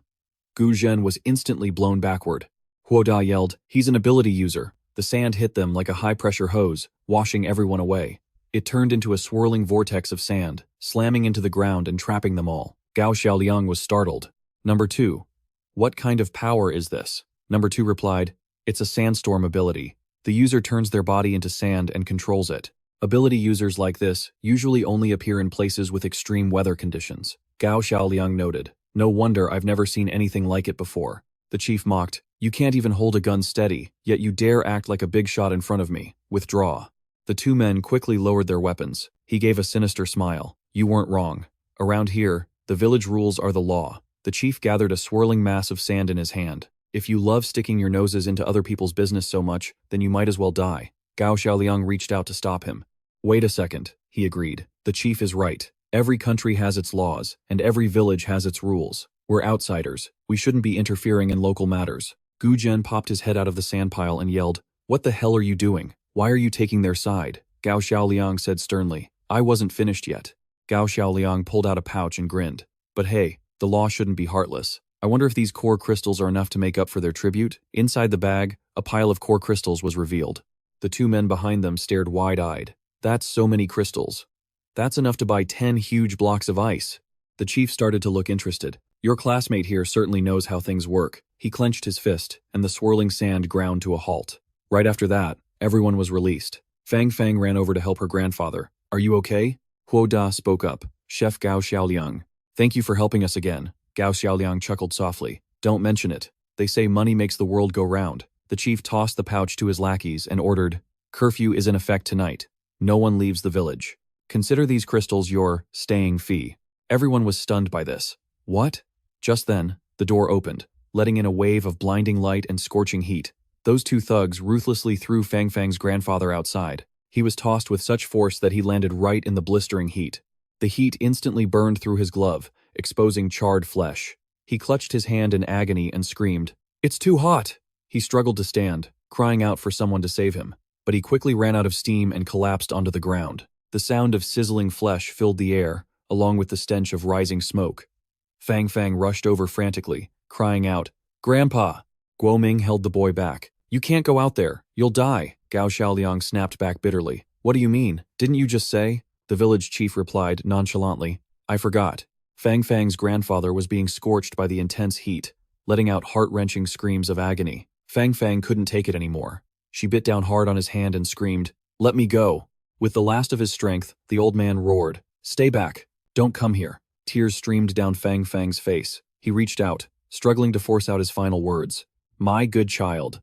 Gu Zhen was instantly blown backward. Huo Da yelled, he's an ability user. The sand hit them like a high-pressure hose, washing everyone away. It turned into a swirling vortex of sand, slamming into the ground and trapping them all. Gao Xiaoliang was startled. Number 2. What kind of power is this? Number 2 replied, it's a sandstorm ability. The user turns their body into sand and controls it. Ability users like this usually only appear in places with extreme weather conditions. Gao Xiaoliang noted, no wonder I've never seen anything like it before. The chief mocked, you can't even hold a gun steady, yet you dare act like a big shot in front of me. Withdraw. The 2 men quickly lowered their weapons. He gave a sinister smile. You weren't wrong. Around here, the village rules are the law. The chief gathered a swirling mass of sand in his hand. If you love sticking your noses into other people's business so much, then you might as well die. Gao Xiaoliang reached out to stop him. Wait a second, he agreed. The chief is right. Every country has its laws, and every village has its rules. We're outsiders. We shouldn't be interfering in local matters. Gu Zhen popped his head out of the sand pile and yelled, what the hell are you doing? Why are you taking their side? Gao Xiaoliang said sternly. I wasn't finished yet. Gao Xiaoliang pulled out a pouch and grinned. But hey, the law shouldn't be heartless. I wonder if these core crystals are enough to make up for their tribute? Inside the bag, a pile of core crystals was revealed. The 2 men behind them stared wide-eyed. That's so many crystals. That's enough to buy 10 huge blocks of ice. The chief started to look interested. Your classmate here certainly knows how things work. He clenched his fist, and the swirling sand ground to a halt. Right after that, everyone was released. Fang Fang ran over to help her grandfather. Are you okay? Huo Da spoke up. Chef Gao Xiaoliang. Thank you for helping us again. Gao Xiaoliang chuckled softly. Don't mention it. They say money makes the world go round. The chief tossed the pouch to his lackeys and ordered, curfew is in effect tonight. No one leaves the village. Consider these crystals your staying fee. Everyone was stunned by this. What? Just then, the door opened, letting in a wave of blinding light and scorching heat. Those 2 thugs ruthlessly threw Fang Fang's grandfather outside. He was tossed with such force that he landed right in the blistering heat. The heat instantly burned through his glove, exposing charred flesh. He clutched his hand in agony and screamed, it's too hot! He struggled to stand, crying out for someone to save him, but he quickly ran out of steam and collapsed onto the ground. The sound of sizzling flesh filled the air, along with the stench of rising smoke. Fang Fang rushed over frantically, crying out, Grandpa! Guo Ming held the boy back. You can't go out there. You'll die. Gao Xiaoliang snapped back bitterly. What do you mean? Didn't you just say? The village chief replied nonchalantly. I forgot. Fang Fang's grandfather was being scorched by the intense heat, letting out heart-wrenching screams of agony. Fang Fang couldn't take it anymore. She bit down hard on his hand and screamed, Let me go. With the last of his strength, the old man roared, Stay back. Don't come here. Tears streamed down Fang Fang's face. He reached out, struggling to force out his final words. My good child.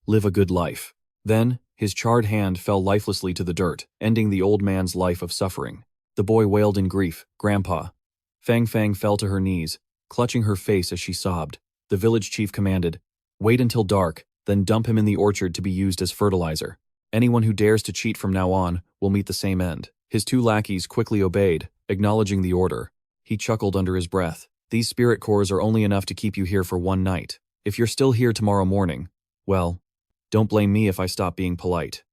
Live a good life. Then, his charred hand fell lifelessly to the dirt, ending the old man's life of suffering. The boy wailed in grief, Grandpa. Fang Fang fell to her knees, clutching her face as she sobbed. The village chief commanded, Wait until dark, then dump him in the orchard to be used as fertilizer. Anyone who dares to cheat from now on will meet the same end. His 2 lackeys quickly obeyed, acknowledging the order. He chuckled under his breath. These spirit cores are only enough to keep you here for one night. If you're still here tomorrow morning, well, don't blame me if I stop being polite.